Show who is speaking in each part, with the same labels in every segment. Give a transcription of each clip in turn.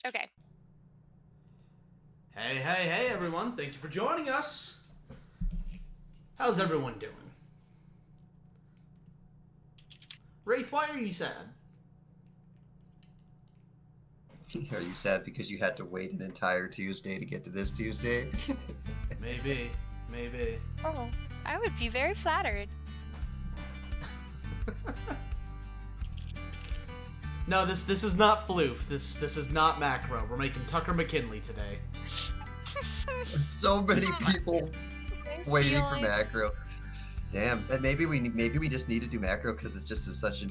Speaker 1: Okay.
Speaker 2: Hey, everyone. Thank you for joining us. How's everyone doing? Wraith, why are you sad?
Speaker 3: Are you sad because you had to wait an entire Tuesday to get to this Tuesday?
Speaker 2: Maybe.
Speaker 1: Oh, I would be very flattered.
Speaker 2: No, this is not floof. This is not macro. We're making Tucker McKinley today.
Speaker 3: So many people waiting for macro. Damn, and maybe we just need to do macro because it's just such an.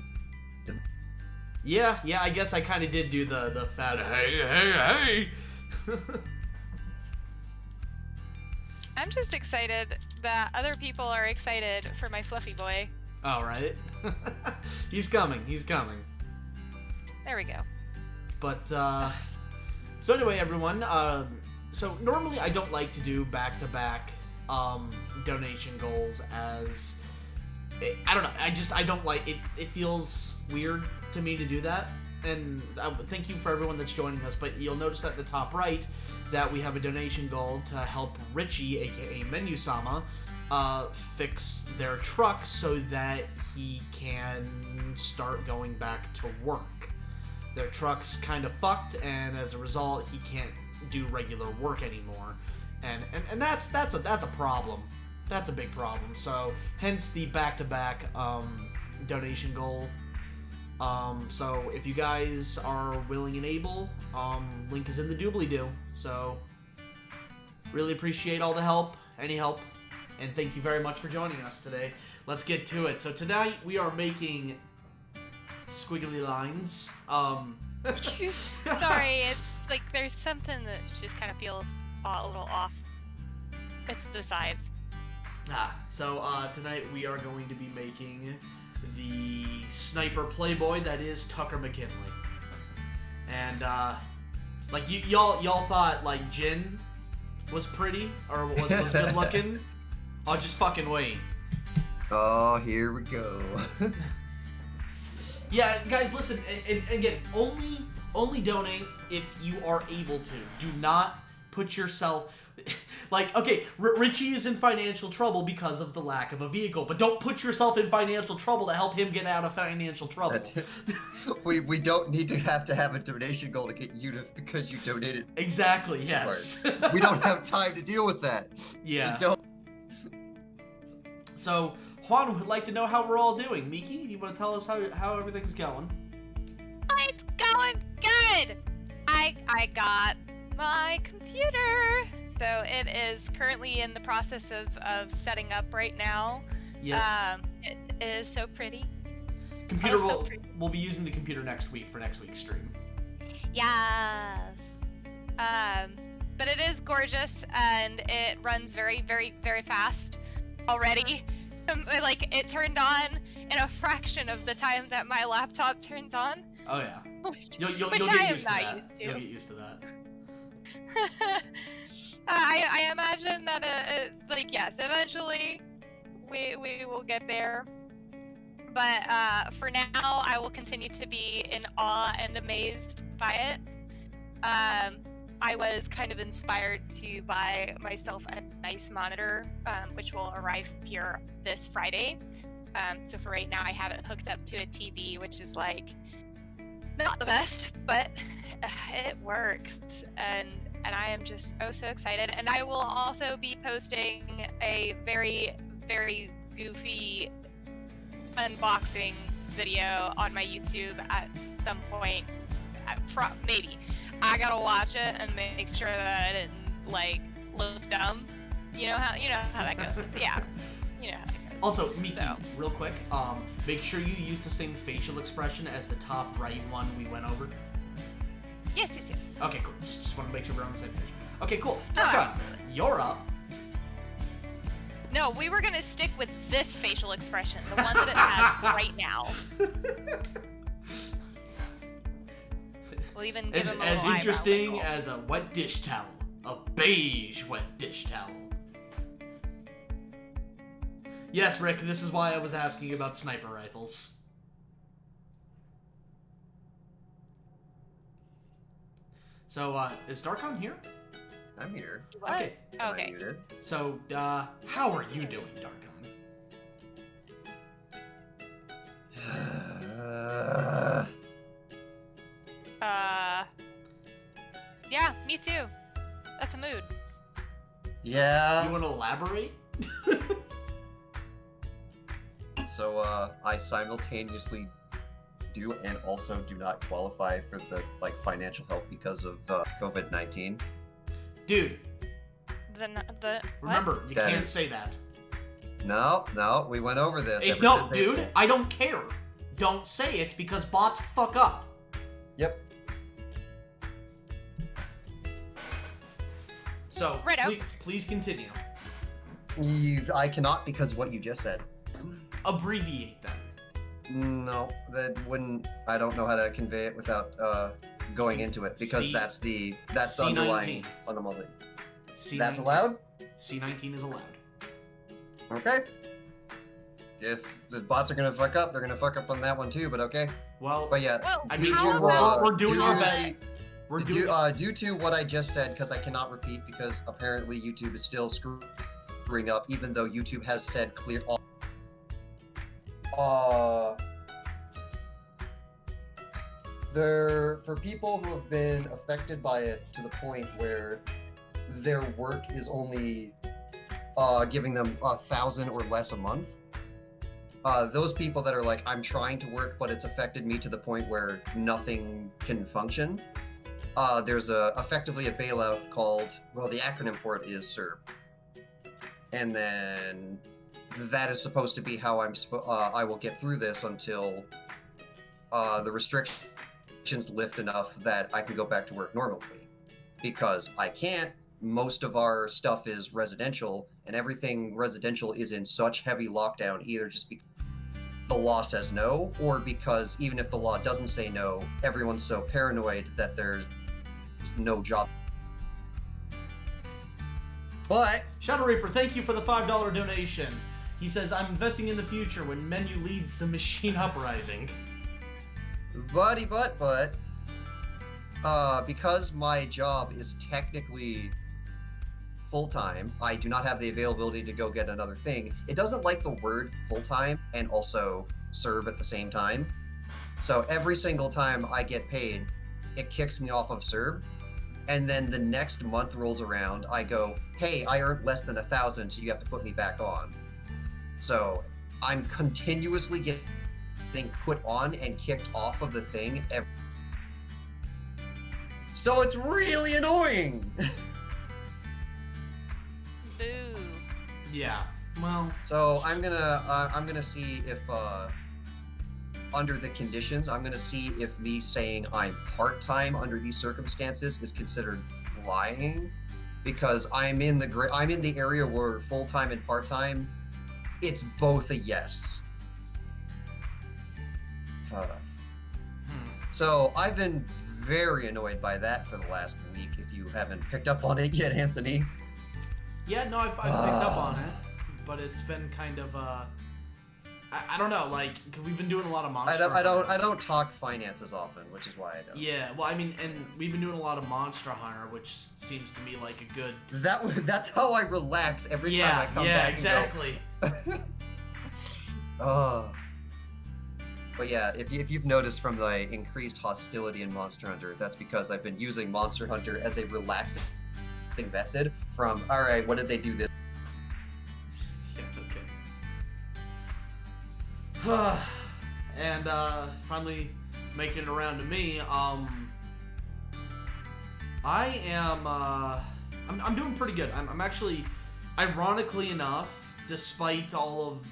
Speaker 2: Yeah, I guess I kind of did do the fat hey.
Speaker 1: I'm just excited that other people are excited for my fluffy boy.
Speaker 2: All right. He's coming.
Speaker 1: There we go.
Speaker 2: But, so anyway, everyone, so normally I don't like to do back-to-back, donation goals as, I don't know, I don't like, it feels weird to me to do that, and thank you for everyone that's joining us, but you'll notice at the top right that we have a donation goal to help Richie, aka Menu-sama, fix their truck so that he can start going back to work. Their truck's kind of fucked, and as a result, he can't do regular work anymore, and that's a problem. That's a big problem. So hence the back-to-back donation goal. So if you guys are willing and able, link is in the doobly-doo. So really appreciate all the help, any help, and thank you very much for joining us today. Let's get to it. So tonight we are making squiggly lines.
Speaker 1: Sorry, it's like there's something that just kind of feels a little off. It's the size.
Speaker 2: So tonight we are going to be making the sniper playboy that is Tucker McKinley. And like y'all thought like Jin was pretty or was good looking. Oh, just fucking wait.
Speaker 3: Oh, here we go.
Speaker 2: Yeah, guys, listen, and again, only donate if you are able to. Do not put yourself... Like, okay, Richie is in financial trouble because of the lack of a vehicle, but don't put yourself in financial trouble to help him get out of financial trouble.
Speaker 3: We don't need to have a donation goal to get you to, because you donated.
Speaker 2: Exactly, yes.
Speaker 3: We don't have time to deal with that.
Speaker 2: Yeah.
Speaker 3: So don't...
Speaker 2: So, Juan would like to know how we're all doing. Miki, you want to tell us how everything's going?
Speaker 1: It's going good! I got my computer. So it is currently in the process of setting up right now.
Speaker 2: Yeah.
Speaker 1: It is so pretty.
Speaker 2: Computer we'll be using the computer next week for next week's stream.
Speaker 1: Yes. But it is gorgeous and it runs very, very, very fast already. Like it turned on in a fraction of the time that my laptop turns on.
Speaker 2: Oh yeah.
Speaker 1: Which
Speaker 2: You'll
Speaker 1: I
Speaker 2: get
Speaker 1: am
Speaker 2: used to
Speaker 1: not
Speaker 2: that.
Speaker 1: used to.
Speaker 2: You'll get used to that.
Speaker 1: I imagine that like yes, eventually we will get there. But for now, I will continue to be in awe and amazed by it. I was kind of inspired to buy myself a nice monitor, which will arrive here this Friday. So for right now, I have it hooked up to a TV, which is like not the best, but it works. And I am just so excited. And I will also be posting a very, very goofy unboxing video on my YouTube at some point. Maybe. I gotta watch it and make sure that I didn't like look dumb. You know how that goes. Yeah. You know how that goes.
Speaker 2: Also, Miki, real quick, make sure you use the same facial expression as the top right one we went over.
Speaker 1: Yes.
Speaker 2: Okay, cool. Just want to make sure we're on the same page. Okay, cool.
Speaker 1: Oh,
Speaker 2: you're up.
Speaker 1: No, we were gonna stick with this facial expression, the one that it has right now. We'll even give him a little
Speaker 2: as interesting
Speaker 1: eyebrow
Speaker 2: as a wet dish towel, a beige wet dish towel. Yes, Rick, this is why I was asking about sniper rifles. So, is Darkon here?
Speaker 3: I'm here.
Speaker 1: He was.
Speaker 2: Okay.
Speaker 3: Am I
Speaker 1: Okay.
Speaker 3: muted?
Speaker 2: So, how are you doing, Darkon?
Speaker 1: Yeah, me too. That's a mood.
Speaker 3: Yeah.
Speaker 2: You want to elaborate?
Speaker 3: So, I simultaneously do and also do not qualify for the, financial help because of, COVID-19.
Speaker 2: Dude,
Speaker 1: The
Speaker 2: remember, you
Speaker 3: That
Speaker 2: can't
Speaker 3: is-
Speaker 2: say that.
Speaker 3: No, we went over this.
Speaker 2: Hey,
Speaker 3: ever
Speaker 2: no,
Speaker 3: since
Speaker 2: dude,
Speaker 3: April.
Speaker 2: I don't care. Don't say it because bots fuck up.
Speaker 3: Yep.
Speaker 2: So,
Speaker 1: Righto.
Speaker 2: please continue.
Speaker 3: I cannot because of what you just said.
Speaker 2: Abbreviate them.
Speaker 3: No, that wouldn't. I don't know how to convey it without going into it because
Speaker 2: C-
Speaker 3: that's the
Speaker 2: C19.
Speaker 3: underlying fundamental thing.
Speaker 2: C19.
Speaker 3: That's allowed.
Speaker 2: C19 is allowed.
Speaker 3: Okay. If the bots are gonna fuck up, they're gonna fuck up on that one too. But okay.
Speaker 2: Well,
Speaker 3: But yeah.
Speaker 1: Well,
Speaker 2: I mean,
Speaker 1: how
Speaker 2: we're-
Speaker 1: about
Speaker 2: we're doing our
Speaker 3: due-
Speaker 2: best. We're doing.
Speaker 3: Due to what I just said, because I cannot repeat, because apparently YouTube is still screwing up, even though YouTube has said clear. For people who have been affected by it to the point where their work is only giving them 1,000 or less a month. Those people that are like, I'm trying to work, but it's affected me to the point where nothing can function. There's effectively a bailout called, well, the acronym for it is SERB. And then that is supposed to be how I will get through this until the restrictions lift enough that I can go back to work normally. Because I can't. Most of our stuff is residential, and everything residential is in such heavy lockdown, either just because the law says no, or because even if the law doesn't say no, everyone's so paranoid that there's no job. But
Speaker 2: Shadow Reaper, thank you for the $5 donation. He says, I'm investing in the future when menu leads to machine uprising.
Speaker 3: because my job is technically full-time, I do not have the availability to go get another thing. It doesn't like the word full-time and also serve at the same time. So every single time I get paid, it kicks me off of CERB. And then the next month rolls around, I go, hey, I earned less than 1,000, so you have to put me back on. So I'm continuously getting put on and kicked off of the thing so it's really annoying.
Speaker 1: Boo.
Speaker 2: Yeah, well,
Speaker 3: So I'm gonna see if under the conditions, I'm gonna see if me saying I'm part-time under these circumstances is considered lying, because I'm in the area where full-time and part-time, it's both a yes. So I've been very annoyed by that for the last week. If you haven't picked up on it yet, Anthony.
Speaker 2: yeah, no, I've picked up on it, but it's been kind of, I don't know, like, 'cause we've been doing a lot of Monster Hunter.
Speaker 3: I don't talk finances often, which is why I don't.
Speaker 2: Yeah, well, I mean, and we've been doing a lot of Monster Hunter, which seems to me like a good...
Speaker 3: That's how I relax every time I come back.
Speaker 2: exactly.
Speaker 3: But yeah, if you've noticed from the increased hostility in Monster Hunter, that's because I've been using Monster Hunter as a relaxing method from, alright, what did they do this?
Speaker 2: Yeah, okay. And, finally making it around to me, I am, I'm doing pretty good. I'm actually, ironically enough, despite all of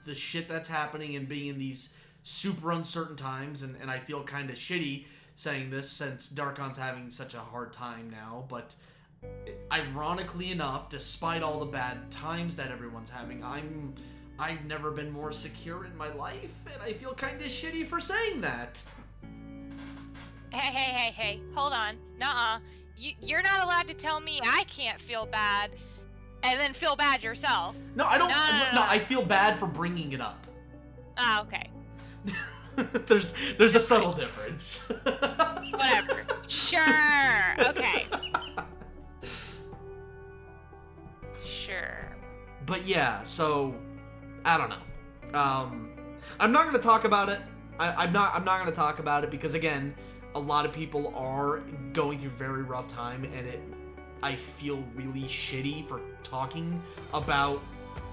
Speaker 2: the shit that's happening and being in these super uncertain times, and I feel kind of shitty saying this since Darkon's having such a hard time now, but ironically enough, despite all the bad times that everyone's having, I've never been more secure in my life, and I feel kind of shitty for saying that.
Speaker 1: Hey, hold on. Nuh-uh. You're not allowed to tell me I can't feel bad and then feel bad yourself.
Speaker 2: No, I don't.
Speaker 1: No.
Speaker 2: I feel bad for bringing it up.
Speaker 1: Ah, okay.
Speaker 2: There's a subtle difference.
Speaker 1: Whatever. Sure.
Speaker 2: yeah, so I don't know. I'm not gonna talk about it. I'm not gonna talk about it because again, a lot of people are going through very rough time, and I feel really shitty for talking about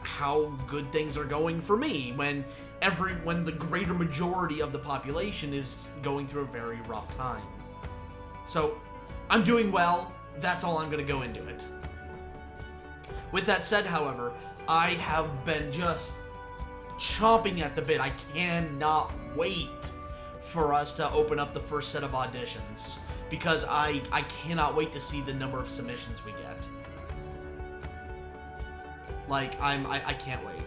Speaker 2: how good things are going for me when the greater majority of the population is going through a very rough time. So, I'm doing well. That's all I'm gonna go into it. With that said, however, I have been just chomping at the bit. I cannot wait for us to open up the first set of auditions because I cannot wait to see the number of submissions we get. Like, I can't wait.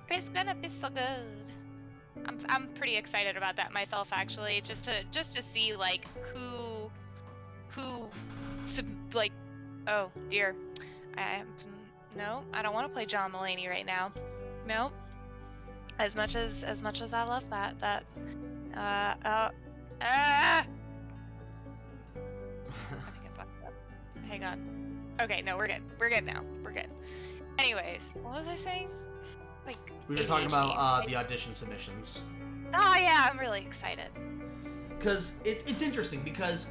Speaker 1: It's gonna be so good. I'm pretty excited about that myself, actually. Just to see like who like, oh dear, no, I don't want to play John Mulaney right now. Nope. As much as I love that. I think I fucked up. Hang on. Okay, no, we're good. We're good now. We're good. Anyways, what was I saying? Like,
Speaker 2: we were talking about the audition submissions.
Speaker 1: Oh yeah, I'm really excited.
Speaker 2: Because it's interesting because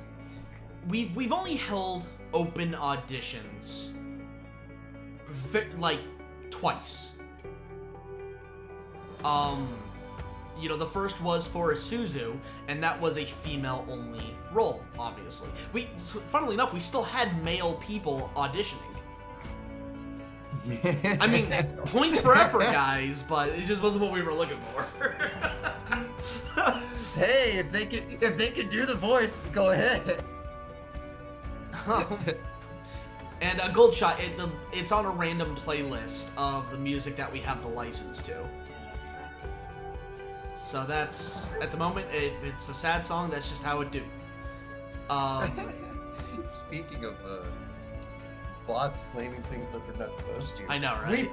Speaker 2: we've only held open auditions like twice. You know, the first was for Isuzu, and that was a female-only role, obviously. Funnily enough, we still had male people auditioning. I mean, points for effort, guys, but it just wasn't what we were looking for.
Speaker 3: Hey, if they could do the voice, go ahead.
Speaker 2: And a gold shot, it's on a random playlist of the music that we have the license to. So that's, at the moment, if it's a sad song, that's just how it do.
Speaker 3: Speaking of bots claiming things that they're not supposed to.
Speaker 2: I know, right?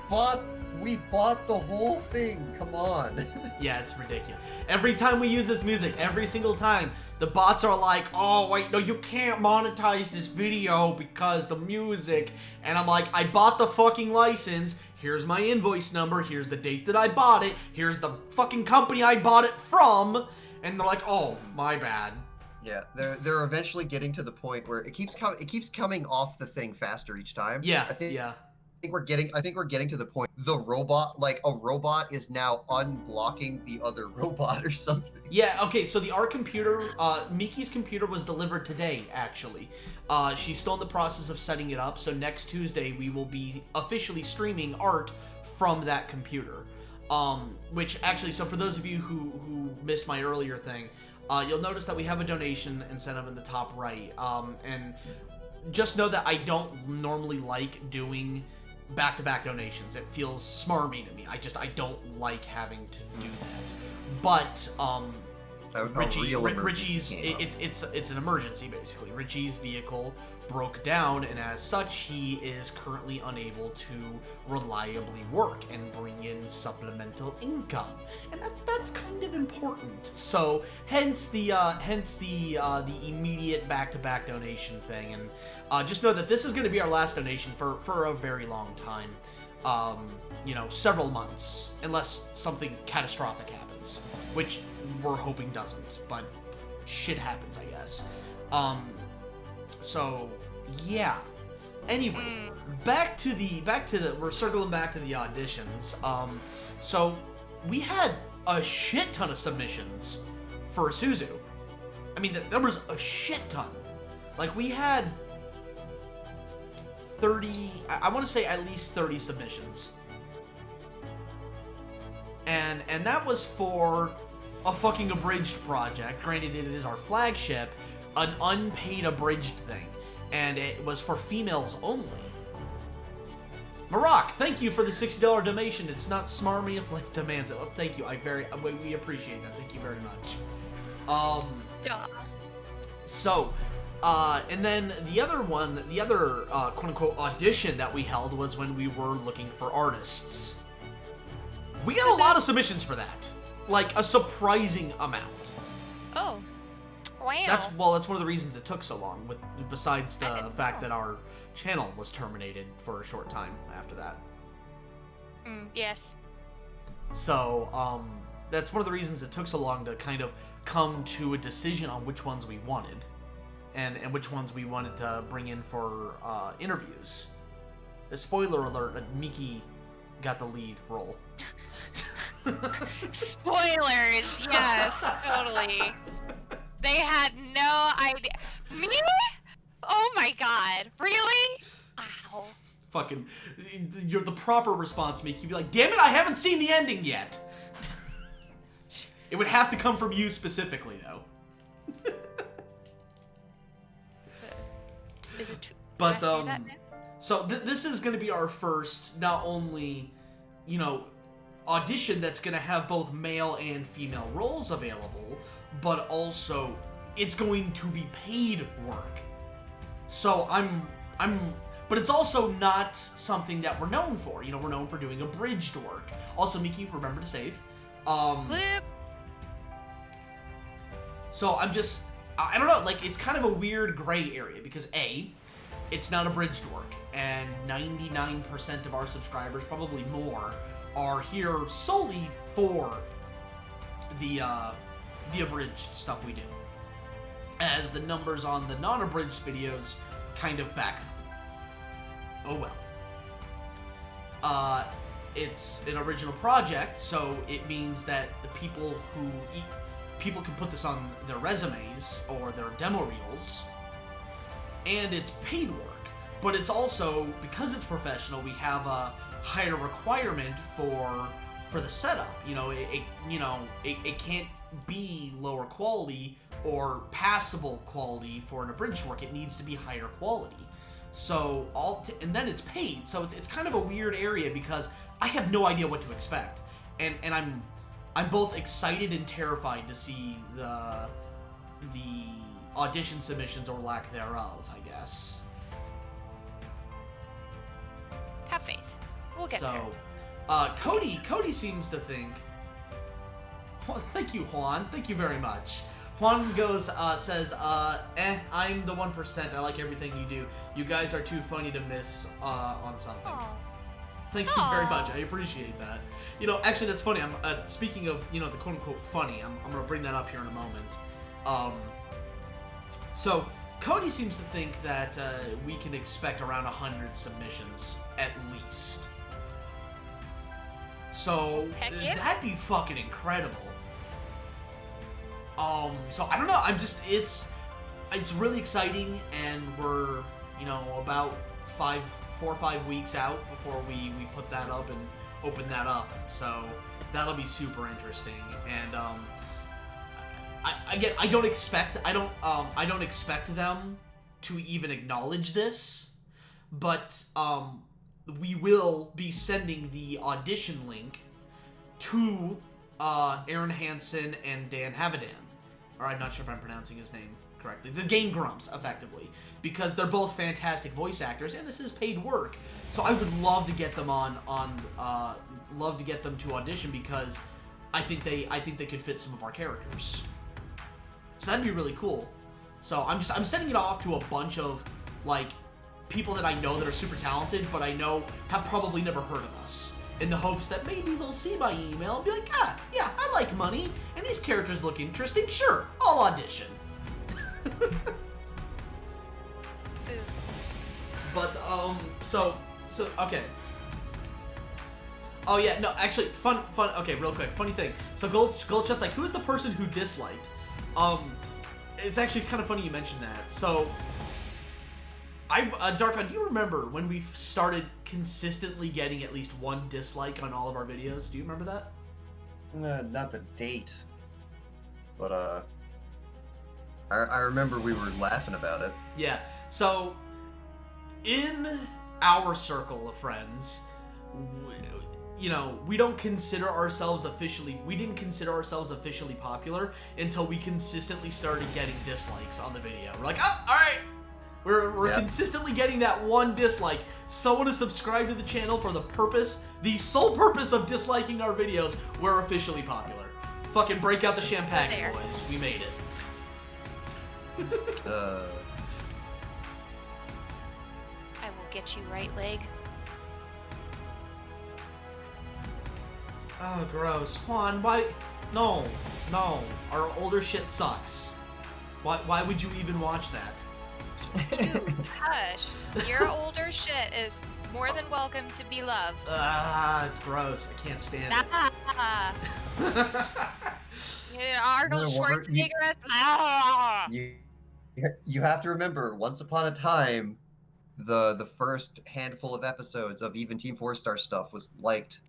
Speaker 3: We bought the whole thing. Come on.
Speaker 2: Yeah, it's ridiculous. Every time we use this music, every single time, the bots are like, oh, wait, no, you can't monetize this video because the music. And I'm like, I bought the fucking license. Here's my invoice number. Here's the date that I bought it. Here's the fucking company I bought it from. And they're like, oh, my bad.
Speaker 3: Yeah, they're eventually getting to the point where it keeps coming off the thing faster each time.
Speaker 2: Yeah,
Speaker 3: I think we're getting to the point a robot is now unblocking the other robot or something.
Speaker 2: Yeah, okay, so our computer, Miki's computer was delivered today, actually. She's still in the process of setting it up, so next Tuesday we will be officially streaming art from that computer. Which, actually, so for those of you who missed my earlier thing, you'll notice that we have a donation incentive in the top right. And just know that I don't normally like doing back-to-back donations. It feels smarmy to me. I don't like having to do that. But Richie's it's an emergency basically. Richie's vehicle broke down, and as such, he is currently unable to reliably work and bring in supplemental income, and that's kind of important. So hence the immediate back-to-back donation thing, and just know that this is going to be our last donation for a very long time. You know, several months, unless something catastrophic happens, which we're hoping doesn't, but shit happens, I guess. So yeah. Anyway, back to the we're circling back to the auditions. So we had a shit ton of submissions for Isuzu. I mean, there was a shit ton. Like, we had 30, I want to say at least 30 submissions. And that was for a fucking abridged project. Granted, it is our flagship, an unpaid abridged thing. And it was for females only. Maroc, thank you for the $60 donation. It's not smarmy if life demands it. Well, thank you. We appreciate that. Thank you very much.
Speaker 1: Yeah.
Speaker 2: So, and then the other quote-unquote audition that we held was when we were looking for artists. We got a lot of submissions for that. Like, a surprising amount.
Speaker 1: Oh. Wow.
Speaker 2: That's one of the reasons it took so long. Besides
Speaker 1: I
Speaker 2: the
Speaker 1: didn't
Speaker 2: fact
Speaker 1: know.
Speaker 2: that our channel was terminated for a short time after that.
Speaker 1: Yes.
Speaker 2: So that's one of the reasons it took so long to kind of come to a decision on which ones we wanted, and which ones we wanted to bring in for interviews. A spoiler alert: Miki got the lead role.
Speaker 1: Spoilers. Yes, totally. They had no idea. Me? Oh my god. Really? Wow.
Speaker 2: Fucking, you're the proper response, Miki. You'd be like, "Damn it, I haven't seen the ending yet." It would have to come from you specifically, though.
Speaker 1: Is it?
Speaker 2: But
Speaker 1: can I say that now?
Speaker 2: so this is going to be our first, not only, audition that's going to have both male and female roles available, but also it's going to be paid work. So but it's also not something that we're known for. We're known for doing abridged work. Also, Miki, remember to save.
Speaker 1: Bloop.
Speaker 2: So I don't know, like, it's kind of a weird gray area because A, it's not abridged work, and 99% of our subscribers, probably more, are here solely for the abridged stuff we do, as the numbers on the non-abridged videos kind of back up. Oh well. It's an original project, so it means that the people can put this on their resumes or their demo reels, and it's paid work. But it's also, because it's professional, we have a higher requirement for the setup. It can't be lower quality or passable quality for an abridged work. It needs to be higher quality. So and then it's paid. So it's kind of a weird area because I have no idea what to expect, and I'm both excited and terrified to see the audition submissions or lack thereof, I guess.
Speaker 1: Have faith. We'll get there.
Speaker 2: So, Cody seems to think. Well, thank you, Juan. Thank you very much. Juan says, I'm the 1%. I like everything you do. You guys are too funny to miss on something.
Speaker 1: Aw.
Speaker 2: Thank you very much. I appreciate that. Actually, that's funny. I'm speaking of, the quote-unquote funny, I'm going to bring that up here in a moment. So, Cody seems to think that we can expect around 100 submissions, at least. So,
Speaker 1: Heck yeah.
Speaker 2: that'd be fucking incredible. So I don't know. It's really exciting, and we're, about 4 or 5 weeks out before we put that up and open that up. So that'll be super interesting. And I don't expect them to even acknowledge this, but we will be sending the audition link to Aaron Hansen and Dan Havadan. Or I'm not sure if I'm pronouncing his name correctly. The Game Grumps, effectively. Because they're both fantastic voice actors, and this is paid work. So I would love to get them love to get them to audition, because I think they could fit some of our characters. So that'd be really cool. So I'm sending it off to a bunch of, like, people that I know that are super talented, but I know have probably never heard of us, in the hopes that maybe they'll see my email and be like, yeah, I like money, and these characters look interesting, sure, I'll audition. But, so, okay. Oh yeah, no, actually, fun, okay, real quick, funny thing. So Goldshot's like, who is the person who disliked? It's actually kind of funny you mentioned that. So, Darkon, do you remember when we started consistently getting at least one dislike on all of our videos? Do you remember that?
Speaker 3: Not the date, but I remember we were laughing about it.
Speaker 2: Yeah. So, in our circle of friends, we don't consider ourselves we didn't consider ourselves officially popular until we consistently started getting dislikes on the video. We're like, oh, all right. We're consistently getting that one dislike. Someone is subscribed to the channel for the sole purpose of disliking our videos. We're officially popular. Fucking break out the champagne, boys. We made it.
Speaker 1: I will get you, right leg.
Speaker 2: Oh, gross. Juan, why? No. Our older shit sucks. Why would you even watch that?
Speaker 1: Dude, hush. Your older shit is more than welcome to be loved.
Speaker 2: It's gross. I can't stand
Speaker 1: it. Arnold Schwarzenegger.
Speaker 3: You have to remember, once upon a time, the first handful of episodes of even Team 4-Star stuff was liked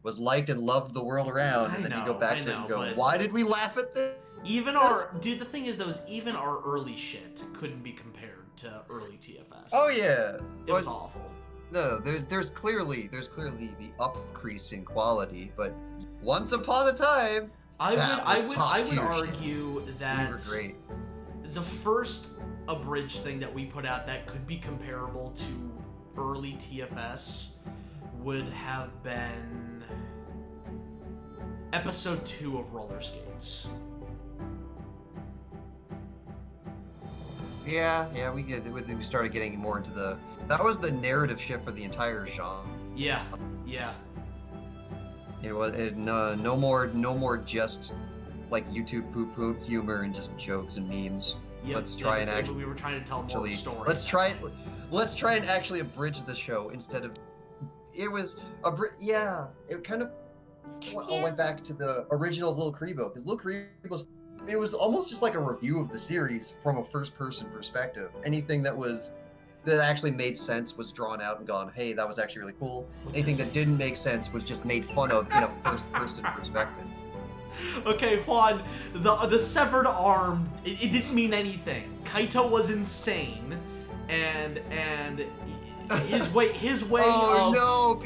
Speaker 3: and loved the world around, and then you go back to it and go, why did we laugh at this?
Speaker 2: Even the thing is, though, is even our early shit couldn't be compared to early TFS.
Speaker 3: Oh yeah,
Speaker 2: it was awful.
Speaker 3: No, there's clearly the upcrease in quality, but once upon a time, I would
Speaker 2: argue that
Speaker 3: we were great.
Speaker 2: The first abridged thing that we put out that could be comparable to early TFS would have been episode 2 of Roller Skates.
Speaker 3: Yeah, we started getting more into that was the narrative shift for the entire genre.
Speaker 2: Yeah.
Speaker 3: It was no more just like YouTube poo humor and just jokes and memes.
Speaker 2: Yep,
Speaker 3: let's try and actually.
Speaker 2: We were trying to tell more of a story.
Speaker 3: Let's try and actually abridge the show instead of. It was it kind of. I went back to the original of Lil Kribo, because Lil Kribo, it was almost just like a review of the series from a first-person perspective. Anything that actually made sense was drawn out and gone, hey, that was actually really cool. Anything that didn't make sense was just made fun of in a first-person perspective.
Speaker 2: Okay, Juan, the severed arm, it didn't mean anything. Kaito was insane, and his way
Speaker 3: oh,
Speaker 2: of
Speaker 3: no,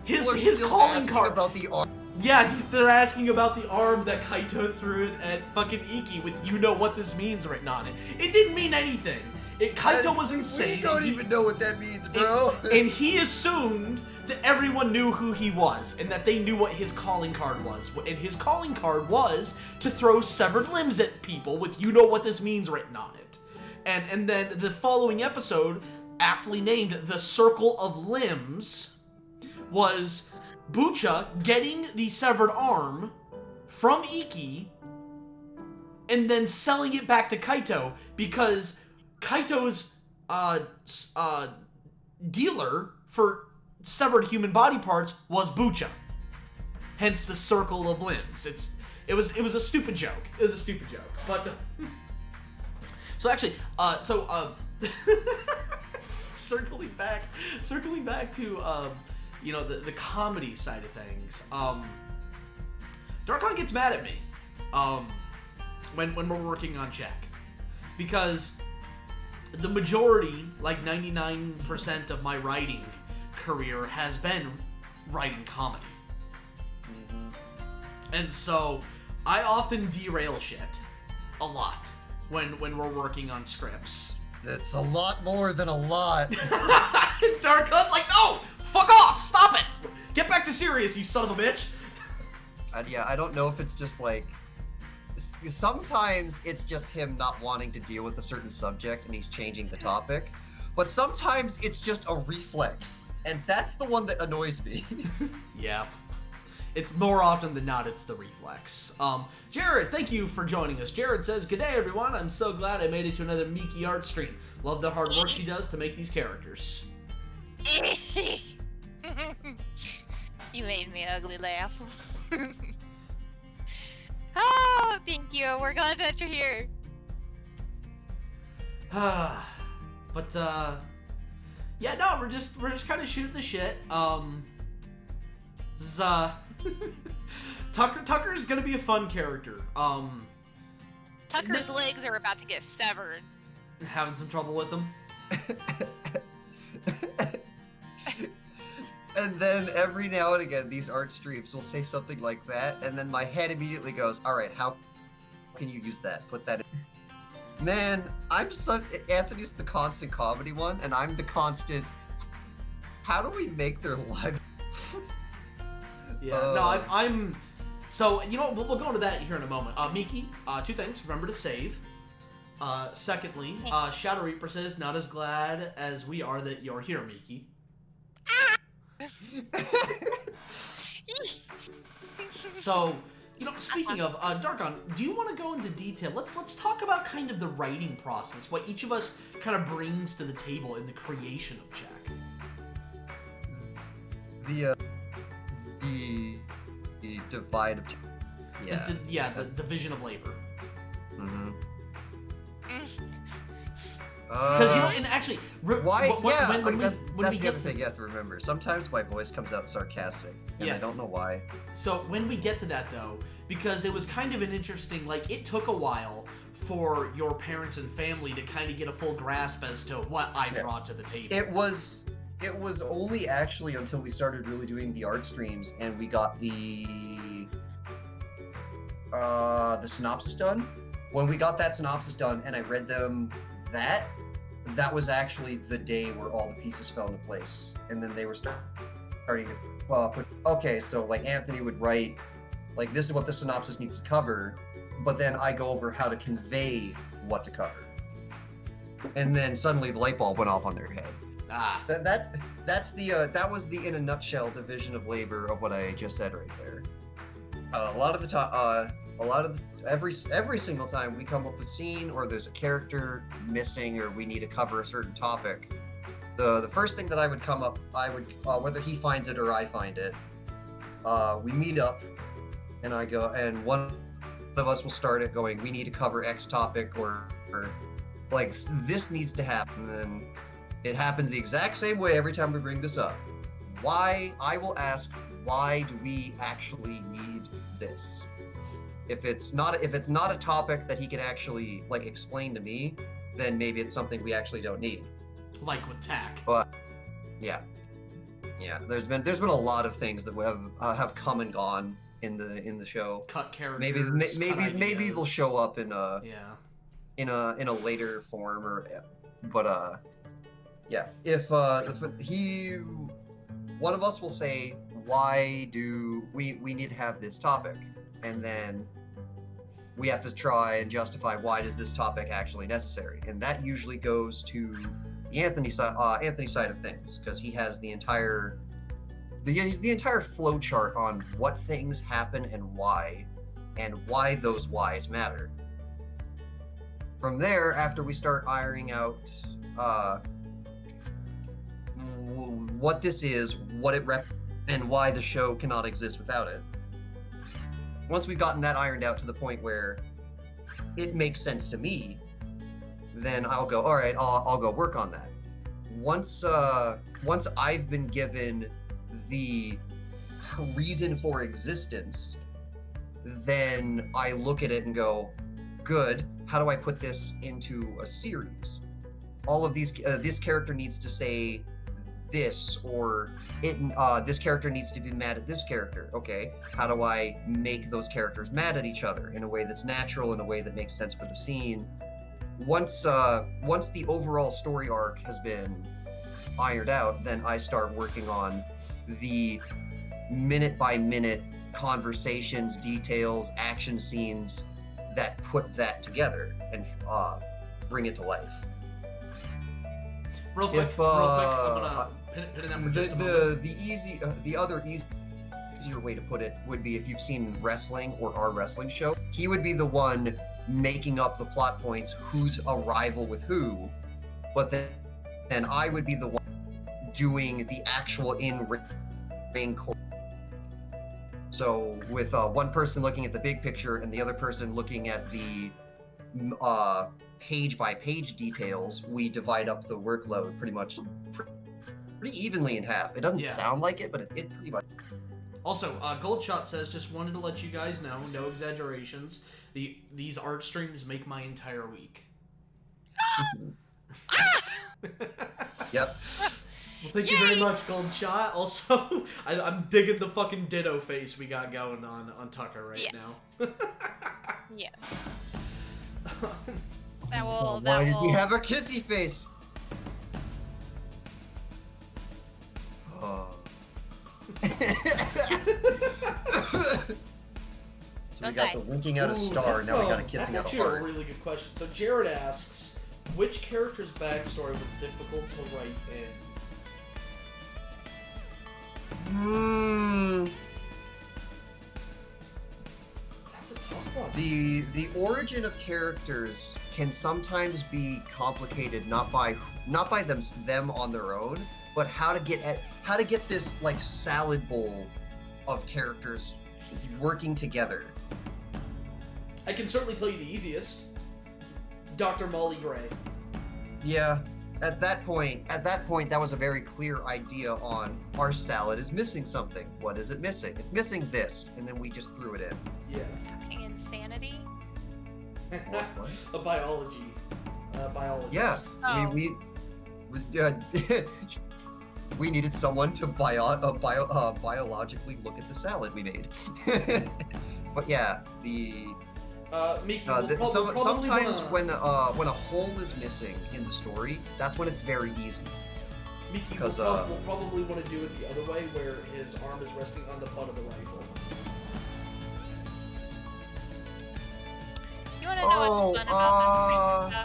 Speaker 2: his calling card
Speaker 3: about the arm.
Speaker 2: Yeah, they're asking about the arm that Kaito threw it at fucking Iki with "you know what this means" written on it. It didn't mean anything. Kaito was insane.
Speaker 3: We don't even know what that means, bro.
Speaker 2: And he assumed that everyone knew who he was and that they knew what his calling card was. And his calling card was to throw severed limbs at people with "you know what this means" written on it. And then the following episode, aptly named "The Circle of Limbs," was Bucha getting the severed arm from Iki and then selling it back to Kaito because Kaito's dealer for severed human body parts was Bucha. Hence the Circle of Limbs. It was a stupid joke. It was a stupid joke. But so actually, circling back to the comedy side of things. Darkon gets mad at me when we're working on Jack, because the majority, like 99% of my writing career has been writing comedy. And so I often derail shit a lot when we're working on scripts.
Speaker 3: It's a lot more than a lot.
Speaker 2: Darkon's like, no! Fuck off! Stop it! Get back to serious, you son of a bitch!
Speaker 3: I don't know if it's just like... Sometimes it's just him not wanting to deal with a certain subject and he's changing the topic. But sometimes it's just a reflex. And that's the one that annoys me.
Speaker 2: Yeah. It's more often than not, it's the reflex. Jared, thank you for joining us. Jared says, "Good day, everyone. I'm so glad I made it to another Miki art stream. Love the hard work she does to make these characters."
Speaker 1: You made me ugly laugh. Oh, thank you. We're glad that you're here.
Speaker 2: But yeah, no, we're just kind of shooting the shit. Tucker's gonna be a fun character.
Speaker 1: Tucker's legs are about to get severed.
Speaker 2: Having some trouble with them.
Speaker 3: And then every now and again, these art streams will say something like that, and then my head immediately goes, all right, how can you use that? Put that in. Man, Anthony's the constant comedy one, and I'm the constant, how do we make their life?
Speaker 2: Yeah, no, I'm, so, you know, we'll go into that here in a moment. Miki, 2 things. Remember to save. Secondly, Shadow Reaper says, not as glad as we are that you're here, Miki. So, speaking of, Dargon, do you want to go into detail? Let's talk about kind of the writing process, what each of us kind of brings to the table in the creation of Jack.
Speaker 3: The divide of
Speaker 2: the division of labor.
Speaker 3: Mm-hmm.
Speaker 2: Because and actually,
Speaker 3: why?
Speaker 2: When
Speaker 3: that's
Speaker 2: we
Speaker 3: the
Speaker 2: get
Speaker 3: other thing you have to remember. Sometimes my voice comes out sarcastic, and I don't know why.
Speaker 2: So when we get to that though, because it was kind of an interesting, it took a while for your parents and family to kind of get a full grasp as to what I brought to the table.
Speaker 3: It was only actually until we started really doing the art streams and we got the synopsis done. When we got that synopsis done and I read them, that was actually the day where all the pieces fell into place, and then they were starting to put. Okay, so Anthony would write, this is what the synopsis needs to cover, but then I go over how to convey what to cover, and then suddenly the light bulb went off on their head. That was the in a nutshell division of labor of what I just said right there. Every single time we come up with a scene or there's a character missing or we need to cover a certain topic, the first thing that I would whether he finds it or I find it, we meet up and I go, and one of us will start it going, we need to cover X topic or this needs to happen. And then it happens the exact same way every time we bring this up. I will ask, why do we actually need this? If it's not a topic that he can actually explain to me, then maybe it's something we actually don't need.
Speaker 2: Like with tack.
Speaker 3: But yeah. There's been a lot of things that have come and gone in the show.
Speaker 2: Cut characters.
Speaker 3: Maybe they'll show up in a later form if one of us will say, why do we need to have this topic, and then we have to try and justify why is this topic actually necessary, and that usually goes to the Anthony side of things, because he has the entire flow chart on what things happen and why those whys matter. From there, after we start ironing out what this is, what it and why the show cannot exist without it. Once we've gotten that ironed out to the point where it makes sense to me, then I'll go, all right, I'll go work on that. Once I've been given the reason for existence, then I look at it and go, good, how do I put this into a series? All of these, this character needs to say this, or this character needs to be mad at this character. Okay, how do I make those characters mad at each other in a way that's natural, in a way that makes sense for the scene? Once the overall story arc has been ironed out, then I start working on the minute by minute conversations, details, action scenes that put that together and bring it to life.
Speaker 2: Real quick, I'm gonna pin it down for just a moment.
Speaker 3: The other easier way to put it would be if you've seen wrestling or our wrestling show, he would be the one making up the plot points, who's a rival with who, but then I would be the one doing the actual in-ring core. So with one person looking at the big picture and the other person looking at the page-by-page details, we divide up the workload pretty evenly in half. It doesn't sound like it, but it pretty much.
Speaker 2: Also, Goldshot says, just wanted to let you guys know, no exaggerations, these art streams make my entire week.
Speaker 3: Yep.
Speaker 2: Well, thank you very much, Goldshot. Also, I'm digging the fucking ditto face we got going on Tucker right now.
Speaker 1: Yes. Why
Speaker 3: does he have a kissy face? So we got the winking out a star, now we got a kissing out a
Speaker 2: That's
Speaker 3: heart.
Speaker 2: actually a really good question. So Jared asks, which character's backstory was difficult to write in? That's a tough one.
Speaker 3: The origin of characters can sometimes be complicated, not by them on their own, but how to get this like salad bowl of characters working together.
Speaker 2: I can certainly tell you the easiest. Dr. Molly Gray.
Speaker 3: Yeah, at that point, that was a very clear idea on our salad is missing something. What is it missing? It's missing this, and then we just threw it in.
Speaker 2: Yeah.
Speaker 1: Fucking insanity.
Speaker 3: What?
Speaker 2: A biologist.
Speaker 3: Yeah,
Speaker 1: Oh.
Speaker 3: we needed someone to biologically look at the salad we made. But yeah,
Speaker 2: Miki,
Speaker 3: sometimes when a hole is missing in the story, that's when it's very easy.
Speaker 2: Miki,
Speaker 3: Because,
Speaker 2: we'll probably want to do it the other way, where his arm is resting on the butt of the rifle.
Speaker 1: You want to know what's fun about this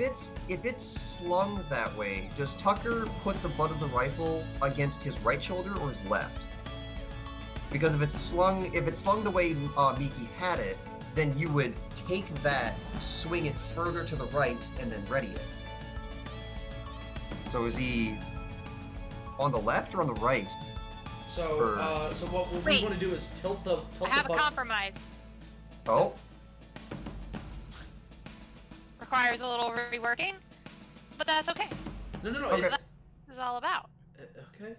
Speaker 1: stuff?
Speaker 3: If it's slung that way, does Tucker put the butt of the rifle against his right shoulder or his left? Because if it's slung the way Miki had it, then you would take that, swing it further to the right, and then ready it. So is he on the left or on the right?
Speaker 2: So what we want to do is tilt the
Speaker 1: I have
Speaker 2: butt.
Speaker 1: a compromise.
Speaker 3: Oh,
Speaker 1: Requires a little reworking, but that's okay.
Speaker 2: No.
Speaker 3: Okay.
Speaker 2: It's,
Speaker 1: This is all about.
Speaker 2: okay.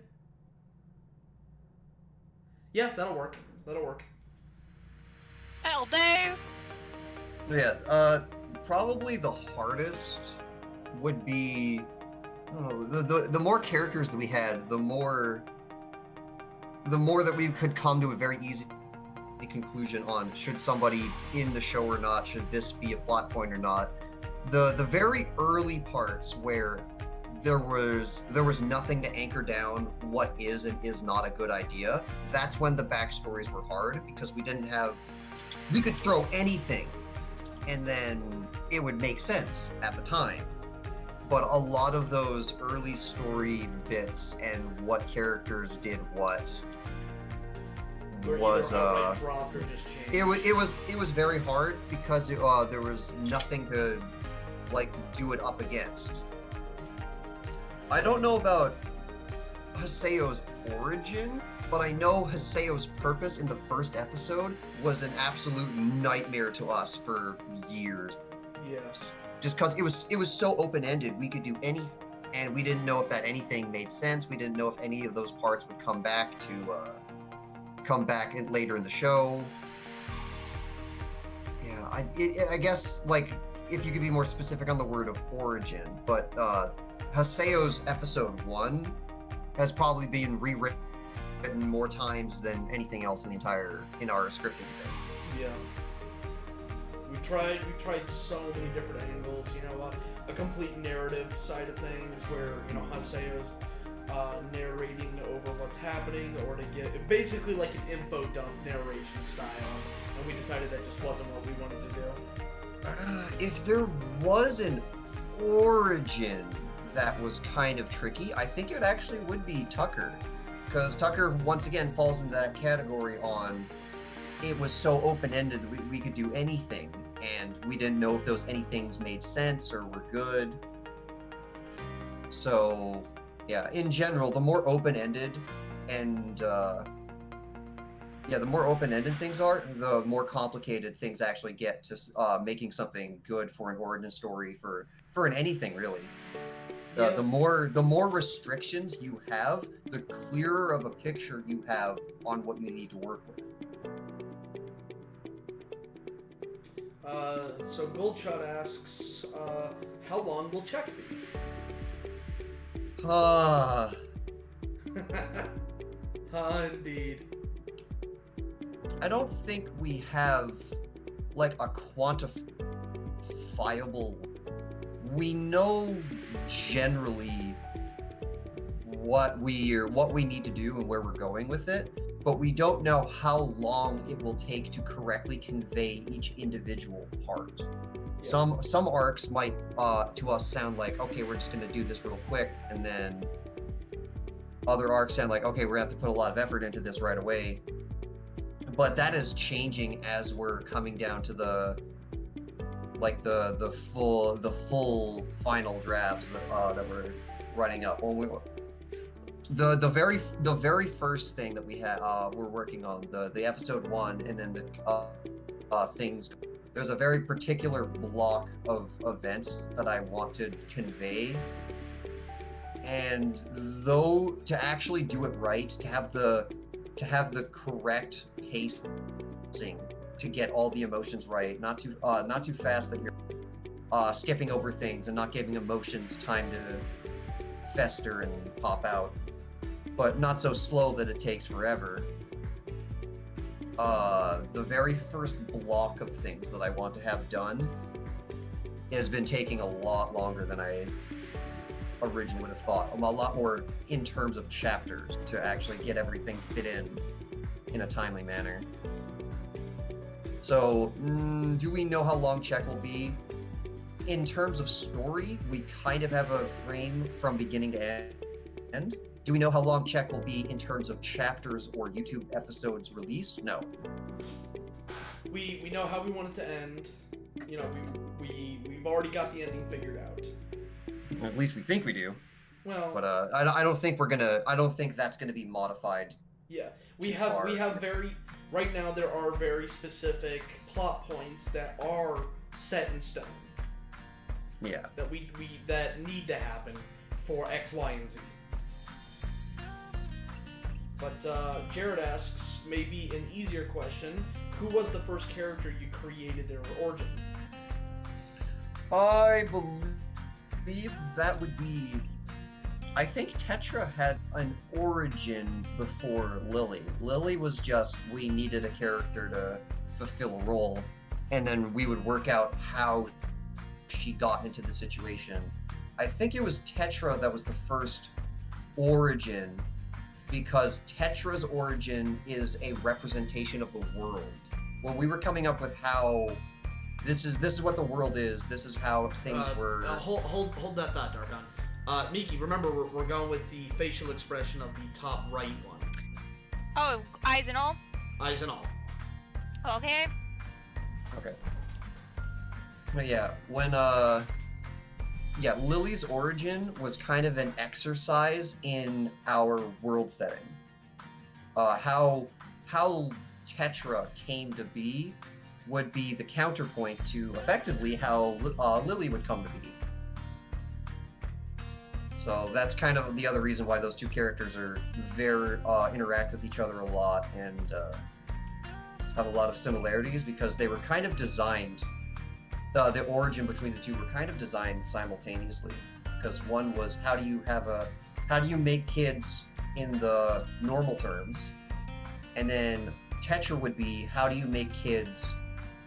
Speaker 2: Yeah, that'll work.
Speaker 1: That'll do.
Speaker 3: yeah. Probably the hardest would be, I don't know, the more characters that we had, the more that we could come to a very easy conclusion on should somebody in the show or not, should this be a plot point or not. The very early parts where there was nothing to anchor down what is and is not a good idea, that's when the backstories were hard, because we could throw anything and then it would make sense at the time. But a lot of those early story bits and what characters did what was
Speaker 2: dropped or just changed.
Speaker 3: it was very hard because there was nothing to like do it up against. I don't know about Haseo's origin, but I know Haseo's purpose in the first episode was an absolute nightmare to us for years.
Speaker 2: Yes.
Speaker 3: Just because it was so open-ended, we could do anything, and we didn't know if that anything made sense. We didn't know if any of those parts would come back later in the show. Yeah, I guess like if you could be more specific on the word of origin, but Haseo's episode 1 has probably been rewritten more times than anything else in our scripting thing.
Speaker 2: Yeah. We tried so many different angles, a complete narrative side of things where, Haseo's narrating over what's happening, or to get basically like an info dump narration style, and we decided that just wasn't what we wanted to do.
Speaker 3: If there was an origin that was kind of tricky, I think it actually would be Tucker, because Tucker once again falls into that category on it was so open-ended that we could do anything, and we didn't know if those anythings made sense or were good. So yeah, in general, the more open-ended and the more open-ended things are, the more complicated things actually get to making something good for an origin story for an anything really. The more restrictions you have, the clearer of a picture you have on what you need to work with.
Speaker 2: So Goldshot asks, how long will Check be? Indeed.
Speaker 3: I don't think we have like a quantifiable. We know generally what we need to do and where we're going with it, but we don't know how long it will take to correctly convey each individual part. Some arcs might to us sound like, okay, we're just going to do this real quick, and then other arcs sound like, okay, we're going to have to put a lot of effort into this right away. But that is changing as we're coming down to the full final drafts that we're running up. The very first thing that we had we're working on, the episode 1, and then the things. There's a very particular block of events that I want to convey, and though to actually do it right, to have the correct pacing to get all the emotions right, not too fast that you're skipping over things and not giving emotions time to fester and pop out, but not so slow that it takes forever. The very first block of things that I want to have done has been taking a lot longer than I originally would have thought. A lot more in terms of chapters to actually get everything fit in a timely manner. So, do we know how long Check will be? In terms of story, we kind of have a frame from beginning to end. Do we know how long Check will be in terms of chapters or YouTube episodes released? No.
Speaker 2: We know how we want it to end. You know, we've already got the ending figured out.
Speaker 3: At least we think we do.
Speaker 2: Well,
Speaker 3: but I don't think I don't think that's gonna be modified.
Speaker 2: Yeah, we have very right now. There are very specific plot points that are set in stone.
Speaker 3: Yeah.
Speaker 2: That need to happen for X, Y, and Z. But Jared asks, maybe an easier question: who was the first character you created their origin?
Speaker 3: I believe that would be. I think Tetra had an origin before Lily. Lily was just, we needed a character to fulfill a role, and then we would work out how she got into the situation. I think it was Tetra that was the first origin, because Tetra's origin is a representation of the world. When we were coming up with how this is what the world is, this is how things were.
Speaker 2: Hold that thought, Darkon. Miki, remember we're going with the facial expression of the top right one.
Speaker 1: Oh, eyes and all?
Speaker 2: Eyes and all.
Speaker 1: Okay.
Speaker 3: Okay. But yeah, when Lily's origin was kind of an exercise in our world setting. How Tetra came to be would be the counterpoint to effectively how Lily would come to be. So that's kind of the other reason why those two characters are very interact with each other a lot and have a lot of similarities, because they were kind of designed. The origin between the two were kind of designed simultaneously, because one was how do you make kids in the normal terms, and then Tetra would be how do you make kids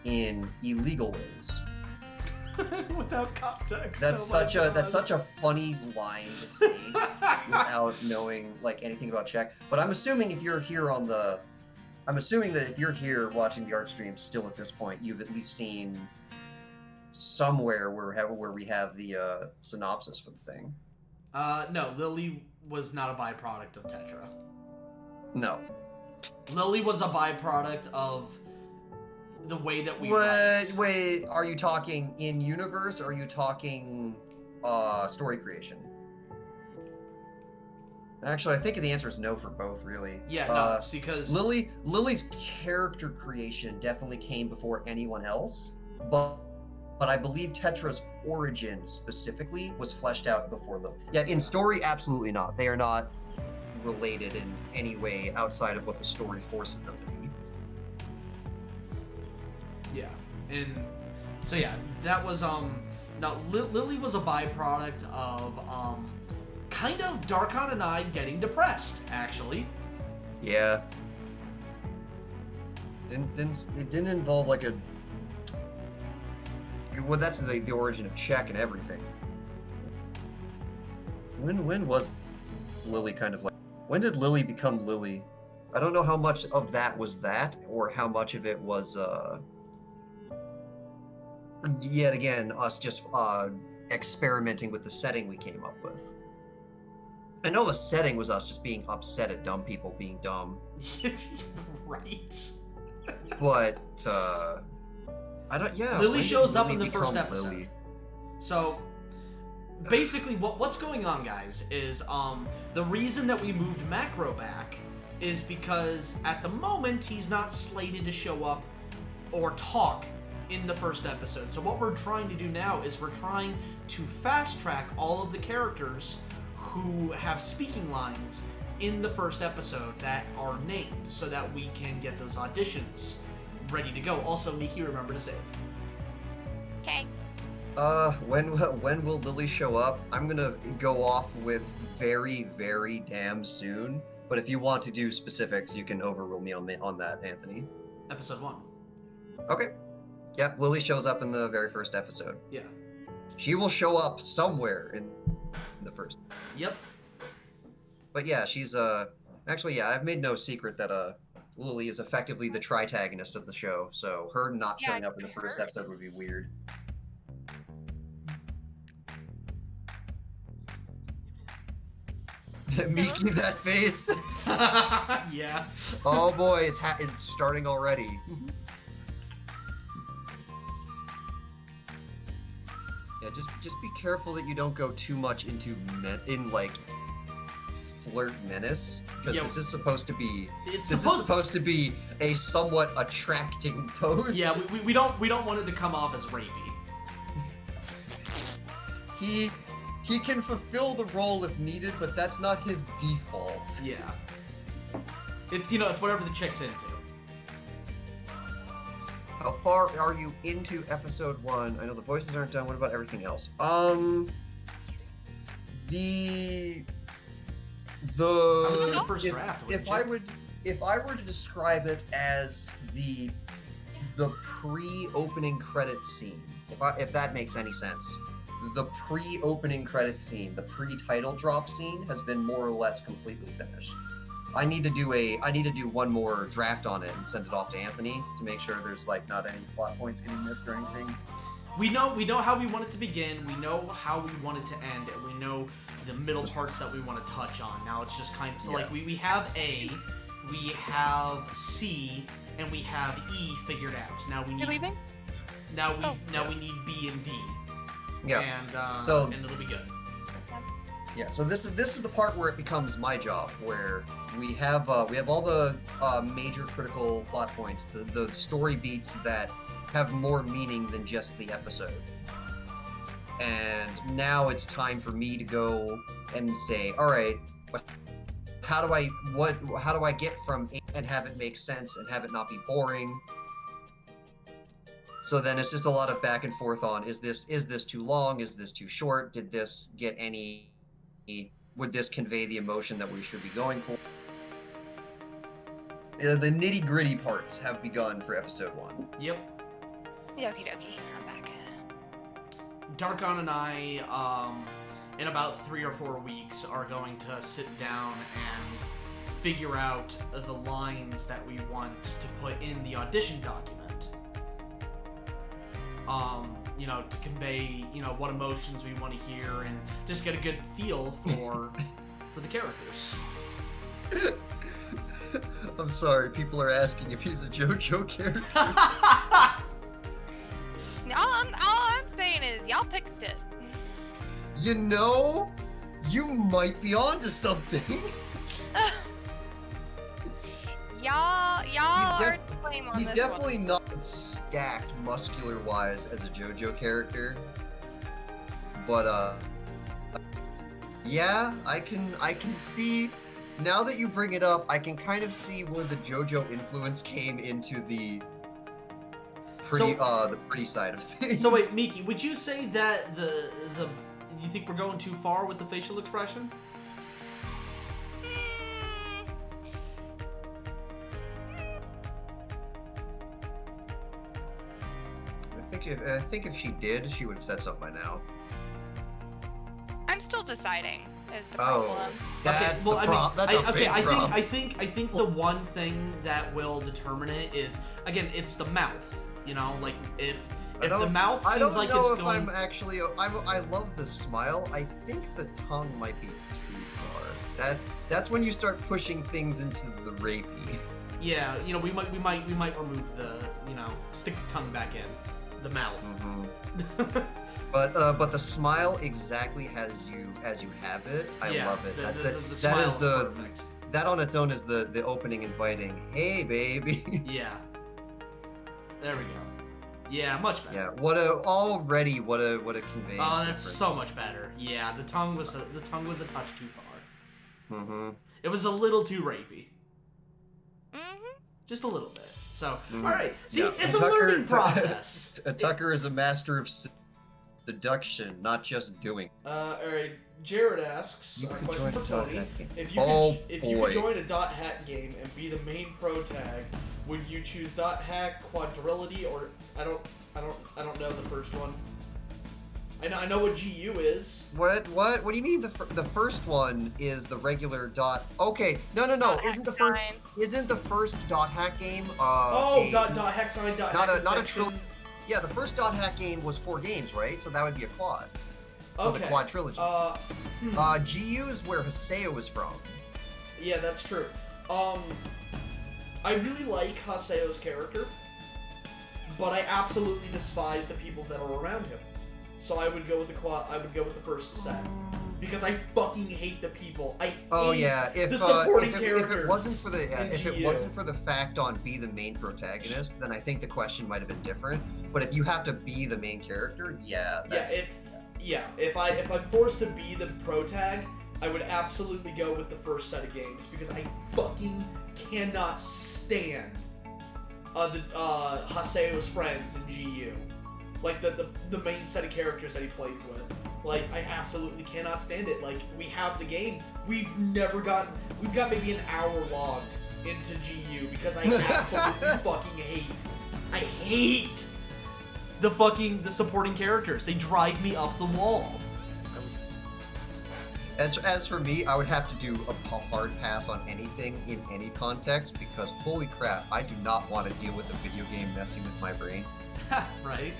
Speaker 3: in illegal ways.
Speaker 2: Without context.
Speaker 3: That's such a funny line to say without knowing like anything about Czech. But I'm assuming that if you're here watching the art stream still at this point, you've at least seen somewhere where we have the synopsis for the thing.
Speaker 2: No, Lily was not a byproduct of Tetra.
Speaker 3: No.
Speaker 2: Lily was a byproduct of the way that we
Speaker 3: Wait, are you talking in universe, or are you talking story creation? Actually, I think the answer is no for both, really.
Speaker 2: Yeah, no, because
Speaker 3: Lily's character creation definitely came before anyone else, but I believe Tetra's origin specifically was fleshed out before Lily. Yeah, in story, absolutely not. They are not related in any way outside of what the story forces them to be.
Speaker 2: Yeah, and so yeah, that was Lily was a byproduct of kind of Darkon and I getting depressed, actually.
Speaker 3: Yeah. It didn't involve like a. Well, that's the origin of Czech and everything. When was Lily kind of like? When did Lily become Lily? I don't know how much of that was that, or how much of it was, yet again, us just experimenting with the setting we came up with. I know the setting was us just being upset at dumb people being dumb.
Speaker 2: Right.
Speaker 3: But, I don't, yeah.
Speaker 2: Lily
Speaker 3: when did
Speaker 2: shows up
Speaker 3: Lily
Speaker 2: in the first
Speaker 3: become
Speaker 2: episode.
Speaker 3: Lily?
Speaker 2: So, basically, what's going on, guys, is the reason that we moved Macro back is because at the moment he's not slated to show up or talk in the first episode. So what we're trying to do now is we're trying to fast track all of the characters who have speaking lines in the first episode that are named, so that we can get those auditions ready to go. Also, Miki, remember to save.
Speaker 1: Okay.
Speaker 3: When will Lily show up? I'm gonna go off with very, very damn soon. But if you want to do specifics, you can overrule me on that, Anthony.
Speaker 2: Episode 1.
Speaker 3: Okay. Yeah, Lily shows up in the very first episode.
Speaker 2: Yeah.
Speaker 3: She will show up somewhere in the first.
Speaker 2: Yep.
Speaker 3: But yeah, she's actually, yeah, I've made no secret that Lily is effectively the tritagonist of the show, so her not
Speaker 1: Yeah,
Speaker 3: showing up in the
Speaker 1: I
Speaker 3: first
Speaker 1: heard.
Speaker 3: episode would be weird. Miki, that face.
Speaker 2: Yeah.
Speaker 3: Oh boy, it's starting already. Yeah, just be careful that you don't go too much into like flirt menace, because
Speaker 2: Yeah.
Speaker 3: this is supposed to be
Speaker 2: It's
Speaker 3: this is supposed to be a somewhat attracting pose.
Speaker 2: Yeah, we don't want it to come off as rapey.
Speaker 3: He can fulfill the role if needed, but that's not his default.
Speaker 2: Yeah. It's whatever the chick's into.
Speaker 3: How far are you into episode 1? I know the voices aren't done. What about everything else?
Speaker 2: I'm looking at the first draft.
Speaker 3: If I were to describe it as the pre-opening credit scene, if that makes any sense. The pre-opening credit scene, the pre-title drop scene has been more or less completely finished. I need to do one more draft on it and send it off to Anthony to make sure there's like not any plot points getting missed or anything.
Speaker 2: We know how we want it to begin, we know how we want it to end, and we know the middle parts that we want to touch on. Now it's just kind of like we have A, we have C, and we have E figured out. Now we need
Speaker 1: You're leaving?
Speaker 2: Now we need B and D.
Speaker 3: Yeah.
Speaker 2: And it'll be good.
Speaker 3: Yeah. So this is the part where it becomes my job, where we have all the major critical plot points, the story beats that have more meaning than just the episode. And now it's time for me to go and say, all right, how do I get from A and have it make sense and have it not be boring? So then it's just a lot of back and forth on, is this too long? Is this too short? Did this get would this convey the emotion that we should be going for? The nitty gritty parts have begun for episode 1.
Speaker 2: Yep.
Speaker 1: Okie dokie, I'm back.
Speaker 2: Darkon and I, in about 3 or 4 weeks, are going to sit down and figure out the lines that we want to put in the audition document. To convey, what emotions we want to hear, and just get a good feel for the characters.
Speaker 3: I'm sorry, people are asking if he's a JoJo character.
Speaker 1: All I'm saying is, y'all picked it.
Speaker 3: You might be onto something.
Speaker 1: Y'all are to blame on
Speaker 3: He's
Speaker 1: this
Speaker 3: definitely
Speaker 1: one.
Speaker 3: not stacked muscular-wise as a JoJo character, but yeah, I can see. Now that you bring it up, I can kind of see where the JoJo influence came into the pretty side of things.
Speaker 2: So wait, Miki, would you say that you think we're going too far with the facial expression?
Speaker 3: I think if she did, she would have said something by now.
Speaker 1: I'm still deciding. is the problem.
Speaker 3: That's
Speaker 2: well,
Speaker 3: the problem. That's a big problem.
Speaker 2: I think the one thing that will determine it is, again, it's the mouth. You know, like if the mouth seems like it's going.
Speaker 3: I don't know if I'm actually. I love the smile. I think the tongue might be too far. That's when you start pushing things into the rapey.
Speaker 2: Yeah, you know, we might remove the, you know, stick the tongue back in the mouth.
Speaker 3: Mm-hmm. But the smile exactly as you have it. I love it. That on its own is the opening inviting. Hey, baby.
Speaker 2: Yeah. There we go. Yeah, much better.
Speaker 3: Yeah. What a conveyance.
Speaker 2: Oh, that's
Speaker 3: difference.
Speaker 2: so much better. Yeah, the tongue was a touch too far.
Speaker 3: Mm-hmm.
Speaker 2: It was a little too rapey.
Speaker 1: Mm-hmm.
Speaker 2: Just a little bit. So, all right. See,
Speaker 3: Yeah.
Speaker 2: it's a learning process.
Speaker 3: Tucker is a master of seduction, not just doing.
Speaker 2: All right. Jared asks,
Speaker 3: You could
Speaker 2: question
Speaker 3: join
Speaker 2: for
Speaker 3: a dot
Speaker 2: Tony.
Speaker 3: hack game.
Speaker 2: If you could join a dot hack game and be the main pro tag, would you choose dot hack, quadrility, or I don't know the first one. I know what GU is.
Speaker 3: What do you mean the first one is the regular dot? Okay, no. Isn't the first dot hack game?
Speaker 2: Dot hack sign dot.
Speaker 3: Not a trilogy. Yeah, the first dot hack game was 4 games, right? So that would be a quad. So the quad trilogy. GU is where Haseo is from.
Speaker 2: Yeah, that's true. I really like Haseo's character, but I absolutely despise the people that are around him. So I would go with the quad. I would go with the first set because I fucking hate the people. I hate the supporting characters.
Speaker 3: If it wasn't for the fact on be the main protagonist, then I think the question might have been different. But if you have to be the main character, if I'm forced to be the pro tag, I would absolutely go with the first set of games because I fucking cannot stand Haseo's friends in GU. Like the main set of characters that he plays with. Like, I absolutely cannot stand it. Like, we have the game. We've got maybe an hour logged into GU because I absolutely fucking hate the supporting characters. They drive me up the wall. As for me, I would have to do a hard pass on anything in any context because holy crap, I do not want to deal with a video game messing with my brain.
Speaker 2: Right?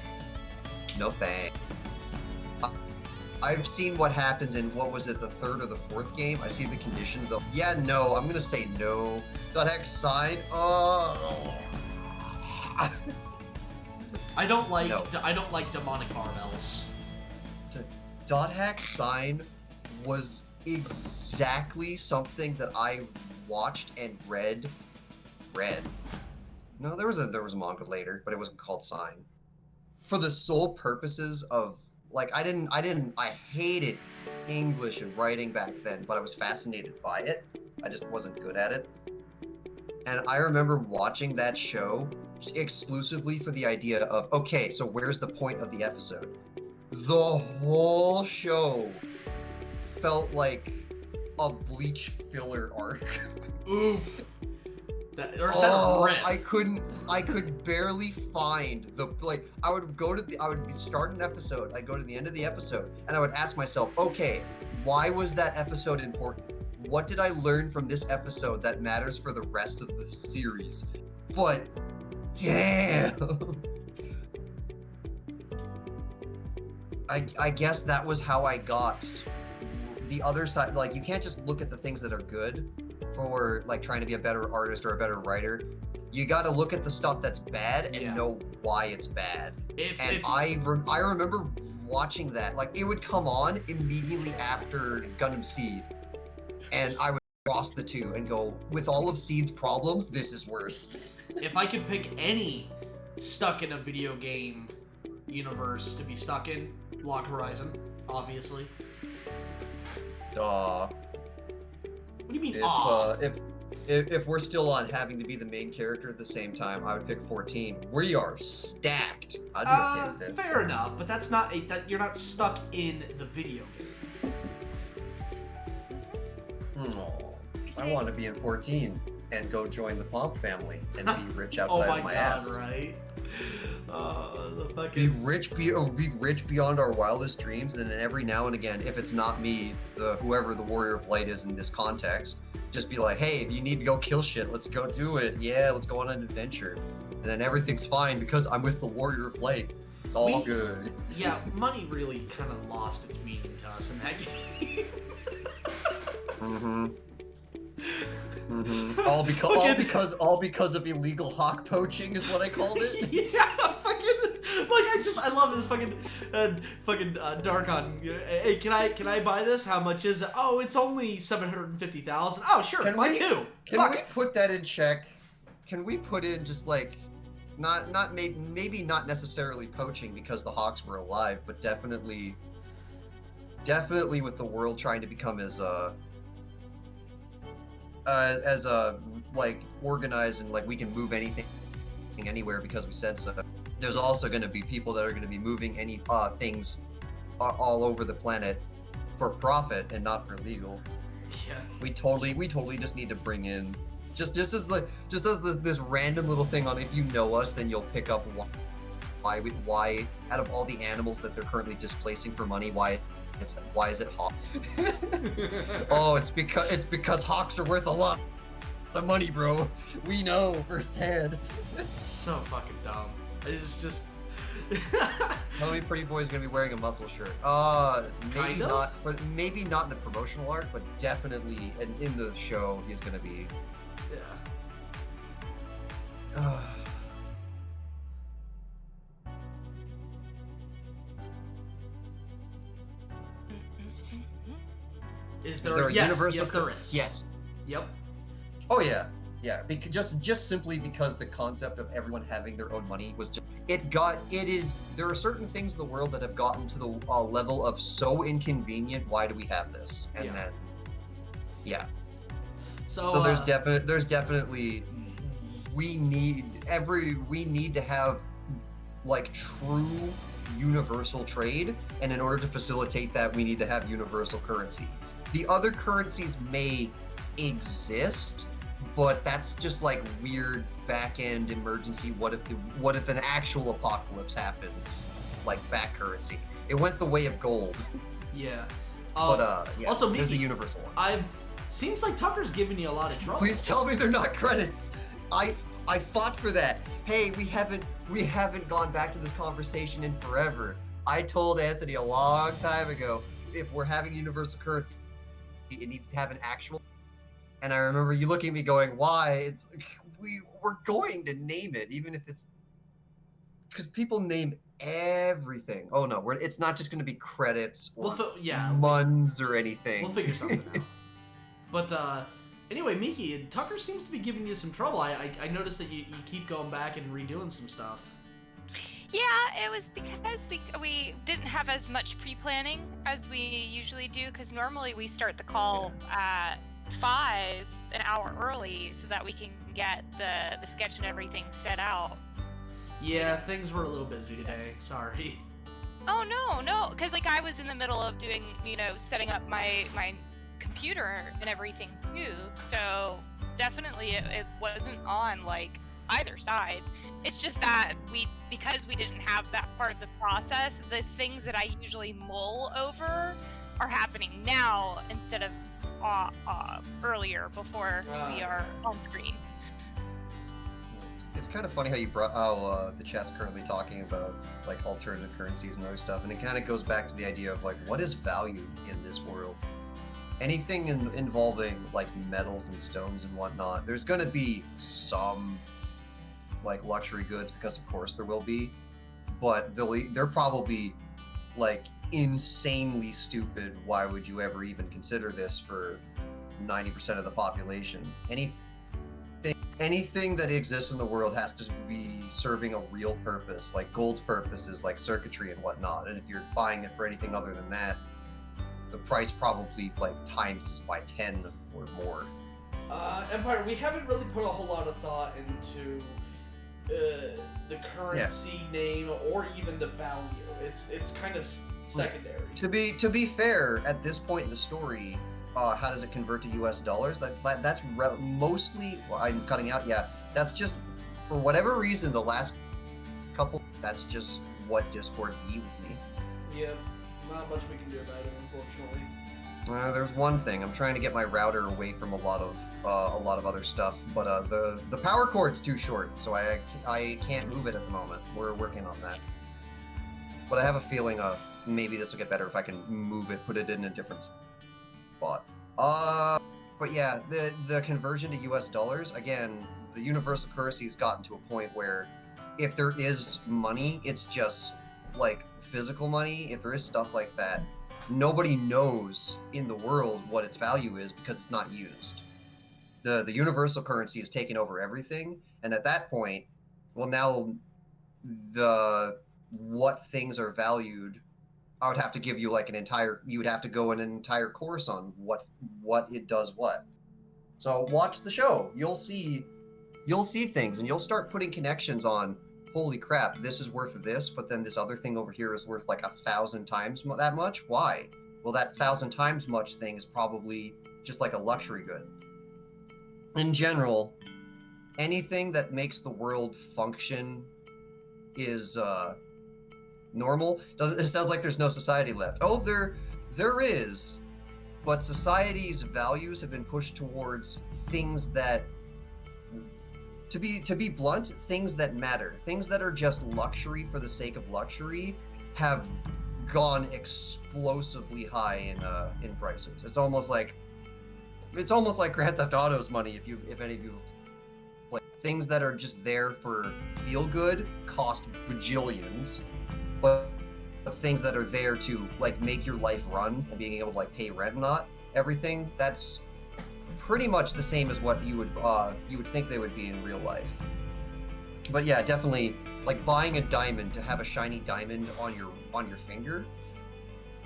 Speaker 3: No thanks. I've seen what happens in, what was it, the 3rd or the 4th game? I see the condition though. Yeah, no, I'm gonna say no. Dot hack sign.
Speaker 2: I don't like demonic barbells.
Speaker 3: Dot hack sign was exactly something that I watched and read. No, there was a manga later, but it wasn't called Sign. For the sole purposes of, like, I hated English and writing back then, but I was fascinated by it. I just wasn't good at it. And I remember watching that show exclusively for the idea of, okay, so where's the point of the episode? The whole show felt like a Bleach filler arc.
Speaker 2: Oof.
Speaker 3: I could barely find I would start an episode, I'd go to the end of the episode, and I would ask myself, okay, why was that episode important? What did I learn from this episode that matters for the rest of the series? But, damn! I guess that was how I got the other side. Like, you can't just look at the things that are good for, like, trying to be a better artist or a better writer. You gotta look at the stuff that's bad and know why it's bad. I remember watching that. Like, it would come on immediately after Gundam Seed, and I would cross the two and go, with all of Seed's problems, this is worse.
Speaker 2: If I could pick any stuck in a video game universe to be stuck in, Log Horizon, obviously. What do you mean,
Speaker 3: If we're still on having to be the main character at the same time, I would pick 14. We are stacked. I'd be okay with this.
Speaker 2: Fair enough, but that's not that you're not stuck in the video game.
Speaker 3: I want to be in 14 and go join the Pomp family and be rich outside of my ass.
Speaker 2: Right? The
Speaker 3: Be
Speaker 2: fucking...
Speaker 3: be rich beyond our wildest dreams, and then every now and again, if it's not me, whoever the Warrior of Light is in this context, just be like, hey, if you need to go kill shit, let's go do it. Yeah, let's go on an adventure. And then everything's fine because I'm with the Warrior of Light. It's all good.
Speaker 2: Yeah, money really kind of lost its meaning to us in that game.
Speaker 3: Mm-hmm. Mm-hmm. All because of illegal hawk poaching is what I called it.
Speaker 2: Yeah, fucking like I love this fucking Darkon. Hey, can I buy this? How much is it? Oh, it's only 750,000. Oh, sure,
Speaker 3: Can
Speaker 2: mine
Speaker 3: we-
Speaker 2: too.
Speaker 3: Can we put that in check? Can we put in just like maybe not necessarily poaching because the hawks were alive, but definitely with the world trying to become as like organized and like we can move anything anywhere because we said so. There's also going to be people that are going to be moving any things all over the planet for profit and not for legal.
Speaker 2: Yeah.
Speaker 3: We totally just need to bring in just as this random little thing on if you know us, then you'll pick up why out of all the animals that they're currently displacing for money, why is it hawk? Oh, it's because hawks are worth a lot of money, bro. We know firsthand.
Speaker 2: So fucking dumb. It's just.
Speaker 3: Tell me Pretty Boy's gonna be wearing a muscle shirt. Maybe
Speaker 2: Kind of?
Speaker 3: maybe not in the promotional art, but definitely in the show he's gonna be.
Speaker 2: Yeah. Is there a
Speaker 3: yes,
Speaker 2: universal?
Speaker 3: yes,
Speaker 2: There is.
Speaker 3: Yes.
Speaker 2: Yep.
Speaker 3: Oh yeah, yeah. Just simply because the concept of everyone having their own money was just there are certain things in the world that have gotten to the level of so inconvenient. Why do we have this? And then, yeah. So there's definitely we need to have like true universal trade, and in order to facilitate that, we need to have universal currency. The other currencies may exist, but that's just like weird back-end emergency. What if an actual apocalypse happens? Like back currency. It went the way of gold.
Speaker 2: Yeah.
Speaker 3: But yeah.
Speaker 2: Also,
Speaker 3: there's a
Speaker 2: Mickey,
Speaker 3: universal one.
Speaker 2: Seems like Tucker's giving you a lot of trouble.
Speaker 3: Please tell me they're not credits. I fought for that. Hey, we haven't gone back to this conversation in forever. I told Anthony a long time ago, if we're having universal currency, it needs to have an actual. And I remember you looking at me going, "Why?" It's we're going to name it, even if it's because people name everything. Oh no, it's not just going to be credits or muns or anything.
Speaker 2: We'll figure something out. But anyway, Miki, Tucker seems to be giving you some trouble. I noticed that you keep going back and redoing some stuff.
Speaker 1: Yeah, it was because we didn't have as much pre-planning as we usually do, because normally we start the call at 5 an hour early so that we can get the sketch and everything set out.
Speaker 2: Yeah, things were a little busy today. Sorry.
Speaker 1: Oh no, because like I was in the middle of doing, setting up my computer and everything too, so definitely it wasn't on like either side. It's just that because we didn't have that part of the process, the things that I usually mull over are happening now instead of earlier before we are on screen.
Speaker 3: It's kind of funny how you brought the chat's currently talking about like alternative currencies and other stuff, and it kind of goes back to the idea of like what is value in this world. Anything involving like metals and stones and whatnot, there's gonna be some like luxury goods, because of course there will be, but they're probably like insanely stupid. Why would you ever even consider this for 90% of the population? Anything that exists in the world has to be serving a real purpose. Like gold's purpose is like circuitry and whatnot, and if you're buying it for anything other than that, the price probably like times by 10 or more.
Speaker 2: Empire, we haven't really put a whole lot of thought into the currency name or even the value. It's kind of secondary.
Speaker 3: To be fair, at this point in the story, how does it convert to US dollars? That's mostly, well, I'm cutting out. Yeah, that's just for whatever reason the last couple. That's just what Discord be with me.
Speaker 2: Yeah, not much we can do about it, unfortunately.
Speaker 3: There's one thing. I'm trying to get my router away from a lot of other stuff, but the power cord's too short, so I can't move it at the moment. We're working on that. But I have a feeling maybe this will get better if I can move it, put it in a different spot. But yeah, the conversion to US dollars, again, the universal currency's gotten to a point where if there is money, it's just like physical money. If there is stuff like that, nobody knows in the world what its value is because it's not used. The universal currency is taking over everything, and at that point, well, now what things are valued, I would have to give you like you would have to go an entire course on what it does what. So watch the show. You'll see things, and you'll start putting connections on, holy crap, this is worth this, but then this other thing over here is worth like 1,000 times that much. Why? Well, that 1,000 times much thing is probably just like a luxury good. In general, anything that makes the world function is normal. It sounds like there's no society left. Oh, there is, but society's values have been pushed towards things that, to be blunt, things that matter. Things that are just luxury for the sake of luxury have gone explosively high in prices. It's almost like Grand Theft Auto's money. If any of you play things that are just there for feel good cost bajillions, but things that are there to like make your life run and being able to like pay rent and not everything, that's pretty much the same as what you would think they would be in real life. But yeah, definitely like buying a diamond to have a shiny diamond on your finger,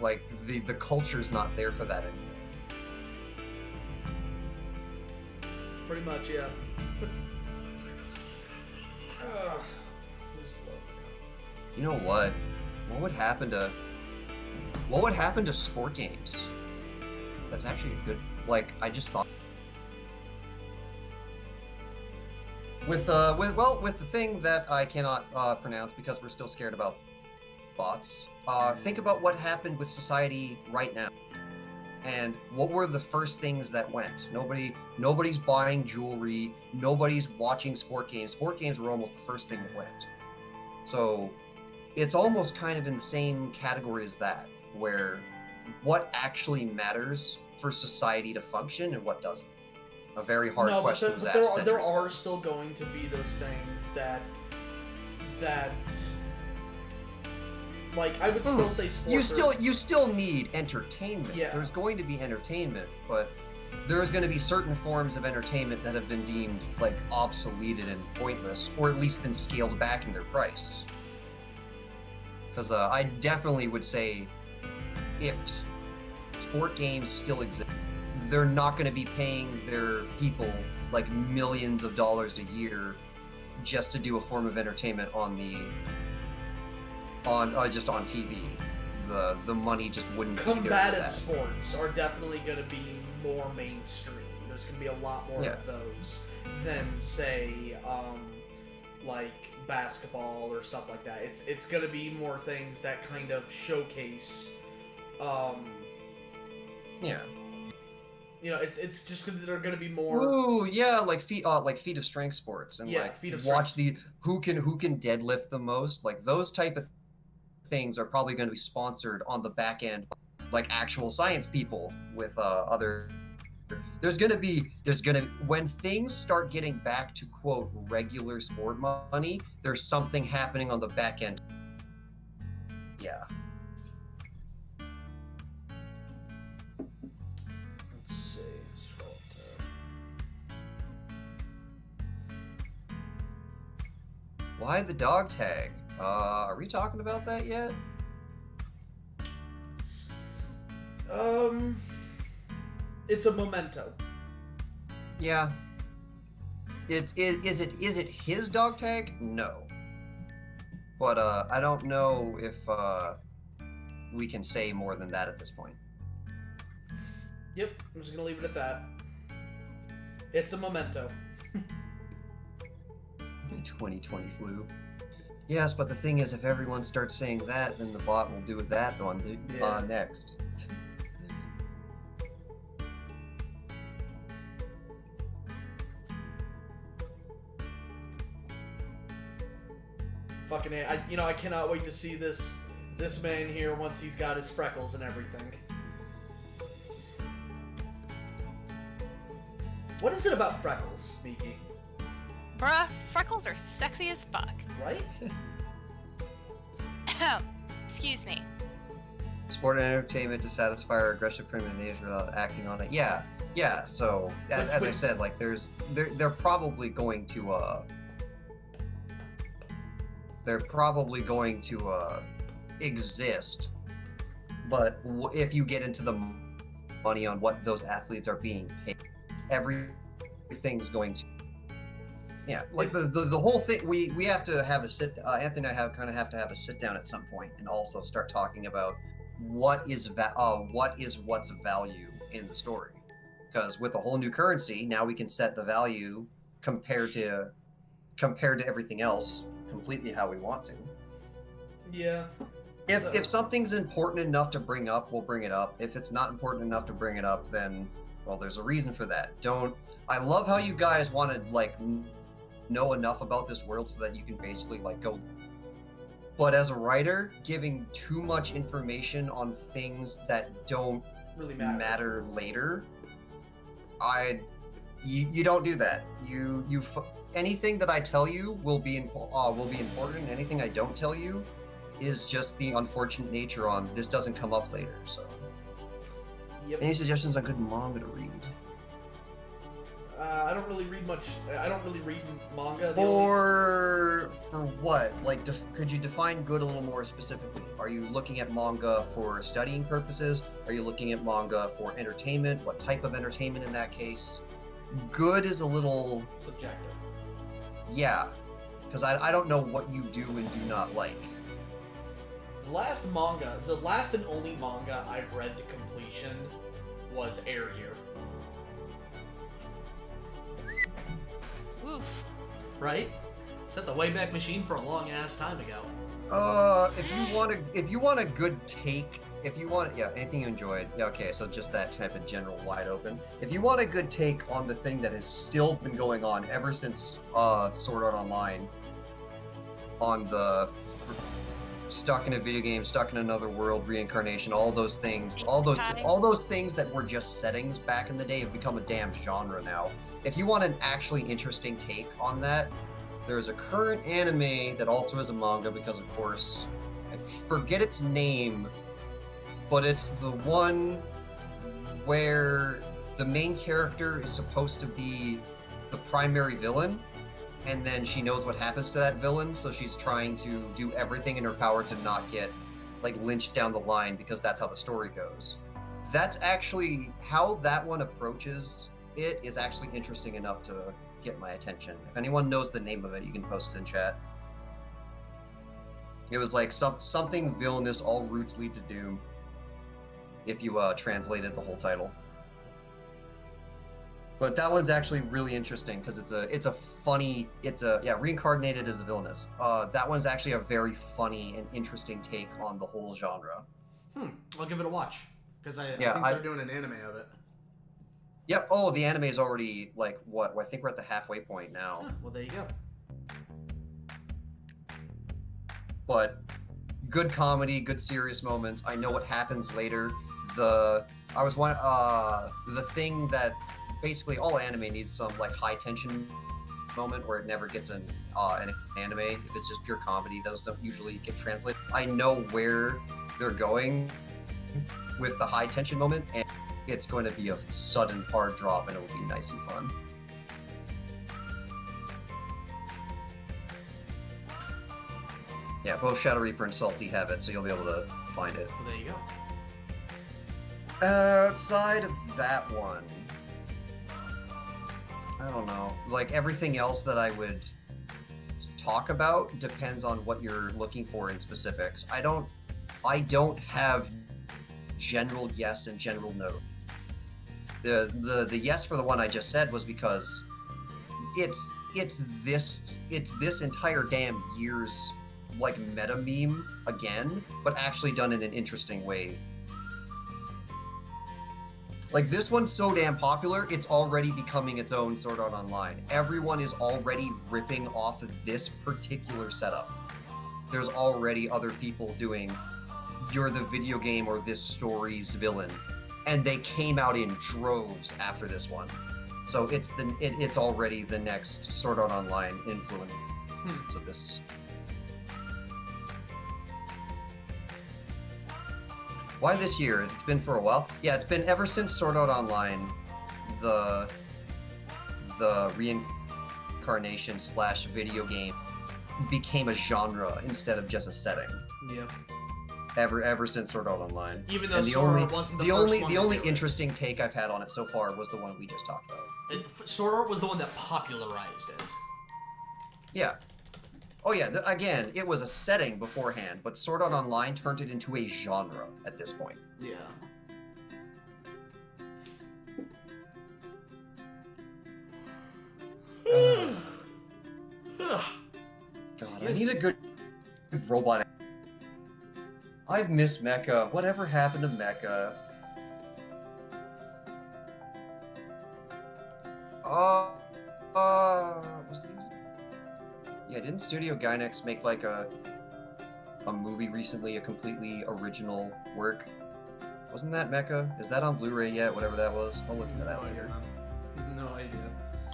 Speaker 3: like the culture's not there for that anymore.
Speaker 2: Pretty much, yeah.
Speaker 3: You know what? What would happen to sport games? That's actually a good, like, I just thought. With the thing that I cannot pronounce because we're still scared about bots. Think about what happened with society right now. And what were the first things that went? Nobody's buying jewelry. Nobody's watching sport games. Sport games were almost the first thing that went. So it's almost kind of in the same category as that, where what actually matters for society to function and what doesn't. A very hard question was asked.
Speaker 2: There are still going to be those things that like, I would still say sports.
Speaker 3: You still need entertainment.
Speaker 2: Yeah.
Speaker 3: There's going to be entertainment, but there's going to be certain forms of entertainment that have been deemed like obsoleted and pointless, or at least been scaled back in their price. Because I definitely would say, if sport games still exist, they're not going to be paying their people like millions of dollars a year just to do a form of entertainment just on TV. The money just wouldn't be there for that.
Speaker 2: Combative sports are definitely going to be more mainstream. There's going to be a lot more of those than, say, like basketball or stuff like that. It's going to be more things that kind of showcase, you know, it's just because they're going to be more.
Speaker 3: Ooh, yeah, like feat of strength sports, and like watch who can deadlift the most. Like those type of things are probably going to be sponsored on the back end, like actual science people with other. When things start getting back to quote regular sport money, there's something happening on the back end. Yeah.
Speaker 2: Let's see. Scroll to...
Speaker 3: Why the dog tag? Are we talking about that yet?
Speaker 2: It's a memento.
Speaker 3: Yeah. Is it his dog tag? No. But I don't know if we can say more than that at this point.
Speaker 2: Yep, I'm just gonna leave it at that. It's a memento.
Speaker 3: The 2020 flu. Yes, but the thing is, if everyone starts saying that, then the bot will do that one next.
Speaker 2: Fucking A. I cannot wait to see this man here once he's got his freckles and everything. What is it about freckles, Miki?
Speaker 1: Bruh, freckles are sexy as fuck.
Speaker 2: Right?
Speaker 1: Excuse me.
Speaker 3: Sport and entertainment to satisfy our aggressive primitive nature without acting on it. Yeah. So as I said, like they're probably going to exist, but if you get into the money on what those athletes are being paid, everything's going to. Yeah, like the whole thing. We have to have a sit. Anthony and I have to have a sit down at some point, and also start talking about what's value in the story. Because with a whole new currency, now we can set the value compared to everything else completely how we want to.
Speaker 2: Yeah.
Speaker 3: If something's important enough to bring up, we'll bring it up. If it's not important enough to bring it up, then well, there's a reason for that. I love how you guys want to like know enough about this world so that you can basically like go. But as a writer, giving too much information on things that don't
Speaker 2: Really
Speaker 3: matter later, you don't do that. Anything that I tell you will be important. Anything I don't tell you is just the unfortunate nature on this doesn't come up later. So,
Speaker 2: Yep.
Speaker 3: any suggestions on good manga to read?
Speaker 2: I don't really read much. I don't really read manga.
Speaker 3: For what? Like, could you define good a little more specifically? Are you looking at manga for studying purposes? Are you looking at manga for entertainment? What type of entertainment in that case? Good is a little
Speaker 2: subjective.
Speaker 3: Yeah, because I don't know what you do and do not like.
Speaker 2: The last and only manga I've read to completion was Air Year.
Speaker 1: Oof.
Speaker 2: Right? Set the Wayback Machine for a long ass time ago.
Speaker 3: If you want a good take, anything you enjoyed, okay, so just that type of general wide open. If you want a good take on the thing that has still been going on ever since Sword Art Online, on the stuck in a video game, stuck in another world, reincarnation, all those things that were just settings back in the day have become a damn genre now. If you want an actually interesting take on that, there's a current anime that also is a manga because, of course, I forget its name, but it's the one where the main character is supposed to be the primary villain, and then she knows what happens to that villain, so she's trying to do everything in her power to not get, like, lynched down the line because that's how the story goes. That's actually how that one approaches it is actually interesting enough to get my attention. If anyone knows the name of it, you can post it in chat. It was like something villainous, all routes lead to doom, if you translated the whole title. But that one's actually really interesting because reincarnated as a villainous. That one's actually a very funny and interesting take on the whole genre.
Speaker 2: I'll give it a watch because I think they're doing an anime of it.
Speaker 3: Yep. Oh, the anime is already like what? I think we're at the halfway point now.
Speaker 2: Huh, well, there you go.
Speaker 3: But good comedy, good serious moments. I know what happens later. The thing that basically all anime needs some like high tension moment where it never gets an anime. If it's just pure comedy, those don't usually get translated. I know where they're going with the high tension moment, and it's going to be a sudden hard drop, and it'll be nice and fun. Yeah, both Shadow Reaper and Salty have it, so you'll be able to find it.
Speaker 2: Well, there you go.
Speaker 3: Outside of that one, I don't know. Like, everything else that I would talk about depends on what you're looking for in specifics. I don't have general yes and general no. The yes for the one I just said was because it's this entire damn year's like meta meme again, but actually done in an interesting way. Like, this one's so damn popular, it's already becoming its own Sword Art Online. Everyone is already ripping off of this particular setup. There's already other people doing, you're the video game or this story's villain. And they came out in droves after this one. So it's already the next Sword Art Online influence of this. Why this year? It's been for a while. Yeah, it's been ever since Sword Art Online, the reincarnation / video game became a genre instead of just a setting.
Speaker 2: Yep.
Speaker 3: Ever since Sword Art Online.
Speaker 2: Even though Sword Art wasn't the first one.
Speaker 3: The only interesting take I've had on it so far was the one we just talked about.
Speaker 2: Sword Art was the one that popularized it.
Speaker 3: Yeah. Oh yeah, again, it was a setting beforehand, but Sword Art Online turned it into a genre at this point.
Speaker 2: Yeah.
Speaker 3: God, I need a good robot. I've missed Mecha. Whatever happened to Mecha? Yeah, didn't Studio Gainax make like a movie recently, a completely original work? Wasn't that Mecha? Is that on Blu-ray yet? Whatever that was. I'll look into that later.
Speaker 2: No idea.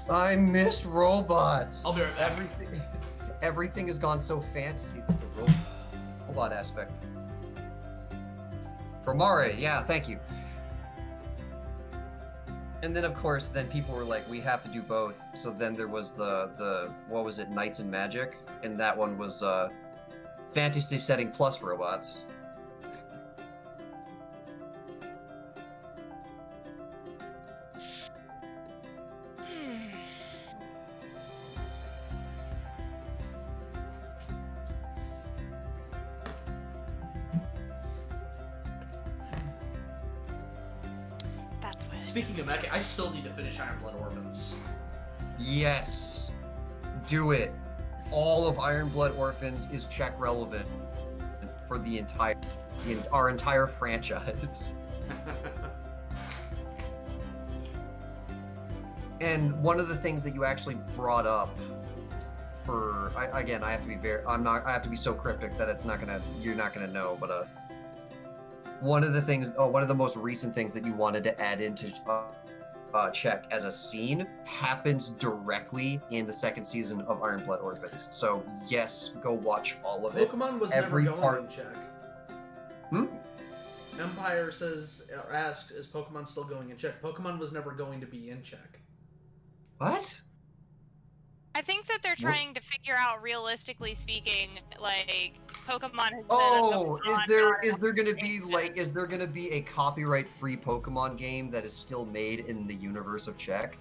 Speaker 3: I miss robots.
Speaker 2: I'll be right back.
Speaker 3: Everything has gone so fantasy that the robot aspect. For Mare, yeah, thank you. And then of course, then people were like, we have to do both. So then there was the what was it, Knights and Magic, and that one was fantasy setting plus robots.
Speaker 2: Speaking of mecha, I still need to finish Iron Blood Orphans.
Speaker 3: Yes, do it. All of Iron Blood Orphans is check relevant for our entire franchise. And one of the things that you actually brought up I have to be I have to be so cryptic that you're not gonna know, but one of the most recent things that you wanted to add into check as a scene happens directly in the second season of Iron Blood Orphans. So yes, go watch all of it.
Speaker 2: Pokemon was
Speaker 3: Every
Speaker 2: never going in check.
Speaker 3: Hmm?
Speaker 2: Empire asks, is Pokemon still going in check? Pokemon was never going to be in check.
Speaker 3: What?
Speaker 1: I think that they're trying to figure out, realistically speaking, like Pokemon has
Speaker 3: Oh, is there gonna be a copyright-free Pokemon game that is still made in the universe of Check?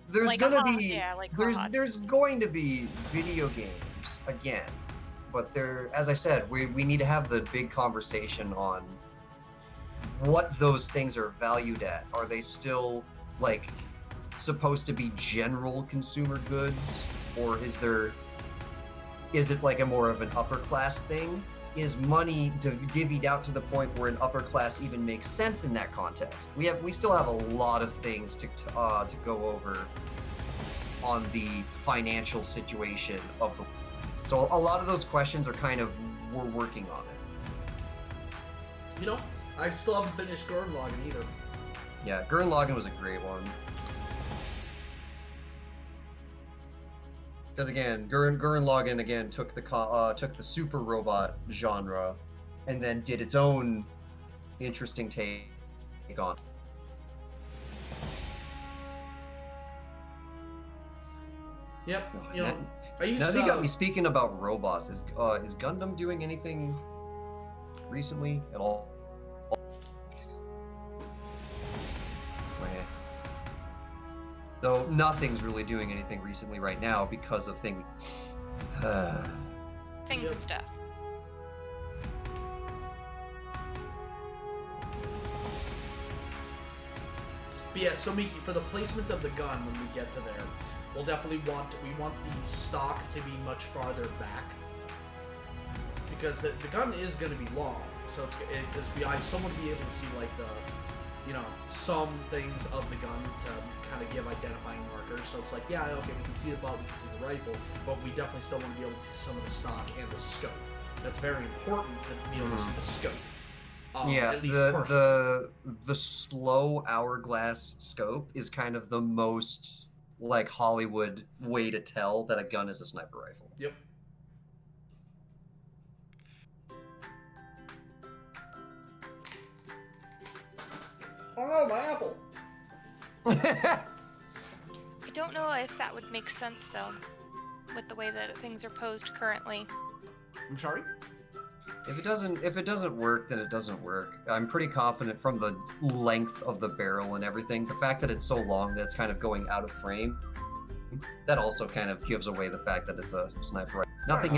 Speaker 3: There's
Speaker 1: like
Speaker 3: gonna be there's
Speaker 1: HOTS.
Speaker 3: going to be video games again, but as I said, we need to have the big conversation on what those things are valued at. Are they still like supposed to be general consumer goods, or is it like a more of an upper class thing? Is money divvied out to the point where an upper class even makes sense in that context? We still have a lot of things to go over on the financial situation of the. So a lot of those questions are we're working on it.
Speaker 2: You know, I still haven't finished Gurren Lagann either.
Speaker 3: Yeah, Gurren Lagann was a great one. Because again, Gurren Lagann again took the super robot genre, and then did its own interesting take on.
Speaker 2: Yep.
Speaker 3: Oh,
Speaker 2: You know,
Speaker 3: now that you got me speaking about robots, is Gundam doing anything recently at all? Though nothing's really doing anything recently right now because of things.
Speaker 1: Things and stuff.
Speaker 2: But yeah, so Miki, for the placement of the gun when we get to there, we'll definitely want the stock to be much farther back. because the gun is going to be long, so I still want to be able to see like the, some things of the gun to kind of give identifying markers. So it's like, yeah, okay, we can see the butt, we can see the rifle, but we definitely still want to be able to see some of the stock and the scope. That's very important to be able to see the scope.
Speaker 3: Yeah,
Speaker 2: at least
Speaker 3: the slow hourglass scope is kind of the most like Hollywood way to tell that a gun is a sniper rifle.
Speaker 2: Yep. Oh no, my apple!
Speaker 1: I don't know if that would make sense though, with the way that things are posed currently.
Speaker 2: I'm sorry?
Speaker 3: If it doesn't work, then it doesn't work. I'm pretty confident from the length of the barrel and everything. The fact that it's so long that it's kind of going out of frame, that also kind of gives away the fact that it's a sniper rifle. Nothing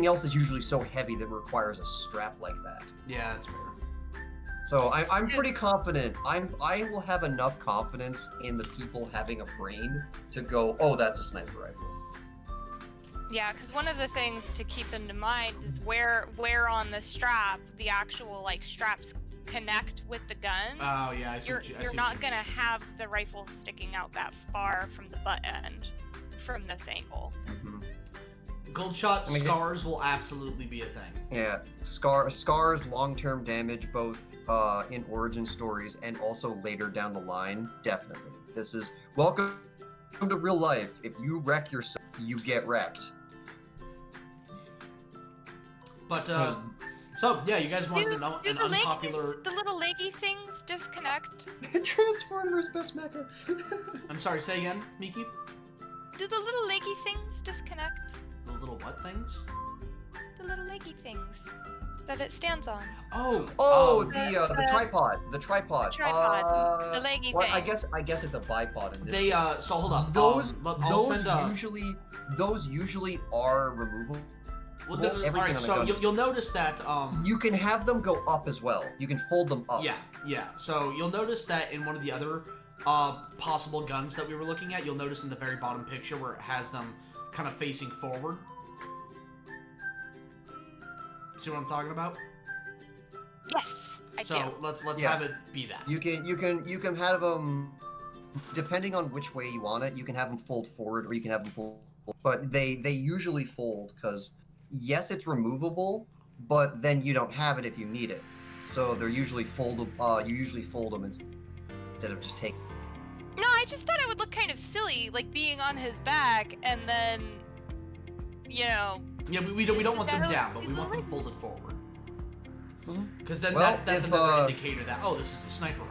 Speaker 3: else is usually so heavy that requires a strap like that.
Speaker 2: Yeah, that's fair.
Speaker 3: So I'm pretty confident. I will have enough confidence in the people having a brain to go, oh, that's a sniper rifle.
Speaker 1: Yeah, because one of the things to keep in mind is where on the strap the actual straps connect with the gun.
Speaker 2: Oh yeah, I see.
Speaker 1: You're not gonna have the rifle sticking out that far from the butt end from this angle.
Speaker 3: Mm-hmm.
Speaker 2: Gold shot scars will absolutely be a thing.
Speaker 3: Yeah, scars, long-term damage, both in origin stories and also later down the line. Definitely, this is welcome to real life. If you wreck yourself, you get wrecked.
Speaker 2: But so yeah, you guys want an unpopular.
Speaker 1: The little leggy things disconnect?
Speaker 3: Transformers best mecha.
Speaker 2: I'm sorry, say again, Miki.
Speaker 1: Do the little leggy things disconnect?
Speaker 2: The little what things?
Speaker 1: The little leggy things that it stands on.
Speaker 3: The tripod. The tripod.
Speaker 1: The leggy
Speaker 3: well,
Speaker 1: thing.
Speaker 3: I guess it's a bipod in this
Speaker 2: They
Speaker 3: case.
Speaker 2: So hold up.
Speaker 3: Those usually are removable.
Speaker 2: Well, alright, so you'll notice that
Speaker 3: you can have them go up as well. You can fold them up.
Speaker 2: Yeah. So you'll notice that in one of the other possible guns that we were looking at, you'll notice in the very bottom picture where it has them kind of facing forward. See what I'm talking about?
Speaker 1: Yes, I do.
Speaker 2: So let's have it be that.
Speaker 3: You can have them, depending on which way you want it. You can have them fold forward, or you can have them fold. But they usually fold because yes, it's removable, but then you don't have it if you need it. So they're usually foldable. You usually fold them instead of just taking.
Speaker 1: No, I just thought it would look kind of silly, like being on his back and then,
Speaker 2: Yeah, we don't want them down, but we want them folded forward. Because then that's another indicator that this is a sniper rifle.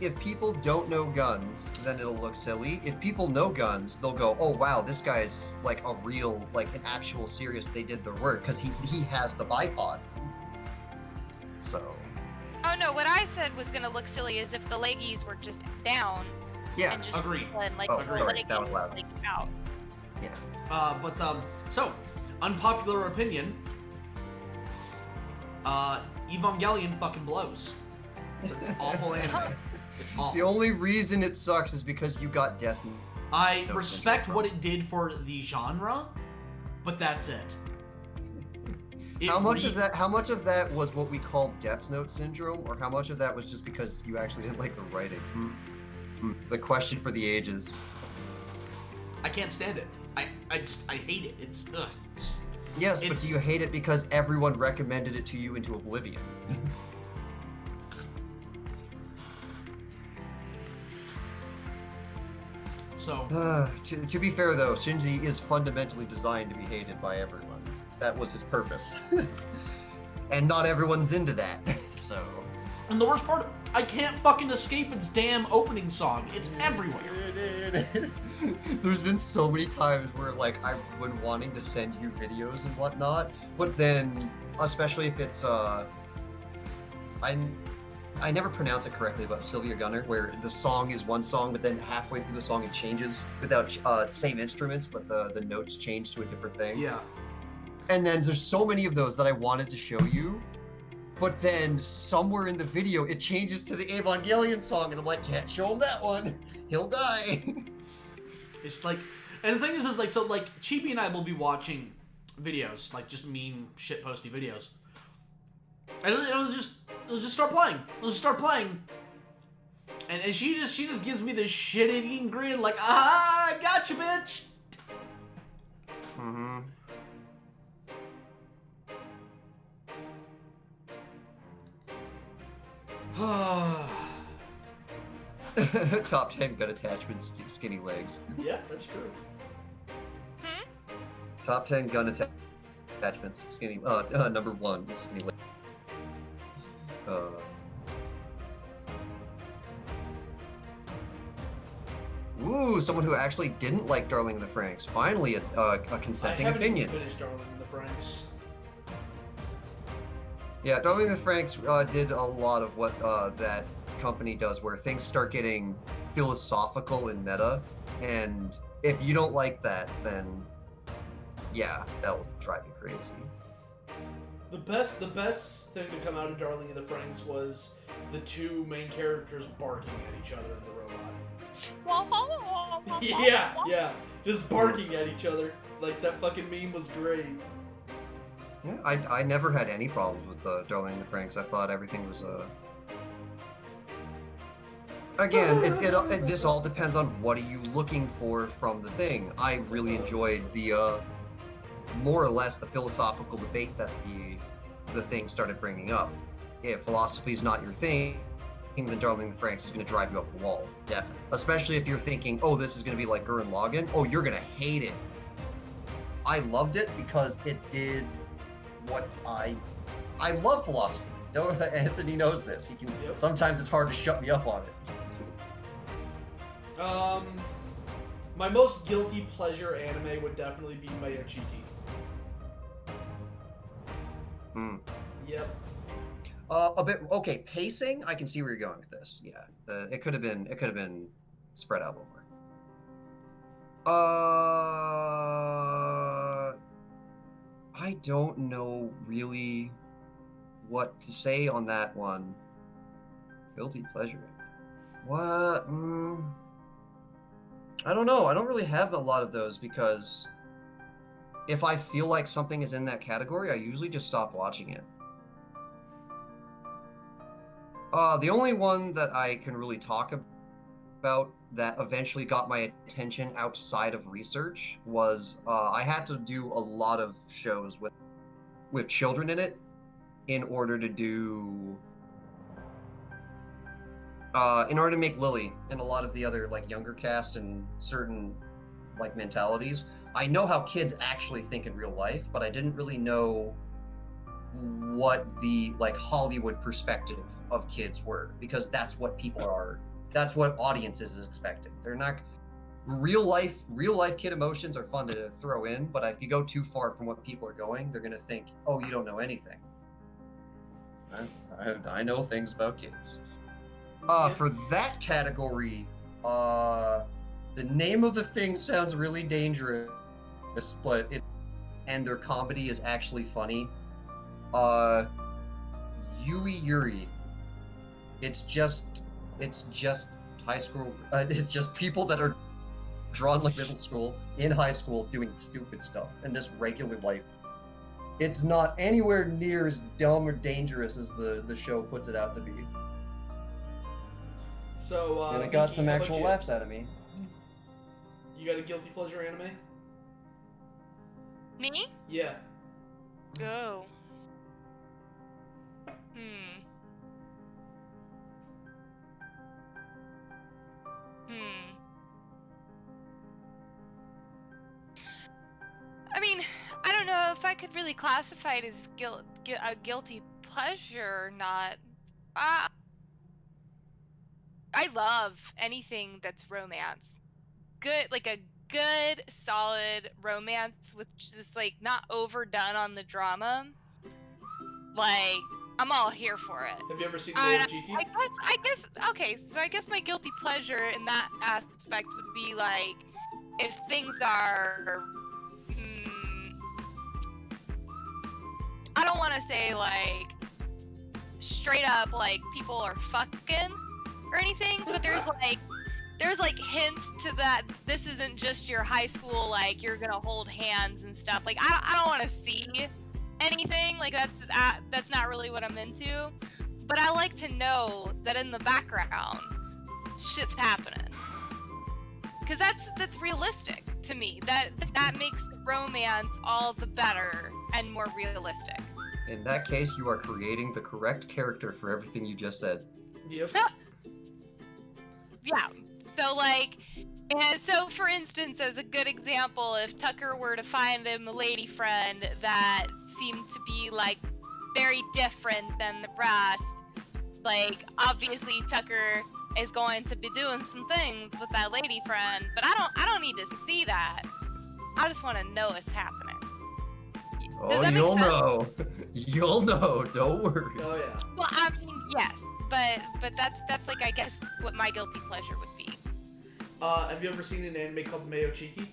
Speaker 3: If people don't know guns, then it'll look silly. If people know guns, they'll go, oh wow, this guy's like a real, like an actual serious. They did their work because he has the bipod. So.
Speaker 1: Oh no, what I said was gonna look silly is if the leggies were just down.
Speaker 3: Yeah.
Speaker 1: And just
Speaker 2: agreed.
Speaker 3: Sorry, that was loud.
Speaker 1: Out.
Speaker 3: Yeah.
Speaker 2: So unpopular opinion. Evangelion fucking blows. It's an awful anime. It's awful.
Speaker 3: The only reason it sucks is because you got death.
Speaker 2: I respect what it did for the genre, but that's it.
Speaker 3: How much of that was what we call Death Note syndrome, or how much of that was just because you actually didn't like the writing? The question for the ages.
Speaker 2: I can't stand it. I hate it. It's ugh.
Speaker 3: Yes, but do you hate it because everyone recommended it to you into oblivion?
Speaker 2: So
Speaker 3: to be fair though, Shinji is fundamentally designed to be hated by everyone. That was his purpose. And not everyone's into that, so.
Speaker 2: And the worst part, I can't fucking escape its damn opening song. It's everywhere.
Speaker 3: There's been so many times where like I've been wanting to send you videos and whatnot, but then, especially if it's I never pronounce it correctly about Sylvia Gunner, where the song is one song, but then halfway through the song it changes without same instruments, but the notes change to a different thing.
Speaker 2: Yeah.
Speaker 3: And then there's so many of those that I wanted to show you, but then somewhere in the video it changes to the Evangelion song, and I'm like, can't show him that one. He'll die.
Speaker 2: It's like, and the thing is like, so like Chibi and I will be watching videos, like just mean shit posty videos. And it'll just start playing. It'll just start playing. And she just gives me this shit-eating grin, like, ah, I got you, bitch.
Speaker 3: Mm-hmm. Top 10 gun attachments, skinny legs.
Speaker 2: Yeah, that's true.
Speaker 3: Top 10 gun attachments, skinny. Number 1 is skinny legs. Ooh, someone who actually didn't like Darling in the Franxx. Finally, a consenting
Speaker 2: I haven't
Speaker 3: opinion.
Speaker 2: even finished Darling in the Franxx.
Speaker 3: Yeah, Darling in the Franxx did a lot of what that company does, where things start getting philosophical and meta, and if you don't like that, then yeah, that'll drive you crazy.
Speaker 2: The best thing to come out of Darling in the Franxx was the two main characters barking at each other in the robot. Yeah, just barking at each other. Like, that fucking meme was great.
Speaker 3: Yeah, I never had any problems with Darling in the Franxx. I thought everything was Again, this all depends on what are you looking for from the thing. I really enjoyed the more or less the philosophical debate that the thing started bringing up. If philosophy is not your thing, then Darling in the Franxx is going to drive you up the wall, definitely. Especially if you're thinking, oh, this is going to be like Gurren Lagann. Oh, you're going to hate it. I loved it because it did what I love philosophy. Anthony knows this. He can.
Speaker 2: Yep.
Speaker 3: Sometimes it's hard to shut me up on it.
Speaker 2: My most guilty pleasure anime would definitely be Mayachiki. Yep.
Speaker 3: A bit okay. Pacing, I can see where you're going with this. Yeah, it could have been spread out a little more. I don't know really what to say on that one. Guilty pleasure. What? I don't know. I don't really have a lot of those because if I feel like something is in that category, I usually just stop watching it. The only one that I can really talk about that eventually got my attention outside of research was I had to do a lot of shows with children in it in order to make Lily and a lot of the other like younger cast and certain like mentalities. I know how kids actually think in real life, but I didn't really know what the like Hollywood perspective of kids were, because that's what audiences is expecting. They're not real life kid emotions are fun to throw in, but if you go too far from what people are going, they're gonna think, oh, you don't know anything. I know things about kids. For that category, the name of the thing sounds really dangerous, but and their comedy is actually funny. Yui Yuri. It's just high school. It's just people that are drawn like middle school in high school doing stupid stuff and just regular life. It's not anywhere near as dumb or dangerous as the show puts it out to be.
Speaker 2: So,
Speaker 3: and it got some actual laughs out of me.
Speaker 2: You got a guilty pleasure anime?
Speaker 1: Me?
Speaker 2: Yeah.
Speaker 1: Go. I mean, I don't know if I could really classify it as a guilty pleasure or not. I love anything that's romance. Good, like a good, solid romance with just like not overdone on the drama. Like, I'm all here for it.
Speaker 2: Have you ever seen Mayachiki?
Speaker 1: I guess, okay, so I guess my guilty pleasure in that aspect would be like, if things are, I don't want to say like, straight up like people are fucking or anything, but there's like there's like hints to that this isn't just your high school, like you're gonna hold hands and stuff. Like I don't want to see anything like that's not really what I'm into. But I like to know that in the background, shit's happening. Cause that's realistic to me. That makes the romance all the better and more realistic.
Speaker 3: In that case, you are creating the correct character for everything you just said.
Speaker 2: Yep.
Speaker 1: Yeah. So like, and so for instance, as a good example, if Tucker were to find him a lady friend that seemed to be like very different than the rest, like obviously Tucker is going to be doing some things with that lady friend, but I don't need to see that. I just want to know what's happening. Does that make
Speaker 3: You'll
Speaker 1: sense?
Speaker 3: know. You'll know. Don't worry.
Speaker 2: Oh yeah.
Speaker 1: Well, I mean, yes, but that's like I guess what my guilty pleasure would be.
Speaker 2: Have you ever seen an anime called Mayo Chiki?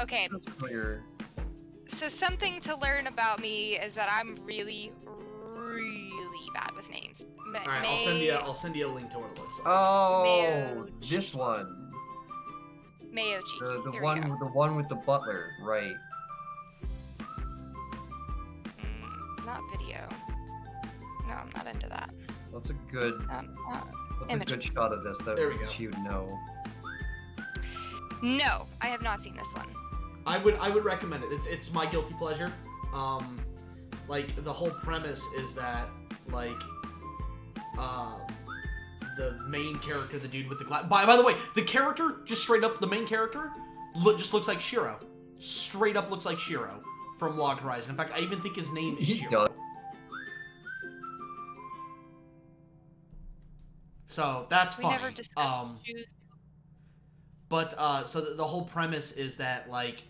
Speaker 1: Okay.
Speaker 3: That's familiar.
Speaker 1: So something to learn about me is that I'm really, really bad with names.
Speaker 2: All right, I'll send you a link to what it looks like.
Speaker 3: Oh,
Speaker 1: Mayo
Speaker 3: this one.
Speaker 1: Mayo Cheeky.
Speaker 3: The
Speaker 1: Here
Speaker 3: one
Speaker 1: we go.
Speaker 3: with the one with the butler, right?
Speaker 1: Not video. No, I'm not into that.
Speaker 3: That's a good. That's a good
Speaker 1: images.
Speaker 3: shot of this that
Speaker 2: There we go.
Speaker 3: you know.
Speaker 1: No, I have not seen this one.
Speaker 2: I would recommend it. It's my guilty pleasure. Like the whole premise is that like the main character, the dude with the glass. By the way, the character just straight up, the main character just looks like Shiro. Straight up looks like Shiro from Log Horizon. In fact, I even think his name is
Speaker 3: He
Speaker 2: Shiro.
Speaker 3: does.
Speaker 2: So that's
Speaker 1: We
Speaker 2: funny.
Speaker 1: never discussed shoes.
Speaker 2: But so the whole premise is that like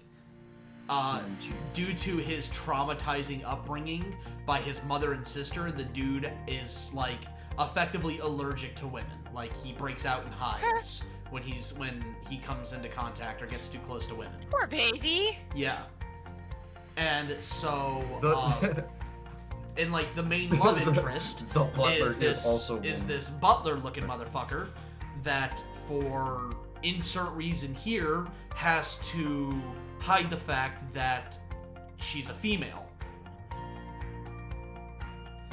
Speaker 2: due to his traumatizing upbringing by his mother and sister, the dude is like effectively allergic to women. Like he breaks out in hives when he comes into contact or gets too close to women.
Speaker 1: Poor baby.
Speaker 2: Yeah. And so and like the main love interest
Speaker 3: The butler is also
Speaker 2: this butler looking motherfucker that for insert reason here has to hide the fact that she's a female.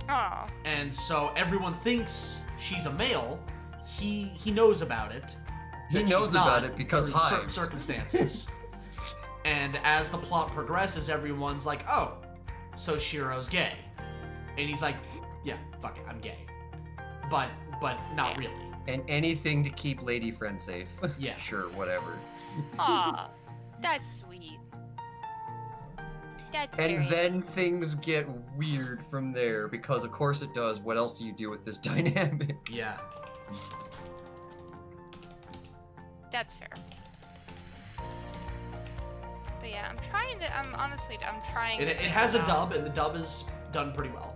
Speaker 1: Aw.
Speaker 2: And so everyone thinks she's a male. He knows about it.
Speaker 3: He
Speaker 2: that
Speaker 3: knows
Speaker 2: she's not
Speaker 3: about it because
Speaker 2: through certain
Speaker 3: hives.
Speaker 2: circumstances. And as the plot progresses, everyone's like, "Oh, so Shiro's gay," and he's like, "Yeah, fuck it, I'm gay," but not really.
Speaker 3: And anything to keep lady friend safe.
Speaker 2: Yeah.
Speaker 3: Sure, whatever.
Speaker 1: Aw. That's sweet. That's
Speaker 3: And
Speaker 1: very
Speaker 3: then things get weird from there because of course it does. What else do you do with this dynamic?
Speaker 2: Yeah.
Speaker 1: That's fair. But yeah, I'm trying.
Speaker 2: It has a dub, and the dub is done pretty well.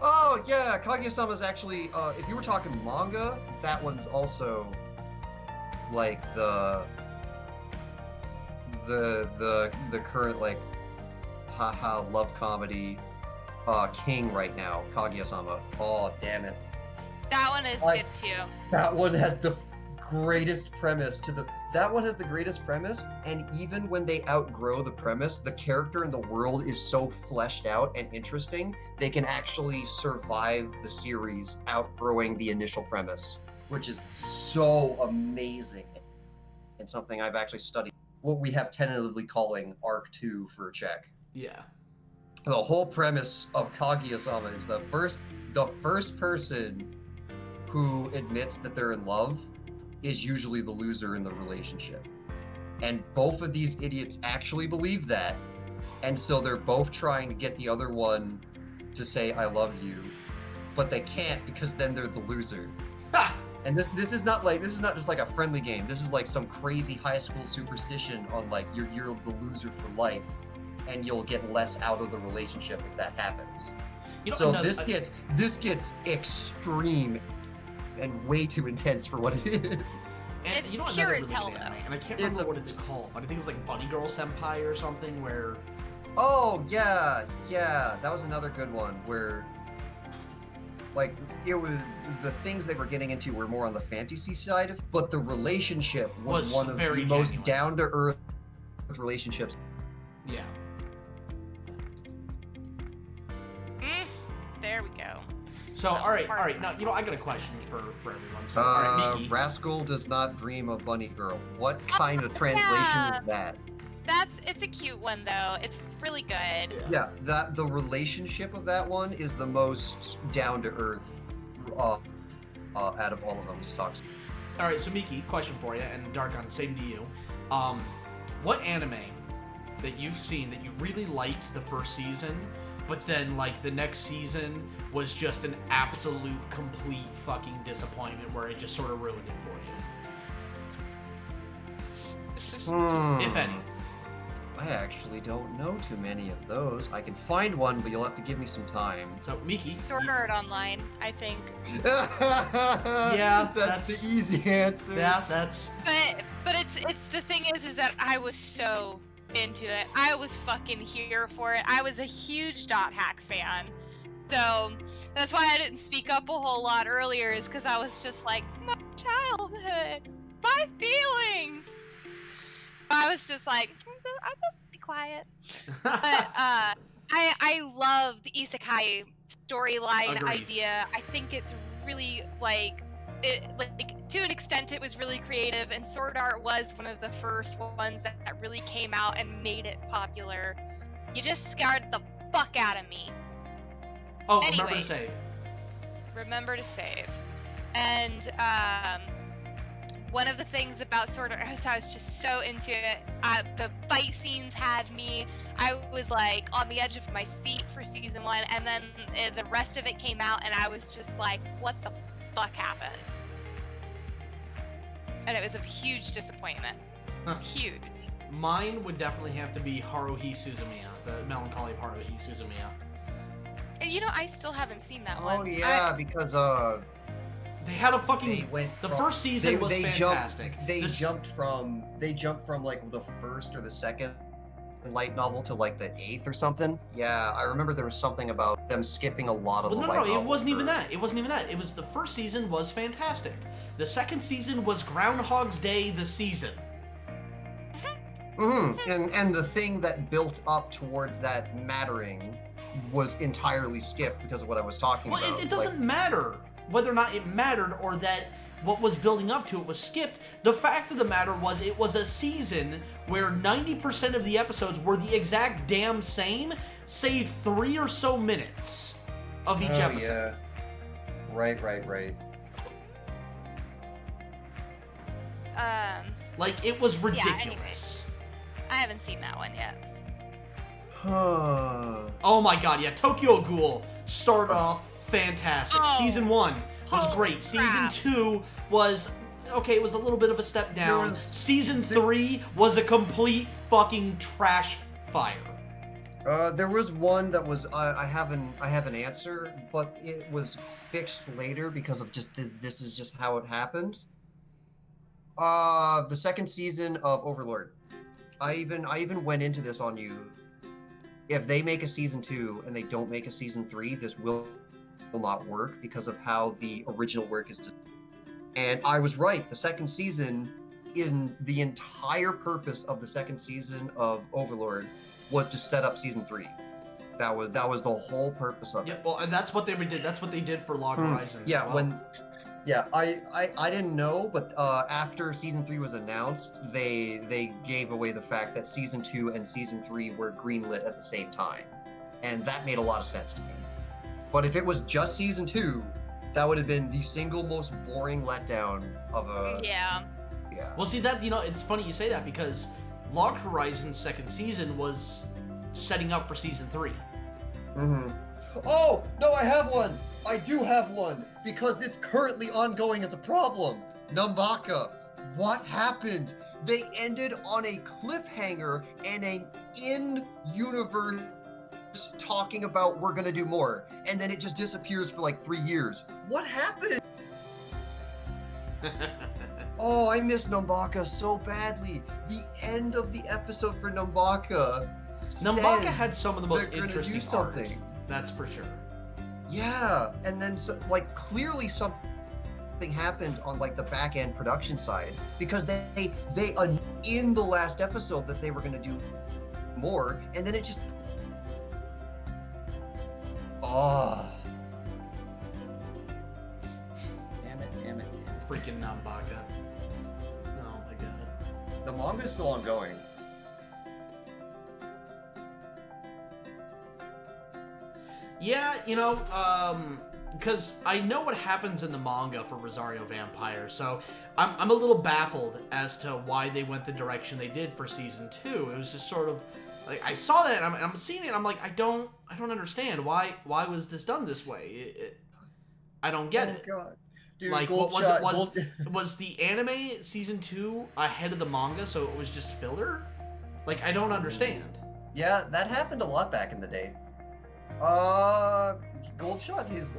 Speaker 3: Oh yeah, Kaguya-sama's actually, if you were talking manga, that one's also like the current like haha love comedy king right now, Kaguya-sama. Oh damn it.
Speaker 1: That one is
Speaker 3: Like-
Speaker 1: good too.
Speaker 3: That one has the greatest premise and even when they outgrow the premise, the character in the world is so fleshed out and interesting, they can actually survive the series outgrowing the initial premise, which is so amazing and something I've actually studied. What we have tentatively calling Arc 2 for a check.
Speaker 2: Yeah.
Speaker 3: The whole premise of Kaguya-sama is the first person who admits that they're in love is usually the loser in the relationship. And both of these idiots actually believe that, and so they're both trying to get the other one to say I love you, but they can't because then they're the loser.
Speaker 2: Ha!
Speaker 3: And this is not just like a friendly game. This is like some crazy high school superstition on like you're the loser for life and you'll get less out of the relationship if that happens.
Speaker 2: You know,
Speaker 3: So
Speaker 2: another-
Speaker 3: this gets extreme and way too intense for what it is.
Speaker 2: And
Speaker 1: It's
Speaker 2: you know
Speaker 1: pure
Speaker 2: another
Speaker 1: as
Speaker 2: really
Speaker 1: hell,
Speaker 2: good anime,
Speaker 1: though.
Speaker 2: and I can't
Speaker 3: It's
Speaker 2: remember what it's called, but I think it's like Bunny Girl Senpai or something, where
Speaker 3: Oh yeah, that was another good one where, like, it was the things they were getting into were more on the fantasy side, but the relationship was one of the most down to earth relationships.
Speaker 2: Yeah.
Speaker 1: There we go.
Speaker 2: So, all right. Now, I got a question for everyone. So, all right, Miki.
Speaker 3: Rascal does not dream of bunny girl. What kind of translation is that?
Speaker 1: It's a cute one though. It's really good.
Speaker 3: Yeah, the relationship of that one is the most down to earth out of all of them. Stocks.
Speaker 2: All right, so Miki, question for you, and Darkon, same to you. What anime that you've seen that you really liked the first season, but then like the next season was just an absolute complete fucking disappointment where it just sort of ruined it for you? If any.
Speaker 3: I actually don't know too many of those. I can find one, but you'll have to give me some time.
Speaker 2: So, Miki.
Speaker 1: Sword Art Online, I think.
Speaker 2: Yeah,
Speaker 3: that's the easy answer.
Speaker 2: Yeah, that's.
Speaker 1: But it's the thing is that I was so into it. I was fucking here for it. I was a huge Dot Hack fan. So that's why I didn't speak up a whole lot earlier, is because I was just like, my childhood, my feelings. I was just like, I'll just be quiet. But I love the isekai storyline idea. I think it's really like to an extent it was really creative, and Sword Art was one of the first ones that really came out and made it popular. You just scared the fuck out of me.
Speaker 2: Oh,
Speaker 1: anyway,
Speaker 2: remember to save.
Speaker 1: Remember to save. And one of the things about Sword Art, I was just so into it. The fight scenes had me. I was like on the edge of my seat for season 1, and then the rest of it came out, and I was just like, what the fuck happened? And it was a huge disappointment. Huge.
Speaker 2: Mine would definitely have to be Haruhi Suzumiya, the Melancholy of Haruhi Suzumiya.
Speaker 1: I still haven't seen that one.
Speaker 3: Oh yeah, because
Speaker 2: they had a fucking. The first season was fantastic.
Speaker 3: They jumped from like the first or the second light novel to like the 8th or something. Yeah, I remember there was something about them skipping a lot of the light novels.
Speaker 2: No, it wasn't even that. It wasn't even that. It was the first season was fantastic. The second season was Groundhog's Day the season.
Speaker 3: And the thing that built up towards that mattering was entirely skipped because of what I was talking about.
Speaker 2: Well, it doesn't matter whether or not it mattered or that what was building up to it was skipped. The fact of the matter was it was a season where 90% of the episodes were the exact damn same, save 3 or so minutes of each episode.
Speaker 3: Yeah. Right.
Speaker 2: Like, it was ridiculous.
Speaker 1: Yeah, anyways. I haven't seen that one yet.
Speaker 2: Oh my god, yeah, Tokyo Ghoul started off fantastic. Season 1 was great. Season 2 was, okay, it was a little bit of a step down. Season 3 was a complete fucking trash fire.
Speaker 3: There was one that was, I have an answer, but it was fixed later because of just, this is just how it happened. The second season of Overlord. I even went into this on you. If they make a season 2 and they don't make a season 3, this will not work because of how the original work is. And I was right. The second season, the entire purpose of the second season of Overlord was to set up season 3. That was the whole purpose of it.
Speaker 2: Yeah, well, and that's what they did. That's what they did for Log Horizon.
Speaker 3: Yeah, I didn't know, but after season 3 was announced, they gave away the fact that season 2 and season 3 were greenlit at the same time, and that made a lot of sense to me. But if it was just season 2, that would have been the single most boring letdown of a.
Speaker 1: Yeah.
Speaker 2: Well, see that it's funny you say that because Log Horizon's second season was setting up for season 3.
Speaker 3: Oh no, I have one. I do have one because it's currently ongoing as a problem. Numbaka. What happened? They ended on a cliffhanger and an in-universe talking about we're gonna do more, and then it just disappears for like 3 years. What happened? Oh, I miss Numbaka so badly. The end of the episode for Numbaka
Speaker 2: Nambaka
Speaker 3: says
Speaker 2: had some of the most
Speaker 3: they're gonna
Speaker 2: interesting
Speaker 3: do something.
Speaker 2: art. That's for sure.
Speaker 3: Yeah, and then like clearly something happened on like the back end production side because they in the last episode that they were gonna do more, and then it just damn it.
Speaker 2: Freaking Nambaka. Oh my god.
Speaker 3: The manga's still ongoing.
Speaker 2: Yeah, because I know what happens in the manga for Rosario Vampire, so I'm a little baffled as to why they went the direction they did for season 2. It was just sort of like I saw that and I'm seeing it and I'm like I don't understand why was this done this way? I don't get it.
Speaker 3: God. Dude,
Speaker 2: Like what was it was the anime season 2 ahead of the manga, so it was just filler? Like I don't understand.
Speaker 3: Yeah, that happened a lot back in the day. Goldshot reads a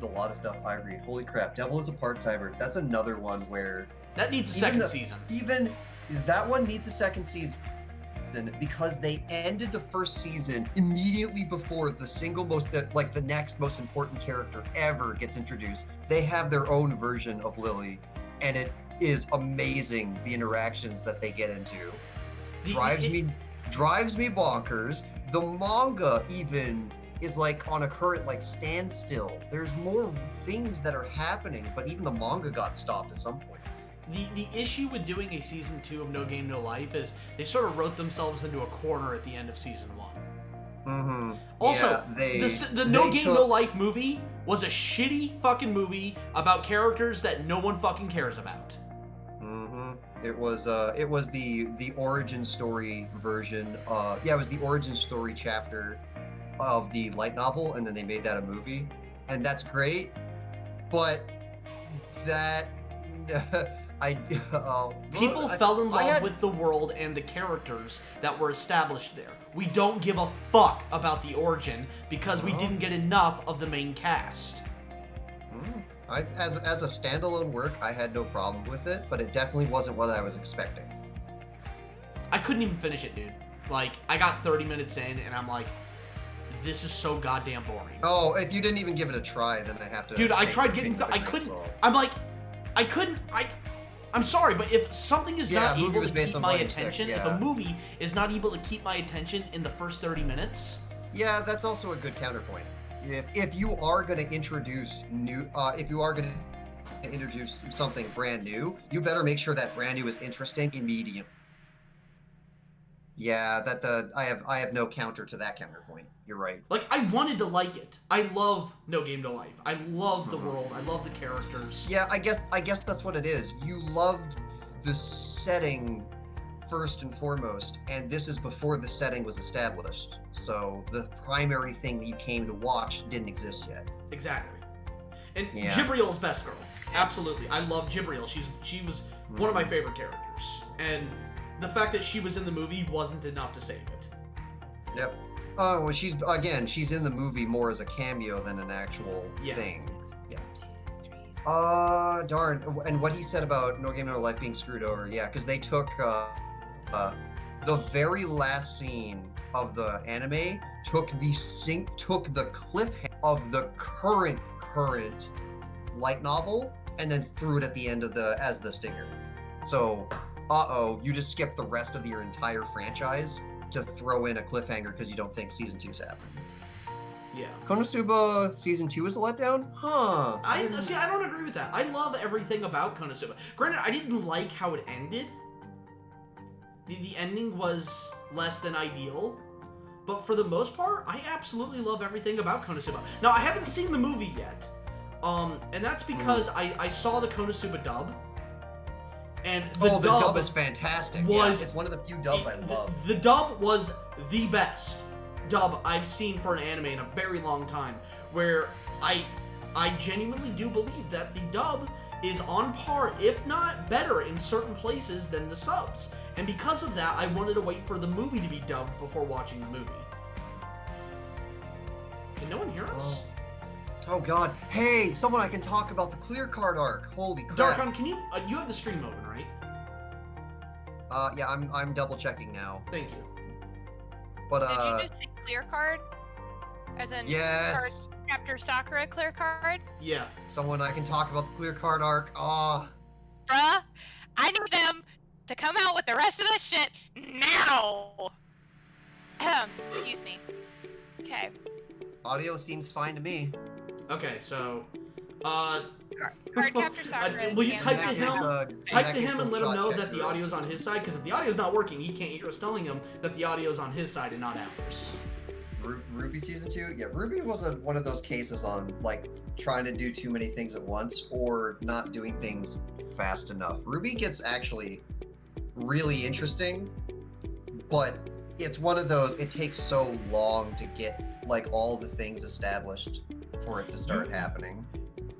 Speaker 3: lot of stuff I read. Holy crap, Devil is a part-timer. That's another one where
Speaker 2: That needs a second season.
Speaker 3: Even that one needs a second season because they ended the first season immediately before the next most important character ever gets introduced. They have their own version of Lily, and it is amazing the interactions that they get into. Drives me bonkers. The manga even is like on a current like standstill. There's more things that are happening, but even the manga got stopped at some point.
Speaker 2: The issue with doing a season 2 of No Game No Life is they sort of wrote themselves into a corner at the end of season 1.
Speaker 3: Mm-hmm.
Speaker 2: Also,
Speaker 3: yeah,
Speaker 2: the No Game No Life movie was a shitty fucking movie about characters that no one fucking cares about.
Speaker 3: Mm-hmm. It was the origin story version. It was the origin story chapter of the light novel, and then they made that a movie, and that's great. But that
Speaker 2: people fell in love with the world and the characters that were established there. We don't give a fuck about the origin because we didn't get enough of the main cast.
Speaker 3: As a standalone work, I had no problem with it, but it definitely wasn't what I was expecting.
Speaker 2: I couldn't even finish it, dude. Like, I got 30 minutes in, and I'm like, this is so goddamn boring.
Speaker 3: Oh, if you didn't even give it a try, then I have to...
Speaker 2: Dude, I tried getting... I couldn't... I'm like... I couldn't... I'm sorry, but if something is not able to keep my attention, if a movie is not able to keep my attention in the first 30 minutes...
Speaker 3: Yeah, that's also a good counterpoint. If you are going to introduce introduce something brand new, you better make sure that brand new is interesting immediately. Yeah, I have no counter to that counterpoint. You're right.
Speaker 2: Like, I wanted to like it. I love No Game No Life. I love the world. I love the characters.
Speaker 3: Yeah, I guess that's what it is. You loved the setting first and foremost, and this is before the setting was established. So the primary thing that you came to watch didn't exist yet.
Speaker 2: Exactly. And Jibriel's best girl. Absolutely. I love Jibriel. She was one of my favorite characters. And the fact that she was in the movie wasn't enough to save it.
Speaker 3: Yep. Oh, well, she's in the movie more as a cameo than an actual thing. Yeah. Darn. And what he said about No Game No Life being screwed over, yeah, because they took the very last scene of the anime, took the cliffhanger of the current light novel, and then threw it at the end of as the stinger. So, you just skipped the rest of your entire franchise to throw in a cliffhanger because you don't think season 2's happening.
Speaker 2: Yeah.
Speaker 3: Konosuba season 2 is a letdown? Huh.
Speaker 2: I don't agree with that. I love everything about Konosuba. Granted, I didn't like how it ended. The ending was less than ideal. But for the most part, I absolutely love everything about Konosuba. Now, I haven't seen the movie yet. And that's because I saw the Konosuba dub. And the
Speaker 3: dub is fantastic. It's one of the few dubs I love.
Speaker 2: The dub was the best dub I've seen for an anime in a very long time. Where I genuinely do believe that the dub is on par, if not better, in certain places than the subs. And because of that, I wanted to wait for the movie to be dubbed before watching the movie. Can no one hear us?
Speaker 3: Oh god. Hey, someone I can talk about the clear card arc. Holy crap.
Speaker 2: Darkon, can you have the stream open, right?
Speaker 3: Yeah, I'm double checking now.
Speaker 2: Thank you.
Speaker 3: But
Speaker 1: Did you just say clear card? As in
Speaker 3: yes,
Speaker 1: card chapter Sakura clear card?
Speaker 2: Yeah.
Speaker 3: someone I can talk about the clear card arc. Ah,
Speaker 1: Bruh, I need them to come out with the rest of this shit now. Excuse me. Okay.
Speaker 3: audio seems fine to me.
Speaker 2: Okay, so,
Speaker 1: Card capture Sakura.
Speaker 2: will you
Speaker 1: is
Speaker 2: type to
Speaker 1: hands
Speaker 2: him?
Speaker 1: down.
Speaker 2: Type to him and let him know that the audio's on his side, because if the audio's not working, he can't hear us telling him that the audio's on his side and not ours.
Speaker 3: Ruby season 2? Yeah, Ruby was one of those cases on like trying to do too many things at once or not doing things fast enough. Ruby gets actually really interesting, but it's one of those, it takes so long to get like all the things established for it to start happening.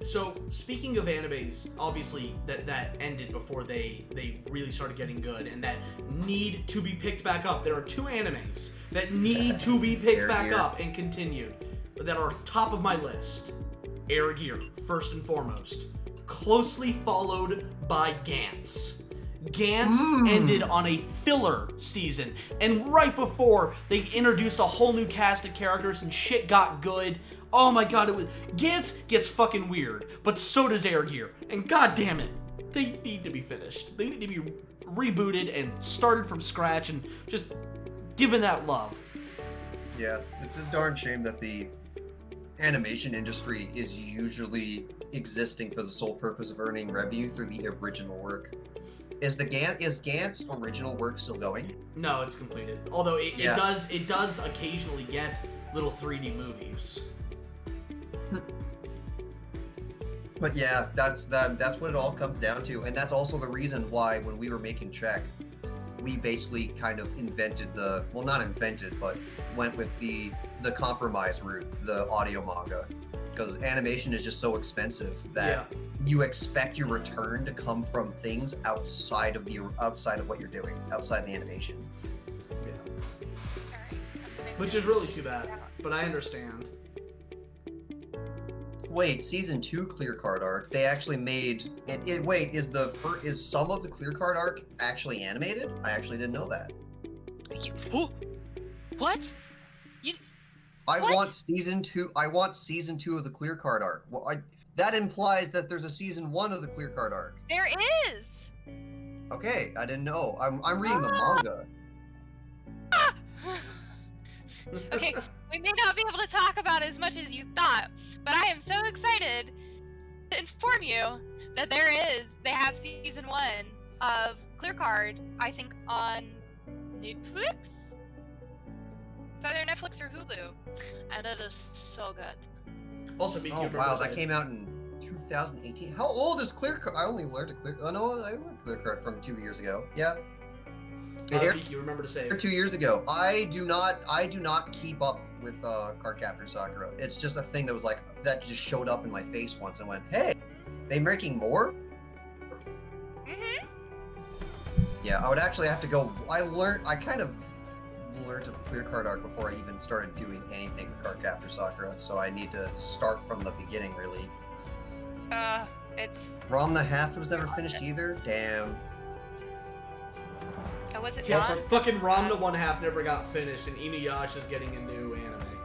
Speaker 2: So, speaking of animes, obviously that ended before they really started getting good and that need to be picked back up. There are 2 animes that need to be picked back up and continued that are top of my list. Air Gear, first and foremost. Closely followed by Gantz. Gantz ended on a filler season, and right before they introduced a whole new cast of characters and shit got good. Oh my god, Gantz gets fucking weird, but so does Air Gear. And god damn it, they need to be finished. They need to be rebooted and started from scratch and just given that love.
Speaker 3: Yeah, it's a darn shame that the animation industry is usually existing for the sole purpose of earning revenue through the original work. Is Gant's original work still going?
Speaker 2: No, it's completed. Although it does occasionally get little 3D movies.
Speaker 3: But yeah, that's what it all comes down to, and that's also the reason why when we were making Check, we basically kind of invented not invented, but went with the compromise route, the audio manga, because animation is just so expensive that you expect your return to come from things outside of what you're doing, outside the animation.
Speaker 2: Yeah.
Speaker 1: Alright,
Speaker 2: Which is really too bad, but I understand.
Speaker 3: Wait, season 2 clear card arc, they actually made wait, is some of the clear card arc actually animated? I actually didn't know that.
Speaker 1: What?
Speaker 3: I
Speaker 1: What?
Speaker 3: want season 2 of the clear card arc. Well, that implies that there's a season 1 of the clear card arc.
Speaker 1: There is.
Speaker 3: Okay, I didn't know. I'm reading the manga.
Speaker 1: Okay, we may not be able to talk about as much as you thought, but I am so excited to inform you that they have season 1 of Clear Card, I think on Netflix? It's either Netflix or Hulu, and it is so good.
Speaker 2: Also,
Speaker 3: Oh wow, that came out in 2018. How old is Clear Card? I only learned I learned Clear Card from 2 years ago. Yeah.
Speaker 2: You remember to say
Speaker 3: 2 years ago. I do not keep up with Card Captor Sakura. It's just a thing that was like that just showed up in my face once and went, "Hey, they making more?"
Speaker 1: Mhm.
Speaker 3: Yeah, I would actually have to go. I kind of learned of Clear Card arc before I even started doing anything with Card Captor Sakura, so I need to start from the beginning, really.
Speaker 1: It's.
Speaker 3: Rom the Half was never finished either. Damn.
Speaker 1: Oh, was it
Speaker 2: Yeah,
Speaker 1: not?
Speaker 2: fucking Ramna 1/2 never got finished, and Inuyasha's getting a new anime.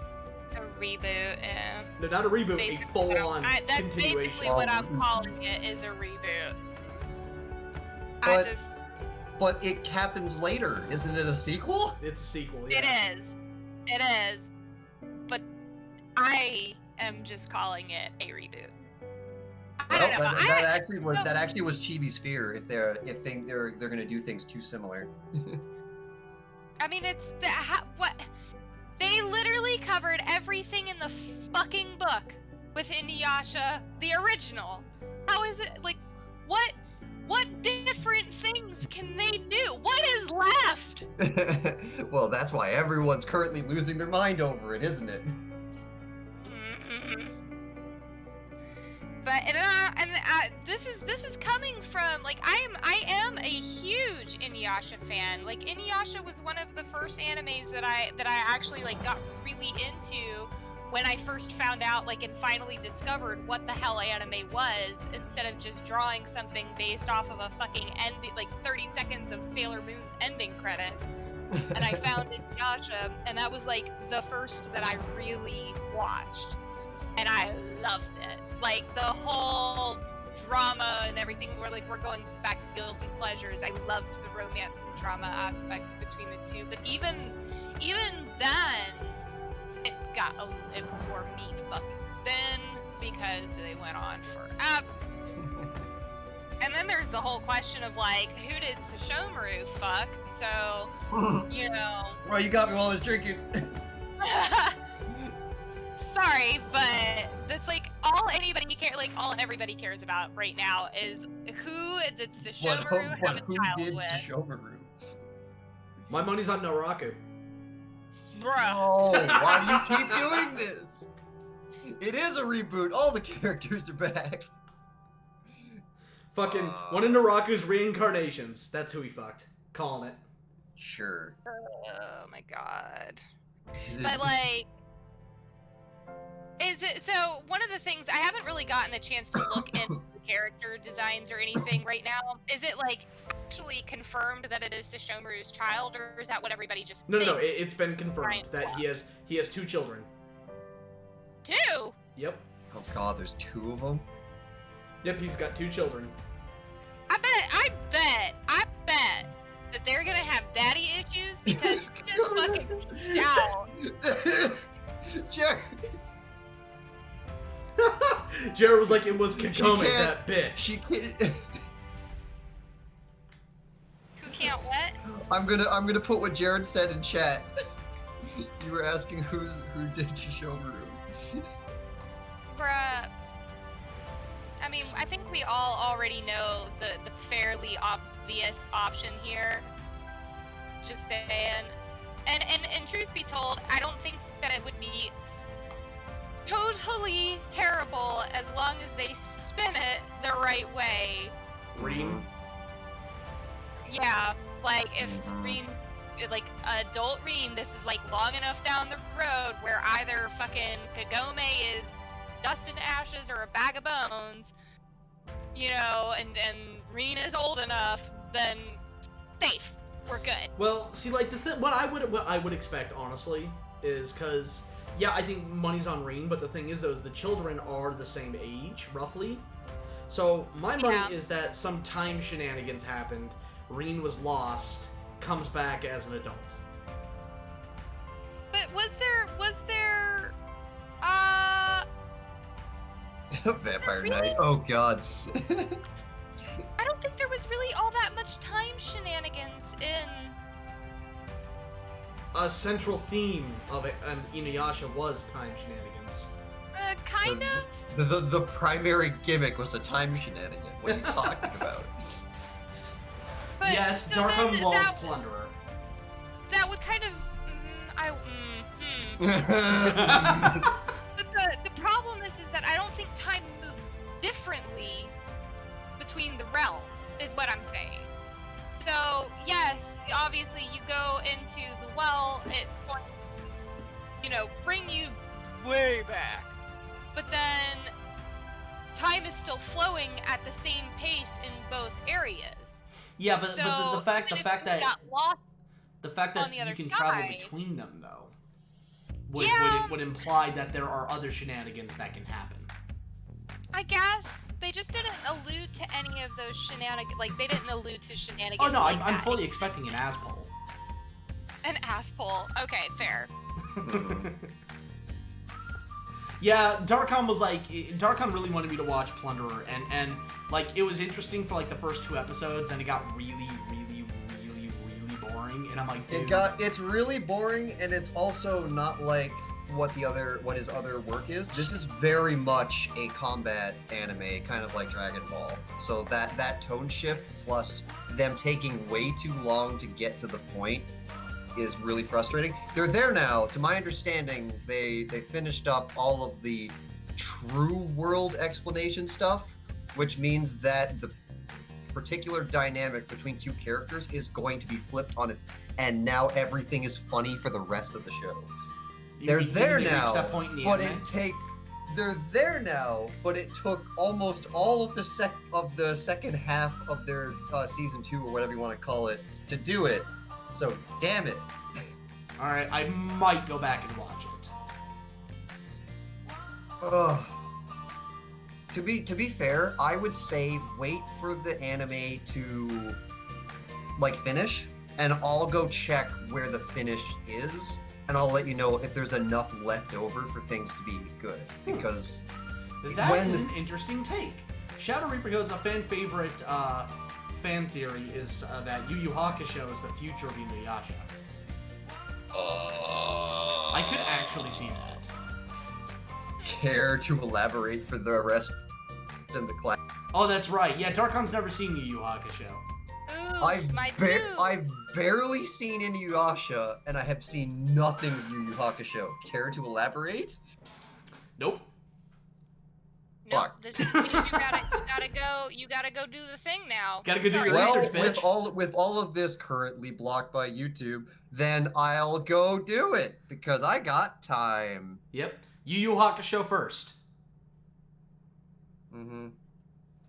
Speaker 1: A reboot, yeah.
Speaker 2: No, not a reboot, a
Speaker 1: Basically
Speaker 2: full-on
Speaker 1: that's
Speaker 2: continuation.
Speaker 1: basically what I'm calling it, is a reboot.
Speaker 3: But it happens later, isn't it a sequel?
Speaker 2: It's a sequel, yeah.
Speaker 1: It is. But I am just calling it a reboot. I don't know.
Speaker 3: That actually was Chibi's fear if they're gonna do things too similar.
Speaker 1: I mean, it's what they literally covered everything in the fucking book with Inuyasha, the original. How is it like? What different things can they do? What is left?
Speaker 3: Well, that's why everyone's currently losing their mind over it, isn't it?
Speaker 1: But this is coming from like I am a huge Inuyasha fan. Like Inuyasha was one of the first animes that I actually like got really into when I first found out like and finally discovered what the hell anime was, instead of just drawing something based off of a fucking ending, like 30 seconds of Sailor Moon's ending credits. and I found Inuyasha, and that was like the first that I really watched, and I loved it. Like the whole drama and everything. We're going back to guilty pleasures. I loved the romance and drama aspect between the two, but even then, it wore me fucking thin because they went on forever. And then there's the whole question of like, who did Sesshomaru fuck? So, you know.
Speaker 3: Well, you got me while I was drinking.
Speaker 1: Sorry, but that's like all everybody cares about right now is who did Sesshomaru have a child with?
Speaker 3: Sesshomaru?
Speaker 2: My money's on Naraku.
Speaker 1: Bruh.
Speaker 3: Oh, why do you keep doing this? It is a reboot. All the characters are back.
Speaker 2: Fucking one of Naraku's reincarnations. That's who he fucked. Calling it.
Speaker 3: Sure.
Speaker 1: Oh my god. But like, is it so? One of the things I haven't really gotten the chance to look into character designs or anything right now. Is it like actually confirmed that it is Sesshomaru's child, or is that what everybody just
Speaker 2: No,
Speaker 1: thinks?
Speaker 2: no, it's been confirmed that he has 2 children.
Speaker 1: 2?
Speaker 2: Yep.
Speaker 3: Oh god, there's 2 of them?
Speaker 2: Yep, he's got 2 children.
Speaker 1: I bet that they're gonna have daddy issues because he just fucking peaced out.
Speaker 3: Jared.
Speaker 2: Jared was like, it was Kagome,
Speaker 3: can't-
Speaker 2: that bitch.
Speaker 3: She can't.
Speaker 1: Who can't what?
Speaker 3: I'm gonna put what Jared said in chat. You were asking who did Sesshomaru.
Speaker 1: Bruh. I mean, I think we all already know the fairly obvious option here. Just saying. And truth be told, I don't think that it would be totally terrible as long as they spin it the right way.
Speaker 2: Reen?
Speaker 1: Yeah, like if Reen, like adult Reen, this is like long enough down the road where either fucking Kagome is dust and ashes or a bag of bones, you know, and Reen is old enough, then safe. We're good.
Speaker 2: Well, see, like what I would expect, honestly, is because yeah, I think money's on Reen, but the thing is, though, is the children are the same age, roughly. So my money is that some time shenanigans happened. Reen was lost, comes back as an adult.
Speaker 1: But was there
Speaker 3: Vampire
Speaker 1: really?
Speaker 3: Knight. Oh god.
Speaker 1: I don't think there was really all that much time shenanigans in.
Speaker 2: A central theme of it, and Inuyasha was time shenanigans.
Speaker 1: Kind of.
Speaker 3: The primary gimmick was a time shenanigan. What are you talking about?
Speaker 1: But,
Speaker 2: Yes,
Speaker 1: so
Speaker 2: Darkham
Speaker 1: then
Speaker 2: Law's Plunderer.
Speaker 1: That would kind of. But the problem is that I don't think time moves differently between the realms, is what I'm saying. So, yes, obviously you go into the well, it's going to, you know, bring you way back. But then time is still flowing at the same pace in both areas.
Speaker 2: Yeah, but
Speaker 1: So,
Speaker 2: the fact
Speaker 1: even if
Speaker 2: that
Speaker 1: you got lost on the
Speaker 2: you
Speaker 1: other
Speaker 2: can travel
Speaker 1: side.
Speaker 2: between them though would imply that there are other shenanigans that can happen.
Speaker 1: I guess they just didn't allude to any of those shenanigans. Like, they didn't allude to shenanigans.
Speaker 2: Oh no,
Speaker 1: like
Speaker 2: I'm
Speaker 1: that.
Speaker 2: fully expecting an ass pull.
Speaker 1: An ass pull. Okay, fair.
Speaker 2: Yeah, Darkon really wanted me to watch Plunderer, and like it was interesting for like the first 2 episodes, and it got really boring, and I'm like, dude.
Speaker 3: It's really boring, and it's also not like what his other work is. This is very much a combat anime, kind of like Dragon Ball. So that tone shift plus them taking way too long to get to the point is really frustrating. They're there now. To my understanding, they finished up all of the true world explanation stuff, which means that the particular dynamic between 2 characters is going to be flipped on it, and now everything is funny for the rest of the show. They're there now, but they're there now, but it took almost all of the second half of their season 2 or whatever you want to call it to do it. So, damn it.
Speaker 2: Alright, I might go back and watch it.
Speaker 3: Ugh. To be fair, I would say wait for the anime to like finish, and I'll go check where the finish is, and I'll let you know if there's enough left over for things to be good. Because
Speaker 2: That is an interesting take. Shadow Reaper goes, a fan favorite fan theory is that Yu Yu Hakusho is the future of Inuyasha. I could actually see that.
Speaker 3: care to elaborate for the rest in the class?
Speaker 2: Oh, that's right. Yeah, Darkon's never seen Yu Yu Hakusho.
Speaker 1: Ooh, my dude.
Speaker 3: I've barely seen Inuyasha, and I have seen nothing of Yu Yu Hakusho. Care to elaborate?
Speaker 2: Nope.
Speaker 1: No,
Speaker 3: Fuck.
Speaker 1: you gotta go do the thing now.
Speaker 2: Gotta go do your
Speaker 3: Well,
Speaker 2: research, bitch.
Speaker 3: with all of this currently blocked by YouTube, then I'll go do it because I got time.
Speaker 2: Yep. Yu Yu Hakusho first.
Speaker 3: Mm-hmm.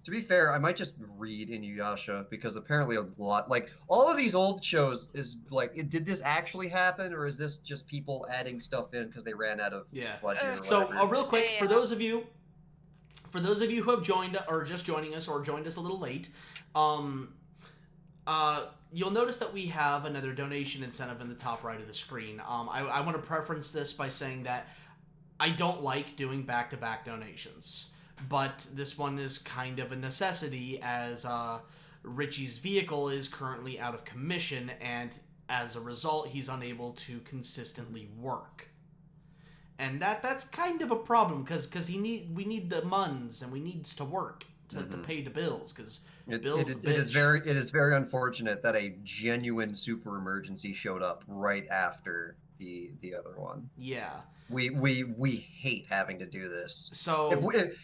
Speaker 3: To be fair, I might just read Inuyasha because apparently a lot, like all of these old shows, is like, did this actually happen or is this just people adding stuff in because they ran out of budget or
Speaker 2: So,
Speaker 3: whatever?
Speaker 2: real quick, for those of you who have joined or just joining us or joined us a little late, you'll notice that we have another donation incentive in the top right of the screen. I want to preference this by saying that I don't like doing back-to-back donations, but this one is kind of a necessity as Richie's vehicle is currently out of commission, and as a result, he's unable to consistently work. And that's kind of a problem because we need the muns and we needs to work to pay the bills because bills.
Speaker 3: It is very unfortunate that a genuine super emergency showed up right after the other one.
Speaker 2: Yeah.
Speaker 3: We hate having to do this.
Speaker 2: So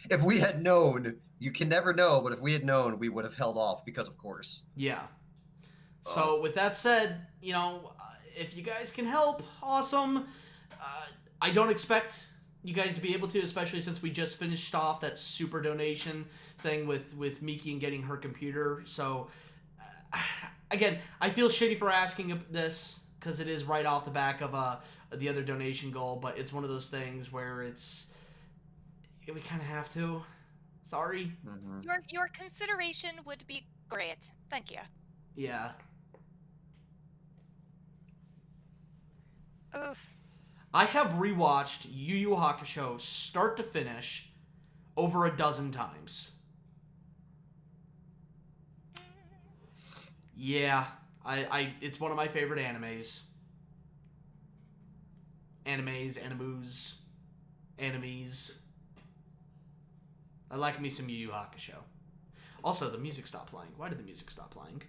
Speaker 3: if we had known, you can never know, but if we had known, we would have held off because of course.
Speaker 2: Yeah. So with that said, if you guys can help, awesome. I don't expect you guys to be able to, especially since we just finished off that super donation thing with Miki and getting her computer. So, again, I feel shitty for asking this because it is right off the back of the other donation goal, but it's one of those things where we kind of have to. Sorry.
Speaker 3: Mm-hmm.
Speaker 1: Your consideration would be great. Thank you.
Speaker 2: Yeah.
Speaker 1: Oof.
Speaker 2: I have rewatched Yu Yu Hakusho start to finish over a dozen times. Yeah, it's one of my favorite animes. Animes. I like me some Yu Yu Hakusho. Also, the music stopped playing. Why did the music stop playing?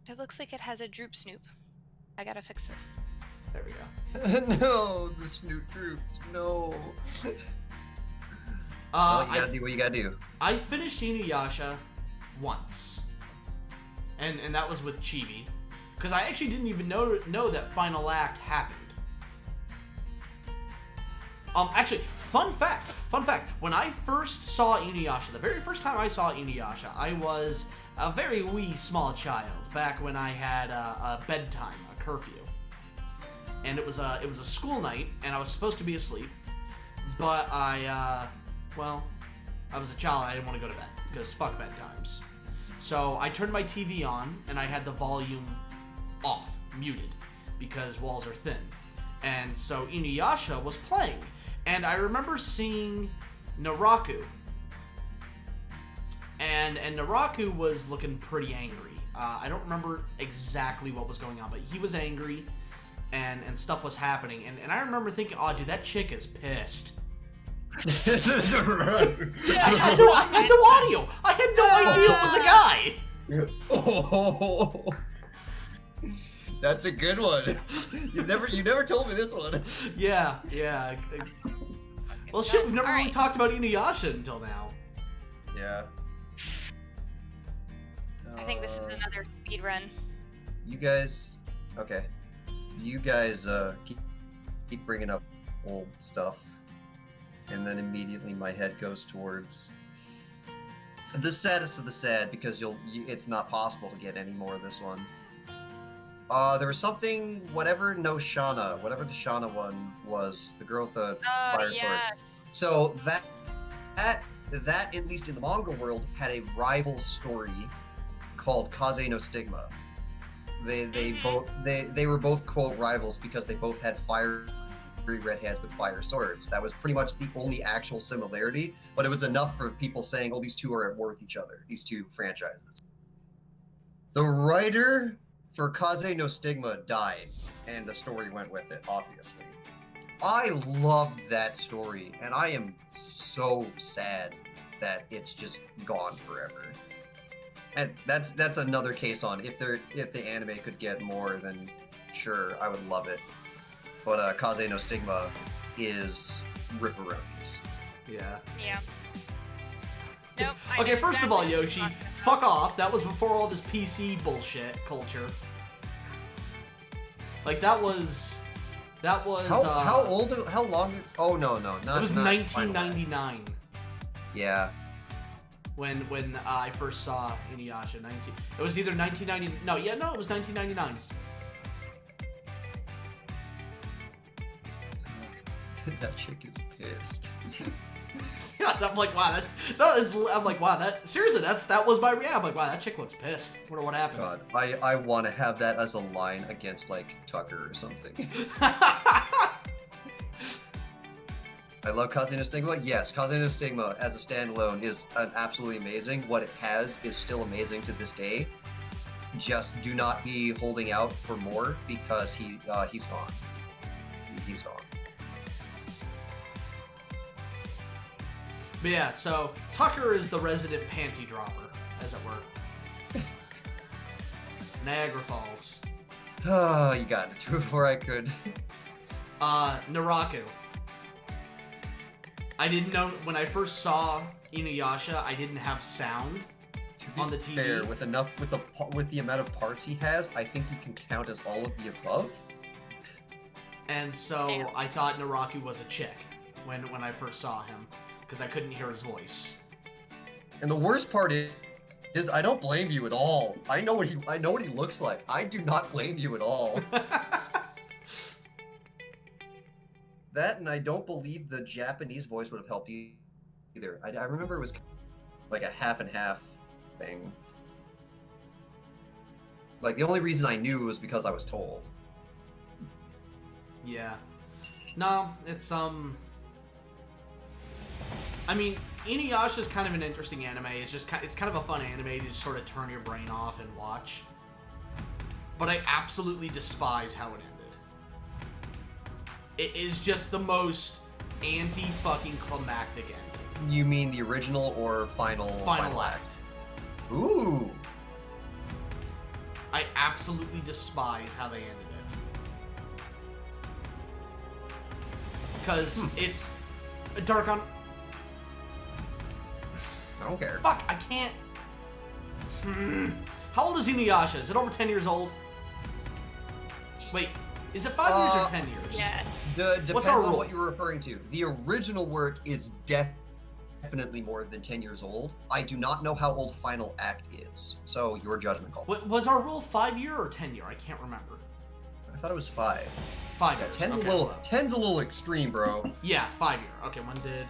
Speaker 1: It looks like it has a droop snoop. I gotta fix this.
Speaker 2: There we go.
Speaker 3: No, the snoot drooped. No. You gotta do what you gotta do.
Speaker 2: I finished Inuyasha once, and that was with Chibi, because I actually didn't even know that final act happened. Actually, fun fact. When I first saw Inuyasha, the very first time I saw Inuyasha, I was a very wee small child. Back when I had a bedtime, a curfew. And it was a school night, and I was supposed to be asleep, but I was a child. I didn't want to go to bed because fuck bedtimes. So I turned my TV on, and I had the volume off, muted, because walls are thin. And so Inuyasha was playing, and I remember seeing Naraku, and Naraku was looking pretty angry. I don't remember exactly what was going on, but he was angry. And stuff was happening, and I remember thinking, oh, dude, that chick is pissed. I had no audio. I had no idea it was a guy.
Speaker 3: Oh, that's a good one. You never told me this one.
Speaker 2: Yeah. Well, shit, we've never really talked about Inuyasha until now.
Speaker 3: Yeah.
Speaker 1: I think this is another speed run.
Speaker 3: You guys, okay. You guys keep bringing up old stuff, and then immediately my head goes towards the saddest of the sad because it's not possible to get any more of this one. There was something, whatever the Shana one was, the girl with the
Speaker 1: Oh,
Speaker 3: fire sword.
Speaker 1: yes.
Speaker 3: So that, at least in the manga world, had a rival story called Kaze no Stigma. They were both quote rivals because they both had fiery redheads with fire swords. That was pretty much the only actual similarity, but it was enough for people saying, "Oh, these two are at war with each other." These two franchises. The writer for Kaze no Stigma died, and the story went with it. Obviously, I loved that story, and I am so sad that it's just gone forever. And that's another case on if the anime could get more, then sure, I would love it. But Kaze no Stigma is ripperonis.
Speaker 2: Yeah.
Speaker 1: Yeah. Nope. I
Speaker 2: Okay,
Speaker 1: knew
Speaker 2: first of all,
Speaker 1: exactly what
Speaker 2: Yoshi,
Speaker 1: you're talking
Speaker 2: fuck off. That was before all this PC bullshit culture. Like that was.
Speaker 3: How long? Oh no, not.
Speaker 2: It was
Speaker 3: not
Speaker 2: 1999
Speaker 3: Yeah.
Speaker 2: when I first saw Inuyasha. It was either 1990. No, it was 1999.
Speaker 3: That chick is pissed.
Speaker 2: Yeah, I'm like, wow, seriously, that was my reaction. I'm like, wow, that chick looks pissed. Wonder what happened.
Speaker 3: God, I want to have that as a line against like Tucker or something. I love Kaze no Stigma. Yes, Kaze no Stigma as a standalone is absolutely amazing. What it has is still amazing to this day. Just do not be holding out for more because he's gone. He's gone.
Speaker 2: But yeah, so Tucker is the resident panty dropper, as it were. Niagara Falls.
Speaker 3: Oh, you got it before I could.
Speaker 2: Naraku. I didn't know when I first saw Inuyasha, I didn't have sound on the TV.
Speaker 3: Fair, with the amount of parts he has, I think he can count as all of the above.
Speaker 2: And so
Speaker 1: Damn.
Speaker 2: I thought Naraku was a chick when I first saw him, because I couldn't hear his voice.
Speaker 3: And the worst part is I don't blame you at all. I know what he looks like. I do not blame you at all. That, and I don't believe the Japanese voice would have helped either. I remember it was like a half and half thing. Like, the only reason I knew was because I was told.
Speaker 2: Yeah. No, it's, I mean, Inuyasha is kind of an interesting anime. It's kind of a fun anime to just sort of turn your brain off and watch. But I absolutely despise how it ended. It is just the most anti-fucking climactic ending.
Speaker 3: You mean the original or final act? Ooh.
Speaker 2: I absolutely despise how they ended it. Because it's dark on...
Speaker 3: I don't care.
Speaker 2: Fuck, I can't... How old is Inuyasha? Is it over 10 years old? Wait, is it 5 years or 10 years?
Speaker 1: Yes.
Speaker 3: Depends on what you're referring to. The original work is definitely more than 10 years old. I do not know how old Final Act is, so your judgment call.
Speaker 2: Was our rule 5 year or 10 year? I can't remember.
Speaker 3: I thought it was 5.
Speaker 2: 5
Speaker 3: Yeah,
Speaker 2: years.
Speaker 3: 10's
Speaker 2: okay.
Speaker 3: a little extreme, bro.
Speaker 2: Yeah, 5 year. Okay, one did.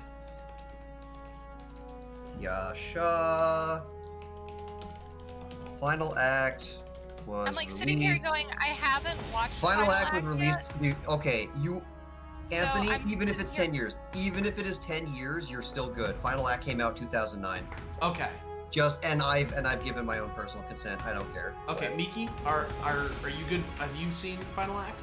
Speaker 3: Yasha. Final Act was
Speaker 1: I'm like sitting here
Speaker 3: released-
Speaker 1: going, I haven't watched
Speaker 3: Final Act was
Speaker 1: yet.
Speaker 3: released. Okay, Anthony,
Speaker 1: I'm-
Speaker 3: even if it's 10 years, even if it is 10 years, you're still good. Final Act came out 2009.
Speaker 2: Okay.
Speaker 3: And I've given my own personal consent. I don't care.
Speaker 2: Okay, Miki, are you good? Have you seen Final Act?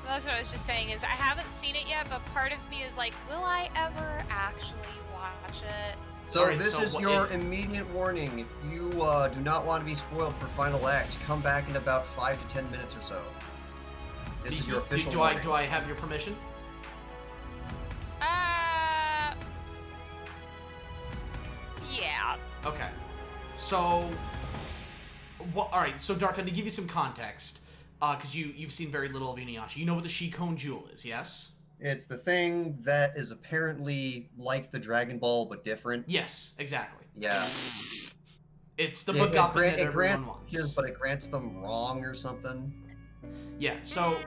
Speaker 1: Well, that's what I was just saying is I haven't seen it yet, but part of me is like, will I ever actually watch it?
Speaker 3: So
Speaker 2: Alright,
Speaker 3: this
Speaker 2: so
Speaker 3: is your immediate warning. If you do not want to be spoiled for Final Act, come back in about 5 to 10 minutes or so. This is your official warning.
Speaker 2: Do I have your permission?
Speaker 1: Yeah.
Speaker 2: Okay. So, well, all right. So, Darkon, to give you some context, because you've seen very little of Inuyasha, you know what the Shikon Jewel is, yes?
Speaker 3: It's the thing that is apparently like the Dragon Ball, but different.
Speaker 2: Yes, exactly.
Speaker 3: Yeah.
Speaker 2: It's the MacGuffin that
Speaker 3: it
Speaker 2: everyone wants.
Speaker 3: but it grants them wrong or something.
Speaker 2: Yeah, so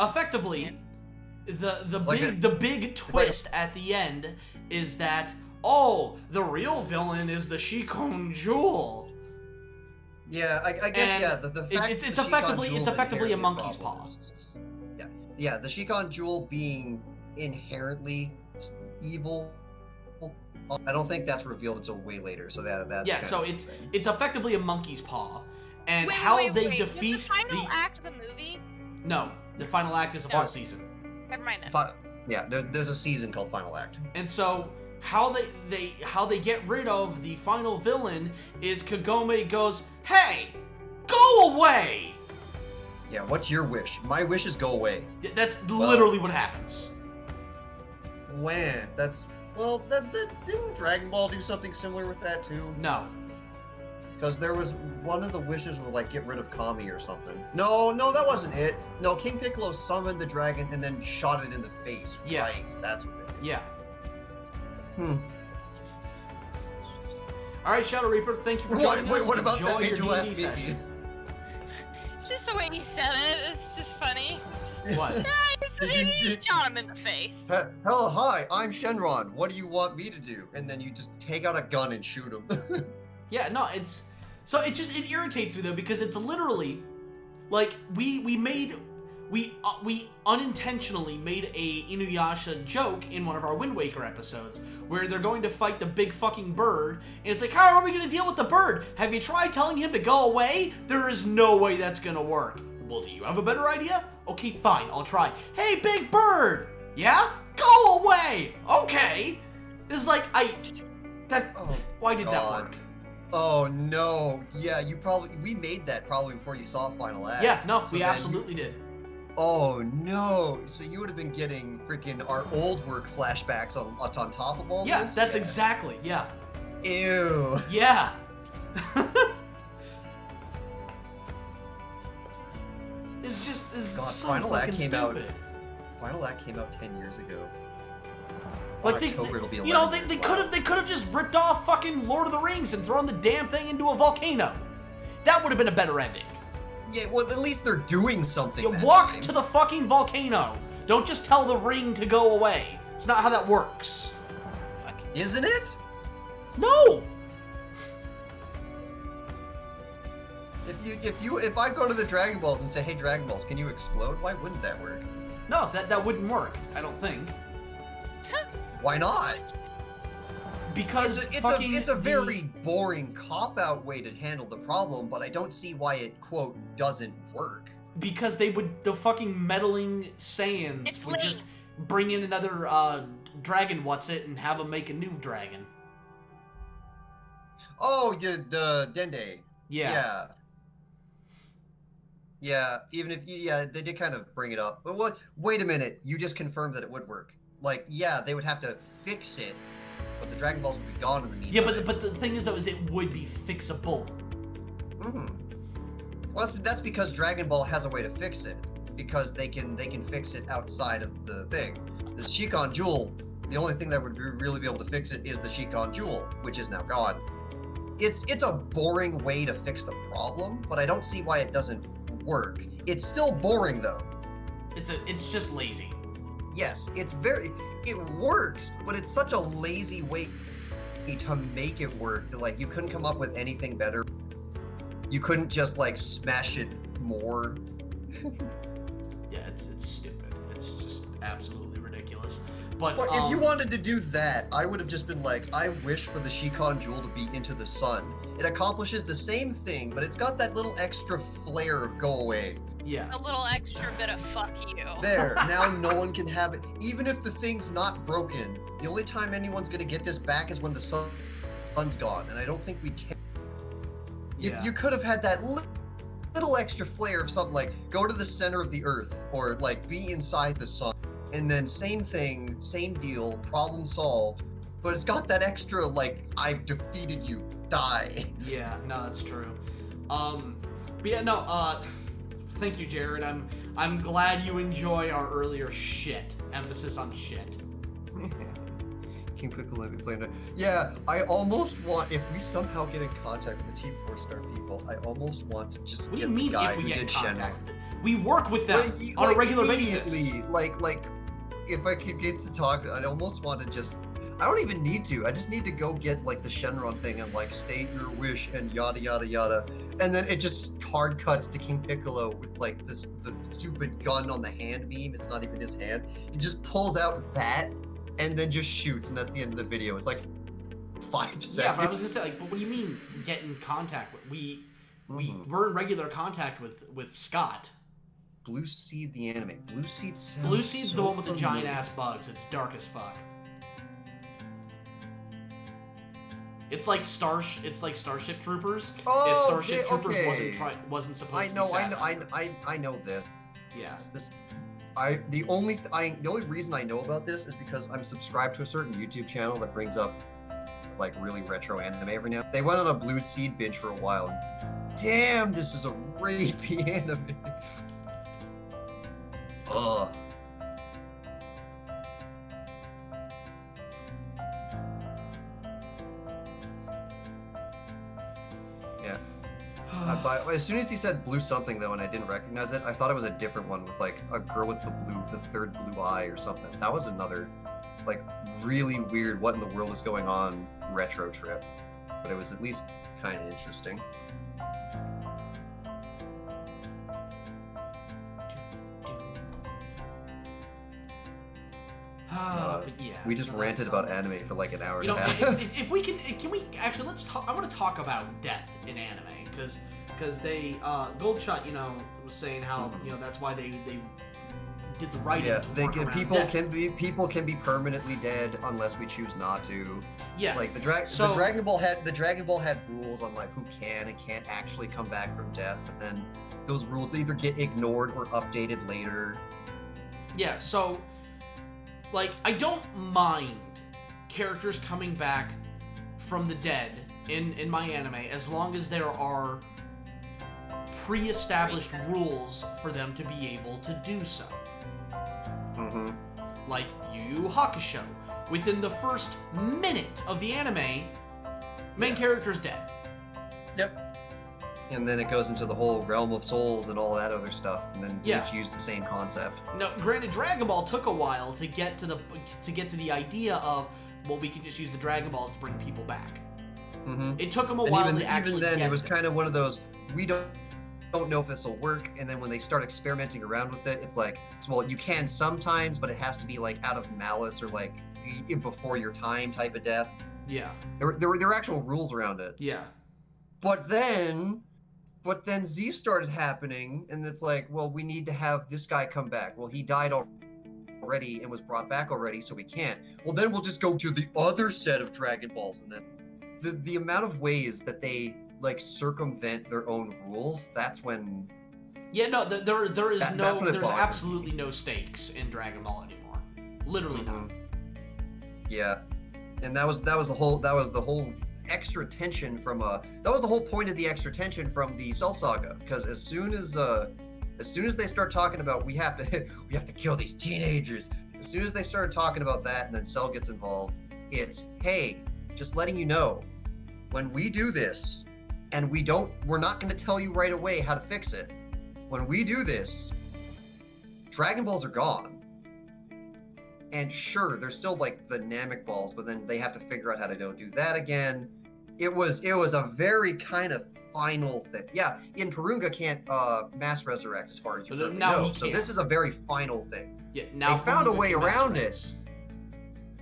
Speaker 2: effectively, the big twist at the end is that the real villain is the Shikon Jewel.
Speaker 3: Yeah, I guess the fact
Speaker 2: it's effectively a monkey's paw.
Speaker 3: Yeah, the Shikon Jewel being inherently evil. I don't think that's revealed until way later, so that's
Speaker 2: so it's effectively a monkey's paw, and
Speaker 1: wait,
Speaker 2: they
Speaker 1: wait.
Speaker 2: defeat
Speaker 1: Was the final act of the movie?
Speaker 2: No, the final act is a full season.
Speaker 1: Never mind that.
Speaker 3: Yeah, there's a season called Final Act.
Speaker 2: And so how they get rid of the final villain is Kagome goes, "Hey, go away."
Speaker 3: Yeah, what's your wish? My wish is go away.
Speaker 2: That's literally what happens.
Speaker 3: When? Didn't Dragon Ball do something similar with that too?
Speaker 2: No.
Speaker 3: Because there was one of the wishes were like get rid of Kami or something. No, that wasn't it. No, King Piccolo summoned the dragon and then shot it in the face.
Speaker 2: Yeah.
Speaker 3: Right, that's what it is.
Speaker 2: Yeah. All right, Shadow Reaper, thank you for joining us.
Speaker 3: What about
Speaker 2: Enjoy
Speaker 3: that?
Speaker 2: your
Speaker 3: Made you laugh,
Speaker 2: D&D session.
Speaker 1: It's just the way he said it. It's just funny. It's just,
Speaker 2: What?
Speaker 1: he shot him in the face.
Speaker 3: Hello, hi, I'm Shenron. What do you want me to do? And then you just take out a gun and shoot him.
Speaker 2: Yeah, no, it irritates me though, because it's literally like we unintentionally made a Inuyasha joke in one of our Wind Waker episodes where they're going to fight the big fucking bird, and it's like, how are we going to deal with the bird? Have you tried telling him to go away? There is no way that's going to work. Well, do you have a better idea? Okay, fine, I'll try. Hey, big bird! Yeah? Go away! Okay! It's like, why did that work?
Speaker 3: Oh no, yeah, we made that probably before you saw Final Act.
Speaker 2: Yeah, no, we absolutely did.
Speaker 3: Oh no, so you would have been getting freaking our old work flashbacks on top of all this?
Speaker 2: Yeah, that's exactly, yeah.
Speaker 3: Ew.
Speaker 2: Yeah. This is so
Speaker 3: Final Act
Speaker 2: fucking
Speaker 3: came
Speaker 2: stupid.
Speaker 3: Final Act came out 10 years ago.
Speaker 2: Like
Speaker 3: October, it'll be 11
Speaker 2: they
Speaker 3: years.
Speaker 2: could have just ripped off fucking Lord of the Rings and thrown the damn thing into a volcano. That would have been a better ending.
Speaker 3: Yeah, well, at least they're doing something.
Speaker 2: You walk to the fucking volcano. Don't just tell the ring to go away. It's not how that works.
Speaker 3: Isn't it?
Speaker 2: No.
Speaker 3: If I go to the Dragon Balls and say, "Hey, Dragon Balls, can you explode?" Why wouldn't that work?
Speaker 2: No, that wouldn't work. I don't think.
Speaker 3: Why not?
Speaker 2: Because
Speaker 3: it's a very boring cop-out way to handle the problem, but I don't see why it, quote, doesn't work.
Speaker 2: Because the fucking meddling Saiyans would just bring in another dragon and have them make a new dragon.
Speaker 3: Oh, the Dende.
Speaker 2: Yeah.
Speaker 3: Yeah, even if they did kind of bring it up. But wait a minute, you just confirmed that it would work. Like, yeah, they would have to fix it, but the Dragon Balls would be gone in the meantime.
Speaker 2: Yeah, but the thing is though, is it would be fixable.
Speaker 3: Well, that's because Dragon Ball has a way to fix it, because they can fix it outside of the thing. The Shikon Jewel, the only thing that would really be able to fix it is the Shikon Jewel, which is now gone. It's a boring way to fix the problem, but I don't see why it doesn't work. It's still boring though.
Speaker 2: It's just lazy.
Speaker 3: Yes, it works, but it's such a lazy way to make it work that like you couldn't come up with anything better. You couldn't just like smash it more.
Speaker 2: Yeah, it's stupid. It's just absolutely ridiculous. But
Speaker 3: if you wanted to do that, I would have just been like, I wish for the Shikon Jewel to be into the sun. It accomplishes the same thing, but it's got that little extra flair of go away.
Speaker 2: Yeah.
Speaker 1: A little extra bit of fuck you.
Speaker 3: There, now no one can have it. Even if the thing's not broken, the only time anyone's gonna get this back is when the sun's gone, and I don't think we can. You could have had that little extra flair of something like, go to the center of the earth, or like, be inside the sun. And then same thing, same deal, problem solved, but it's got that extra, like, I've defeated you, die.
Speaker 2: Yeah, no, that's true. But yeah, no, thank you, Jared. I'm glad you enjoy our earlier shit. Emphasis on shit.
Speaker 3: King Piccolo be playing it. Yeah, I almost want, if we somehow get in contact with the Team 4-star people, I almost want to just
Speaker 2: What do
Speaker 3: get
Speaker 2: you mean
Speaker 3: the guy
Speaker 2: if we
Speaker 3: who
Speaker 2: get in
Speaker 3: did
Speaker 2: contact
Speaker 3: Shenron.
Speaker 2: with it? We work with them on a regular basis.
Speaker 3: Like, if I could get to talk, I'd almost want to just, I don't even need to, I just need to go get, like, the Shenron thing and, like, state your wish and yada yada yada. And then it just hard cuts to King Piccolo with, like, the stupid gun on the hand beam. It's not even his hand. He just pulls out that and then just shoots, and that's the end of the video. It's like 5 seconds.
Speaker 2: Yeah, but I was gonna say, like, but what do you mean get in contact with? We're in regular contact with Scott.
Speaker 3: Blue Seed, the anime. Blue Seed sounds
Speaker 2: Blue Seed's
Speaker 3: so
Speaker 2: the one with the
Speaker 3: familiar.
Speaker 2: giant ass bugs. It's dark as fuck. It's like Starship Troopers.
Speaker 3: Oh,
Speaker 2: if Starship Troopers
Speaker 3: okay.
Speaker 2: wasn't supposed
Speaker 3: I
Speaker 2: to
Speaker 3: know,
Speaker 2: be satire.
Speaker 3: I know this.
Speaker 2: Yeah.
Speaker 3: The only reason I know about this is because I'm subscribed to a certain YouTube channel that brings up like really retro anime every now. They went on a Blue Seed binge for a while. Damn, this is a rapey anime. Ugh. Yeah. But as soon as he said blue something though, and I didn't recognize it, I thought it was a different one with like a girl with the third blue eye or something. That was another, like, really weird what in the world is going on retro trip. But it was at least kind of interesting.
Speaker 2: But yeah,
Speaker 3: We just ranted about anime for like an hour and a half.
Speaker 2: if we can we actually let's talk. I want to talk about death in anime because they Goldshot, was saying how that's why they did the writing.
Speaker 3: Yeah,
Speaker 2: to
Speaker 3: people can be permanently dead unless we choose not to.
Speaker 2: Yeah,
Speaker 3: like the Dragon Ball had rules on like who can and can't actually come back from death, but then those rules either get ignored or updated later.
Speaker 2: Yeah, so like I don't mind characters coming back from the dead in my anime as long as there are pre-established rules for them to be able to do so.
Speaker 3: Mm-hmm.
Speaker 2: Like Yu Yu Hakusho. Within the first minute of the anime, main character's dead.
Speaker 3: Yep. And then it goes into the whole realm of souls and all that other stuff, and then each use the same concept.
Speaker 2: Now, granted, Dragon Ball took a while to get to the idea of, well, we can just use the Dragon Balls to bring people back.
Speaker 3: Mm-hmm.
Speaker 2: It took them a while to actually
Speaker 3: even then,
Speaker 2: get
Speaker 3: it was
Speaker 2: there.
Speaker 3: kind of one of those, we don't know if this will work, and then when they start experimenting around with it, it's like, well, you can sometimes, but it has to be like out of malice or like before your time type of death.
Speaker 2: Yeah.
Speaker 3: There were actual rules around it.
Speaker 2: Yeah.
Speaker 3: But then Z started happening, and it's like, well, we need to have this guy come back. Well, he died already and was brought back already, so we can't. Well, then we'll just go to the other set of Dragon Balls, and then the amount of ways that they like circumvent their own rules, that's when...
Speaker 2: Yeah, no, there's absolutely
Speaker 3: me.
Speaker 2: no stakes in Dragon Ball anymore. Literally none.
Speaker 3: Yeah. And that was the whole extra tension from that was the whole point of the extra tension from the Cell Saga, because as soon as they start talking about we have to kill these teenagers, as soon as they started talking about that and then Cell gets involved, it's, hey, just letting you know, when we do this and we're not going to tell you right away how to fix it. When we do this, Dragon Balls are gone. And sure, there's still like the Namek balls, but then they have to figure out how to go do that again. It was a very kind of final thing. Yeah, in Purunga can't mass resurrect as far as you really know. So this is a very final thing.
Speaker 2: Yeah, now
Speaker 3: they found a way around it.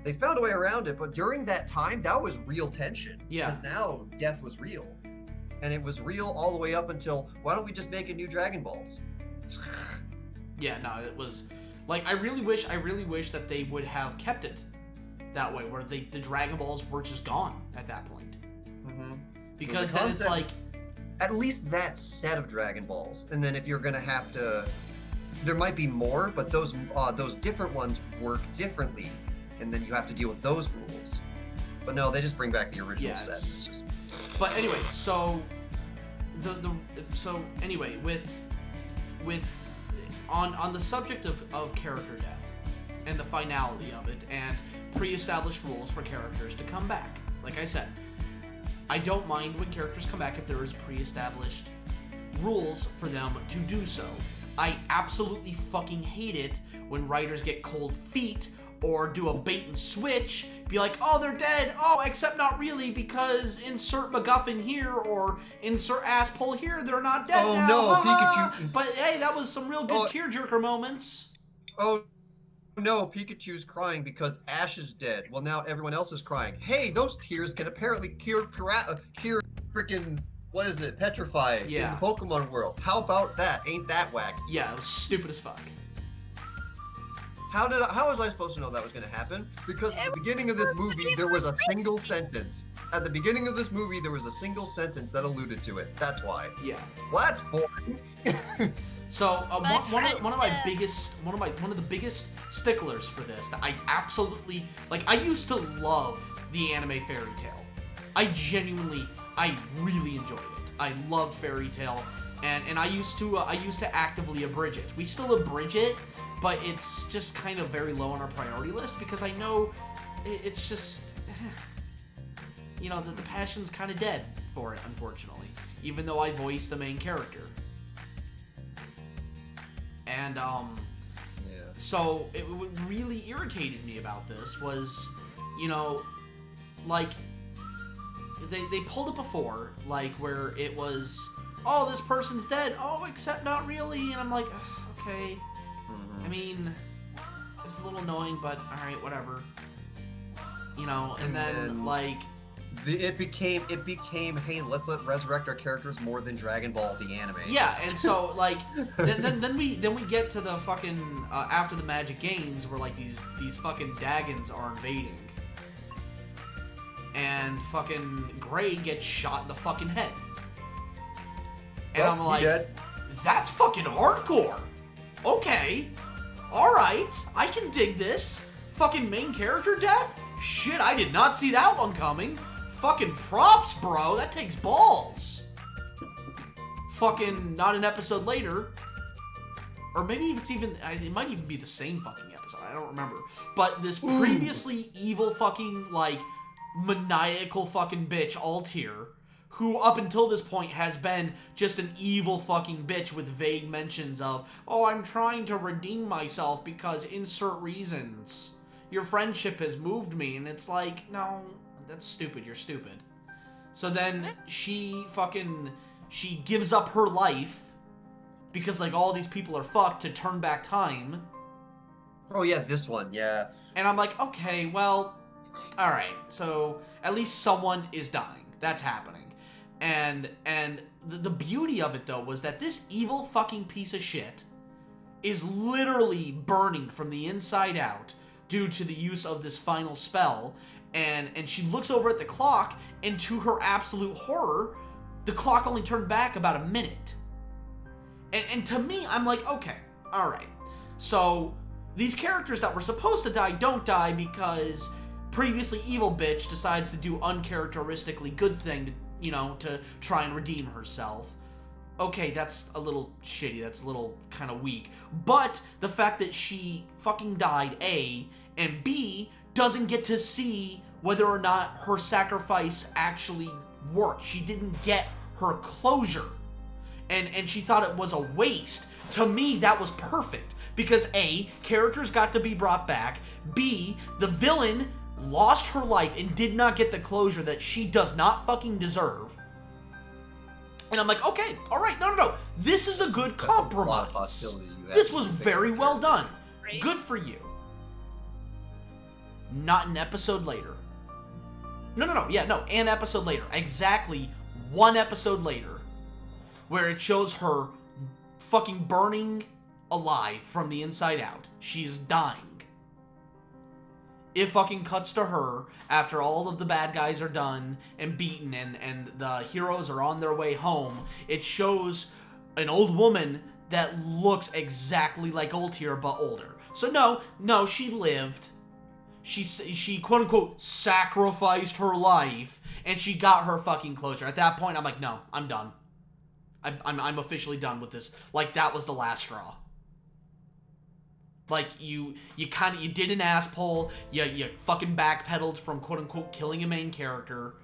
Speaker 3: They found a way around it, but during that time, that was real tension.
Speaker 2: Yeah.
Speaker 3: Because now death was real. And it was real all the way up until, why don't we just make a new Dragon Balls?
Speaker 2: Yeah, no, it was... Like, I really wish that they would have kept it that way, where the Dragon Balls were just gone at that point.
Speaker 3: Mm-hmm.
Speaker 2: Because then it's like...
Speaker 3: At least that set of Dragon Balls. And then if you're gonna have to... There might be more, but those different ones work differently. And then you have to deal with those rules. But no, they just bring back the original set. It's just...
Speaker 2: But anyway, so... with on the subject of character death, and the finality of it, and pre-established rules for characters to come back. Like I said, I don't mind when characters come back if there is pre-established rules for them to do so. I absolutely fucking hate it when writers get cold feet or do a bait and switch, be like, oh, they're dead, oh, except not really, because insert MacGuffin here, or insert asshole here, they're not dead now.
Speaker 3: Oh no, Pikachu.
Speaker 2: But hey, that was some real good tearjerker moments.
Speaker 3: Oh no, Pikachu's crying because Ash is dead. Well, now everyone else is crying. Hey, those tears can apparently cure freaking, what is it, petrify in the Pokemon world. How about that? Ain't that whack?
Speaker 2: Yeah, it was stupid as fuck.
Speaker 3: How was I supposed to know that was going to happen? Because at the beginning of this movie, there was a single sentence. At the beginning of this movie, there was a single sentence that alluded to it. That's why.
Speaker 2: Yeah.
Speaker 3: Well, that's boring.
Speaker 2: So one of the biggest sticklers for this that I absolutely like. I used to love the anime Fairy Tail. I really enjoyed it. I loved Fairy Tail, and I used to actively abridge it. We still abridge it, but it's just kind of very low on our priority list because I know it's just, you know, the passion's kind of dead for it, unfortunately. Even though I voice the main character. And, so what really irritated me about this was, you know, like, they pulled it before, like, where it was, oh, this person's dead, oh, except not really, and I'm like, okay, I mean, it's a little annoying, but alright, whatever, you know, and then like,
Speaker 3: it became, hey, let's resurrect our characters more than Dragon Ball the anime.
Speaker 2: Yeah, and so like then we get to the fucking after the Magic Games where like these fucking Dagons are invading, and fucking Gray gets shot in the fucking head, and I'm like, that's fucking hardcore. Okay, all right, I can dig this. Fucking main character death? Shit, I did not see that one coming. Fucking props, bro. That takes balls. Fucking not an episode later. Or maybe it's even, it might even be the same fucking episode. I don't remember. But this previously evil fucking, like, maniacal fucking bitch, Altair, who up until this point has been just an evil fucking bitch with vague mentions of, oh, I'm trying to redeem myself because insert reasons. Your friendship has moved me. And it's like, no, that's stupid. You're stupid. So then she gives up her life because, like, all these people are fucked to turn back time.
Speaker 3: Oh, yeah, this one, yeah.
Speaker 2: And I'm like, okay, well, all right. So at least someone is dying. That's happening. And the beauty of it, though, was that this evil fucking piece of shit is literally burning from the inside out due to the use of this final spell. And she looks over at the clock, and to her absolute horror, the clock only turned back about a minute. And to me, I'm like, okay, all right. So these characters that were supposed to die don't die because previously evil bitch decides to do uncharacteristically good thing to, you know, to try and redeem herself. Okay, that's a little shitty. That's a little kind of weak. But the fact that she fucking died, A, and B, doesn't get to see whether or not her sacrifice actually worked. She didn't get her closure. And she thought it was a waste. To me, that was perfect. Because A, characters got to be brought back. B, the villain lost her life and did not get the closure that she does not fucking deserve. And I'm like, okay, all right, no. This is a good compromise. This was very well done. Good for you. Not an episode later. No, an episode later. Exactly one episode later. Where it shows her fucking burning alive from the inside out. She's dying. It fucking cuts to her after all of the bad guys are done and beaten and the heroes are on their way home. It shows an old woman that looks exactly like Altair but older. So no, she lived. She quote unquote sacrificed her life and she got her fucking closure. At that point, I'm like, no, I'm done. I'm officially done with this. Like, that was the last straw. Like, you did an ass pull, you fucking backpedaled from quote-unquote killing a main character,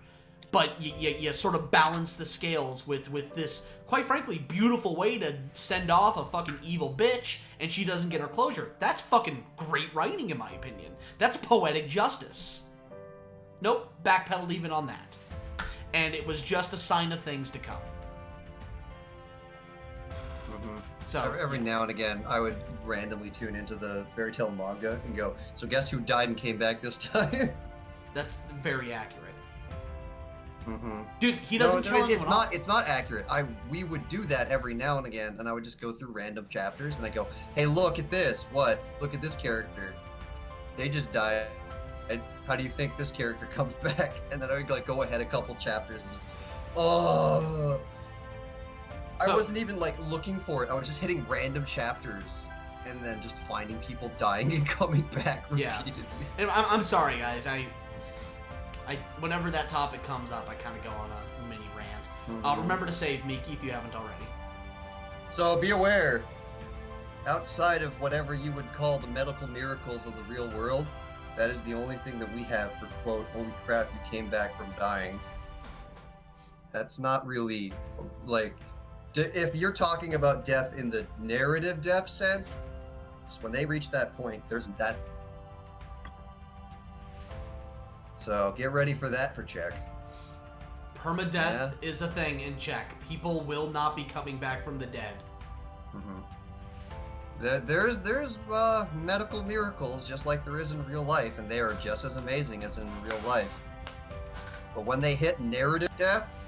Speaker 2: but you sort of balance the scales with this, quite frankly, beautiful way to send off a fucking evil bitch, and she doesn't get her closure. That's fucking great writing, in my opinion. That's poetic justice. Nope, backpedaled even on that. And it was just a sign of things to come. So
Speaker 3: every now and again, I would randomly tune into the fairy tale manga and go, so guess who died and came back this time?
Speaker 2: That's very accurate.
Speaker 3: Mm-hmm.
Speaker 2: Dude, he doesn't kill anyone off.
Speaker 3: It's not accurate. We would do that every now and again, and I would just go through random chapters, and I go, hey, look at this. What? Look at this character. They just died. How do you think this character comes back? And then I would like go ahead a couple chapters and just, oh. I wasn't even like looking for it. I was just hitting random chapters and then just finding people dying and coming back repeatedly.
Speaker 2: And I'm sorry, guys. I whenever that topic comes up, I kind of go on a mini rant.
Speaker 3: Mm-hmm.
Speaker 2: Remember to save Miki if you haven't already.
Speaker 3: So be aware, outside of whatever you would call the medical miracles of the real world, that is the only thing that we have for, quote, holy crap, you came back from dying. That's not really, like, if you're talking about death in the narrative death sense, when they reach that point, there's that. So get ready for that for Czech.
Speaker 2: Permadeath is a thing in Czech. People will not be coming back from the dead.
Speaker 3: Mm-hmm. There's medical miracles just like there is in real life, and they are just as amazing as in real life. But when they hit narrative death,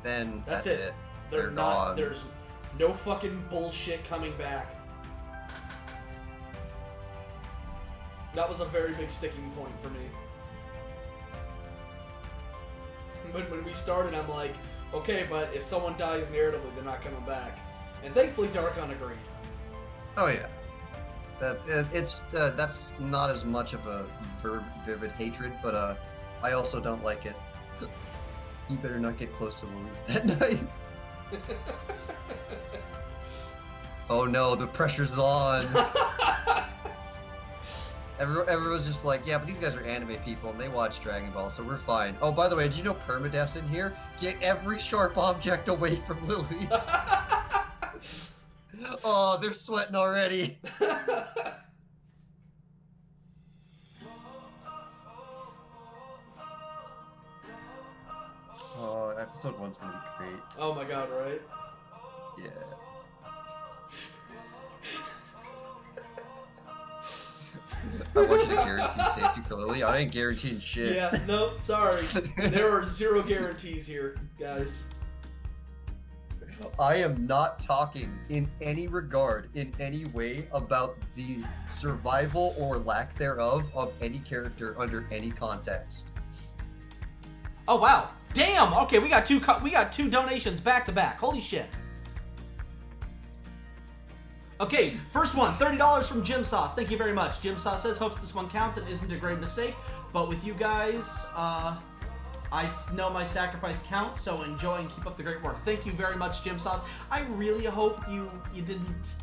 Speaker 3: then that's it. They're gone.
Speaker 2: There's no fucking bullshit coming back. That was a very big sticking point for me. But when we started, I'm like, okay, but if someone dies narratively, they're not coming back. And thankfully, Darkon agreed.
Speaker 3: Oh yeah, that's not as much of a vivid hatred, but I also don't like it. You better not get close to Lily with that knife. Oh no, the pressure's on. Everyone's just like, yeah, but these guys are anime people and they watch Dragon Ball, so we're fine. Oh, by the way, did you know permadeath's in here? Get every sharp object away from Lily. Oh, they're sweating already. Oh, episode 1's gonna be great.
Speaker 2: Oh my god, right?
Speaker 3: Yeah. I want you to guarantee safety for Lily. I ain't guaranteeing shit.
Speaker 2: Yeah, nope, sorry. There are zero guarantees here, guys.
Speaker 3: I am not talking in any regard, in any way, about the survival or lack thereof of any character under any context.
Speaker 2: Oh wow! Damn. Okay, we got two donations back to back. Holy shit. Okay, first one, $30 from Jim Sauce. Thank you very much. Jim Sauce says, hopes this one counts and isn't a great mistake, but with you guys, I know my sacrifice counts, so enjoy and keep up the great work. Thank you very much, Jim Sauce. I really hope you didn't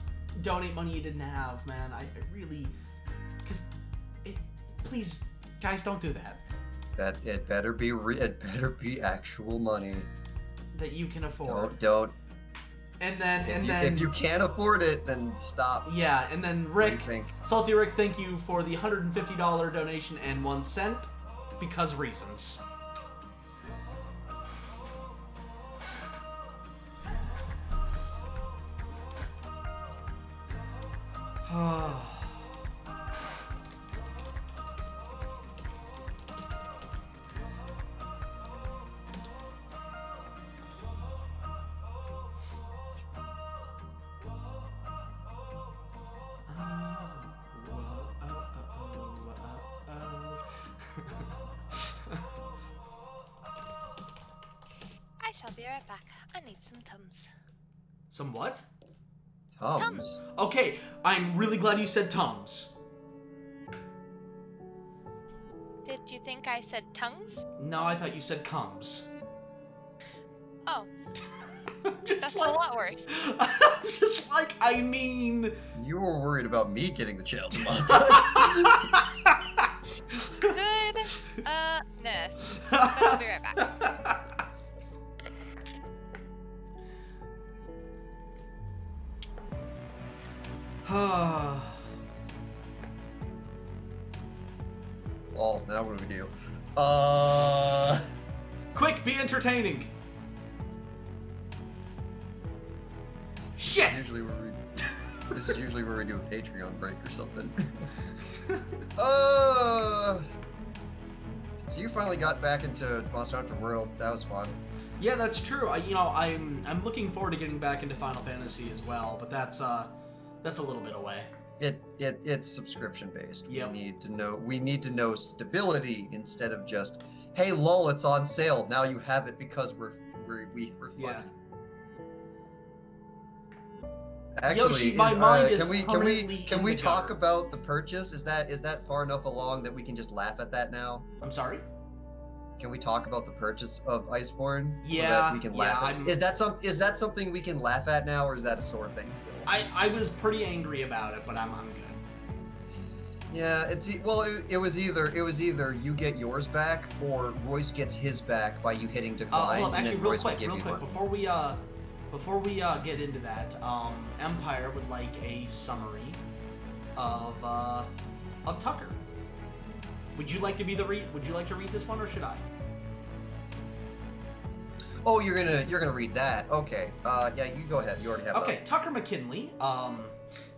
Speaker 2: donate money you didn't have, man. I really, because please, guys, don't do that.
Speaker 3: That it better be actual money
Speaker 2: that you can afford.
Speaker 3: Don't.
Speaker 2: And then
Speaker 3: if you can't afford it, then stop.
Speaker 2: Yeah, and then Rick,
Speaker 3: what do you think?
Speaker 2: Salty Rick, thank you for the $150 donation and 1 cent, because reasons.
Speaker 1: I'll be right back. I need some Tums.
Speaker 2: Some what?
Speaker 3: Tums?
Speaker 2: Okay, I'm really glad you said Tums.
Speaker 1: Did you think I said tongues?
Speaker 2: No, I thought you said cums.
Speaker 1: Oh. That's a lot worse.
Speaker 2: I'm just like, I mean...
Speaker 3: You were worried about me getting the child demonetized.
Speaker 1: Goodness. But I'll be right back.
Speaker 3: Balls, now what do we do?
Speaker 2: Quick, be entertaining. Shit!
Speaker 3: This is usually where we do a Patreon break or something. So you finally got back into Monster Hunter World. That was fun.
Speaker 2: Yeah, that's true. I'm looking forward to getting back into Final Fantasy as well, but that's a little bit away.
Speaker 3: It's subscription based.
Speaker 2: Yep.
Speaker 3: We need to know stability instead of just, hey lol, it's on sale. Now you have it because we're funny.
Speaker 2: Yeah.
Speaker 3: Actually,
Speaker 2: Yoshi, my mind is
Speaker 3: can we
Speaker 2: permanently
Speaker 3: talk
Speaker 2: gutter.
Speaker 3: about the purchase? Is that far enough along that we can just laugh at that now?
Speaker 2: I'm sorry?
Speaker 3: Can we talk about the purchase of Iceborne so
Speaker 2: Yeah,
Speaker 3: that we can laugh
Speaker 2: yeah,
Speaker 3: at? Is that something we can laugh at now, or is that a sore thing still?
Speaker 2: I was pretty angry about it, but I'm good.
Speaker 3: Yeah, it was either you get yours back or Royce gets his back by you hitting decline,
Speaker 2: Hold up,
Speaker 3: and
Speaker 2: actually,
Speaker 3: then
Speaker 2: real
Speaker 3: Royce will
Speaker 2: quick,
Speaker 3: give you money.
Speaker 2: before we get into that, Empire would like a summary of Tucker. Would you like to read this one, or should I?
Speaker 3: Oh, you're gonna read that. Okay. Yeah, you go ahead. You already have
Speaker 2: Okay, Tucker McKinley,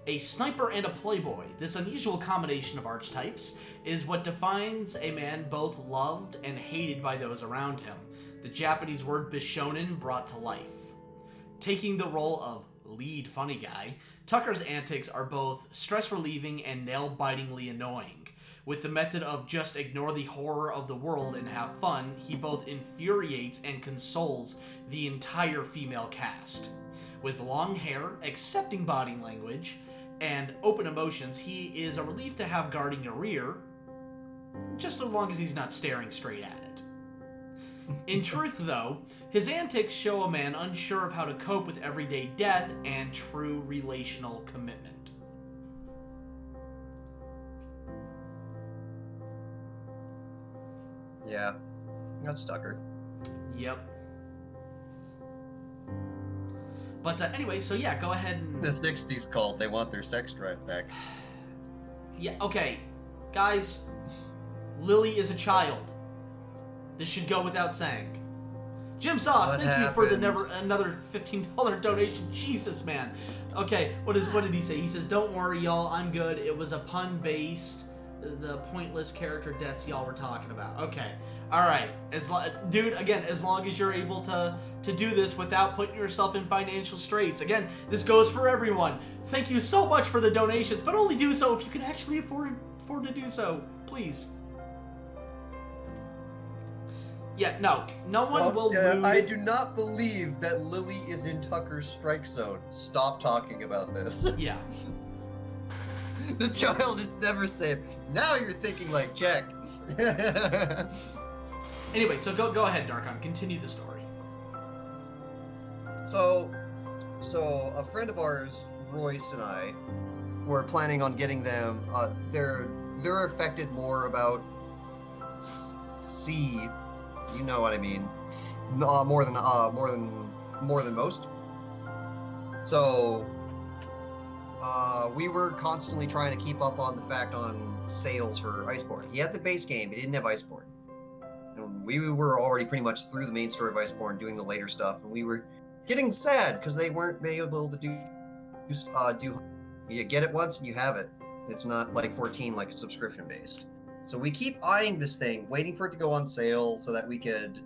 Speaker 2: a sniper and a playboy. This unusual combination of archetypes is what defines a man both loved and hated by those around him. The Japanese word bishonen brought to life. Taking the role of lead funny guy, Tucker's antics are both stress-relieving and nail-bitingly annoying. With the method of just ignore the horror of the world and have fun, he both infuriates and consoles the entire female cast. With long hair, accepting body language, and open emotions, he is a relief to have guarding your rear, just so long as he's not staring straight at it. In truth, though, his antics show a man unsure of how to cope with everyday death and true relational commitment.
Speaker 3: Yeah, that's Tucker.
Speaker 2: Yep. But anyway, so yeah, go ahead and...
Speaker 3: The 60s called. They want their sex drive back.
Speaker 2: Yeah, okay. Guys, Lily is a child. This should go without saying. Jim Sauce,
Speaker 3: What
Speaker 2: thank you for the
Speaker 3: happened?
Speaker 2: another $15 donation. Jesus, man. Okay, what did he say? He says, don't worry, y'all, I'm good. It was a pun-based, the pointless character deaths y'all were talking about. Okay. Alright. Dude, again, as long as you're able to do this without putting yourself in financial straits. Again, this goes for everyone. Thank you so much for the donations, but only do so if you can actually afford to do so. Please. Yeah, no one will lose.
Speaker 3: I do not believe that Lily is in Tucker's strike zone. Stop talking about this.
Speaker 2: Yeah.
Speaker 3: The child is never safe. Now you're thinking like, check.
Speaker 2: Anyway, so go ahead, Darkon. Continue the story.
Speaker 3: So a friend of ours, Royce, and I were planning on getting them. They're affected more about C. You know what I mean? More than most. So we were constantly trying to keep up on the fact on sales for Iceborne. He had the base game, he didn't have Iceborne. And we were already pretty much through the main story of Iceborne, doing the later stuff, and we were getting sad because they weren't able to do. You get it once and you have it. It's not like 14, like subscription based. So we keep eyeing this thing, waiting for it to go on sale so that we could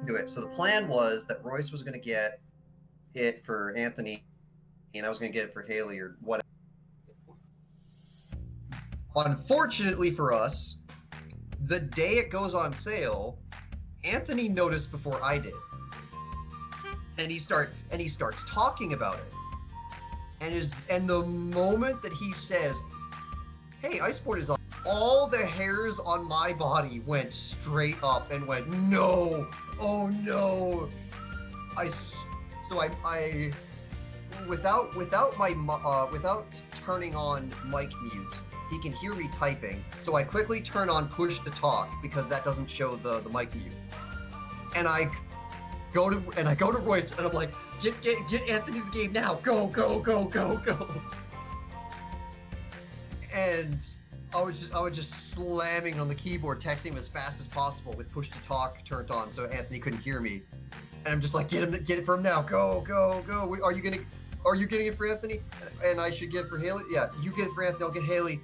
Speaker 3: do it. So the plan was that Royce was going to get it for Anthony, and I was going to get it for Haley or whatever. Unfortunately for us, the day it goes on sale, Anthony noticed before I did. And he starts talking about it. And the moment that he says, "Hey, Iceborne is on," all the hairs on my body went straight up and went, "No! Oh no!" So I without turning on mic mute, he can hear me typing. So I quickly turn on push to talk because that doesn't show the mic mute. And I go to Royce and I'm like, get Anthony the game now. Go. And I was just slamming on the keyboard, texting him as fast as possible with push to talk turned on so Anthony couldn't hear me. And I'm just like, get it for him now. Go. Are you getting it for Anthony? And I should get it for Haley? Yeah, you get it for Anthony, I'll get Haley.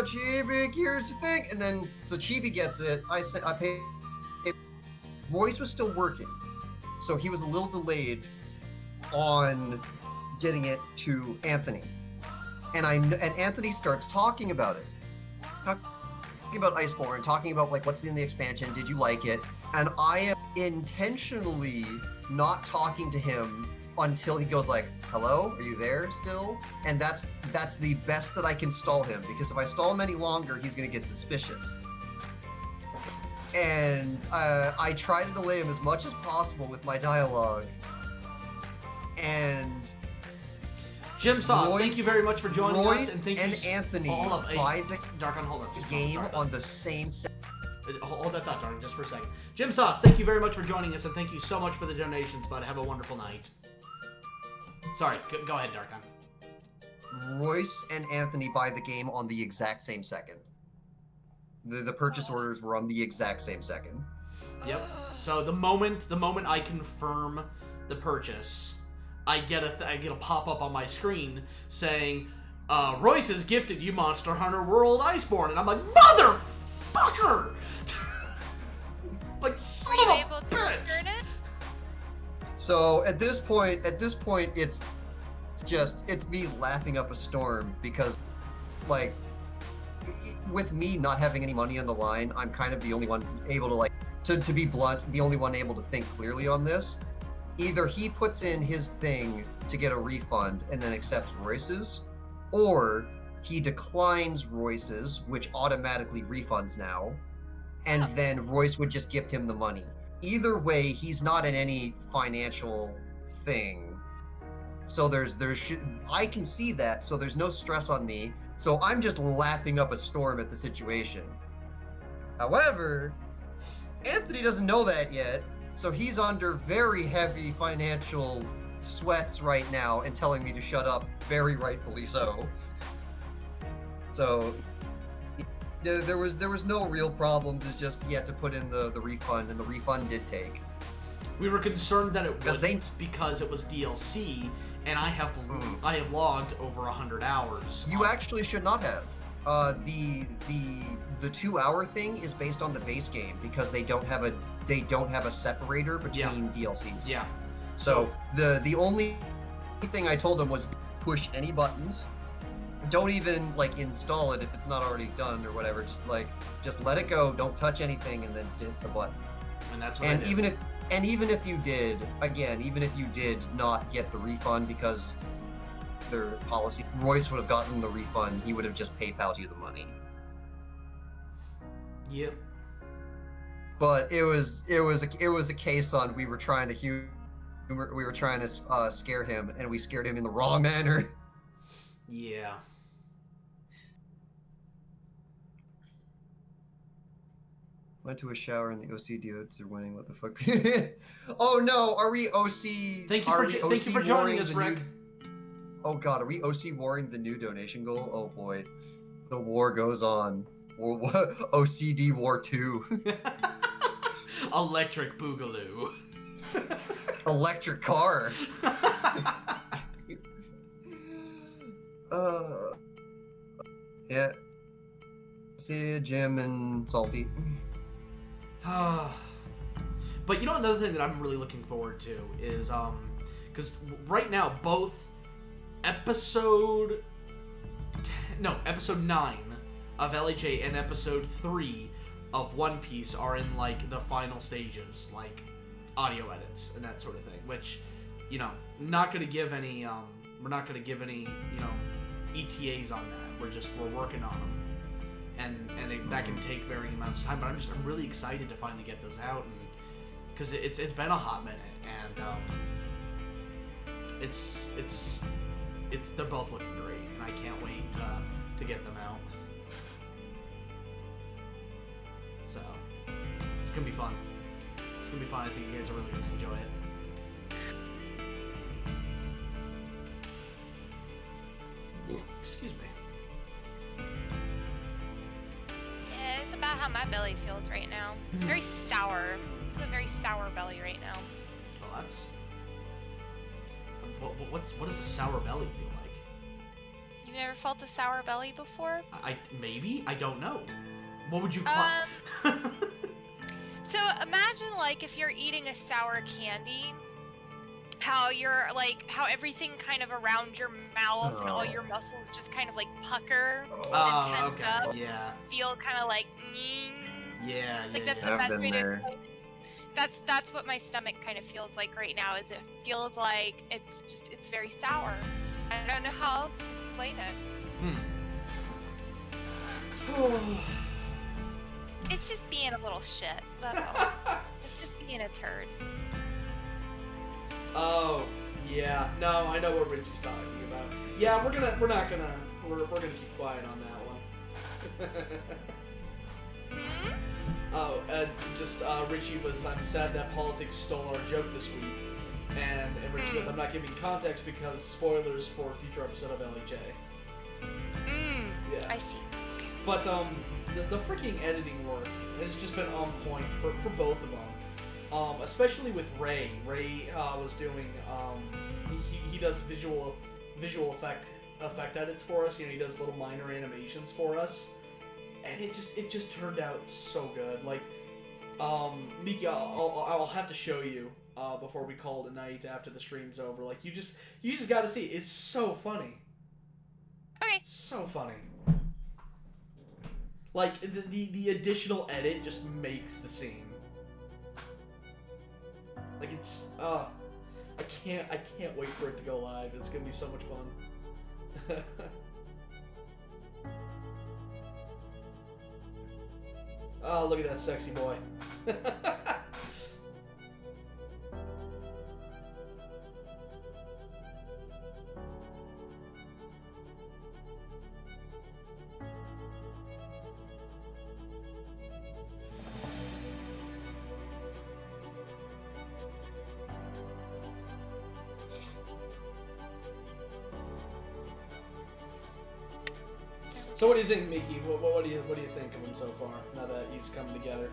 Speaker 3: Chibi, here's the thing. And then, so Chibi gets it. I pay. Royce was still working, so he was a little delayed on getting it to Anthony. And Anthony starts talking about it. Talking about Iceborne, talking about like what's in the expansion, did you like it? And I am intentionally not talking to him until he goes like, hello, are you there still? And that's the best that I can stall him, because if I stall him any longer, he's gonna get suspicious. And I try to delay him as much as possible with my dialogue. And
Speaker 2: Jim Sauce, thank you very much for joining us. And thank you.
Speaker 3: Anthony
Speaker 2: buy the Darkon, hold up.
Speaker 3: Game on the same set.
Speaker 2: Hold that thought, Darkon, just for a second. Jim Sauce, thank you very much for joining us, and thank you so much for the donations, bud. Have a wonderful night. Sorry, go ahead, Darkon.
Speaker 3: Royce and Anthony buy the game on the exact same second. The purchase orders were on the exact same second.
Speaker 2: Yep. So the moment I confirm the purchase, I get a pop-up on my screen saying, Royce has gifted you Monster Hunter World Iceborne, and I'm like, motherfucker! Like, son
Speaker 1: Were you
Speaker 2: of a
Speaker 1: able to
Speaker 2: bitch!
Speaker 1: return it?
Speaker 3: So at this point, it's me laughing up a storm because, like, with me not having any money on the line, I'm kind of the only one able to, like, to be blunt, the only one able to think clearly on this. Either he puts in his thing to get a refund and then accepts Royce's, or he declines Royce's, which automatically refunds now, and then Royce would just gift him the money. Either way, he's not in any financial thing. So I can see that, so there's no stress on me. So I'm just laughing up a storm at the situation. However, Anthony doesn't know that yet, so he's under very heavy financial sweats right now and telling me to shut up, very rightfully so. So there was no real problems. It's just he had to put in the refund, and the refund did take.
Speaker 2: We were concerned that it wasn't because it was DLC, and I have logged over 100 hours.
Speaker 3: You actually should not have. The 2-hour thing is based on the base game because they don't have a separator between DLCs.
Speaker 2: Yeah.
Speaker 3: So the only thing I told them was push any buttons. Don't even like install it if it's not already done or whatever. Just let it go. Don't touch anything, and then hit the button.
Speaker 2: And that's what.
Speaker 3: And even if you did not get the refund because their policy, Royce would have gotten the refund. He would have just PayPal'd you the money.
Speaker 2: Yep.
Speaker 3: But it was a case on we were trying to scare him, and we scared him in the wrong manner.
Speaker 2: Yeah.
Speaker 3: Went to a shower and the OC dudes are winning. What the fuck? Oh no, are we OC?
Speaker 2: Thank you for joining us, Rick.
Speaker 3: Oh god, are we OC warring the new donation goal? Oh boy, the war goes on. OCD War 2.
Speaker 2: Electric Boogaloo.
Speaker 3: Electric car. Yeah. See ya, Jim and Salty.
Speaker 2: But you know, another thing that I'm really looking forward to is because right now both episode 9 of LHA and episode 3 of One Piece are in like the final stages, like audio edits and that sort of thing, which, you know, not gonna give any we're not gonna give any, you know, ETAs on that. We're working on them, and that can take varying amounts of time. But I'm really excited to finally get those out, and because it's been a hot minute, and they're both looking great, and I can't wait to get them out. So it's gonna be fun. It's gonna be fun. I think you guys are really gonna enjoy it. Ooh, excuse me.
Speaker 1: Yeah, it's about how my belly feels right now. It's very sour. I have a very sour belly right now.
Speaker 2: Oh, that's. What does a sour belly feel like?
Speaker 1: You've never felt a sour belly before?
Speaker 2: Maybe I don't know. What would you call?
Speaker 1: So imagine like if you're eating a sour candy, how everything kind of around your mouth and all your muscles just kind of like pucker and tense up.
Speaker 2: Yeah.
Speaker 1: Feel kind of like
Speaker 2: Yeah.
Speaker 1: like that's the best way to explain it. That's what my stomach kind of feels like right now. Is it feels like it's very sour. I don't know how else to explain it. It's just being a little shit. That's all. It's just being a turd.
Speaker 2: Oh, yeah. No, I know what Richie's talking about. Yeah, we're gonna keep quiet on that one. Richie was, I'm sad that politics stole our joke this week. And Richie goes, I'm not giving context because spoilers for a future episode of LHA. Yeah.
Speaker 1: I see.
Speaker 2: But the freaking editing work has just been on point for both of them. Especially with Ray. Ray was doing he does visual effect edits for us. You know, he does little minor animations for us, and it just turned out so good. Like, Miki, I'll have to show you before we call it a night after the stream's over. Like, you just got to see it. It's so funny.
Speaker 1: Okay.
Speaker 2: So funny. Like, the additional edit just makes the scene. Like, it's, I can't wait for it to go live. It's gonna be so much fun. Oh, look at that sexy boy. So what do you think, Miki? What do you think of him so far? Now that he's coming together.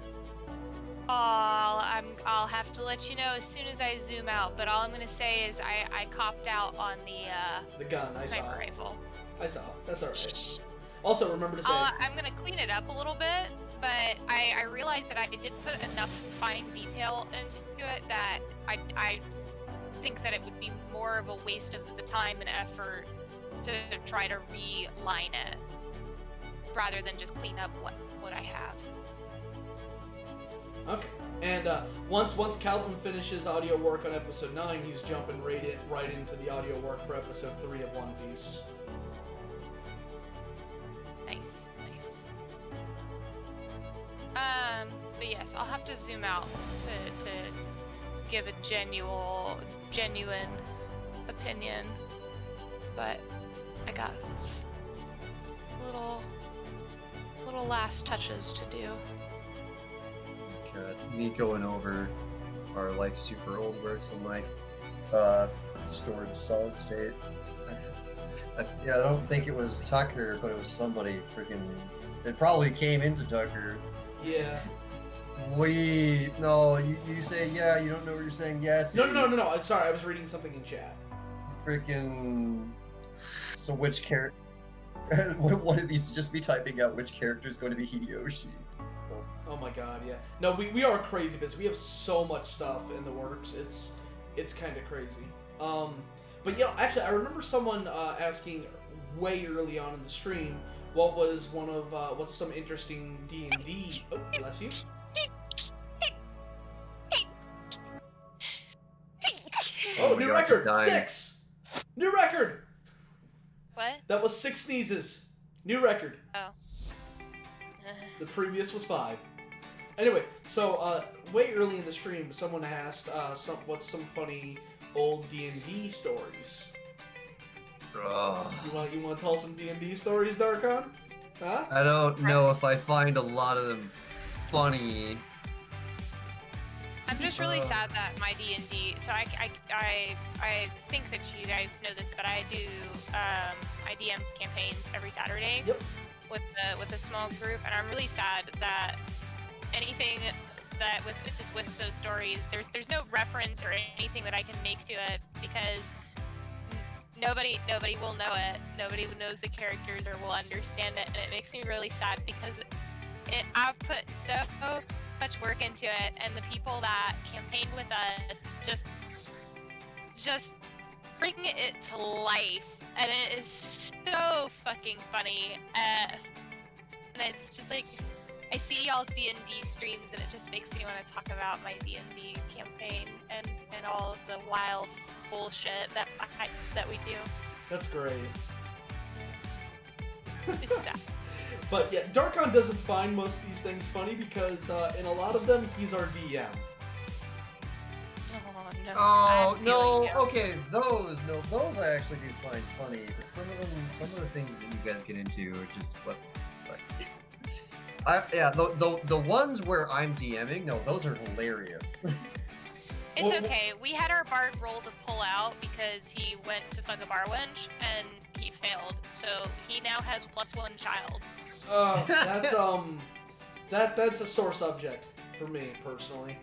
Speaker 1: I'll have to let you know as soon as I zoom out. But all I'm gonna say is I copped out on the
Speaker 2: gun. I saw.
Speaker 1: sniper rifle.
Speaker 2: I saw. That's all right. Also, remember to say.
Speaker 1: I'm gonna clean it up a little bit, but I realized that I did put enough fine detail into it that I think that it would be more of a waste of the time and effort to try to reline it, rather than just clean up what I have.
Speaker 2: Okay. And once Calvin finishes audio work on episode 9, he's jumping right into the audio work for episode 3 of One Piece.
Speaker 1: Nice. But yes, I'll have to zoom out to give a genuine opinion. But I got this little last touches to do.
Speaker 3: God, me going over our like super old works on my stored solid state. I don't think it was Tucker, but it was somebody freaking. It probably came into Tucker.
Speaker 2: Yeah.
Speaker 3: No, you say yeah. You don't know what you're saying. Yeah. It's
Speaker 2: No. I'm sorry. I was reading something in chat.
Speaker 3: Freaking. So which character? One of these just be typing out which character is going to be Hideyoshi.
Speaker 2: Oh my god, yeah. No, we are crazy busy. We have so much stuff in the works. It's kind of crazy. But actually, I remember someone asking way early on in the stream what was what's some interesting D&D. Oh, bless you. Oh, new record! 6! New record!
Speaker 1: What?
Speaker 2: That was 6 sneezes. New record.
Speaker 1: Oh.
Speaker 2: The previous was 5. Anyway, so way early in the stream, someone asked, what's some funny old D&D stories? You want to tell some D&D stories, Darkon? Huh?
Speaker 3: I don't know if I find a lot of them funny.
Speaker 1: I'm just really sad that my D&D. So I think that you guys know this, but I do I DM campaigns every Saturday.
Speaker 2: Yep.
Speaker 1: With a small group, and I'm really sad that anything that with those stories, there's no reference or anything that I can make to it because nobody will know it. Nobody knows the characters or will understand it, and it makes me really sad because I've put so much work into it, and the people that campaigned with us just bring it to life, and it is so fucking funny. And it's just like I see y'all's D&D streams, and it just makes me want to talk about my D&D campaign and all of the wild bullshit that we do.
Speaker 2: That's great.
Speaker 1: It's sad.
Speaker 2: But yeah, Darkon doesn't find most of these things funny because in a lot of them, he's our DM.
Speaker 3: Oh no! Okay, those I actually do find funny, but some of the things that you guys get into are just what. The ones where I'm DMing, no, those are hilarious.
Speaker 1: It's okay. We had our bard roll to pull out because he went to fuck a bar wench and he failed. So he now has +1 child.
Speaker 2: That's a sore subject for me personally.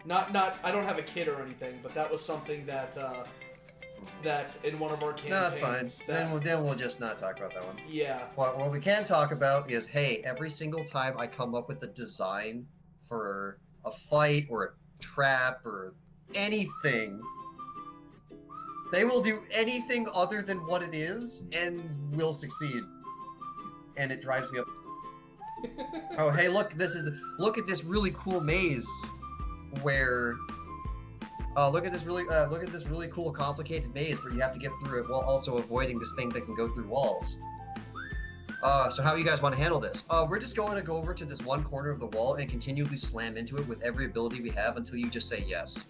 Speaker 2: Not I don't have a kid or anything, but that was something that in one of our campaigns.
Speaker 3: No, that's fine. Then we'll just not talk about that one.
Speaker 2: Yeah.
Speaker 3: What we can talk about is, hey, every single time I come up with a design for a fight or a trap or anything, they will do anything other than what it is and will succeed. And it drives me up. Oh, hey, look at this really cool maze where look at this really cool complicated maze where you have to get through it while also avoiding this thing that can go through walls. So how you guys want to handle this? We're just going to go over to this one corner of the wall and continually slam into it with every ability we have until you just say yes.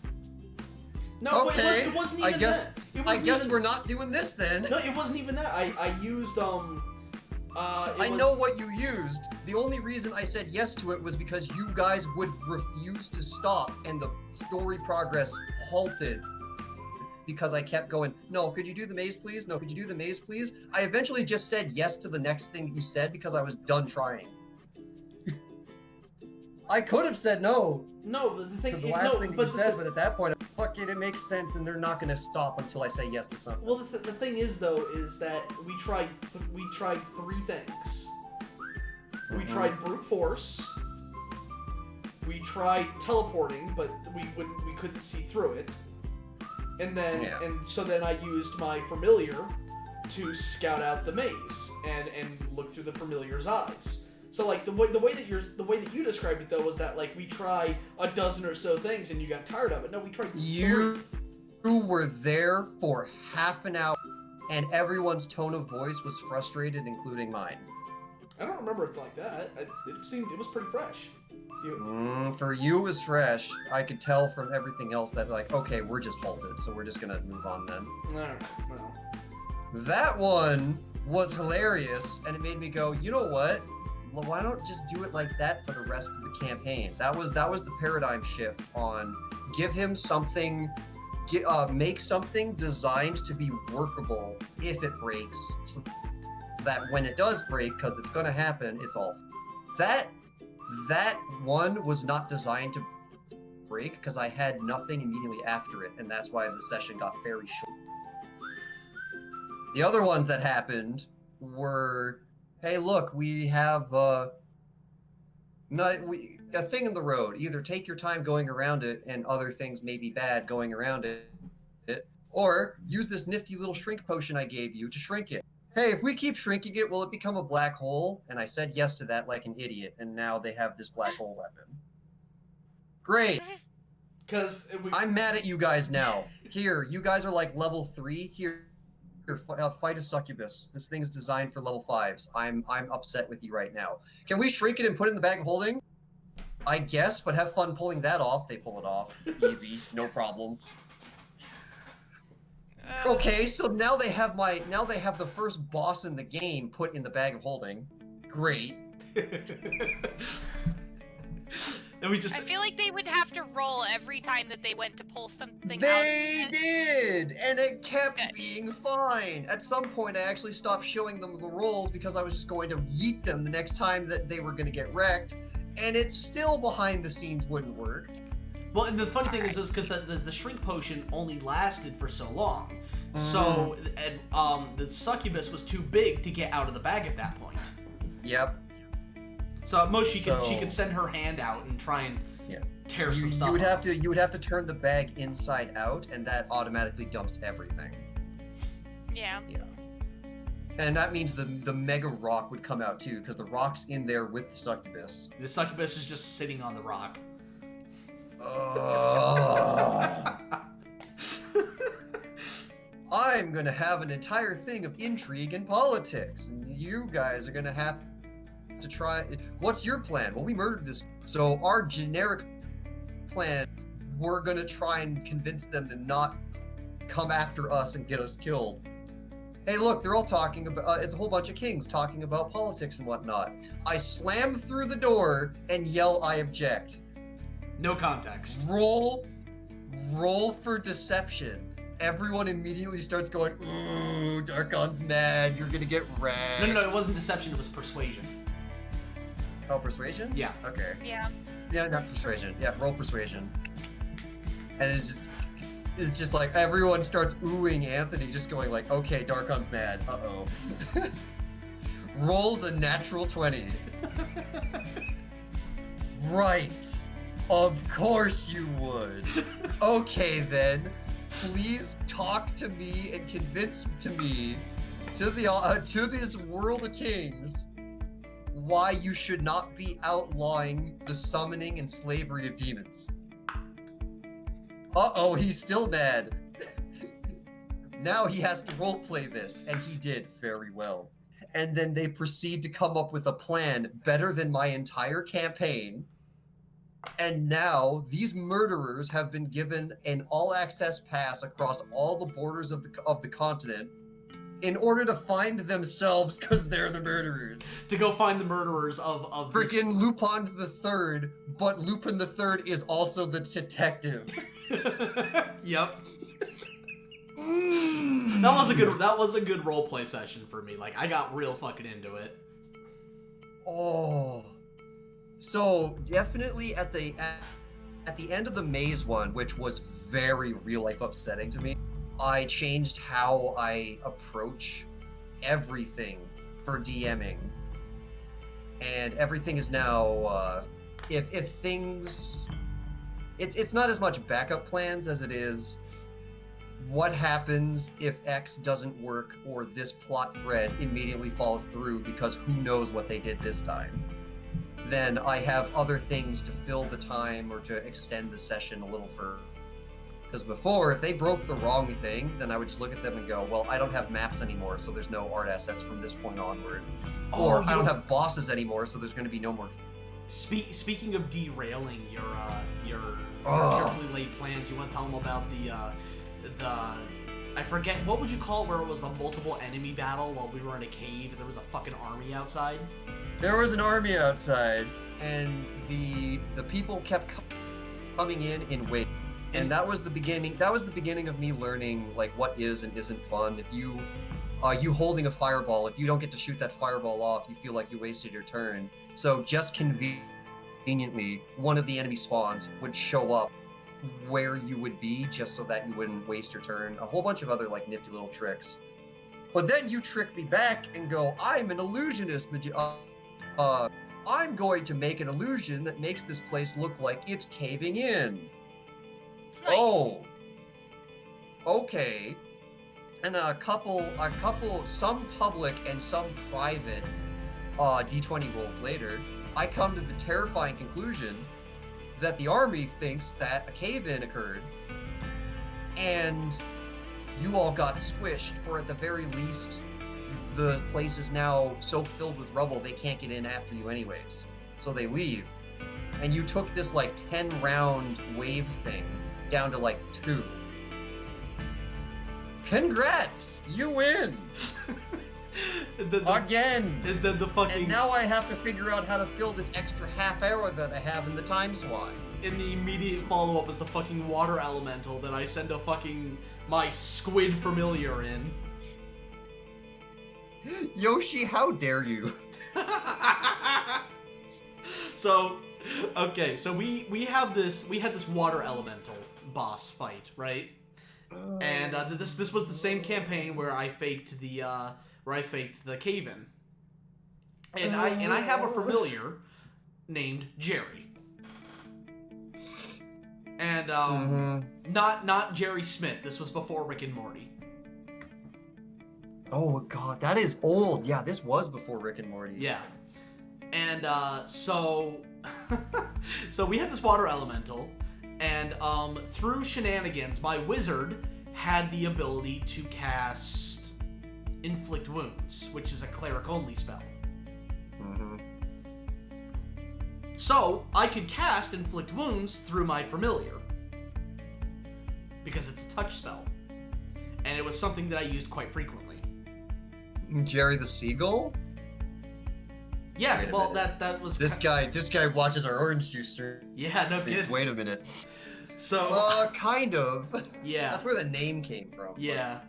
Speaker 2: No,
Speaker 3: okay.
Speaker 2: it wasn't even that.
Speaker 3: I guess we're not doing this then.
Speaker 2: No, it wasn't even that. I used
Speaker 3: I know what you used. The only reason I said yes to it was because you guys would refuse to stop and the story progress halted because I kept going, no, could you do the maze please? No, could you do the maze please? I eventually just said yes to the next thing that you said because I was done trying. I could have said no.
Speaker 2: No, but the thing
Speaker 3: to the last thing that you said, but at that point, fuck it, it makes sense, and they're not going to stop until I say yes to something.
Speaker 2: Well, the thing is though, is that we tried 3 things. We tried brute force. We tried teleporting, but we couldn't see through it. And then so then I used my familiar to scout out the maze and look through the familiar's eyes. So like the way that you described it though was that like we tried a dozen or so things and you got tired of it. No, we tried 3.
Speaker 3: You were there for half an hour and everyone's tone of voice was frustrated, including mine.
Speaker 2: I don't remember it like that. It was pretty fresh.
Speaker 3: For you it was fresh. I could tell from everything else that like, okay, we're just halted, so we're just gonna move on then.
Speaker 2: No.
Speaker 3: That one was hilarious, and it made me go, you know what? Well, why don't just do it like that for the rest of the campaign? That was the paradigm shift on give him something, make something designed to be workable if it breaks, so that when it does break, because it's gonna happen, it's all. That one was not designed to break because I had nothing immediately after it, and that's why the session got very short. The other ones that happened were, hey, look, we have a thing in the road. Either take your time going around it, and other things may be bad going around it, or use this nifty little shrink potion I gave you to shrink it. Hey, if we keep shrinking it, will it become a black hole? And I said yes to that like an idiot, and now they have this black hole weapon. Great. I'm mad at you guys now. Here, you guys are like level 3. Here, fight a succubus. This thing's designed for level 5s. I'm upset with you right now. Can we shrink it and put it in the bag of holding? I guess, but have fun pulling that off. They pull it off. Easy, no problems. Okay, so now they have the first boss in the game put in the bag of holding. Great.
Speaker 2: And we just.
Speaker 1: I feel like they would have to roll every time that they went to pull something out.
Speaker 3: They did, and it kept being fine. At some point, I actually stopped showing them the rolls because I was just going to yeet them the next time that they were going to get wrecked, and it still behind the scenes wouldn't work.
Speaker 2: Well, and the funny thing is because the shrink potion only lasted for so long, so the succubus was too big to get out of the bag at that point.
Speaker 3: Yep.
Speaker 2: So at most she could send her hand out and try and tear some stuff.
Speaker 3: You would have to turn the bag inside out, and that automatically dumps everything.
Speaker 1: Yeah.
Speaker 3: Yeah. And that means the mega rock would come out too, because the rock's in there with the succubus.
Speaker 2: The succubus is just sitting on the rock.
Speaker 3: I'm gonna have an entire thing of intrigue and politics, and you guys are gonna have to try. What's your plan? Well, we murdered this. So our generic plan, we're gonna try and convince them to not come after us and get us killed. Hey, look, they're all talking about, it's a whole bunch of kings talking about politics and whatnot. I slam through the door and yell, I object.
Speaker 2: No context.
Speaker 3: Roll for deception. Everyone immediately starts going, ooh, Darkon's mad, you're gonna get wrecked.
Speaker 2: No, it wasn't deception, it was persuasion.
Speaker 3: Oh, persuasion?
Speaker 2: Yeah.
Speaker 3: Okay.
Speaker 1: Yeah.
Speaker 3: Yeah, not persuasion. Yeah, roll persuasion. And it's just like everyone starts oohing Anthony, just going like, okay, Darkon's mad. Uh-oh. Rolls a natural 20. Right. Of course you would. Okay then. Please talk to me and convince me to this world of kings why you should not be outlawing the summoning and slavery of demons. Uh-oh, he's still mad. Now he has to roleplay this, and he did very well. And then they proceed to come up with a plan better than my entire campaign. And now these murderers have been given an all-access pass across all the borders of the continent in order to find themselves, because they're the murderers.
Speaker 2: To go find the murderers of
Speaker 3: Freaking Lupin the Third, but Lupin the Third is also the detective.
Speaker 2: Yep. That was a good roleplay session for me. Like, I got real fucking into it.
Speaker 3: Oh. So definitely at the end of the maze one, which was very real life upsetting to me, I changed how I approach everything for DMing. And everything is now if things, it's not as much backup plans as it is what happens if X doesn't work or this plot thread immediately falls through because who knows what they did this time. Then I have other things to fill the time or to extend the session a little further. Because before, if they broke the wrong thing, then I would just look at them and go, well, I don't have maps anymore, so there's no art assets from this point onward. Or I don't have bosses anymore, so there's going to be no more...
Speaker 2: Speaking of derailing your carefully laid plans, you want to tell them about the I forget, what would you call it, where it was a multiple enemy battle while we were in a cave and there was a fucking army outside?
Speaker 3: There was an army outside, and the people kept coming in waves. And that was the beginning. That was the beginning of me learning like what is and isn't fun. If you holding a fireball, if you don't get to shoot that fireball off, you feel like you wasted your turn. So just conveniently, one of the enemy spawns would show up where you would be, just so that you wouldn't waste your turn. A whole bunch of other like nifty little tricks. But then you trick me back and go, I'm an illusionist. I'm going to make an illusion that makes this place look like it's caving in. Nice. Oh, okay. And some public and some private D20 rolls later, I come to the terrifying conclusion that the army thinks that a cave-in occurred, and you all got squished, or at the very least, the place is now so filled with rubble they can't get in after you anyways. So they leave. and you took this like 10-round wave thing down to like 2. Congrats! You win! Again!
Speaker 2: And then the fucking...
Speaker 3: And now I have to figure out how to fill this extra half hour that I have in the time slot.
Speaker 2: And the immediate follow-up is the fucking water elemental that I send a fucking... my squid familiar in.
Speaker 3: Yoshi, how dare you?
Speaker 2: So, okay, so we had this water elemental boss fight, right? And this was the same campaign where I faked the cave-in. And I have a familiar named Jerry. And not Jerry Smith. This was before Rick and Morty.
Speaker 3: Oh god, that is old. Yeah, this was before Rick and Morty.
Speaker 2: Yeah. And so we had this water elemental, and through shenanigans, my wizard had the ability to cast Inflict Wounds, which is a cleric-only spell.
Speaker 3: Mm-hmm.
Speaker 2: So I could cast Inflict Wounds through my familiar, because it's a touch spell, and it was something that I used quite frequently.
Speaker 3: Jerry the Seagull?
Speaker 2: Yeah, well, that was...
Speaker 3: This guy watches our orange juice stream.
Speaker 2: Yeah, no kidding.
Speaker 3: Wait a minute.
Speaker 2: So...
Speaker 3: kind of.
Speaker 2: Yeah.
Speaker 3: That's where the name came from.
Speaker 2: Yeah.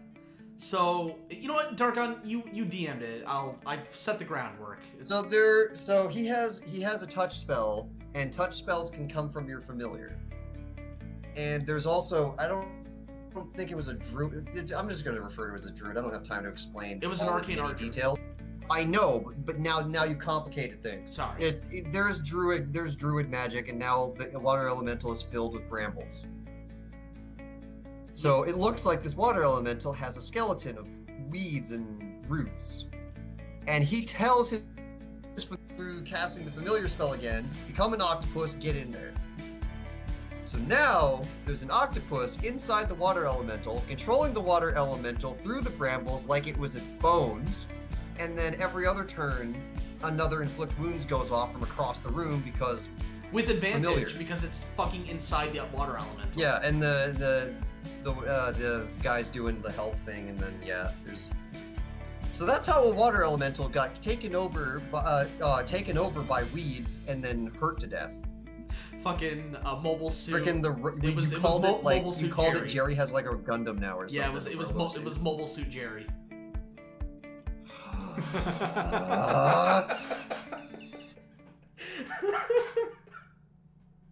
Speaker 2: So, you know what, Darkon, you DM'd it. I've set the groundwork.
Speaker 3: So he has a touch spell, and touch spells can come from your familiar. And there's also, I don't think it was a druid. I'm just going to refer to it as a druid. I don't have time to explain.
Speaker 2: It was an arcane
Speaker 3: details. I know, but now you complicated things.
Speaker 2: Sorry.
Speaker 3: There's druid magic, and now the water elemental is filled with brambles. So it looks like this water elemental has a skeleton of weeds and roots, and he tells his through casting the familiar spell again, become an octopus, get in there. So now there's an octopus inside the water elemental, controlling the water elemental through the brambles like it was its bones. And then every other turn, another Inflict Wounds goes off from across the room because...
Speaker 2: With advantage,
Speaker 3: familiar.
Speaker 2: Because it's fucking inside the water elemental.
Speaker 3: Yeah, and the guy's doing the help thing, and then, yeah, there's... So that's how a water elemental got taken over by weeds and then hurt to death.
Speaker 2: Fucking mobile suit.
Speaker 3: Freaking you called it Jerry has like a Gundam now or something.
Speaker 2: Yeah, it was mobile suit Jerry.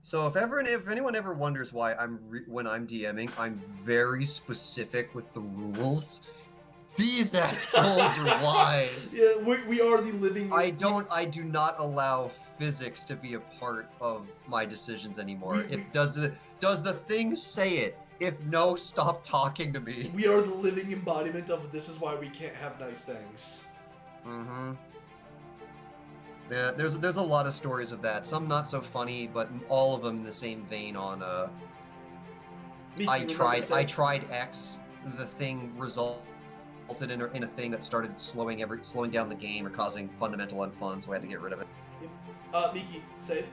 Speaker 3: So if anyone ever wonders why when I'm DMing, I'm very specific with the rules. These assholes are why.
Speaker 2: Yeah, we are the living.
Speaker 3: I do not allow physics to be a part of my decisions anymore. Does the thing say it? If no, stop talking to me.
Speaker 2: We are the living embodiment of this is why we can't have nice things.
Speaker 3: Mm-hmm. Yeah, there's a lot of stories of that. Some not so funny, but all of them in the same vein on I tried X. The thing resulted in a thing that started slowing down the game or causing fundamental unfun, so I had to get rid of it.
Speaker 2: Yep. Miki, save.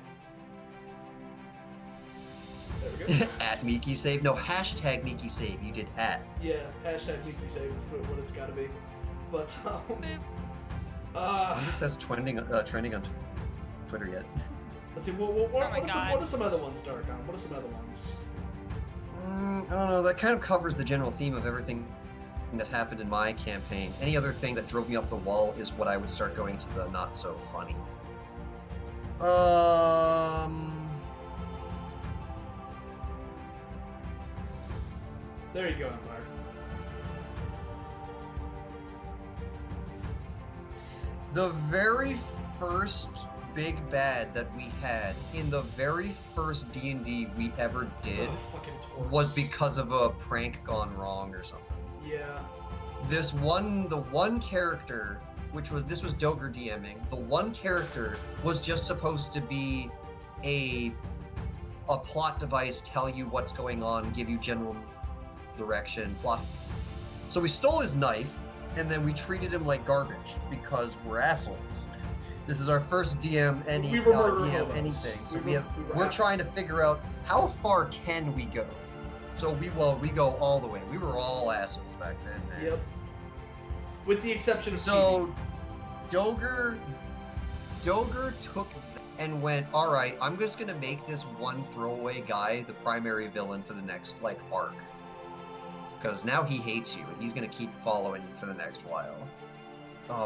Speaker 2: There we go.
Speaker 3: At Miki save? No, hashtag Miki save. You did at.
Speaker 2: Yeah, hashtag Miki save is what it's gotta be. But
Speaker 3: I wonder if that's trending on Twitter yet.
Speaker 2: Let's see. What are some other ones, Darkon? What are some other ones?
Speaker 3: I don't know. That kind of covers the general theme of everything that happened in my campaign. Any other thing that drove me up the wall is what I would start going to the not so funny.
Speaker 2: There you go, Empire.
Speaker 3: The very first big bad that we had in the very first D&D we ever did was because of a prank gone wrong or something.
Speaker 2: Yeah.
Speaker 3: The one character, this was Doger DMing, the one character was just supposed to be a plot device, tell you what's going on, give you general direction, plot. So we stole his knife, and then we treated him like garbage because we're assholes. This is our first DM
Speaker 2: We were murder
Speaker 3: DM
Speaker 2: hobos.
Speaker 3: anything. So
Speaker 2: We were
Speaker 3: we're trying to figure out how far can we go. So we go all the way. We were all assholes back then, man.
Speaker 2: Yep. With the exception of
Speaker 3: So Doger took and went, all right, I'm just gonna make this one throwaway guy the primary villain for the next arc, because now he hates you and he's gonna keep following you for the next while.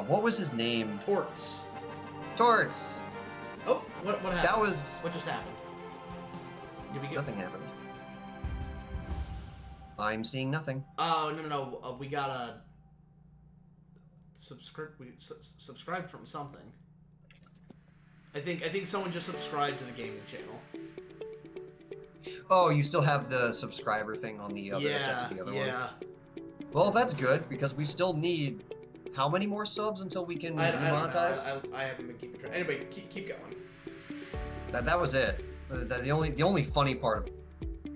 Speaker 3: What was his name?
Speaker 2: Torts.
Speaker 3: Torts.
Speaker 2: Oh, what happened?
Speaker 3: That was
Speaker 2: What just happened? Did we get
Speaker 3: nothing happened. I'm seeing nothing.
Speaker 2: Oh no! We got a subscribe. We subscribed from something. I think someone just subscribed to the gaming channel.
Speaker 3: Oh, you still have the subscriber thing on the other set to the other one.
Speaker 2: Yeah.
Speaker 3: Well, that's good because we still need how many more subs until we can demonetize?
Speaker 2: I haven't been keeping track. Anyway, keep going.
Speaker 3: That was it. The only funny part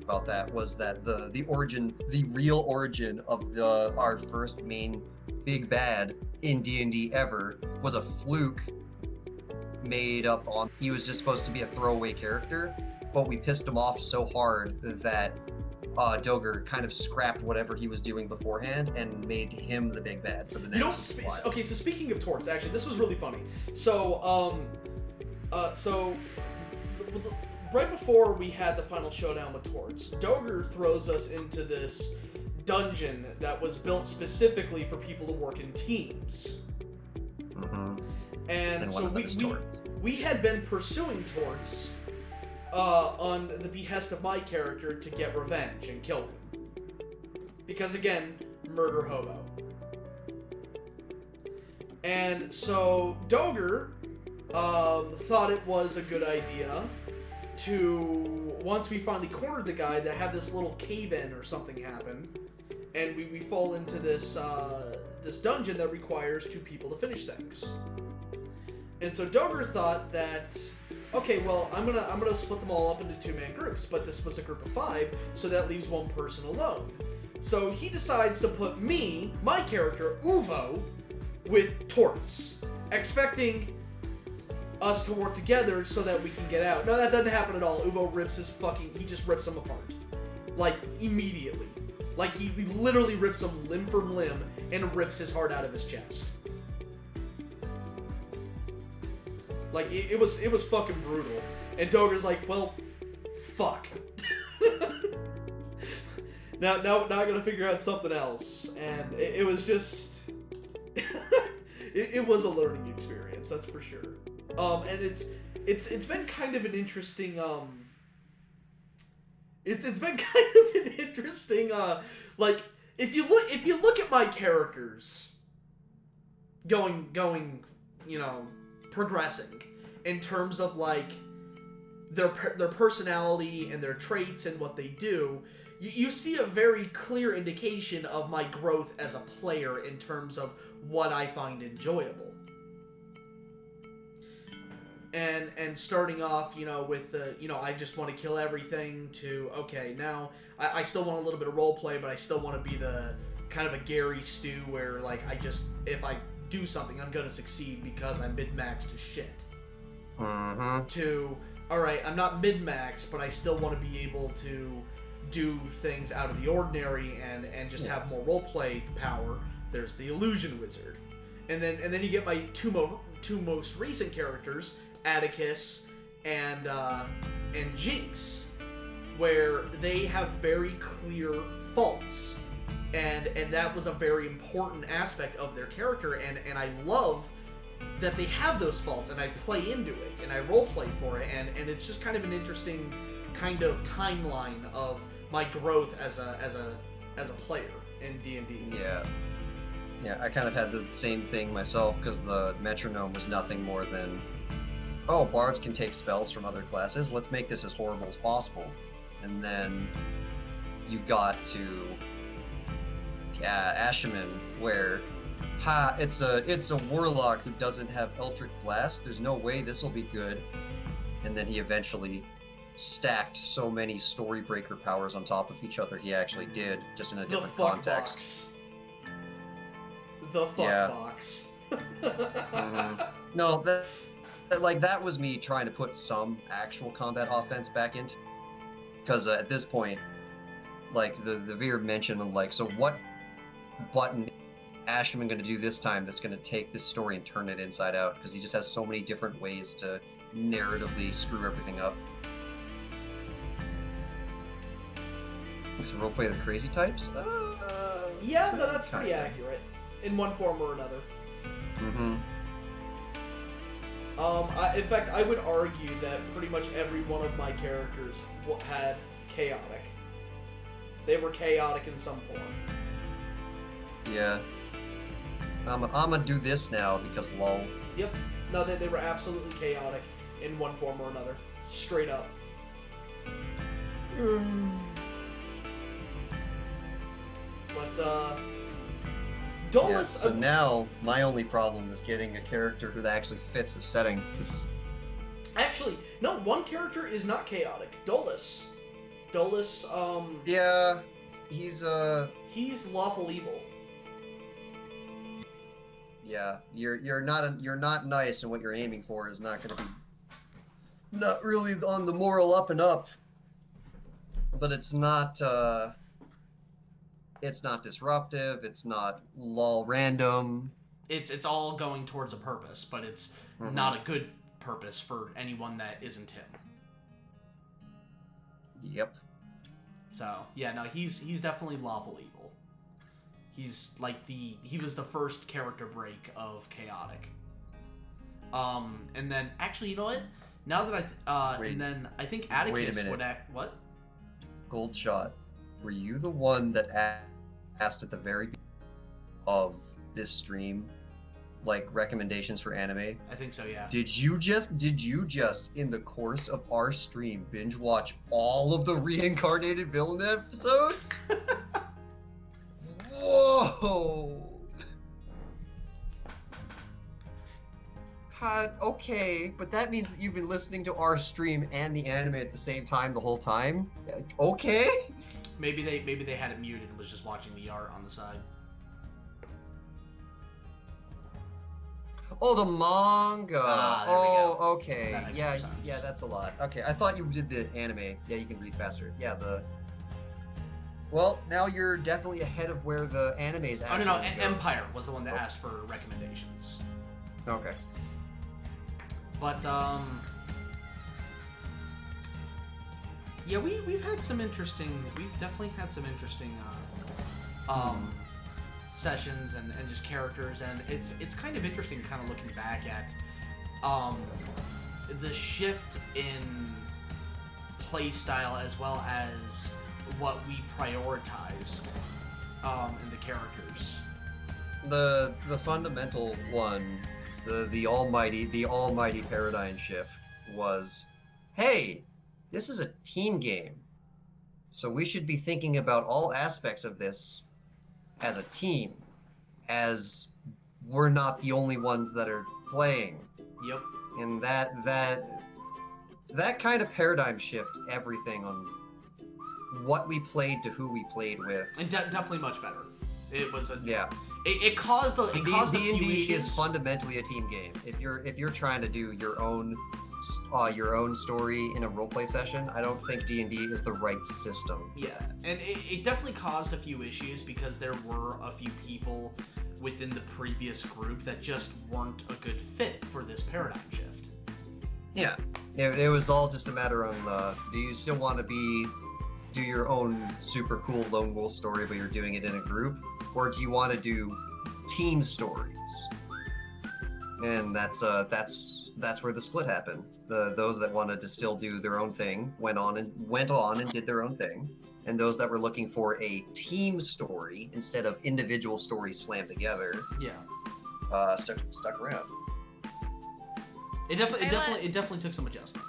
Speaker 3: about that was that the real origin of our first main big bad in D&D ever was a fluke made up on. He was just supposed to be a throwaway character, but we pissed him off so hard that Doger kind of scrapped whatever he was doing beforehand and made him the big bad for the next while.
Speaker 2: Okay, so speaking of Torts, actually, this was really funny. So, right before we had the final showdown with Torts, Doger throws us into this dungeon that was built specifically for people to work in teams.
Speaker 3: Mm-hmm.
Speaker 2: And so we had been pursuing Torts on the behest of my character to get revenge and kill him. Because again, murder hobo. And so Doger thought it was a good idea to, once we finally cornered the guy, to have this little cave-in or something happen, and we fall into this this dungeon that requires 2 people to finish things. And so Doger thought that, okay, well, I'm gonna split them all up into 2-man groups, but this was a group of 5, so that leaves one person alone. So he decides to put me, my character, Uvo, with Torts, expecting us to work together so that we can get out. No, that doesn't happen at all. Uvo he just rips him apart. Like, immediately. Like, he literally rips him limb from limb and rips his heart out of his chest. Like, it was fucking brutal. And Doger's like, well, fuck. now I gotta figure out something else. And it was just... it was a learning experience, that's for sure. And it's been kind of an interesting, it's been kind of an interesting, like, if you look at my characters going, you know, progressing in terms of like their personality and their traits and what they do, you see a very clear indication of my growth as a player in terms of what I find enjoyable. And starting off, you know, with the, you know, I just want to kill everything, to, okay, now I still want a little bit of roleplay, but I still want to be the kind of a Gary Stu where, like, if I do something, I'm gonna succeed because I'm mid-max to shit.
Speaker 3: Mm-hmm.
Speaker 2: To, alright, I'm not mid-max, but I still want to be able to do things out of the ordinary and just have more roleplay power. There's the Illusion Wizard. And then you get my two most recent characters, Atticus and Jinx, where they have very clear faults, and that was a very important aspect of their character, and I love that they have those faults, and I play into it, and I roleplay for it, and it's just kind of an interesting kind of timeline of my growth as a player in D&D.
Speaker 3: Yeah, I kind of had the same thing myself, because the metronome was nothing more than, oh, bards can take spells from other classes, let's make this as horrible as possible. And then you got to Asheman, where it's a warlock who doesn't have Eldritch Blast, there's no way this will be good. And then he eventually stacked so many Storybreaker powers on top of each other, he actually did, just in a different context.
Speaker 2: The fuck box.
Speaker 3: Mm-hmm. No, like that was me trying to put some actual combat offense back into, because at this point, like the Veer mentioned, like, so what button Ashman going to do this time that's going to take this story and turn it inside out? Because he just has so many different ways to narratively screw everything up. He's a roleplay of the crazy types?
Speaker 2: Yeah, no, that's pretty
Speaker 3: kinda.
Speaker 2: accurate. In one form or another.
Speaker 3: Mm-hmm.
Speaker 2: In fact, I would argue that pretty much every one of my characters had chaotic. They were chaotic in some form.
Speaker 3: Yeah. I'm gonna do this now because lol.
Speaker 2: Yep. No, they were absolutely chaotic in one form or another. Straight up. But, Dolus...
Speaker 3: Yeah, so now my only problem is getting a character who actually fits the setting.
Speaker 2: Actually, no, one character is not chaotic. Dolus. Dolus,
Speaker 3: Yeah, he's
Speaker 2: he's lawful evil.
Speaker 3: yeah, you're not nice, and what you're aiming for is not going to be not really on the moral up and up. But it's not disruptive. It's not lol random.
Speaker 2: It's all going towards a purpose, but it's not a good purpose for anyone that isn't him.
Speaker 3: Yep.
Speaker 2: So yeah, no, he's definitely lawful evil. He's like he was the first character break of chaotic. And then actually, you know what? Now that and then I think Atticus would act what?
Speaker 3: Goldshot, were you the one that asked at the very beginning of this stream, like recommendations for anime?
Speaker 2: I think so, yeah.
Speaker 3: Did you just in the course of our stream binge watch all of the reincarnated villain episodes? Whoa! Okay, but that means that you've been listening to our stream and the anime at the same time the whole time? Okay?
Speaker 2: Maybe they had it muted and was just watching the art on the side.
Speaker 3: Oh, the manga.
Speaker 2: There we go.
Speaker 3: Okay.
Speaker 2: That makes
Speaker 3: Yeah,
Speaker 2: more sense.
Speaker 3: yeah, that's a lot. Okay, I thought you did the anime. Yeah, you can read faster. Yeah, Well, now you're definitely ahead of where the anime is actually.
Speaker 2: Oh no, Empire was the one that asked for recommendations.
Speaker 3: Okay.
Speaker 2: But yeah, we've definitely had some interesting sessions and just characters, and it's kind of interesting kind of looking back at the shift in play style as well as what we prioritized in the characters.
Speaker 3: The fundamental one, the almighty paradigm shift was, hey, this is a team game, so we should be thinking about all aspects of this as a team, as we're not the only ones that are playing.
Speaker 2: Yep.
Speaker 3: And that kind of paradigm shift everything on what we played to who we played with.
Speaker 2: And definitely much better. It was a
Speaker 3: Yeah.
Speaker 2: It caused a few
Speaker 3: D&D
Speaker 2: issues.
Speaker 3: is fundamentally a team game. If you're trying to do your own story in a roleplay session, I don't think D&D is the right system.
Speaker 2: Yeah, and it definitely caused a few issues because there were a few people within the previous group that just weren't a good fit for this paradigm shift.
Speaker 3: Yeah, it was all just a matter on do you still want to do your own super cool lone wolf story, but you're doing it in a group, or do you want to do team stories? And that's where the split happened. Those that wanted to still do their own thing went on and did their own thing, and those that were looking for a team story instead of individual stories slammed together, stuck around.
Speaker 2: It definitely took some adjustment.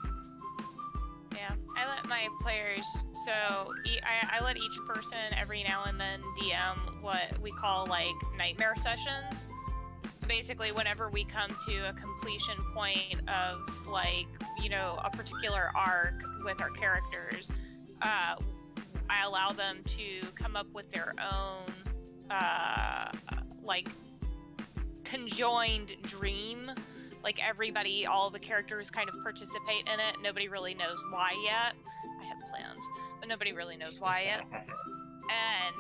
Speaker 1: Yeah, I let my players, so I let each person every now and then DM what we call like nightmare sessions. Basically, whenever we come to a completion point of like, you know, a particular arc with our characters, I allow them to come up with their own like conjoined dream. like everybody, all the characters kind of participate in it. Nobody really knows why yet. I have plans, but nobody really knows why yet. And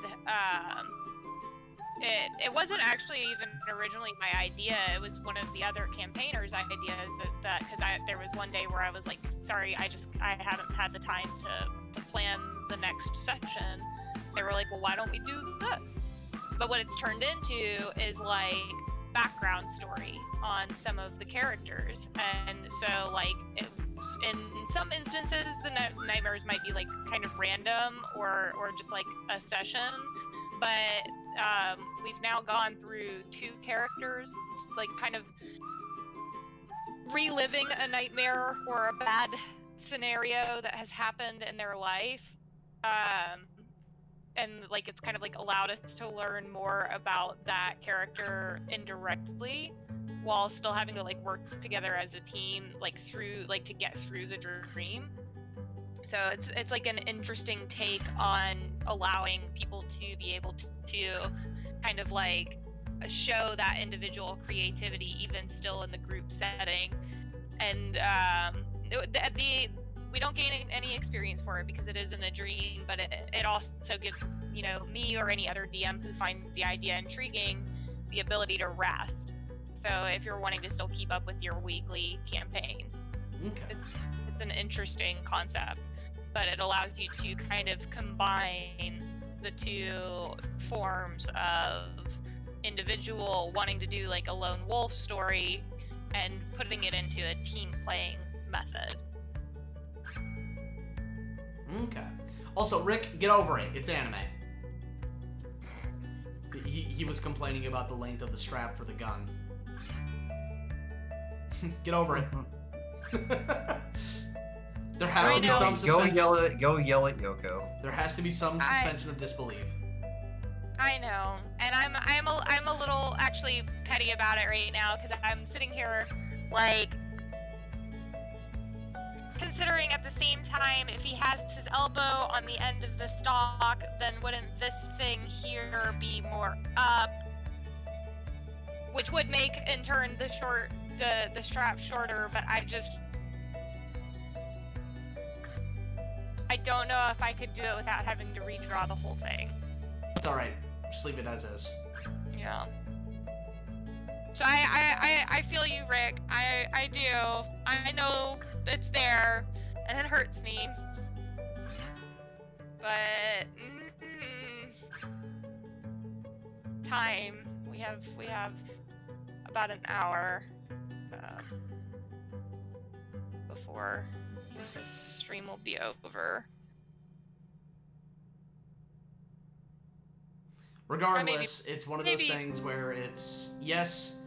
Speaker 1: it wasn't actually even originally my idea. It was one of the other campaigners' ideas that because there was one day where I was like, sorry, I haven't had the time to plan the next section. They were like, well, why don't we do this? But what it's turned into is like background story on some of the characters, and so like in some instances the nightmares might be like kind of random or just like a session, but we've now gone through 2 characters like kind of reliving a nightmare or a bad scenario that has happened in their life, and like it's kind of like allowed us to learn more about that character indirectly while still having to like work together as a team like through like to get through the dream. So it's like an interesting take on allowing people to be able to kind of like show that individual creativity even still in the group setting. And we don't gain any experience for it because it is in the dream, but it also gives, you know, me or any other DM who finds the idea intriguing the ability to rest. So if you're wanting to still keep up with your weekly campaigns, it's an interesting concept, but it allows you to kind of combine the 2 forms of individual wanting to do like a lone wolf story and putting it into a team playing method.
Speaker 2: Okay. Also, Rick, get over it. It's anime. He was complaining about the length of the strap for the gun. Get over it. There has to be some suspension.
Speaker 3: Go yell at Yoko.
Speaker 2: There has to be some suspension of disbelief.
Speaker 1: I know, and I'm a little actually petty about it right now because I'm sitting here like considering at the same time if he has his elbow on the end of the stalk, then wouldn't this thing here be more up, which would make in turn the strap shorter, but I don't know if I could do it without having to redraw the whole thing.
Speaker 2: It's alright. Just leave it as is.
Speaker 1: Yeah. So I feel you, Rick. I do. I know it's there, and it hurts me. But time. We have about an hour before this stream will be over.
Speaker 2: Regardless, it's one of those things where it's, yes,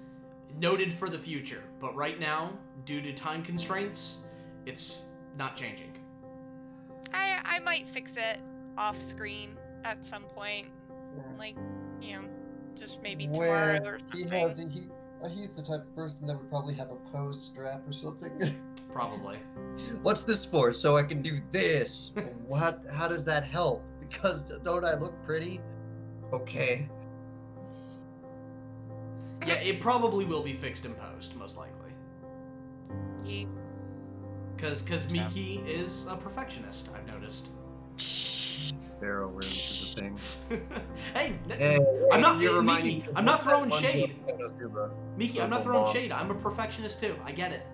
Speaker 2: noted for the future, but right now, due to time constraints, it's not changing.
Speaker 1: I might fix it off screen at some point, like, you know, just maybe tomorrow or something.
Speaker 3: He's the type of person that would probably have a pose strap or something.
Speaker 2: Probably.
Speaker 3: What's this for? So I can do this. How does that help? Because don't I look pretty? Okay.
Speaker 2: Yeah, it probably will be fixed in post, most likely.
Speaker 1: Yeah.
Speaker 2: Because Miki is a perfectionist, I've noticed.
Speaker 3: Barrel awareness is a thing.
Speaker 2: Hey,
Speaker 3: I'm not.
Speaker 2: Miki, I'm not throwing shade. Miki, I'm not throwing shade. I'm a perfectionist too. I get it.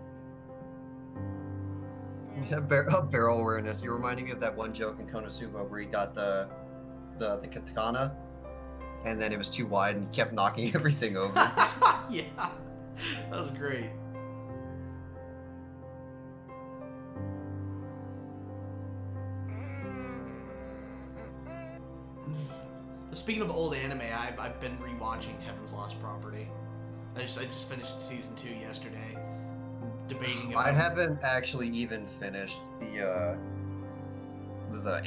Speaker 3: Yeah, barrel awareness. You're reminding me of that one joke in Konosuba where he got the katana, and then it was too wide and he kept knocking everything over.
Speaker 2: Yeah, that was great. Speaking of old anime, I've been rewatching Heaven's Lost Property. I just finished season 2 yesterday. Debating it.
Speaker 3: I haven't actually even finished the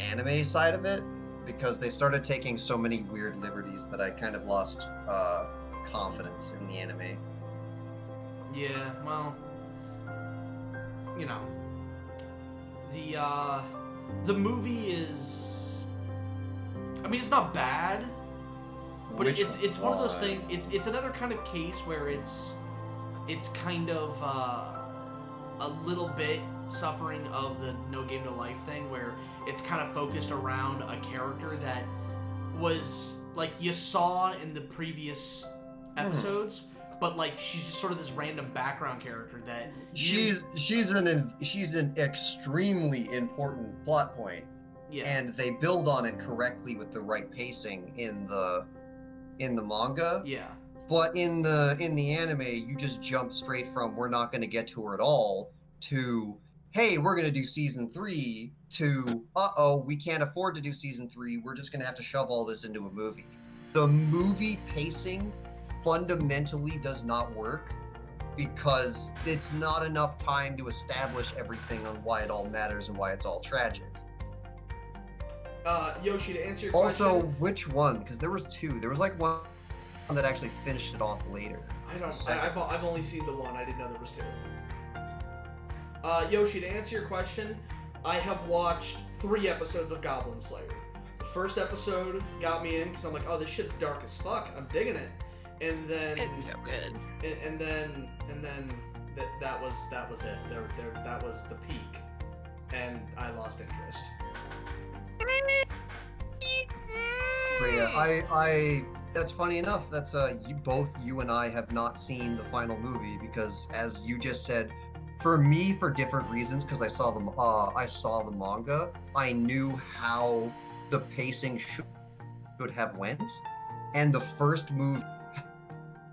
Speaker 3: anime side of it because they started taking so many weird liberties that I kind of lost confidence in the anime.
Speaker 2: Yeah, well, you know, the movie is. I mean, it's not bad, but it's one of those things. It's another kind of case where it's it's kind of a little bit suffering of the No Game No Life thing, where it's kind of focused around a character that was like you saw in the previous episodes, but like she's just sort of this random background character that
Speaker 3: she's an extremely important plot point, and they build on it correctly with the right pacing in the manga.
Speaker 2: Yeah.
Speaker 3: But in the anime, you just jump straight from we're not going to get to her at all to hey, we're going to do season 3 to we can't afford to do season 3. We're just going to have to shove all this into a movie. The movie pacing fundamentally does not work because it's not enough time to establish everything on why it all matters and why it's all tragic.
Speaker 2: Yoshi, to answer your
Speaker 3: also,
Speaker 2: question.
Speaker 3: which one? Because there was 2. There was like one that actually finished it off later.
Speaker 2: I've only seen the one. I didn't know there was 2. Yoshi, to answer your question, I have watched 3 episodes of Goblin Slayer. The first episode got me in because I'm like, oh, this shit's dark as fuck. I'm digging it. And then
Speaker 1: It's so good.
Speaker 2: And then that was it. That was the peak, and I lost interest.
Speaker 3: But yeah, I that's funny enough. That's you and I have not seen the final movie because, as you just said, for me, for different reasons, because I saw the manga, I knew how the pacing should have went, and the first movie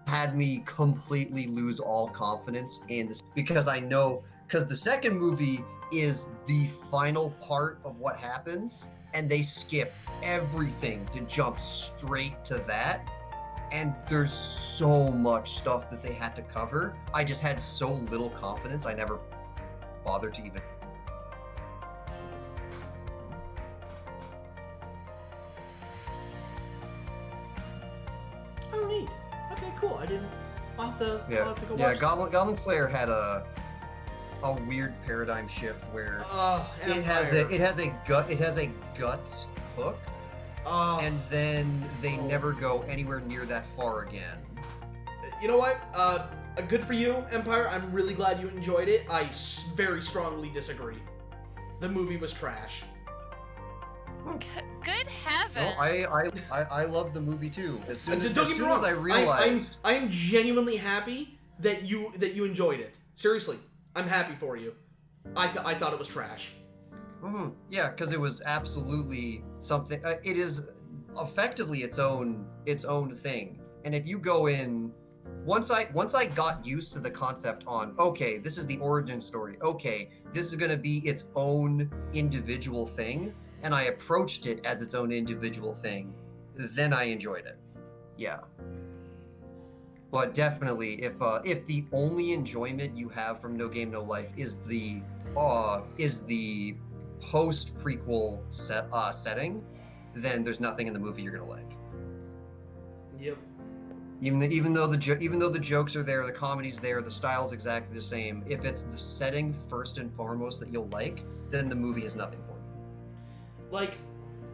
Speaker 3: had me completely lose all confidence in this because the second movie is the final part of what happens, and they skip everything to jump straight to that. And there's so much stuff that they had to cover. I just had so little confidence, I never bothered to even.
Speaker 2: Oh, neat. Okay, cool. I'll have to go watch
Speaker 3: Yeah, Goblin Slayer had a weird paradigm shift where it has a guts hook. And then they never go anywhere near that far again.
Speaker 2: You know what? Good for you, Empire. I'm really glad you enjoyed it. I very strongly disagree. The movie was trash.
Speaker 1: Good heavens!
Speaker 3: No, I love the movie too. As soon as I
Speaker 2: wrong,
Speaker 3: realized,
Speaker 2: I am genuinely happy that you enjoyed it. Seriously, I'm happy for you. I thought it was trash.
Speaker 3: Mm-hmm. Yeah, because it was absolutely something. It is effectively its own thing. And if you go in, once I got used to the concept on, okay, this is the origin story. Okay, this is going to be its own individual thing, and I approached it as its own individual thing, then I enjoyed it. Yeah. But definitely, if the only enjoyment you have from No Game No Life is the post prequel setting, then there's nothing in the movie you're gonna like.
Speaker 2: Yep.
Speaker 3: Even though the jokes are there, the comedy's there, the style's exactly the same. If it's the setting first and foremost that you'll like, then the movie has nothing for you.
Speaker 2: Like,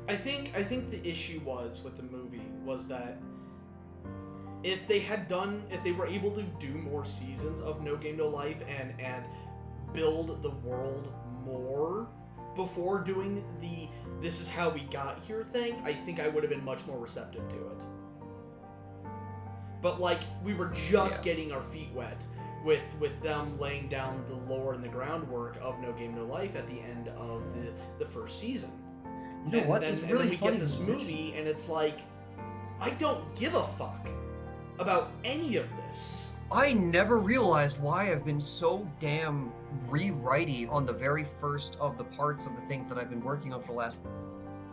Speaker 2: I think the issue with the movie was that if they were able to do more seasons of No Game No Life and build the world more before doing the "this is how we got here" thing, I think I would have been much more receptive to it. But like, we were just getting our feet wet with them laying down the lore and the groundwork of No Game No Life at the end of the first season.
Speaker 3: You know what? It's really
Speaker 2: then we
Speaker 3: funny.
Speaker 2: Get this movie, and it's like, I don't give a fuck about any of this.
Speaker 3: I never realized why I've been so damn rewritey on the very first of the parts of the things that I've been working on for the last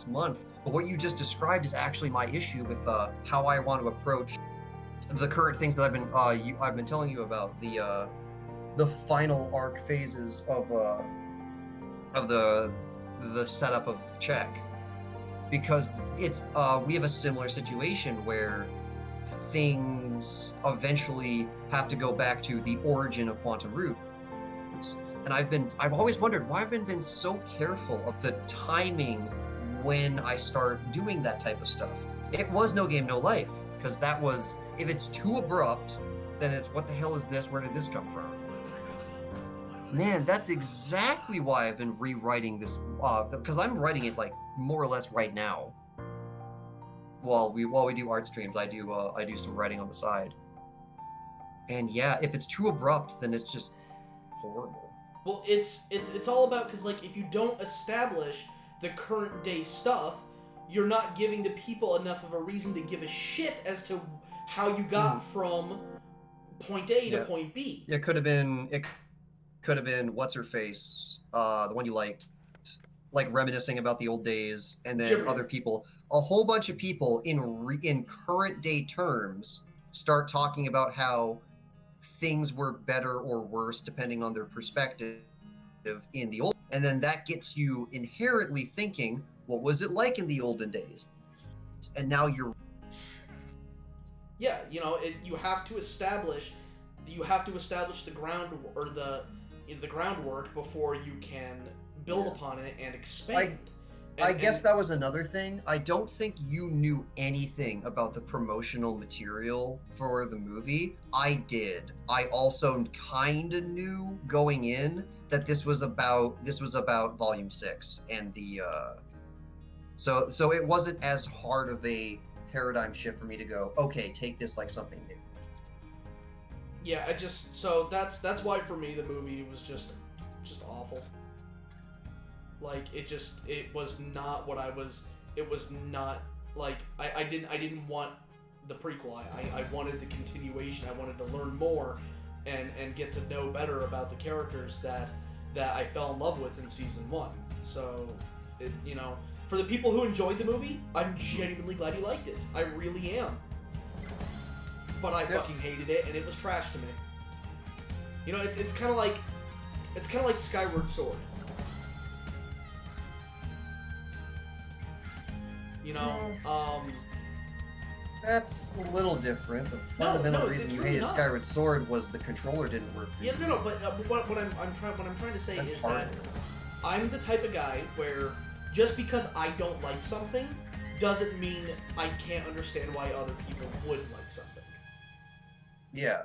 Speaker 3: month. But what you just described is actually my issue with how I want to approach the current things that I've been telling you about, the final arc phases of the setup of Czech, because it's we have a similar situation where things eventually have to go back to the origin of Quantum Roots. And I've always wondered why I've been so careful of the timing when I start doing that type of stuff. It was No Game No Life, because that was, if it's too abrupt, then it's what the hell is this? Where did this come from? Man, that's exactly why I've been rewriting this, because I'm writing it like more or less right now. While we do art streams, I do some writing on the side. And yeah, if it's too abrupt, then it's just horrible.
Speaker 2: Well, it's all about, because like if you don't establish the current day stuff, you're not giving the people enough of a reason to give a shit as to how you got from point A to point B.
Speaker 3: It could have been what's her face, the one you liked, like reminiscing about the old days, and then other people, a whole bunch of people in current day terms start talking about how things were better or worse depending on their perspective in the old, and then that gets you inherently thinking, what was it like in the olden days? And now you're
Speaker 2: you have to establish the ground or the groundwork before you can build upon it and expand.
Speaker 3: I guess that was another thing. I don't think you knew anything about the promotional material for the movie. I did. I also kind of knew going in that this was about Volume 6 and the so it wasn't as hard of a paradigm shift for me to go, okay, take this like something new.
Speaker 2: Yeah, that's why for me the movie was just awful. Like it was not what it was not like I didn't want the prequel. I wanted the continuation. I wanted to learn more and get to know better about the characters that I fell in love with in season 1. So for the people who enjoyed the movie, I'm genuinely glad you liked it. I really am. But I fucking hated it, and it was trash to me. It's kind of like Skyward Sword.
Speaker 3: That's a little different. The fundamental reason you hated Skyward Sword was the controller didn't work for you.
Speaker 2: Yeah, but what I'm trying to say is that I'm the type of guy where just because I don't like something doesn't mean I can't understand why other people would like something.
Speaker 3: Yeah.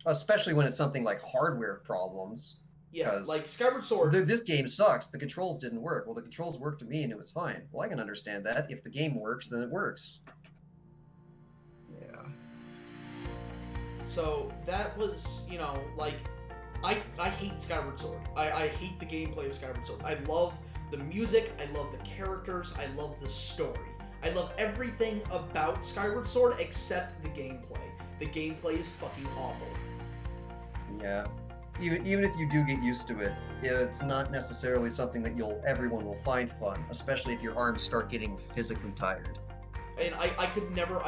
Speaker 3: Especially when it's something like hardware problems.
Speaker 2: Yeah, like Skyward Sword.
Speaker 3: This game sucks. The controls didn't work. Well, the controls worked to me and it was fine. Well, I can understand that. If the game works, then it works. Yeah.
Speaker 2: So that was, I hate Skyward Sword. I hate the gameplay of Skyward Sword. I love the music. I love the characters. I love the story. I love everything about Skyward Sword except the gameplay. The gameplay is fucking awful.
Speaker 3: Yeah. Even if you do get used to it, it's not necessarily something that everyone will find fun, especially if your arms start getting physically tired.
Speaker 2: And I could never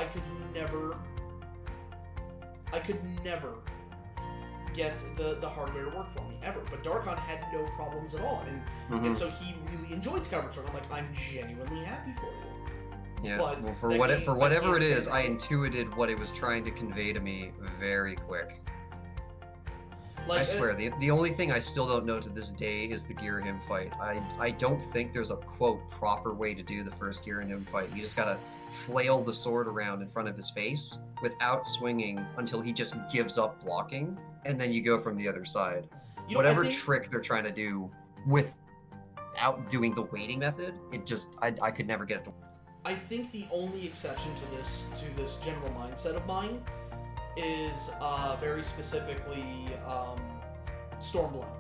Speaker 2: get the hardware to work for me, ever. But Darkon had no problems at all, and so he really enjoyed Skyward Sword. I'm like, I'm genuinely happy for you.
Speaker 3: Yeah, but well, for whatever it is, I intuited what it was trying to convey to me very quick. I swear, the only thing I still don't know to this day is the Ghirahim fight. I don't think there's a, quote, proper way to do the first Ghirahim fight. You just gotta flail the sword around in front of his face without swinging until he just gives up blocking, and then you go from the other side. Whatever trick they're trying to do without doing the waiting method, I could never get it to work.
Speaker 2: I think the only exception to this general mindset of mine is very specifically Stormblood.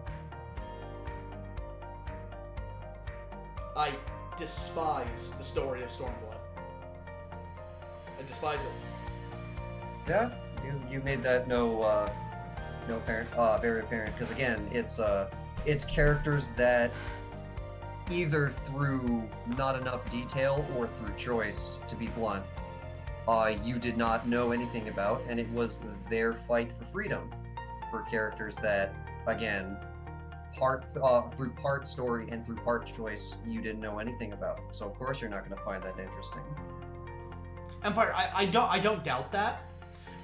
Speaker 2: I despise the story of Stormblood. I despise it.
Speaker 3: Yeah, you made that very apparent, because again, it's characters that either through not enough detail or through choice, to be blunt, you did not know anything about, and it was their fight for freedom for characters that, again, through part story and through part choice, you didn't know anything about. So of course you're not going to find that interesting.
Speaker 2: Empire, I don't doubt that,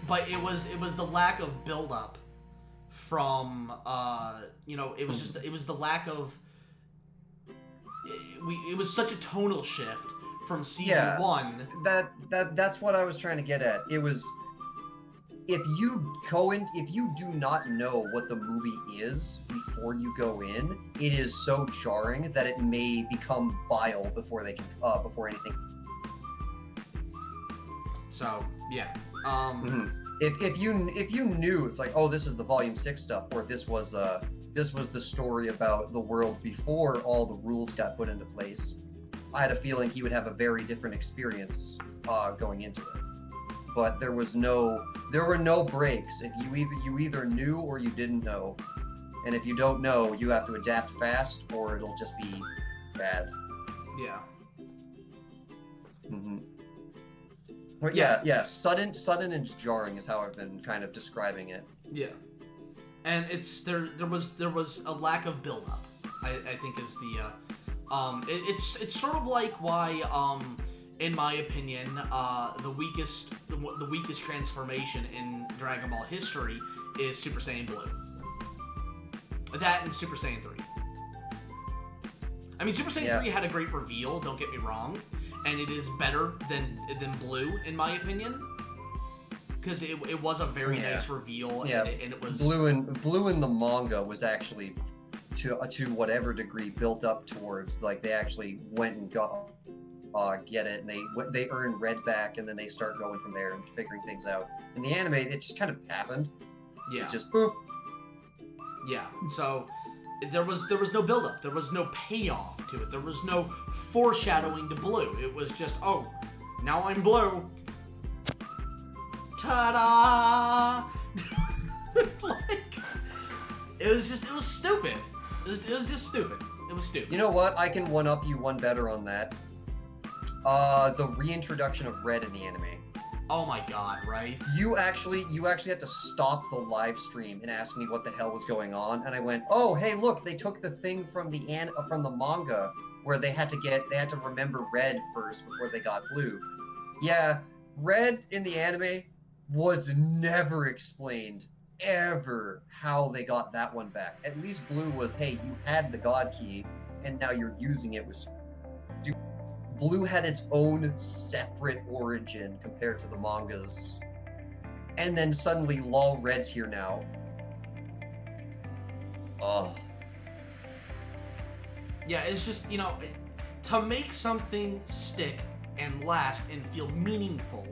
Speaker 2: but it was the lack of build up from it was the lack of it was such a tonal shift from season 1.
Speaker 3: That's what I was trying to get at. It was if you do not know what the movie is before you go in, it is so jarring that it may become vile before anything.
Speaker 2: So yeah.
Speaker 3: If you knew it's like, oh, this is the Volume 6 stuff, or this was the story about the world before all the rules got put into place, I had a feeling he would have a very different experience going into it. But there were no breaks. If you either knew or you didn't know, and if you don't know, you have to adapt fast, or it'll just be bad.
Speaker 2: Yeah.
Speaker 3: But yeah. Sudden and jarring is how I've been kind of describing it.
Speaker 2: Yeah. And there was a lack of build up. I think is the it's sort of like why in my opinion the weakest transformation in Dragon Ball history is Super Saiyan Blue. That and Super Saiyan 3. I mean, Super Saiyan 3 had a great reveal, don't get me wrong, and it is better than Blue in my opinion. Because it was a very nice reveal, and it was
Speaker 3: Blue in the manga was actually to whatever degree built up towards, like, they actually went and got get it, and they earned Red back, and then they start going from there and figuring things out. In the anime, it just kind of happened.
Speaker 2: Yeah.
Speaker 3: It just boop.
Speaker 2: Yeah. So there was no build up. There was no payoff to it. There was no foreshadowing to Blue. It was just, oh, now I'm Blue. Ta-da! Like, it was stupid. It was just stupid. It was stupid.
Speaker 3: You know what? I can one-up you one better on that. The reintroduction of Red in the anime.
Speaker 2: Oh my god, right?
Speaker 3: You actually had to stop the live stream and ask me what the hell was going on, and I went, "Oh, hey, look, they took the thing from the manga where they had to remember Red first before they got Blue." Yeah, Red in the anime was never explained ever how they got that one back. At least Blue was, hey, you had the God Key, and now you're using it with. Blue had its own separate origin compared to the mangas. And then suddenly, lol, Red's here now. Oh.
Speaker 2: Yeah, it's just, to make something stick and last and feel meaningful,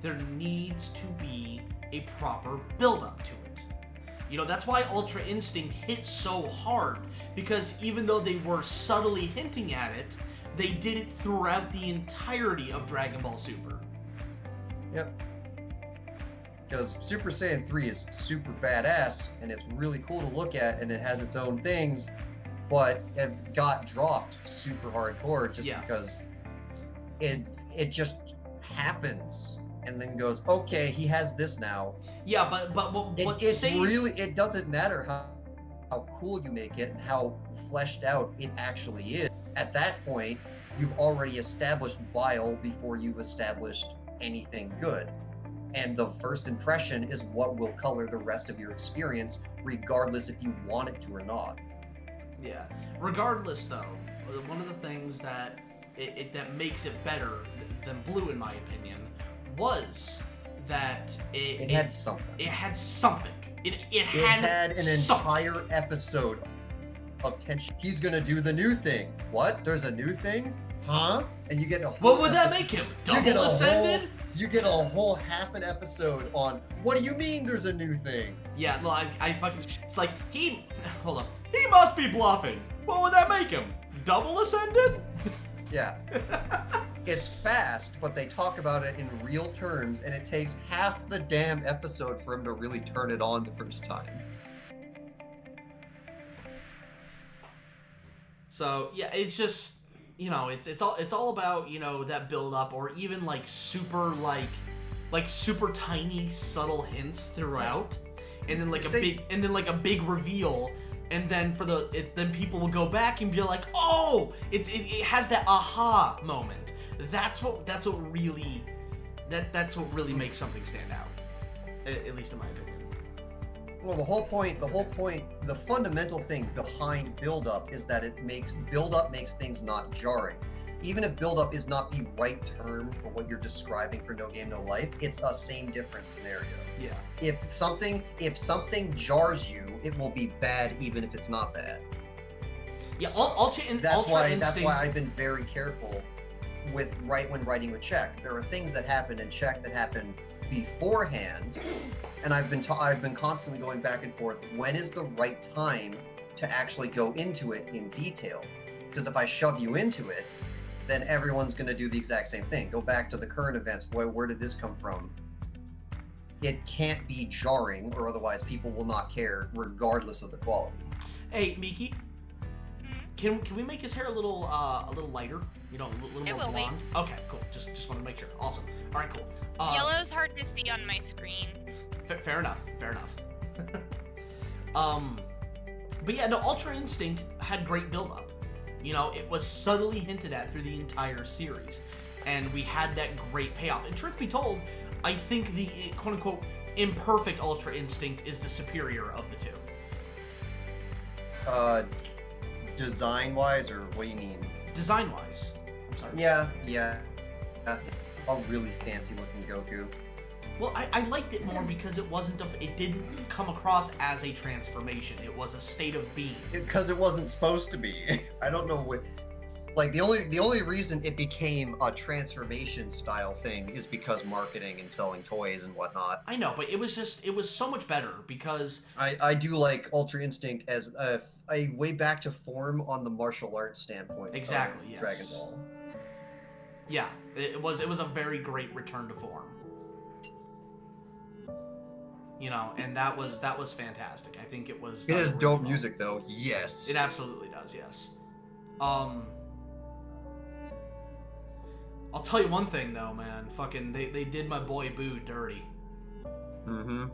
Speaker 2: there needs to be a proper build-up to it. That's why Ultra Instinct hit so hard, because even though they were subtly hinting at it, they did it throughout the entirety of Dragon Ball Super.
Speaker 3: Yep. Because Super Saiyan 3 is super badass, and it's really cool to look at, and it has its own things, but it got dropped super hardcore just because it just happens, and then goes, okay, he has this now.
Speaker 2: Yeah, but
Speaker 3: it doesn't matter how cool you make it and how fleshed out it actually is. At that point, you've already established Bile before you've established anything good. And the first impression is what will color the rest of your experience, regardless if you want it to or not.
Speaker 2: Yeah. Regardless, though, one of the things that that makes it better than Blue, in my opinion, was that it
Speaker 3: had something.
Speaker 2: It had something. It
Speaker 3: had an
Speaker 2: something.
Speaker 3: Entire episode of tension. He's gonna do the new thing. What? There's a new thing? Huh? And you get a whole.
Speaker 2: What would that make him? Double ascended?
Speaker 3: You get a whole half an episode on. What do you mean? There's a new thing?
Speaker 2: Yeah, no, I fucking. It's like hold up. He must be bluffing. What would that make him? Double ascended?
Speaker 3: Yeah. It's fast, but they talk about it in real terms, and it takes half the damn episode for him to really turn it on the first time.
Speaker 2: So yeah, it's just it's all about that build up, or even like super tiny subtle hints throughout, and then like a big reveal, and then then people will go back and be like, oh, it has that aha moment. That's what really makes something stand out, at least in my opinion.
Speaker 3: Well, the fundamental thing behind build-up is that build-up makes things not jarring. build-up is not the right term for what you're describing for No Game No Life, it's a same different scenario.
Speaker 2: Yeah.
Speaker 3: If something jars you, it will be bad even if it's not bad.
Speaker 2: Yeah,
Speaker 3: So that's why
Speaker 2: Instinct...
Speaker 3: I've been very careful when writing with Czech. There are things that happen in Czech that happen beforehand, and I've been constantly going back and forth. When is the right time to actually go into it in detail? Because if I shove you into it, then everyone's going to do the exact same thing. Go back to the current events. Where did this come from? It can't be jarring, or otherwise people will not care, regardless of the quality.
Speaker 2: Hey, Miki, can we make his hair a little lighter? You know, a little more blonde. Okay, cool. Just wanted to make sure. Awesome. All right, cool.
Speaker 1: Yellow's hard to see on my screen.
Speaker 2: Fair enough. But yeah, no, Ultra Instinct had great build-up. You know, it was subtly hinted at through the entire series, and we had that great payoff. And truth be told, I think the quote-unquote imperfect Ultra Instinct is the superior of the two.
Speaker 3: Design-wise, or what do you mean?
Speaker 2: Design-wise. I'm sorry.
Speaker 3: Yeah. A really fancy-looking Goku.
Speaker 2: Well, I liked it more because it didn't come across as a transformation. It was a state of being.
Speaker 3: Because it wasn't supposed to be. I don't know what... Like, the only reason it became a transformation style thing is because marketing and selling toys and whatnot.
Speaker 2: I know, but it was so much better because...
Speaker 3: I do like Ultra Instinct as a way back to form on the martial arts standpoint.
Speaker 2: Exactly,
Speaker 3: of
Speaker 2: yes.
Speaker 3: Dragon Ball.
Speaker 2: Yeah, it was a very great return to form. You know, and that was fantastic. I think it was...
Speaker 3: It has dope music, though. Yes.
Speaker 2: It absolutely does, yes. I'll tell you one thing, though, man. Fucking, they did my boy Boo dirty.
Speaker 3: Mm-hmm.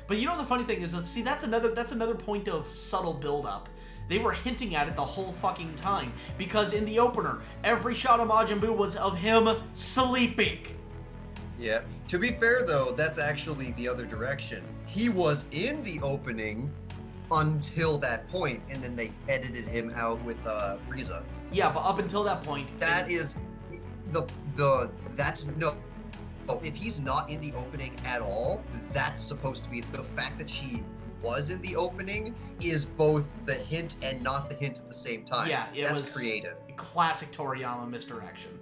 Speaker 2: But you know the funny thing is, see, that's another point of subtle build-up. They were hinting at it the whole fucking time. Because in the opener, every shot of Majin Buu was of him sleeping.
Speaker 3: Yeah. To be fair, though, that's actually the other direction. He was in the opening until that point, and then they edited him out with Frieza.
Speaker 2: Yeah, but up until that point...
Speaker 3: That's no... If he's not in the opening at all, that's supposed to be... The fact that she was in the opening is both the hint and not the hint at the same time.
Speaker 2: Yeah,
Speaker 3: that's creative.
Speaker 2: Classic Toriyama misdirection.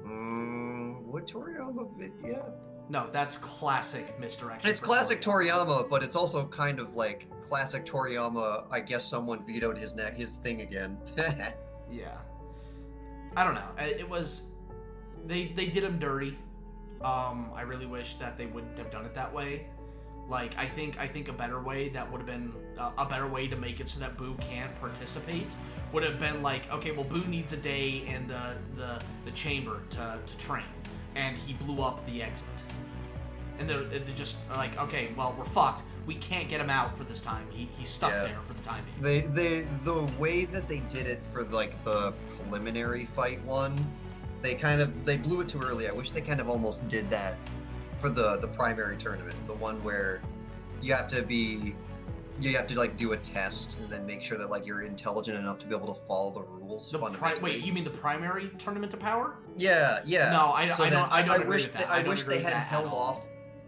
Speaker 3: Would Toriyama... Yeah.
Speaker 2: No, that's classic misdirection.
Speaker 3: It's classic Toriyama, but it's also kind of like classic Toriyama, I guess someone vetoed his thing again.
Speaker 2: Yeah. I don't know. It was... They did him dirty. I really wish that they wouldn't have done it that way. Like, I think a better way that would have been... a better way to make it so that Boo can't participate would have been like, okay, well, Boo needs a day in the chamber to train. And he blew up the exit. And they're just like, okay, well, we're fucked. We can't get him out for this time. He's stuck there for the time being.
Speaker 3: The way that they did it for like the preliminary fight one, they blew it too early. I wish they kind of almost did that for the primary tournament, the one where you have to like do a test and then make sure that like you're intelligent enough to be able to follow the rules.
Speaker 2: Wait, you mean the primary tournament of power?
Speaker 3: Yeah.
Speaker 2: No, I don't agree with that.
Speaker 3: I wish they had held off.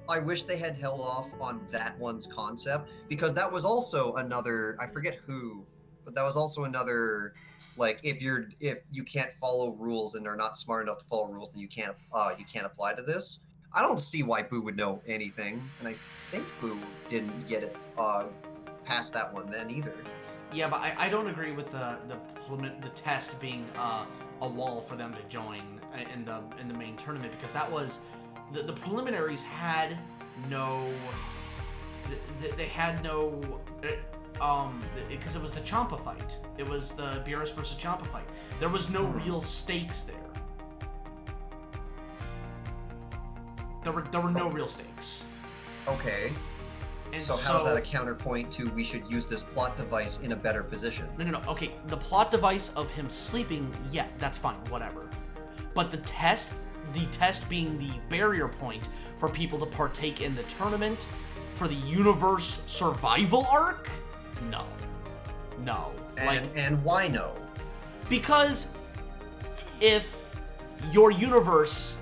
Speaker 3: I wish they had held off on that one's concept, because that was also another, I forget who, but that was also another, like, if you can't follow rules and are not smart enough to follow rules, then you can't apply to this. I don't see why Boo would know anything, and I think Boo didn't get it past that one then either.
Speaker 2: Yeah, but I don't agree with the test being a wall for them to join in the main tournament, because that was the preliminaries had no because it was the Champa fight. It was the Beerus versus Champa fight. There was no real stakes there. There were no real stakes.
Speaker 3: Okay.
Speaker 2: And
Speaker 3: so how's that a counterpoint to we should use this plot device in a better position?
Speaker 2: No. Okay, the plot device of him sleeping, yeah, that's fine, whatever. But the test being the barrier point for people to partake in the tournament for the universe survival arc? No.
Speaker 3: And why no?
Speaker 2: Because if your universe's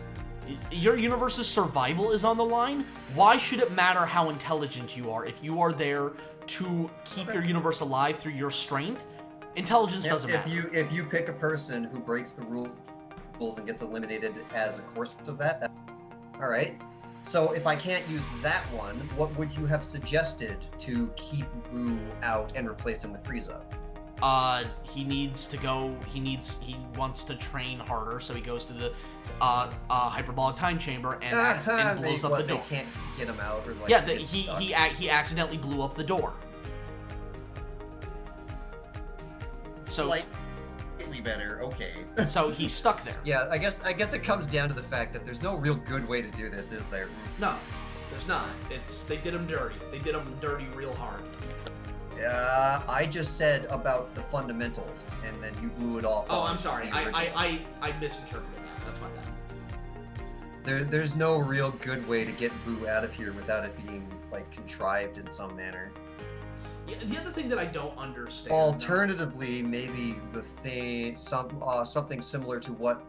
Speaker 2: survival is on the line, why should it matter how intelligent you are? If you are there to keep your universe alive through your strength, intelligence doesn't matter.
Speaker 3: If you pick a person who breaks the rules and gets eliminated as a course of that, all right. So if I can't use that one, what would you have suggested to keep Boo out and replace him with Frieza?
Speaker 2: He wants to train harder, so he goes to the hyperbolic time chamber and blows up the door.
Speaker 3: They can't get him out, or like
Speaker 2: yeah, he accidentally blew up the door. So
Speaker 3: slightly better, okay.
Speaker 2: So he's stuck there.
Speaker 3: Yeah, I guess it comes down to the fact that there's no real good way to do this, is there?
Speaker 2: No, there's not. They did him dirty. They did him dirty real hard.
Speaker 3: I just said about the fundamentals, and then you blew it off.
Speaker 2: Oh, I'm sorry. I misinterpreted that. That's my bad.
Speaker 3: There's no real good way to get Boo out of here without it being like contrived in some manner.
Speaker 2: Yeah, the other thing that I don't understand.
Speaker 3: Alternatively, maybe something similar to what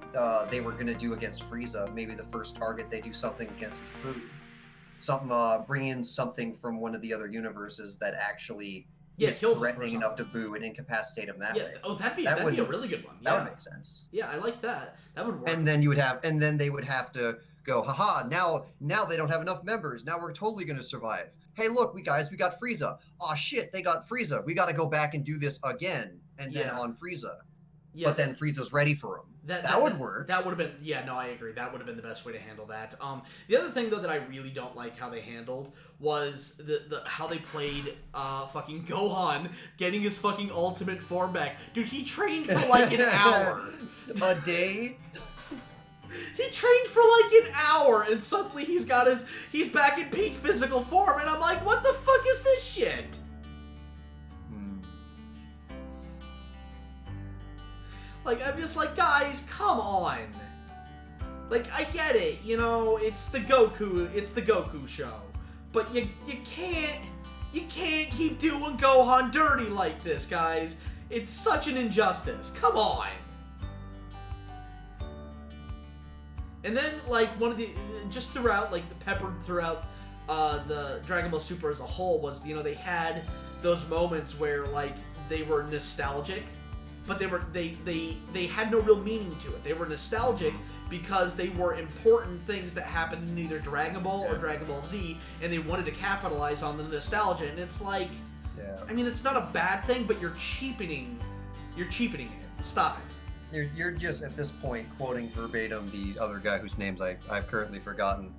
Speaker 3: they were gonna do against Frieza. Maybe the first target they do something against is Boo. Bring in something from one of the other universes that actually is threatening enough to Boo and incapacitate him that way.
Speaker 2: Oh, that'd be a really good one.
Speaker 3: That would make sense.
Speaker 2: Yeah, I like that. That would work.
Speaker 3: And then they would have to go, haha, now they don't have enough members. Now we're totally gonna survive. Hey, look, we got Frieza. Aw, shit, they got Frieza. We gotta go back and do this again, and then on Frieza. Yeah, but then Frieza's ready for him. That would work.
Speaker 2: That would have been, no, I agree. That would have been the best way to handle that. The other thing though that I really don't like how they handled was the how they played fucking Gohan getting his fucking ultimate form back. Dude, he trained for like an hour.
Speaker 3: A day?
Speaker 2: He trained for like an hour, and suddenly he's back in peak physical form, and I'm like, what the fuck is this shit? Like, I'm just like, guys, come on. Like, I get it, it's the Goku show. But you can't keep doing Gohan dirty like this, guys. It's such an injustice. Come on. And then, like, just throughout, like, peppered throughout the Dragon Ball Super as a whole was, they had those moments where, like, they were nostalgic, but they had no real meaning to it. They were nostalgic because they were important things that happened in either Dragon Ball or Dragon Ball Z, and they wanted to capitalize on the nostalgia. And it's like, I mean, it's not a bad thing, but you're cheapening it. Stop it.
Speaker 3: You're just at this point quoting verbatim the other guy whose names I've currently forgotten.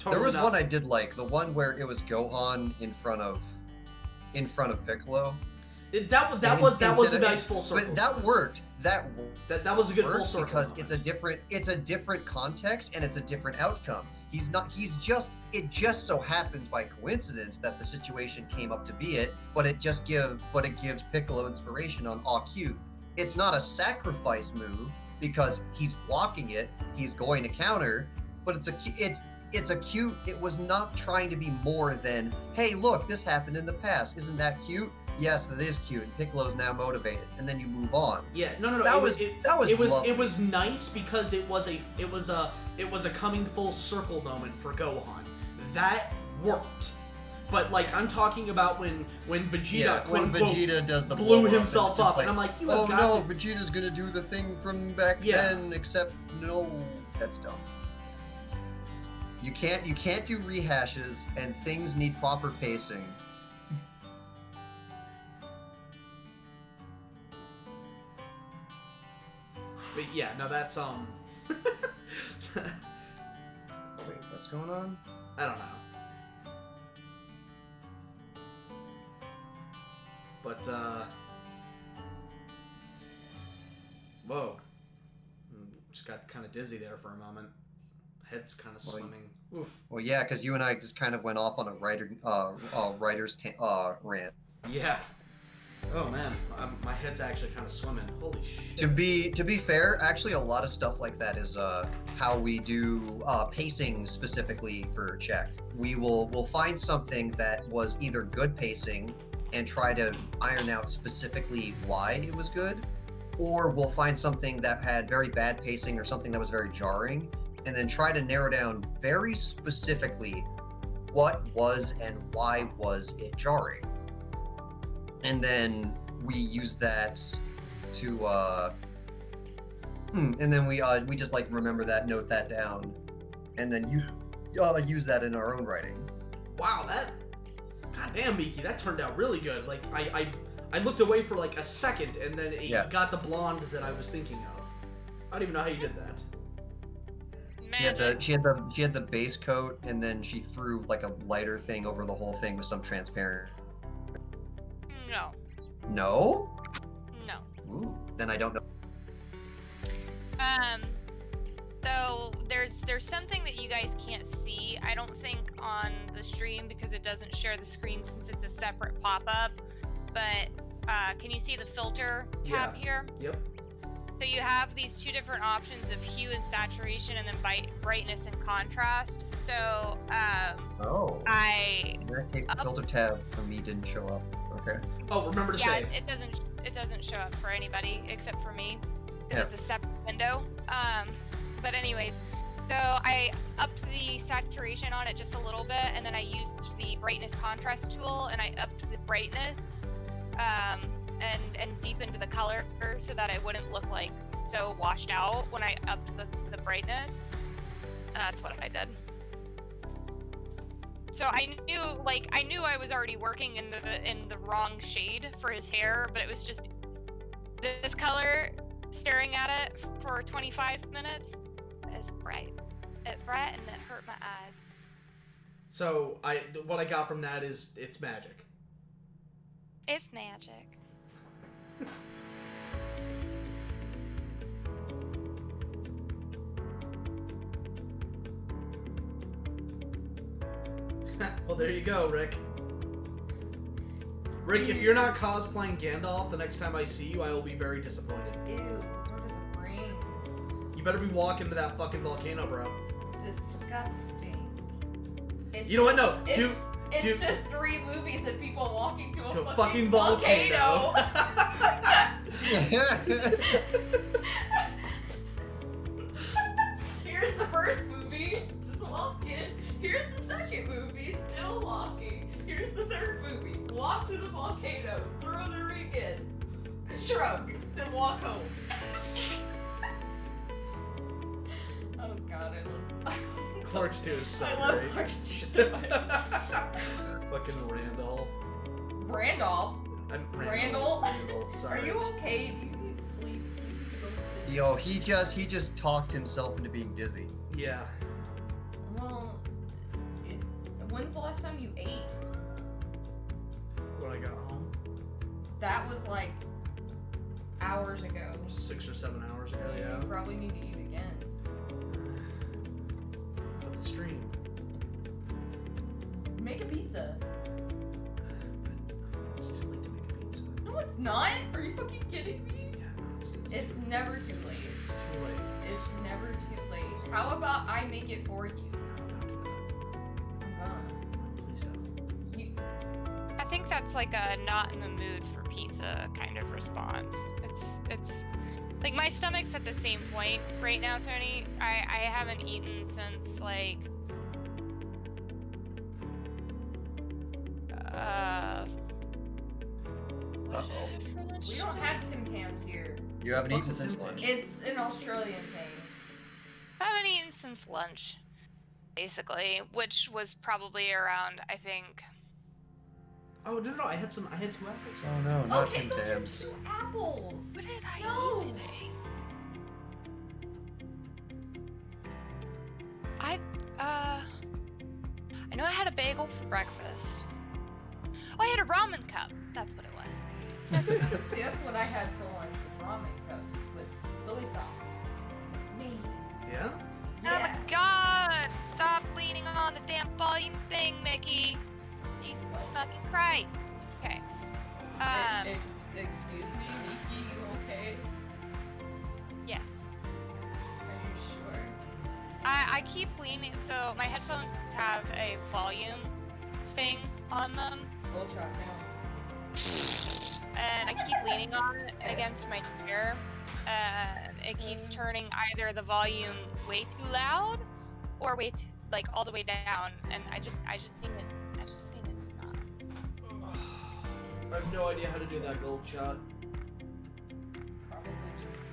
Speaker 3: There was one I did like, the one where it was Gohan in front of Piccolo.
Speaker 2: That was a nice full circle.
Speaker 3: But that worked. That
Speaker 2: was a good full circle
Speaker 3: because it's a different context and it's a different outcome. It just so happened by coincidence that the situation came up to be it, but it gives Piccolo inspiration on cute. It's not a sacrifice move because he's blocking it, he's going to counter, but it's a cute. It was not trying to be more than, hey, look, this happened in the past. Isn't that cute? Yes, that is cute. And Piccolo's now motivated, and then you move on.
Speaker 2: Yeah, no. It was nice because it was a coming full circle moment for Gohan. That worked. But like I'm talking about when Vegeta
Speaker 3: Vegeta does the
Speaker 2: blew himself up, and I'm like,
Speaker 3: Vegeta's gonna do the thing from back then, except no, that's dumb. You can't do rehashes, and things need proper pacing.
Speaker 2: But yeah, no, that's
Speaker 3: Wait, what's going on?
Speaker 2: I don't know. But, whoa. Just got kind of dizzy there for a moment. Head's kind of swimming. Oof.
Speaker 3: Well, yeah, because you and I just kind of went off on a writer's rant.
Speaker 2: Yeah. Oh, man. My head's actually kind of swimming. Holy shit.
Speaker 3: To be fair, actually, a lot of stuff like that is how we do pacing specifically for Check. We'll find something that was either good pacing and try to iron out specifically why it was good, or we'll find something that had very bad pacing or something that was very jarring, and then try to narrow down very specifically what was and why was it jarring. And then we use that to, and then we just like remember that, note that down, and then use that in our own writing.
Speaker 2: Wow, goddamn, Miki, that turned out really good. Like, I looked away for like a second, and then it got the blonde that I was thinking of. I don't even know how you did that.
Speaker 3: She had the base coat, and then she threw like a lighter thing over the whole thing with some transparent.
Speaker 1: No.
Speaker 3: No?
Speaker 1: No.
Speaker 3: Ooh, then I don't know.
Speaker 1: So there's something that you guys can't see, I don't think, on the stream because it doesn't share the screen since it's a separate pop-up. But can you see the filter tab here?
Speaker 2: Yep.
Speaker 1: So you have these two different options of hue and saturation, and then brightness and contrast. So
Speaker 3: In that case, the filter tab for me didn't show up. Okay.
Speaker 2: Oh, remember to save.
Speaker 1: It doesn't show up for anybody except for me because it's a separate window. But anyways, so I upped the saturation on it just a little bit, and then I used the brightness contrast tool, and I upped the brightness, and deepened the color so that it wouldn't look like so washed out when I upped the brightness. That's what I did. So I knew I was already working in the wrong shade for his hair, but it was just this color staring at it for 25 minutes is bright. It bright and it hurt my eyes.
Speaker 2: So what I got from that is it's magic.
Speaker 1: It's magic.
Speaker 2: Well, there you go, Rick. Rick, if you're not cosplaying Gandalf the next time I see you, I will be very disappointed.
Speaker 4: Ew, what are the rings?
Speaker 2: You better be walking to that fucking volcano, bro.
Speaker 4: Disgusting.
Speaker 2: You know what? No,
Speaker 4: It's just 3 movies of people walking to a
Speaker 2: fucking volcano.
Speaker 4: Here's the first movie, just walking. Here's the second movie, still walking. Here's the third movie, walk to the volcano, throw the ring in, shrug, then walk home. Oh god, I love
Speaker 2: Clerks 2 is so
Speaker 4: I love
Speaker 2: great.
Speaker 4: Clerks 2 so much.
Speaker 2: Fucking Randolph.
Speaker 4: Randolph? Randall?
Speaker 2: Sorry.
Speaker 4: Are you okay? Do you need sleep? Do you need to go to
Speaker 3: Yo, he just talked himself into being dizzy.
Speaker 2: Yeah.
Speaker 4: Well, when's the last time you ate?
Speaker 2: When I got home.
Speaker 4: That was like hours ago.
Speaker 2: 6 or 7 hours ago, yeah.
Speaker 4: You probably need to eat again.
Speaker 2: But the stream.
Speaker 4: Make a pizza.
Speaker 2: It's too late to make a pizza.
Speaker 4: No, it's not. Are you fucking kidding me?
Speaker 2: Yeah, no,
Speaker 4: It's never too late.
Speaker 2: It's too late.
Speaker 4: It's never too late. How about I make it for you?
Speaker 2: No, don't do that.
Speaker 4: I'm gonna.
Speaker 2: No, please don't.
Speaker 4: You.
Speaker 1: I think that's like a not in the mood for pizza kind of response. It's like my stomach's at the same point right now, Tony. I haven't eaten since like what is it for lunch
Speaker 4: We don't
Speaker 1: today?
Speaker 4: have Tim Tams here.
Speaker 3: You haven't eaten
Speaker 2: What's
Speaker 3: since
Speaker 2: the
Speaker 3: lunch.
Speaker 4: It's an Australian thing.
Speaker 1: I haven't eaten since lunch, basically, which was probably around, I think.
Speaker 2: Oh no, I had 2 apples.
Speaker 3: Oh no, not
Speaker 4: Okay,
Speaker 3: Tim
Speaker 4: those
Speaker 3: Tams.
Speaker 4: are 2 apples.
Speaker 1: What did I
Speaker 4: No.
Speaker 1: eat today? I know I had a bagel for breakfast. Oh, I had a ramen cup. That's what it was.
Speaker 4: See, that's what I had for lunch with ramen cups with some soy sauce. It's amazing.
Speaker 2: Yeah?
Speaker 1: Oh my god! Stop leaning on the damn volume thing, Mickey. Jesus fucking Christ. Okay.
Speaker 4: Excuse me, Miki, you okay?
Speaker 1: Yes.
Speaker 4: Are you sure?
Speaker 1: I keep leaning, so my headphones have a volume thing on them.
Speaker 4: Full shot now.
Speaker 1: and I keep leaning on it against my chair. It keeps turning either the volume way too loud or way too, like, all the way down, and I just need it. I just need it not.
Speaker 2: I have no idea how to do that gold shot.
Speaker 4: Probably just,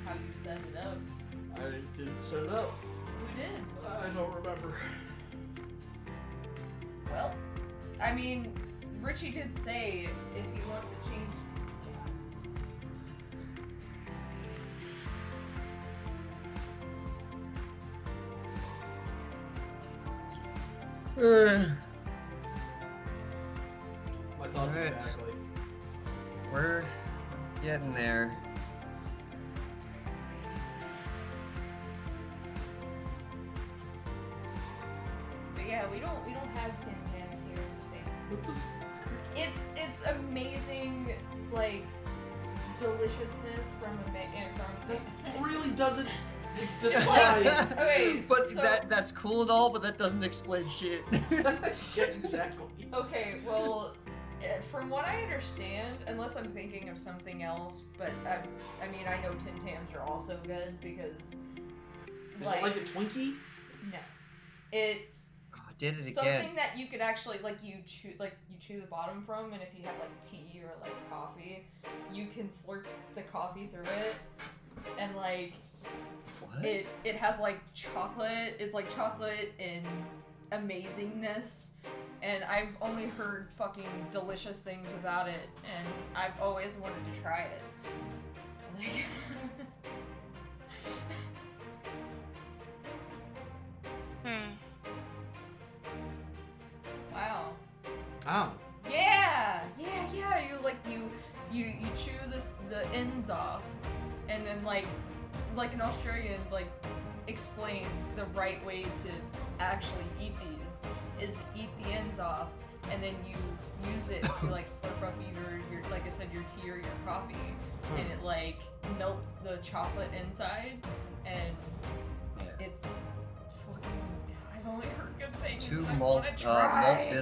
Speaker 4: how you set it up.
Speaker 2: I didn't set it up.
Speaker 4: Who did?
Speaker 2: I don't remember.
Speaker 4: Well, I mean, Richie did say if he wants to change.
Speaker 2: My thoughts
Speaker 3: Alright.
Speaker 2: exactly.
Speaker 3: We're getting there.
Speaker 4: But yeah, we don't have Tim Tams here in the state.
Speaker 2: What the
Speaker 4: It's amazing, like, deliciousness from
Speaker 2: That really doesn't describe.
Speaker 4: Okay,
Speaker 3: But
Speaker 4: so-
Speaker 3: that's cool and all, but that doesn't explain shit.
Speaker 2: Yeah, exactly.
Speaker 4: Okay, well, from what I understand, unless I'm thinking of something else, but I mean, I know Tim Tams are also good because,
Speaker 2: Is it like a Twinkie?
Speaker 4: no, it's
Speaker 3: Oh, I did it
Speaker 4: something
Speaker 3: again.
Speaker 4: that you could actually you chew the bottom from, and if you have like tea or like coffee, you can slurp the coffee through it, and like
Speaker 3: What?
Speaker 4: it has like chocolate. It's like chocolate and amazingness. And I've only heard fucking delicious things about it, and I've always wanted to try it. Like, wow.
Speaker 2: Oh.
Speaker 4: Yeah. You chew the ends off, and then like an Australian explained the right way to actually eat these is eat the ends off, and then you use it to slurp up either your like I said your tea or your coffee, and it melts the chocolate inside, and
Speaker 3: Yeah.
Speaker 4: it's fucking. I've only heard good things.
Speaker 3: Two
Speaker 4: and I
Speaker 3: malt
Speaker 4: wanna try.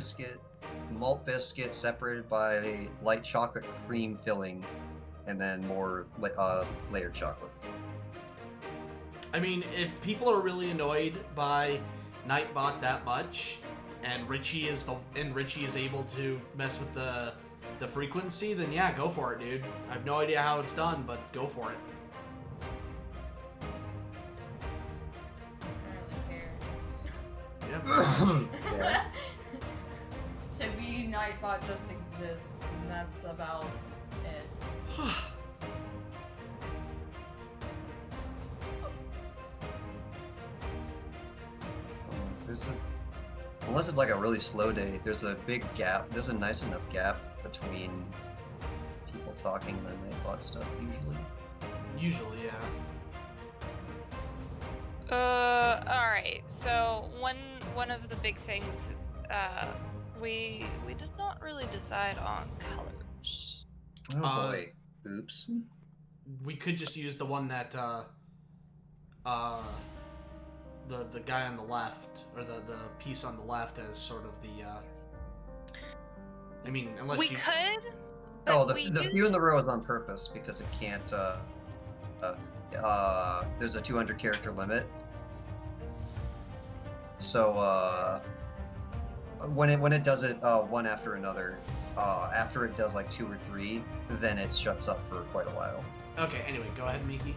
Speaker 3: malt biscuit separated by light chocolate cream filling, and then more layered chocolate.
Speaker 2: I mean, if people are really annoyed by Nightbot that much, and Richie is able to mess with the frequency, then yeah, go for it, dude. I have no idea how it's done, but go for it.
Speaker 4: I don't really care.
Speaker 2: Yep.
Speaker 3: Yeah.
Speaker 4: To be Nightbot just exists, and that's about it.
Speaker 3: Unless it's like a really slow day, there's a big gap. There's a nice enough gap between people talking and then Nightbot stuff usually.
Speaker 2: Usually, yeah.
Speaker 1: Alright, so one of the big things, we did not really decide on colors.
Speaker 3: Oh boy. Oops.
Speaker 2: We could just use the one that the guy on the left, or the piece on the left, as sort of the I mean, unless
Speaker 1: We
Speaker 2: you
Speaker 1: could, but
Speaker 3: Oh, the
Speaker 1: we
Speaker 3: view in the row is on purpose because it can't. There's a 200 character limit. So when it does it one after another, after it does like 2 or 3, then it shuts up for quite a while.
Speaker 2: Okay, anyway, go ahead, Miki.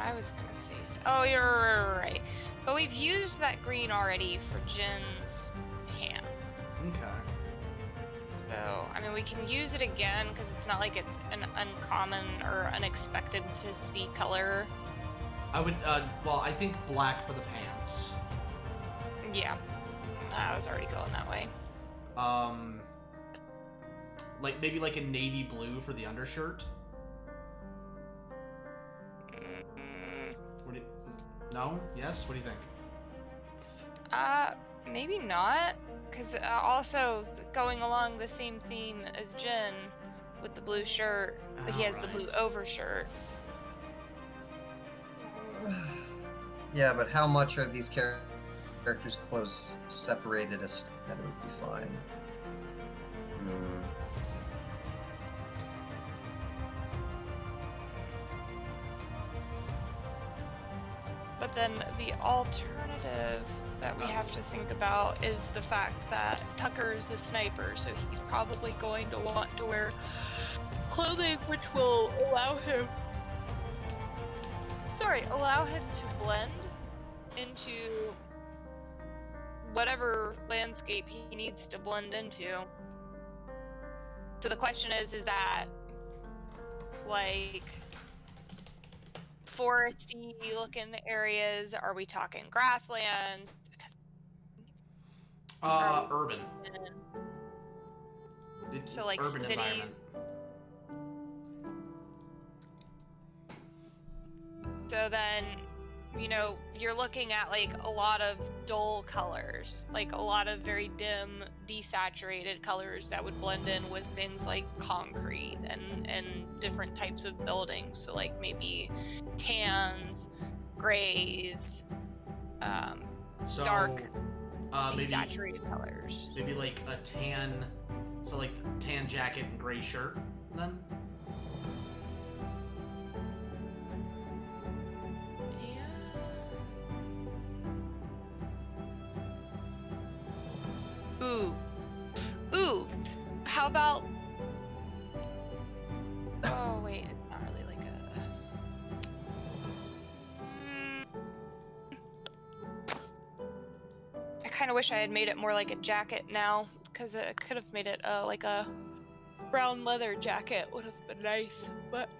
Speaker 1: I was gonna say. Oh, you're right. But we've used that green already for Jin's hands.
Speaker 2: Okay.
Speaker 1: So, I mean, we can use it again because it's not like it's an uncommon or unexpected to see color.
Speaker 2: I would, well, I think black for the pants.
Speaker 1: Yeah. I was already going that way.
Speaker 2: Like, maybe like a navy blue for the undershirt? What do you... No? Yes? What do you think?
Speaker 1: Maybe not. Because also going along the same theme as Jin with the blue shirt, he has the blue overshirt.
Speaker 3: Yeah, but how much are these Characters close, separated, that would be fine.
Speaker 1: But then the alternative that we have to think about is the fact that Tucker is a sniper, so he's probably going to want to wear clothing which will allow him to blend into whatever landscape he needs to blend into. So the question is that like foresty looking areas? Are we talking grasslands?
Speaker 2: Urban.
Speaker 1: So like
Speaker 2: urban
Speaker 1: cities.
Speaker 2: environment.
Speaker 1: So then, you know, you're looking at like a lot of dull colors, like a lot of very dim, desaturated colors that would blend in with things like concrete and different types of buildings. So like maybe tans, grays, dark, desaturated colors.
Speaker 2: Maybe like a tan, so like tan jacket and gray shirt then?
Speaker 1: Ooh, how about... Oh, wait, it's not really like a... I kind of wish I had made it more like a jacket now, because I could have made it like a brown leather jacket would have been nice, but...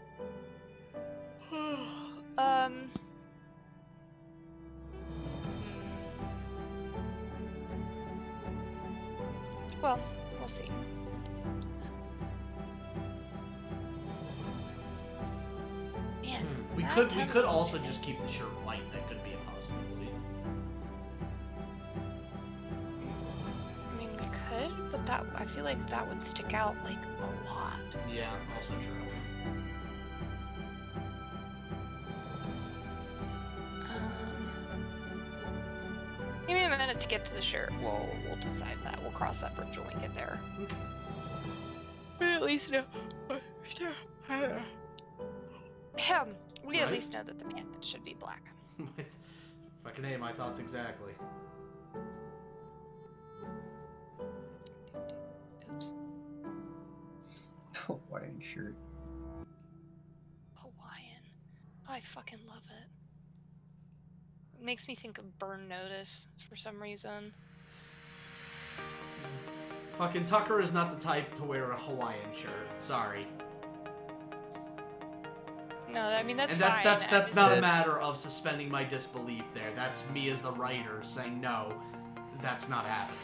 Speaker 1: Well, we'll see. Man,
Speaker 2: we could also just keep the shirt white. That could be a possibility.
Speaker 1: I mean, we could, but that I feel like that would stick out like a lot.
Speaker 2: Yeah, also true.
Speaker 1: Give me a minute to get to the shirt. We'll decide that. We'll cross that bridge when we get there.
Speaker 2: Okay.
Speaker 1: We at least know. We at least know that the bandit should be black.
Speaker 2: Fucking A, my thoughts exactly.
Speaker 1: Oops.
Speaker 3: Hawaiian shirt.
Speaker 1: Hawaiian. Oh, I fucking love it. It makes me think of Burn Notice for some reason.
Speaker 2: Fucking Tucker is not the type to wear a Hawaiian shirt. Sorry.
Speaker 1: No, I mean that's
Speaker 2: and
Speaker 1: fine.
Speaker 2: That's not a matter of suspending my disbelief there. That's me as the writer saying no, that's not happening.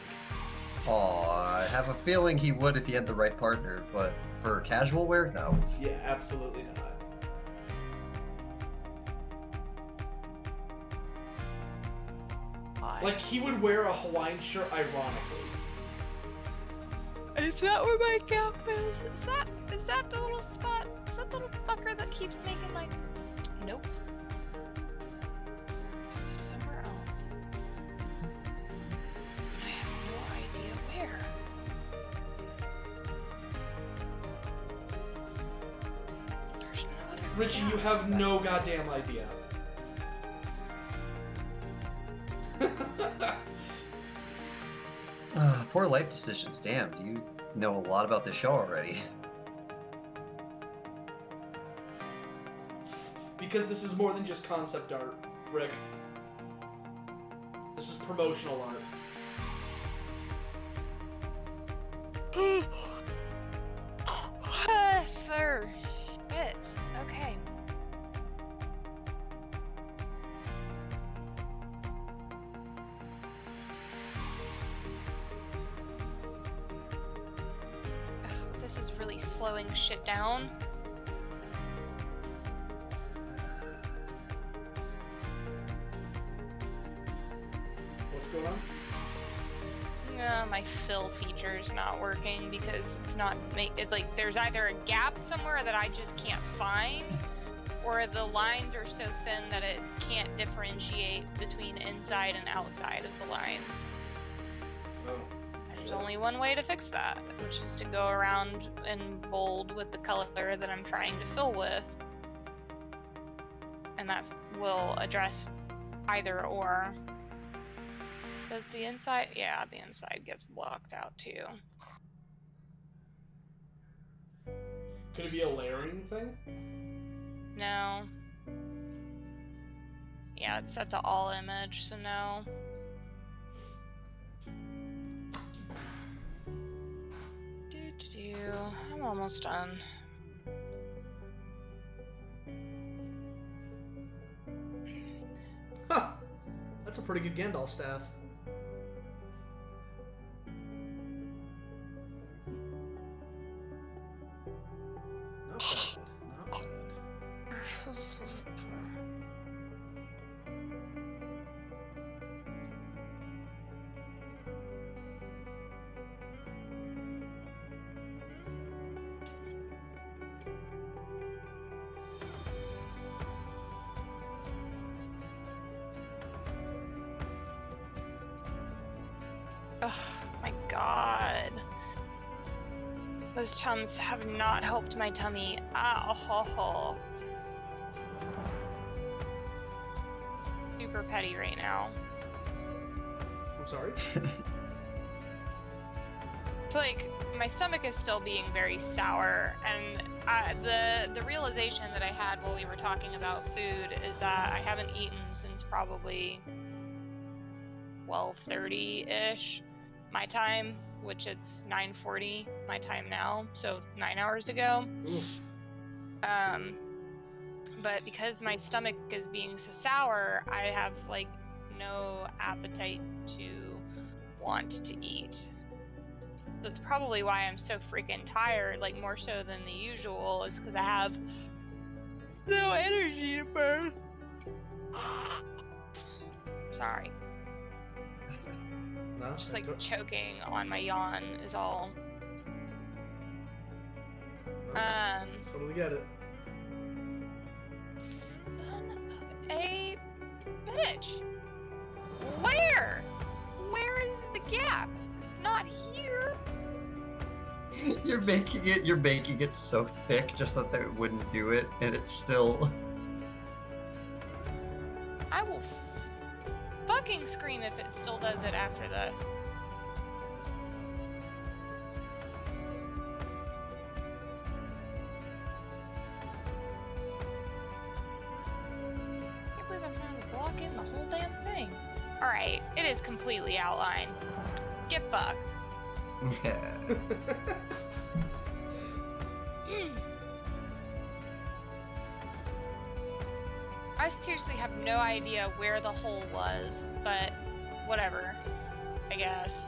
Speaker 3: Aw, I have a feeling he would if he had the right partner, but for casual wear, no.
Speaker 2: Yeah, absolutely not. Like, he would wear a Hawaiian shirt ironically.
Speaker 1: Is that where my gap is? Is that the little spot? Is that the little fucker that keeps making my... Nope. Somewhere else. I have no idea where. There's no other
Speaker 2: Richie, you
Speaker 1: gaps,
Speaker 2: have
Speaker 1: but-
Speaker 2: no goddamn idea.
Speaker 3: Poor life decisions. Damn, you know a lot about this show already.
Speaker 2: Because this is more than just concept art, Rick. This is promotional art.
Speaker 1: For shit. Okay. Ugh, this is really slowing shit down.
Speaker 2: What's going on?
Speaker 1: My fill feature is not working because it's not it's like there's either a gap somewhere that I just can't find, or the lines are so thin that it can't differentiate between inside and outside of the lines.
Speaker 2: Oh.
Speaker 1: There's only one way to fix that, which is to go around and bold with the color that I'm trying to fill with. And that will address either or. Does the inside? Yeah, the inside gets blocked out too.
Speaker 2: Could it be a layering thing?
Speaker 1: No. Yeah, it's set to all image, so no. I'm almost done.
Speaker 2: Huh. That's a pretty good Gandalf staff. Not bad. Not bad.
Speaker 1: Oh my god. Those Tums have not helped my tummy. Ow. Super petty right now.
Speaker 2: I'm sorry?
Speaker 1: It's like, my stomach is still being very sour, and the realization that I had while we were talking about food is that I haven't eaten since probably 12:30-ish my time, which it's 9:40 my time now, so 9 hours ago.
Speaker 2: Oof.
Speaker 1: But because my stomach is being so sour, I have like no appetite to want to eat. That's probably why I'm so freaking tired, like more so than the usual, is because I have no energy to burn. Sorry.
Speaker 2: No,
Speaker 1: Just like choking on my yawn is all.
Speaker 2: Totally get it.
Speaker 1: Son of a bitch. Where? Where is the gap? It's not here.
Speaker 3: You're making it so thick just so that it wouldn't do it, and it's still.
Speaker 1: I will fucking scream if it still does it after this. I can't believe I'm trying to block in the whole damn thing. Alright, it is completely outlined. Get fucked.
Speaker 3: Yeah.
Speaker 1: I seriously have no idea where the hole was, but whatever, I guess.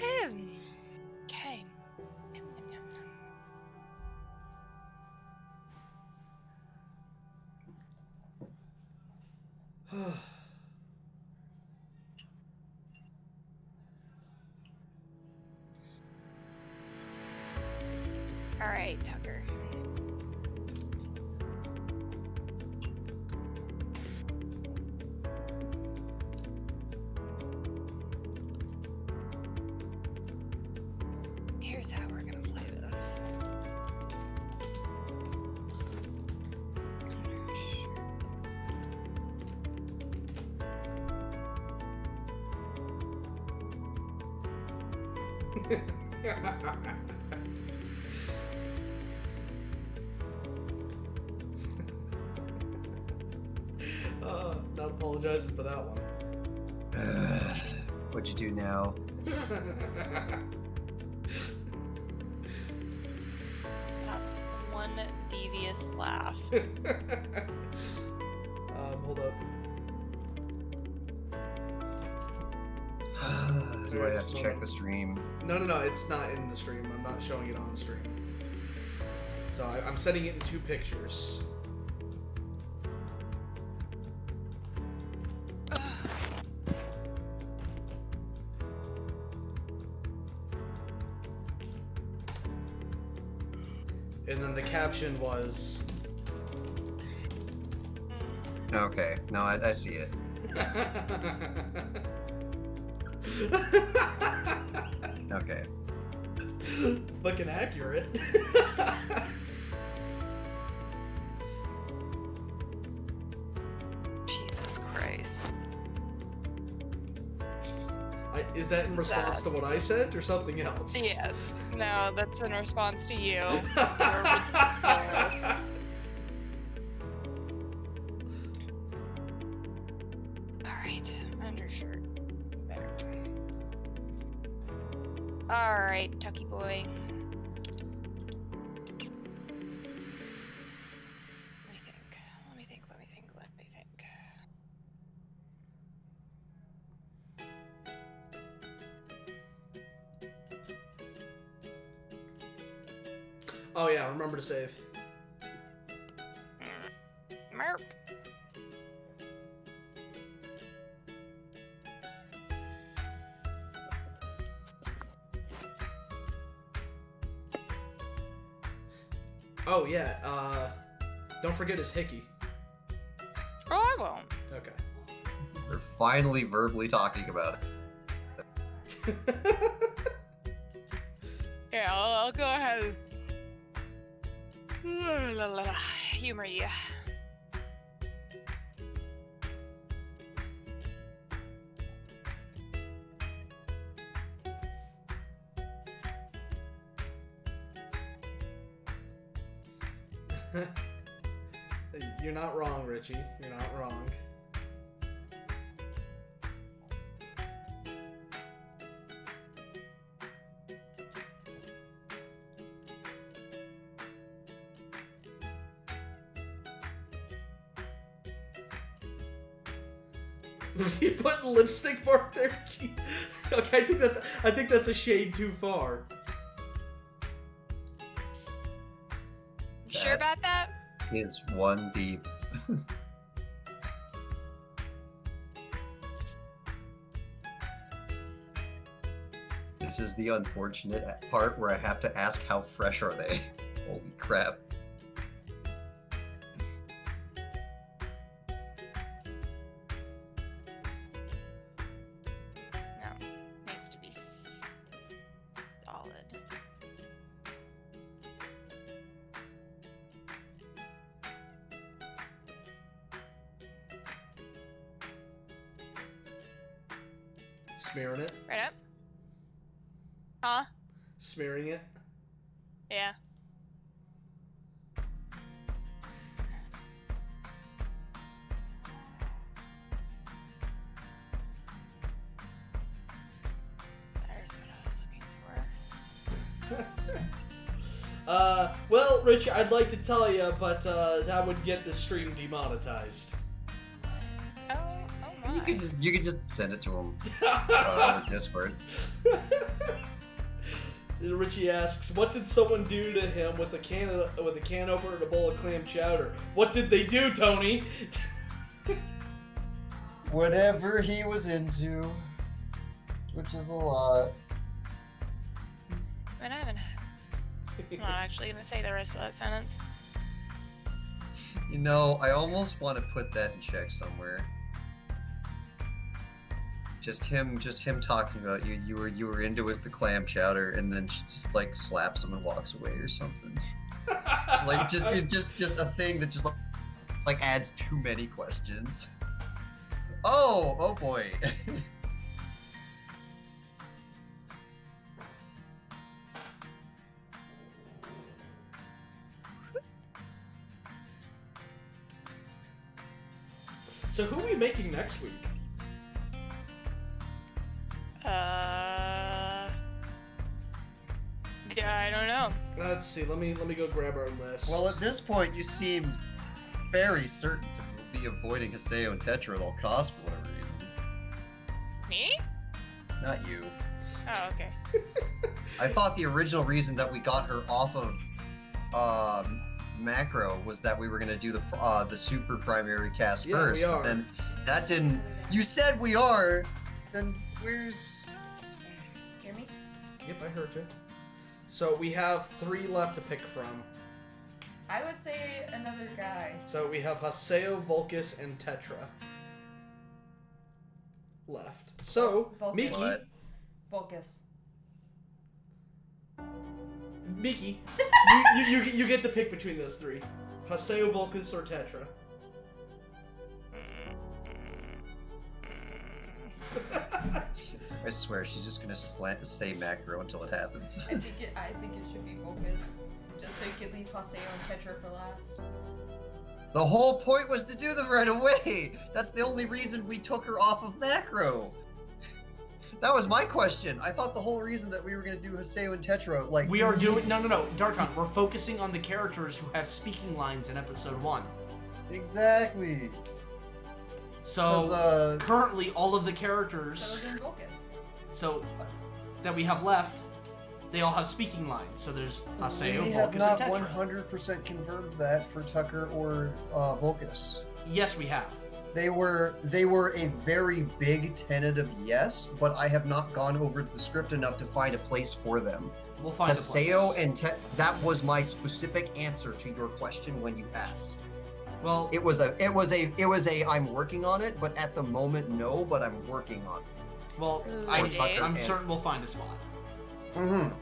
Speaker 1: Okay. All right, Tucker. Here's how we're gonna play this.
Speaker 2: Not apologizing for that one.
Speaker 3: What'd you do now?
Speaker 1: That's one devious laugh.
Speaker 2: Hold up.
Speaker 3: Do I have to check the stream?
Speaker 2: No, it's not in the stream. I'm not showing it on the stream. So I'm setting it in 2 pictures. and then the caption was...
Speaker 3: Okay, no, I see it. Okay.
Speaker 2: Fucking accurate.
Speaker 1: Jesus Christ.
Speaker 2: Is that in response to what I said or something else?
Speaker 1: Yes. No, that's in response to you. Alright, undershirt. There. Alright, Tucky boy. Let me think.
Speaker 2: Oh yeah, remember to save.
Speaker 1: Merp.
Speaker 2: Oh yeah, don't forget his hickey.
Speaker 1: Oh, I won't.
Speaker 2: Okay.
Speaker 3: We're finally verbally talking about it.
Speaker 1: Yeah, I'll go ahead. Humor you.
Speaker 2: You're not wrong, Richie. You're not wrong. You put lipstick mark there? Okay, I think that's a shade too far.
Speaker 1: You sure about that?
Speaker 3: It's one deep. This is the unfortunate part where I have to ask how fresh are they? Holy crap.
Speaker 1: No, needs to be solid.
Speaker 2: Smearing it?
Speaker 1: Right up. Huh?
Speaker 2: Smearing it?
Speaker 1: Yeah. There's what I was looking for.
Speaker 2: Well, Rich, I'd like to tell you, but that would get the stream demonetized.
Speaker 1: Oh my.
Speaker 3: You could just send it to him. Discord.
Speaker 2: Richie asks, "What did someone do to him with a can opener and a bowl of clam chowder? What did they do, Tony?"
Speaker 3: Whatever he was into, which is a lot.
Speaker 1: I'm not actually gonna say the rest of that sentence.
Speaker 3: You know, I almost want to put that in check somewhere. Just him talking about you were into it, the clam chowder, and then she just like slaps him and walks away or something. So, like just a thing that just like adds too many questions. Oh boy.
Speaker 2: So who are we making next week?
Speaker 1: Yeah, I don't know.
Speaker 2: Let's see. Let me go grab our list.
Speaker 3: Well, at this point, you seem very certain to be avoiding Haseo and Tetra at all costs for whatever reason.
Speaker 1: Me?
Speaker 3: Not you.
Speaker 1: Oh, okay.
Speaker 3: I thought the original reason that we got her off of Macro was that we were gonna do the super primary cast
Speaker 2: Yeah,
Speaker 3: first,
Speaker 2: we are.
Speaker 3: but then that didn't. You said we are. Then where's?
Speaker 4: Hear me?
Speaker 2: Yep, I heard you. So we have 3 left to pick from.
Speaker 4: I would say another guy.
Speaker 2: So we have Haseo, Volcus, and Tetra left. So,
Speaker 4: Volcus.
Speaker 2: Miki,
Speaker 3: What?
Speaker 4: Focus.
Speaker 2: Miki, you get to pick between those three. Haseo, Volcus, or Tetra.
Speaker 3: I swear, she's just gonna say macro until it happens.
Speaker 4: I think it should be Focus. Just so you could leave Haseo and Tetra for last.
Speaker 3: The whole point was to do them right away! That's the only reason we took her off of macro! That was my question. I thought the whole reason that we were gonna do Haseo and Tetra, like...
Speaker 2: We are doing... No, Darkon, we're focusing on the characters who have speaking lines in episode 1.
Speaker 3: Exactly.
Speaker 2: So,
Speaker 3: 'Cause,
Speaker 2: currently, all of the characters...
Speaker 4: So then Focus.
Speaker 2: So, that we have left, they all have speaking lines. So there's Haseo,
Speaker 3: we have
Speaker 2: Volcus,
Speaker 3: not
Speaker 2: and Tetra.
Speaker 3: 100% confirmed that for Tucker or Volcus.
Speaker 2: Yes, we have.
Speaker 3: They were a very big tentative yes, but I have not gone over to the script enough to find a place for them.
Speaker 2: We'll find a
Speaker 3: Haseo
Speaker 2: place.
Speaker 3: and that was my specific answer to your question when you asked.
Speaker 2: Well,
Speaker 3: It was a I'm working on it, but at the moment no, but I'm working on it.
Speaker 2: well,
Speaker 1: Tucker
Speaker 2: I'm
Speaker 3: and-
Speaker 2: certain we'll find a spot.
Speaker 3: Mm-hmm.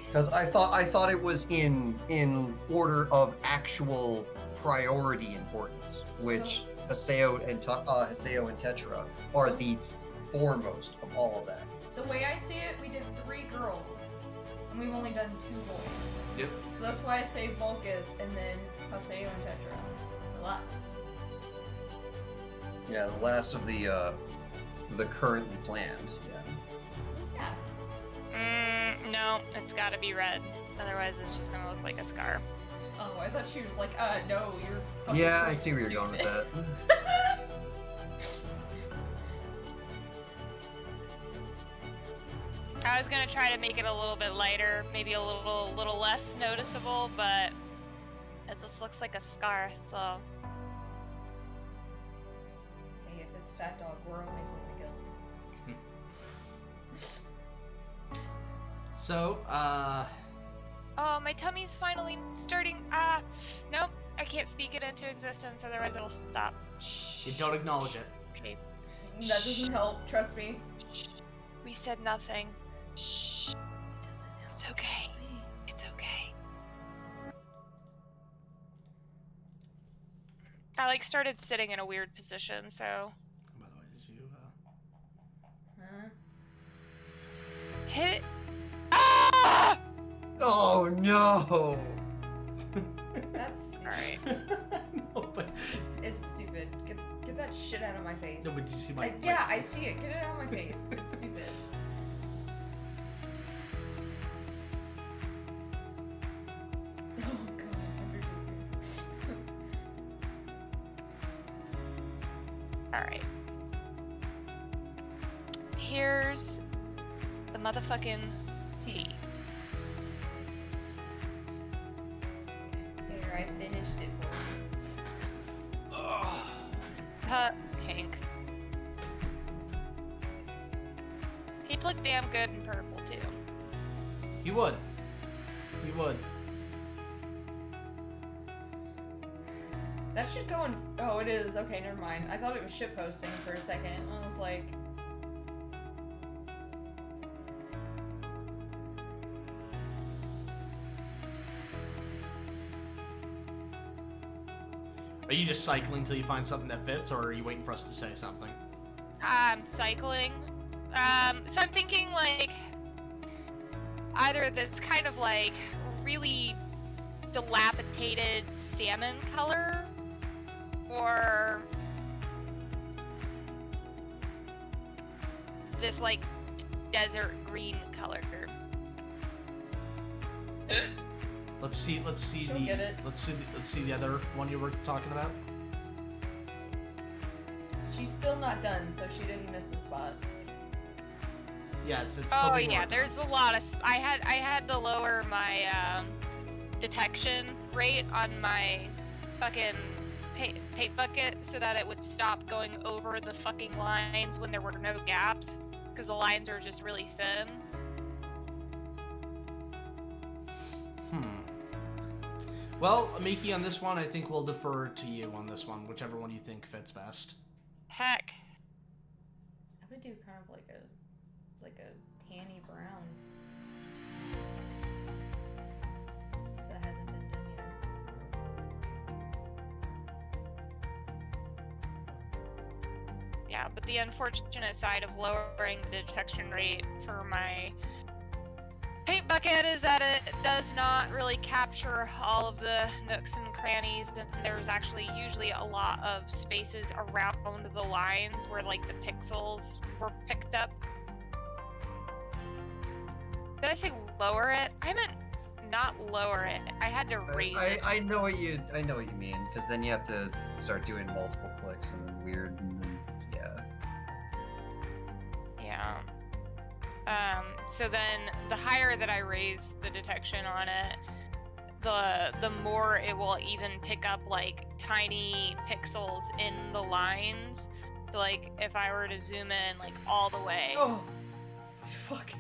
Speaker 3: Because I thought it was in order of actual priority importance, which Haseo and Tetra are the foremost of all of that.
Speaker 4: The way I see it, we did 3 girls, and we've only done 2 boys.
Speaker 2: Yep.
Speaker 4: So that's why I say Volcus and then Haseo and Tetra. Relax.
Speaker 3: Yeah, the last of the currently planned. Yeah.
Speaker 4: Yeah.
Speaker 1: No, it's gotta be red. Otherwise, it's just gonna look like a scar.
Speaker 4: Oh, I thought she was like, no, you're fucking
Speaker 3: Yeah, I
Speaker 4: crazy,
Speaker 3: see where you're going with
Speaker 4: stupid.
Speaker 3: that.
Speaker 1: I was gonna try to make it a little bit lighter, maybe a little less noticeable, but it just looks like a scar, so.
Speaker 4: Hey, if it's Fat Dog, we're always in the guild.
Speaker 2: So,
Speaker 1: Oh, my tummy's finally starting. Nope, I can't speak it into existence, otherwise it'll stop. Shh.
Speaker 2: you don't acknowledge it.
Speaker 1: Okay.
Speaker 4: That doesn't help, trust me.
Speaker 1: Shh. We said nothing. Shh.
Speaker 4: It doesn't help.
Speaker 1: It's okay.
Speaker 4: trust me.
Speaker 1: It's okay. I started sitting in a weird position, so
Speaker 2: By the way, did you,
Speaker 4: Huh?
Speaker 1: hit. Ah!
Speaker 3: Oh no!
Speaker 4: That's stupid.
Speaker 1: Alright.
Speaker 2: no, but...
Speaker 4: It's stupid. Get that shit out of my face.
Speaker 2: No, but did you see my...
Speaker 4: Yeah, I see it. Get it out of my face. It's stupid. Oh god,
Speaker 1: Alright. Here's the motherfucking tea.
Speaker 4: There, I finished it for
Speaker 1: Pink. He'd look damn good in purple too.
Speaker 2: You would. You would.
Speaker 4: you. That should go in. Oh, it is. Okay, never mind. I thought it was shit posting for a second. I was like,
Speaker 2: Are you just cycling till you find something that fits, or are you waiting for us to say something?
Speaker 1: I'm cycling. So I'm thinking either that's kind of really dilapidated salmon color, or this desert green color.
Speaker 2: Let's see
Speaker 4: She'll
Speaker 2: the
Speaker 4: get it.
Speaker 2: let's see the other one you were talking about.
Speaker 4: she's still not done, so she didn't miss a spot.
Speaker 2: Yeah, it's still
Speaker 1: Oh
Speaker 2: being
Speaker 1: yeah,
Speaker 2: worked on.
Speaker 1: there's a lot of. I had to lower my detection rate on my fucking paint bucket so that it would stop going over the fucking lines when there were no gaps, because the lines are just really thin.
Speaker 2: Well, Miki, on this one, I think we'll defer to you on this one, whichever one you think fits best.
Speaker 1: Heck.
Speaker 4: I would do kind of like a tanny brown. If that hasn't been done yet.
Speaker 1: Yeah, but the unfortunate side of lowering the detection rate for my paint bucket is that it does not really capture all of the nooks and crannies, and there's actually usually a lot of spaces around the lines where like the pixels were picked up. Did I say lower it? I meant not lower it. I had to raise it.
Speaker 3: I know what you mean, because then you have to start doing multiple clicks and then weird and then
Speaker 1: Yeah. So then the higher that I raise the detection on it, the more it will even pick up like tiny pixels in the lines. So, like if I were to zoom in like all the way.
Speaker 4: Oh, fuck.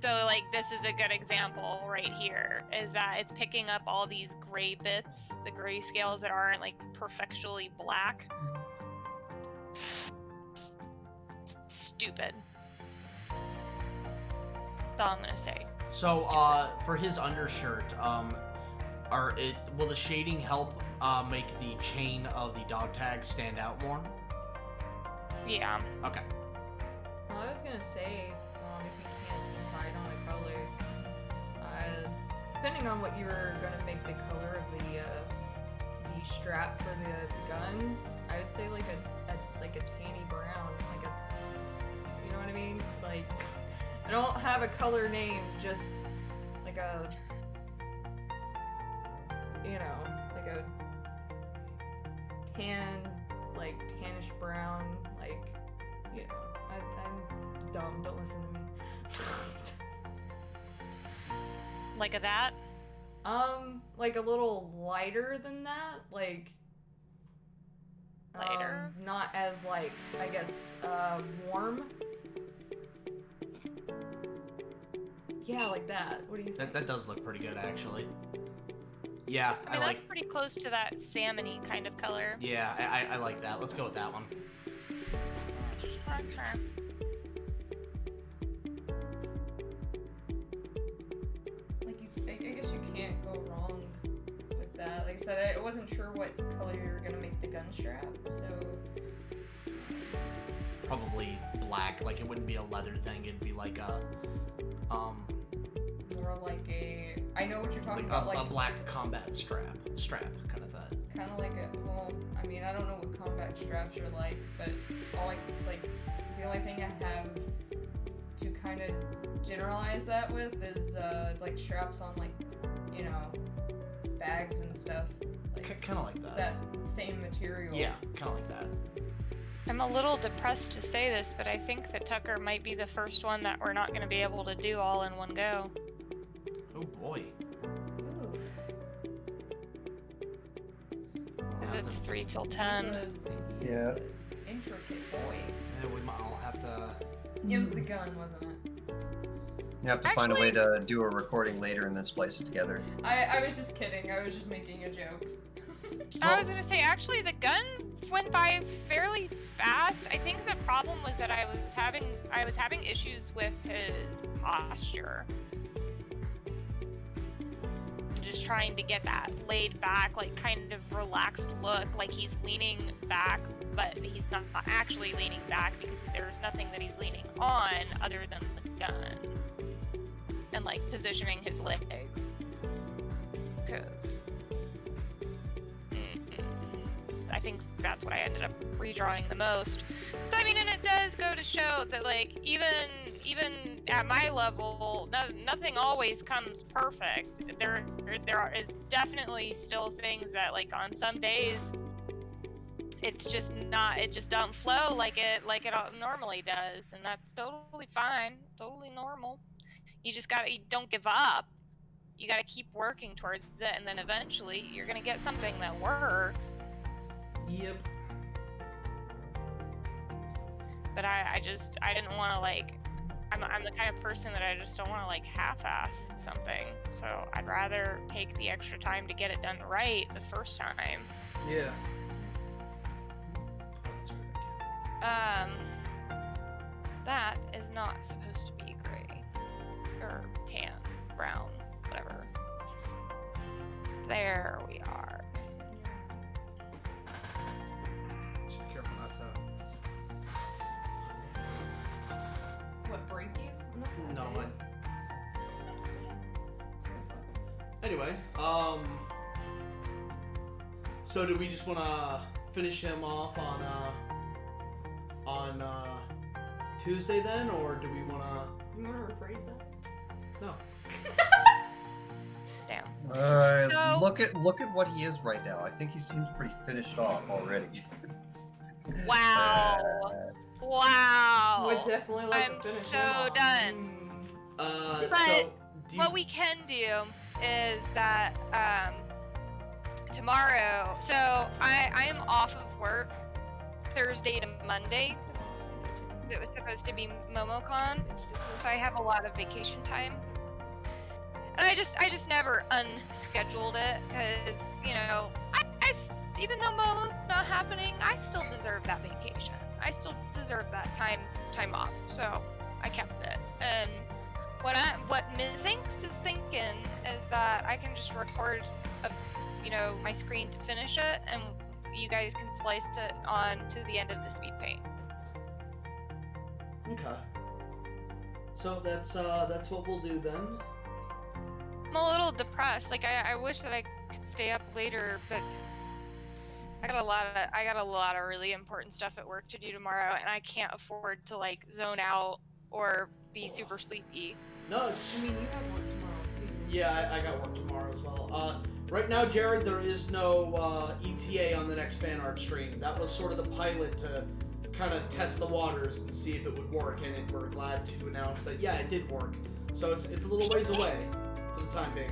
Speaker 1: So like this is a good example right here, is that it's picking up all these gray bits, the gray scales that aren't like perfectly black. Stupid. That's all I'm gonna say.
Speaker 2: So, for his undershirt, will the shading help make the chain of the dog tag stand out more?
Speaker 1: Yeah.
Speaker 2: Okay.
Speaker 4: Well, I was gonna say, if you can't decide on a color, depending on what you were gonna make the color of the strap for the gun, I would say like a tanny brown, you know what I mean? Like, I don't have a color name, just like a, like a tannish brown, I'm dumb, don't listen to me.
Speaker 1: Like a that?
Speaker 4: Like a little lighter than that,
Speaker 1: Lighter?
Speaker 4: Not as I guess, warm. Yeah, like that. What do you think?
Speaker 2: That does look pretty good, actually. Yeah,
Speaker 1: I mean, that's pretty close to that salmon-y kind of color.
Speaker 2: Yeah, I like that. Let's go with that one.
Speaker 1: Okay.
Speaker 4: I guess you can't go wrong with that. Like I said, I wasn't sure what color you were gonna make the gun strap, so...
Speaker 2: Probably black. Like, it wouldn't be a leather thing. It'd be like a,
Speaker 4: more like a... I know what you're talking
Speaker 2: like
Speaker 4: about,
Speaker 2: a black combat strap kind of thing.
Speaker 4: Kind of like a... Well, I mean, I don't know what combat straps are like, but all the only thing I have to kind of generalize that with is, straps on, bags and stuff.
Speaker 2: Kind of like that.
Speaker 4: That same material.
Speaker 2: Yeah, kind of like that.
Speaker 1: I'm a little depressed to say this, but I think that Tucker might be the first one that we're not going to be able to do all in one go.
Speaker 2: Oh boy.
Speaker 4: Oof.
Speaker 2: I'll
Speaker 1: Because
Speaker 2: have
Speaker 1: it's
Speaker 2: to-
Speaker 1: 3 till
Speaker 4: He's
Speaker 1: 10.
Speaker 3: Yeah.
Speaker 4: an intricate boy.
Speaker 2: Yeah, we might all have to...
Speaker 4: It was the gun, wasn't it?
Speaker 3: You have to find a way to do a recording later and then splice it together.
Speaker 4: I was just kidding. I was just making a joke.
Speaker 1: I was going to say, actually, the gun went by fairly fast. I think the problem was that I was having issues with his posture. Just trying to get that laid back, kind of relaxed look, like he's leaning back, but he's not actually leaning back because there's nothing that he's leaning on other than the gun. And positioning his legs. Because I think that's what I ended up redrawing the most. So I mean, and it does go to show that even at my level, nothing always comes perfect. There is definitely still things that on some days it just don't flow like it normally does, and that's totally fine, totally normal. You don't give up. You gotta keep working towards it, and then eventually you're gonna get something that works.
Speaker 2: Yep.
Speaker 1: But I didn't want to I'm the kind of person that I just don't want to like half-ass something. So I'd rather take the extra time to get it done right the first time.
Speaker 2: Yeah.
Speaker 1: That is not supposed to be gray or tan, brown, whatever. There we are.
Speaker 2: Just be careful not to.
Speaker 4: What, break you?
Speaker 2: No, mine. Anyway, so do we just want to finish him off on Tuesday then, or do we want to?
Speaker 4: You want to rephrase that?
Speaker 2: No.
Speaker 1: Damn.
Speaker 3: So...
Speaker 1: So-
Speaker 3: look at what he is right now. I think he seems pretty finished off already.
Speaker 1: Wow. Wow.
Speaker 4: Would definitely like
Speaker 1: I'm
Speaker 4: to finish
Speaker 1: so
Speaker 4: him off.
Speaker 1: done.
Speaker 2: So
Speaker 1: But
Speaker 2: do you,
Speaker 1: What we can do is that tomorrow. So I am off of work Thursday to Monday. It was supposed to be MomoCon, so I have a lot of vacation time, and I just never unscheduled it because even though Momo's not happening, I still deserve that vacation. I still deserve that time off, so I kept it. And what Mythinks is thinking is that I can just record my screen to finish it, and you guys can splice it on to the end of the speed paint.
Speaker 2: okay. So that's what we'll do then.
Speaker 1: I'm a little depressed. Like I wish that I could stay up later, but I got a lot of really important stuff at work to do tomorrow, and I can't afford to like zone out or be super sleepy.
Speaker 2: No, it's
Speaker 4: I mean, you have work tomorrow too.
Speaker 2: yeah. I got work tomorrow as well. Right now, Jared, there is no ETA on the next fan art stream. That was sort of the pilot to kind of test the waters and see if it would work, and we're glad to announce that yeah, it did work. So it's a little ways away for the time being.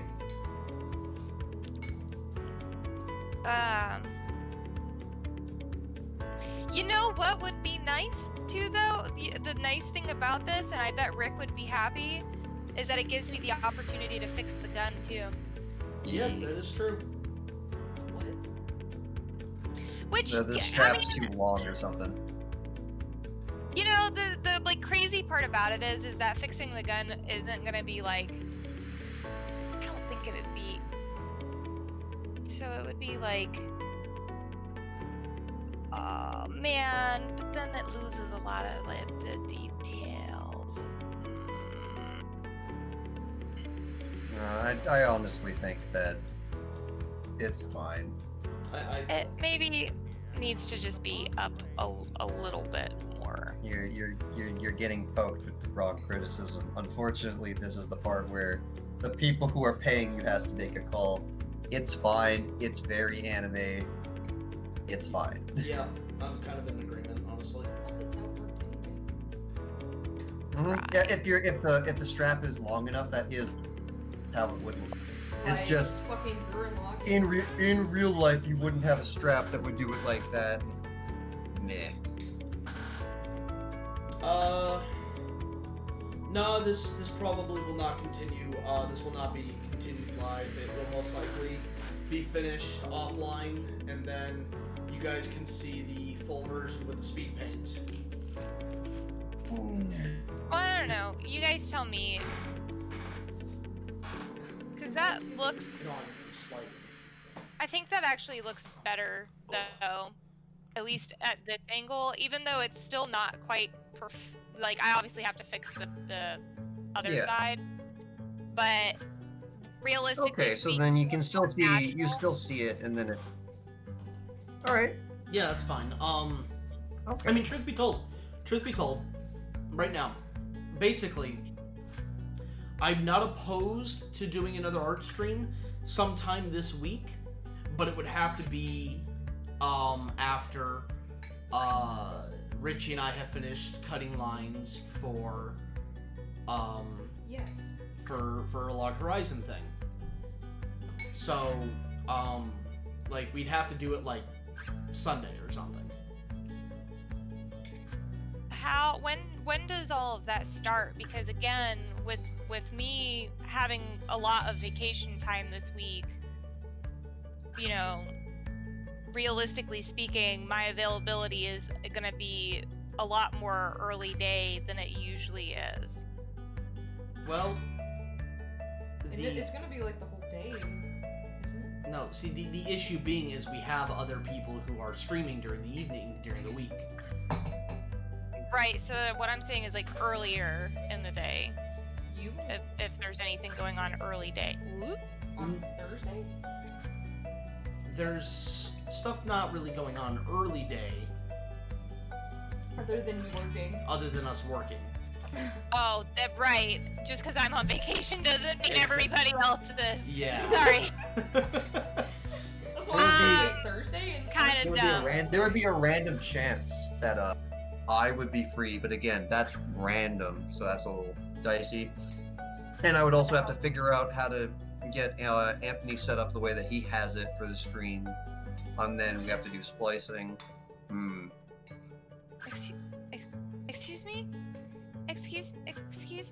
Speaker 1: You know what would be nice too, though? The nice thing about this, and I bet Rick would be happy, is that it gives me the opportunity to fix the gun too.
Speaker 2: Yeah, that is true.
Speaker 4: What?
Speaker 1: Which
Speaker 3: The strap's too long or something.
Speaker 1: You know, the like crazy part about it is that fixing the gun isn't gonna be like, I don't think it'd be, so it would be like, oh man, but then it loses a lot of like the details.
Speaker 3: I honestly think that it's fine.
Speaker 1: It maybe needs to just be up a little bit more.
Speaker 3: You're getting poked with the wrong criticism. Unfortunately, this is the part where the people who are paying you has to make a call. It's fine. It's very anime. It's fine.
Speaker 2: Yeah, I'm kind of in agreement, honestly.
Speaker 3: Yeah, if the strap is long enough, that is how it would look. It's
Speaker 4: Like,
Speaker 3: just
Speaker 4: fucking Gurlock.
Speaker 3: in real life, you wouldn't have a strap that would do it like that. Meh.
Speaker 2: No, this probably will not continue. This will not be continued live. It will most likely be finished offline, and then you guys can see the full version with the speed paint.
Speaker 1: Well, I don't know. You guys tell me. Cause that looks.
Speaker 2: Gone slightly.
Speaker 1: I think that actually looks better, though. At least at this angle, even though it's still not quite like, I obviously have to fix the other
Speaker 3: Yeah.
Speaker 1: side, but realistically.
Speaker 3: Okay, so
Speaker 1: speaking,
Speaker 3: then you can still see
Speaker 1: natural.
Speaker 3: it, and then it. All right.
Speaker 2: Yeah, that's fine.
Speaker 3: Okay.
Speaker 2: I mean, truth be told, right now, basically, I'm not opposed to doing another art stream sometime this week, but it would have to be after Richie and I have finished cutting lines for
Speaker 4: Yes.
Speaker 2: for a Log Horizon thing. So like we'd have to do it like Sunday or something.
Speaker 1: when does all of that start? Because again, with me having a lot of vacation time this week, you know, realistically speaking, my availability is gonna be a lot more early day than it usually is.
Speaker 2: Well,
Speaker 4: It's gonna be like the whole day, isn't it?
Speaker 2: no, see, the issue being is we have other people who are streaming during the evening, during the week.
Speaker 1: Right, so what I'm saying is like earlier in the day,
Speaker 4: You
Speaker 1: if there's anything going on early day. Whoop.
Speaker 4: on Thursday?
Speaker 2: There's stuff not really going on early day,
Speaker 4: Other than working.
Speaker 2: other than us working.
Speaker 1: Oh, right. Just because I'm on vacation doesn't mean everybody else is.
Speaker 2: Yeah.
Speaker 1: Sorry.
Speaker 4: That's why I was like Thursday and
Speaker 1: Kind of dumb.
Speaker 3: There would be a random chance that I would be free, but again, that's random, so that's a little dicey. And I would also have to figure out how to get Anthony set up the way that he has it for the stream, and then we have to do splicing.
Speaker 1: Excuse me? Excuse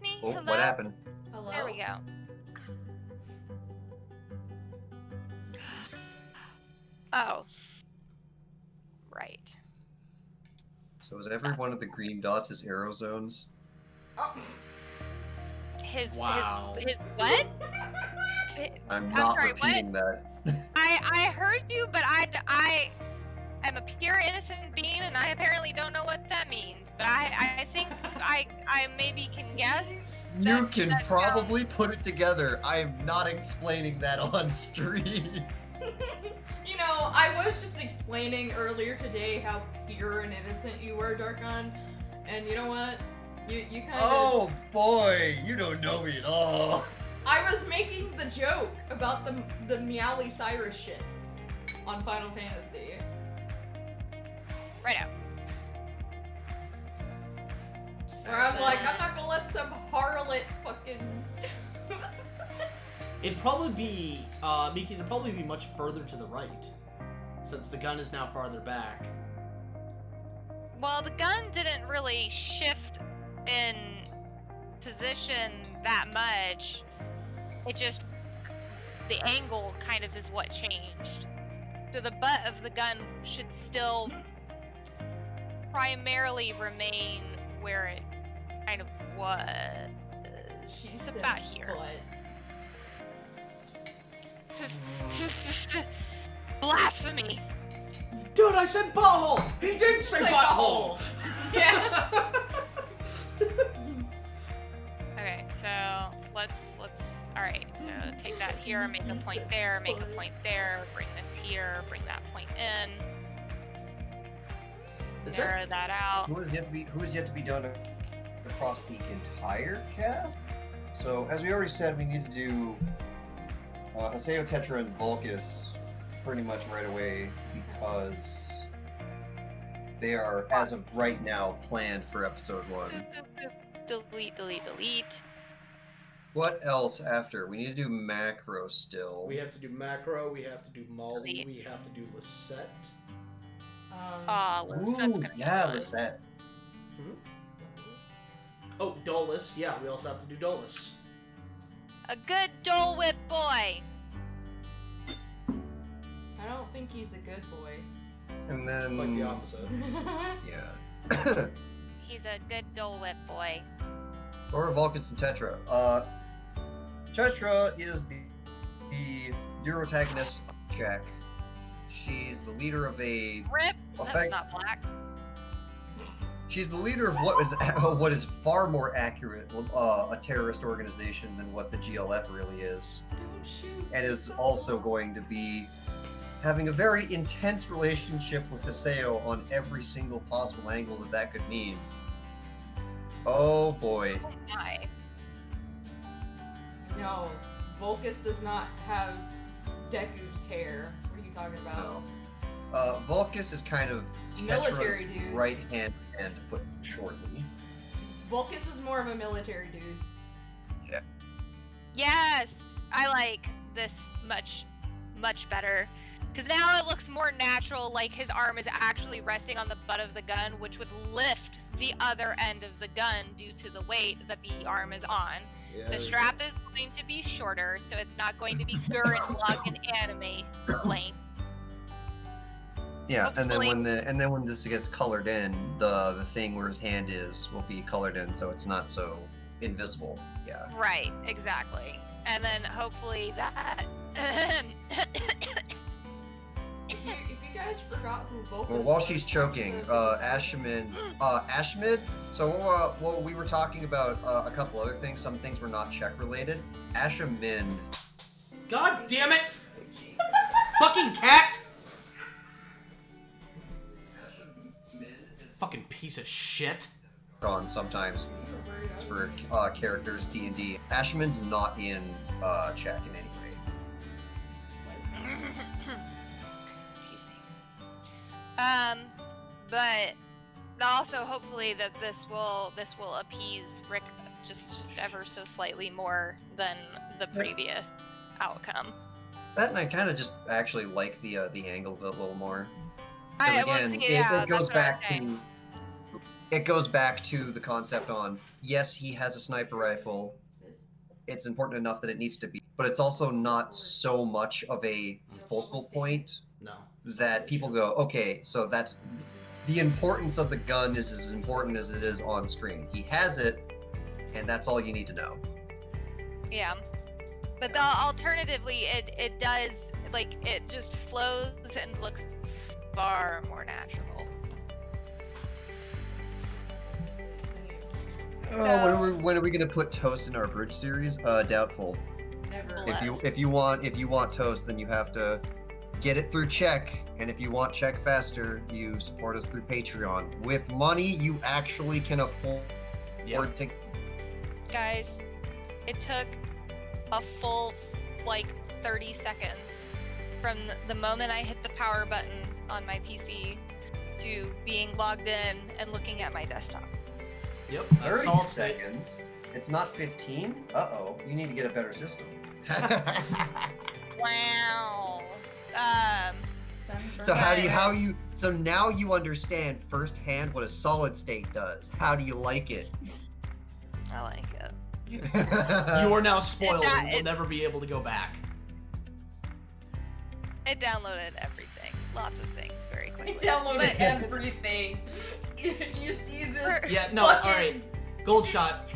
Speaker 1: me?
Speaker 3: Oh,
Speaker 1: Hello?
Speaker 3: what happened?
Speaker 4: hello.
Speaker 1: There we go. Oh. Right.
Speaker 3: So is every one of the green dots is arrow zones?
Speaker 4: Oh.
Speaker 2: Wow.
Speaker 1: His what?
Speaker 3: I'm
Speaker 1: I'm
Speaker 3: not
Speaker 1: sorry,
Speaker 3: repeating that.
Speaker 1: I heard you, but I am a pure innocent being, and I apparently don't know what that means. But I think I maybe can guess.
Speaker 3: You can
Speaker 1: that
Speaker 3: probably put it together. I am not explaining that on stream.
Speaker 4: You know, I was just explaining earlier today how pure and innocent you were, Darkon, and you know what? You kind of.
Speaker 3: Oh boy, you don't know me at all.
Speaker 4: I was making the joke about the Meowly Cyrus shit on Final Fantasy.
Speaker 1: Right out.
Speaker 4: Where I'm like, I'm not gonna let some harlot fucking.
Speaker 2: It'd probably be, Miki, it'd probably be much further to the right, since the gun is now farther back.
Speaker 1: Well, the gun didn't really shift in position that much. It just, the angle kind of is what changed. So the butt of the gun should still primarily remain where it kind of was. It's about here. Blasphemy!
Speaker 2: Dude, I said butthole! He did say
Speaker 4: Say
Speaker 2: butthole!
Speaker 4: Yeah.
Speaker 1: Okay, so let's alright, so take that here, make a point there, make a point there, bring this here, bring that point in,
Speaker 2: Is
Speaker 1: narrow that out.
Speaker 3: Who is yet to be done across the entire cast? So, as we already said, we need to do Haseo, Tetra, and Vulcus pretty much right away because they are, as of right now, planned for episode 1.
Speaker 1: Delete.
Speaker 3: What else after? We need to do macro still.
Speaker 2: We have to do macro, we have to do Molly,
Speaker 1: Delete.
Speaker 2: we have to do Lisette.
Speaker 1: Aw,
Speaker 3: Ooh,
Speaker 1: that's gonna
Speaker 3: yeah,
Speaker 1: be
Speaker 3: Lisette.
Speaker 2: Oh, Dolus, yeah, we also have to do Dolus.
Speaker 1: a good Dole Whip boy.
Speaker 4: I don't think he's a good boy.
Speaker 3: And then...
Speaker 2: Quite the opposite.
Speaker 3: Yeah.
Speaker 1: He's a good Dole Whip boy.
Speaker 3: Or Vulcus and Tetra. Tetra is the Durotagonist of Jack. She's the leader of a...
Speaker 1: Rip. That's
Speaker 3: Okay.
Speaker 1: not black.
Speaker 3: She's the leader of what is far more accurate, a terrorist organization than what the GLF really is.
Speaker 4: Don't shoot.
Speaker 3: And is also going to be having a very intense relationship with Haseo on every single possible angle that could mean. Oh boy.
Speaker 1: Oh my.
Speaker 4: No, Vulcus does not have Deku's hair. What are you talking about?
Speaker 3: No. Vulcus is kind of
Speaker 4: Military
Speaker 3: Tetra's
Speaker 4: dude.
Speaker 3: right hand man, to put it shortly.
Speaker 4: Vulcus is more of a military dude.
Speaker 1: Yes, I like this much better. Because now it looks more natural, like his arm is actually resting on the butt of the gun, which would lift the other end of the gun due to the weight that the arm is on.
Speaker 2: Yeah,
Speaker 1: The strap is going to be shorter, so it's not going to be Gurren Lagann anime length.
Speaker 3: Yeah, and then
Speaker 1: Hopefully.
Speaker 3: when this gets colored in, the thing where his hand is will be colored in, so it's not so invisible. Yeah.
Speaker 1: Right, exactly. And then hopefully that.
Speaker 4: If you guys forgot who vocals.
Speaker 3: Well, while she's choking, Ashmid. So well, we were talking about a couple other things. Some things were not check related. Ashmid.
Speaker 2: God damn it! Fucking cat! Fucking piece of shit.
Speaker 3: On sometimes for characters D&D. Ashman's not in check in any way.
Speaker 1: Excuse me. But also hopefully that this will appease Rick just ever so slightly more than the previous outcome.
Speaker 3: That, and I kind of just actually like the angle of it a little more.
Speaker 1: I
Speaker 3: Again,
Speaker 1: will see, yeah,
Speaker 3: it goes
Speaker 1: that's what I was
Speaker 3: back
Speaker 1: saying.
Speaker 3: to it goes back to the concept on, yes, he has a sniper rifle. It's important enough that it needs to be, but it's also not so much of a focal point
Speaker 2: No.
Speaker 3: that people go, okay, so that's the importance of the gun is as important as it is on screen. He has it, and that's all you need to know.
Speaker 1: Yeah. But the alternatively, it does, like, it just flows and looks far more natural.
Speaker 3: When are we gonna put Toast in our bridge series? Doubtful.
Speaker 4: Never.
Speaker 3: If you want Toast, then you have to get it through check, and if you want check faster, you support us through Patreon. With money, you actually can afford to.
Speaker 1: Guys, it took a full, 30 seconds from the moment I hit the power button on my PC to being logged in and looking at my desktop.
Speaker 2: Yep.
Speaker 3: 30
Speaker 2: solid state.
Speaker 3: seconds. It's not 15. Uh-oh, you need to get a better system.
Speaker 1: Wow.
Speaker 3: So so now you understand firsthand what a solid state does. How do you like it?
Speaker 1: I like it.
Speaker 2: You are now spoiled and will
Speaker 1: It-
Speaker 2: never be able to go back.
Speaker 1: It downloaded everything. Lots of things very quickly.
Speaker 4: I downloaded
Speaker 1: But-
Speaker 4: everything. You see this?
Speaker 2: Yeah, no,
Speaker 4: fucking...
Speaker 2: alright. Gold shot.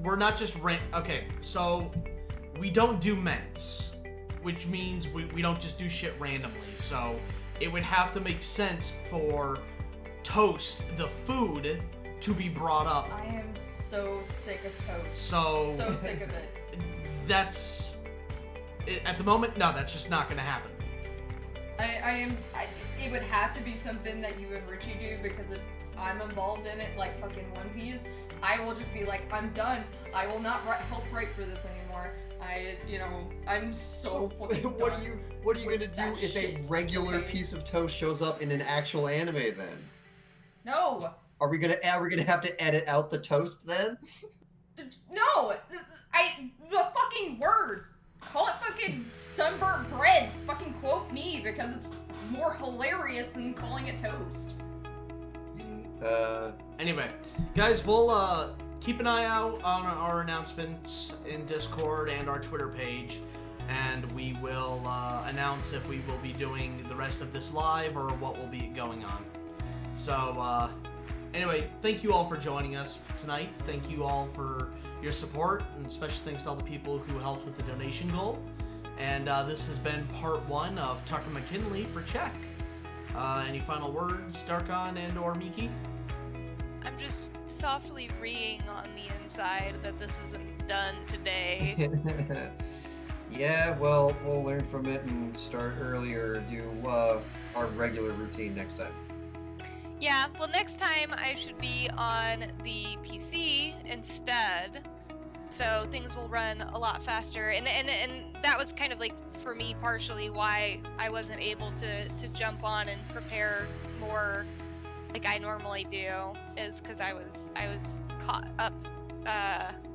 Speaker 2: We're not just okay, so we don't do ments, which means we don't just do shit randomly. So it would have to make sense for Toast, the food, to be brought up.
Speaker 4: I am so sick of Toast.
Speaker 2: So
Speaker 4: sick of it.
Speaker 2: That's at the moment. No, that's just not gonna happen.
Speaker 4: It would have to be something that you and Richie do because if I'm involved in it, like fucking One Piece, I will just be like, I'm done. I will not help write for this anymore. I'm so fucking done.
Speaker 3: What are you gonna do
Speaker 4: that
Speaker 3: if a
Speaker 4: shit,
Speaker 3: regular
Speaker 4: okay?
Speaker 3: piece of toast shows up in an actual anime then?
Speaker 4: No!
Speaker 3: Are we gonna have to edit out the toast then?
Speaker 4: No! The fucking word! Call it fucking sunburnt bread! Fucking quote me because it's more hilarious than calling it toast.
Speaker 2: Anyway, guys, we'll keep an eye out on our announcements in Discord and our Twitter page, and we will announce if we will be doing the rest of this live or what will be going on. So, anyway, thank you all for joining us tonight. Thank you all for your support, and special thanks to all the people who helped with the donation goal. And this has been part 1 of Tucker McKinley for Check. Any final words, Darkon and or Miki?
Speaker 1: I'm just softly reeing on the inside that this isn't done today.
Speaker 3: Yeah, well, we'll learn from it and start earlier, do our regular routine next time.
Speaker 1: Yeah, well, next time I should be on the PC instead, so things will run a lot faster. And that was kind of like, for me, partially why I wasn't able to jump on and prepare more like I normally do, is because I was caught up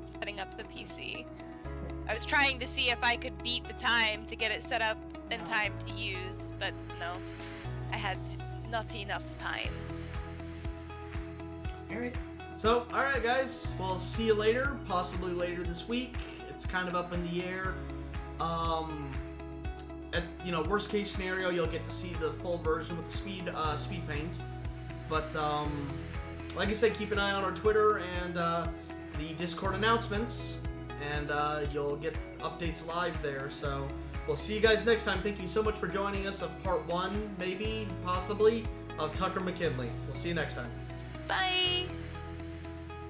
Speaker 1: setting up the PC. I was trying to see if I could beat the time to get it set up in time to use, but no, I had not enough time.
Speaker 2: Alright. So, alright guys, we'll see you later, possibly later this week. It's kind of up in the air. Worst case scenario, you'll get to see the full version with the speed paint. But, like I said, keep an eye on our Twitter and the Discord announcements, and you'll get updates live there. So, we'll see you guys next time. Thank you so much for joining us of part 1, maybe, possibly, of Tucker McKinley. We'll see you next time.
Speaker 1: Bye!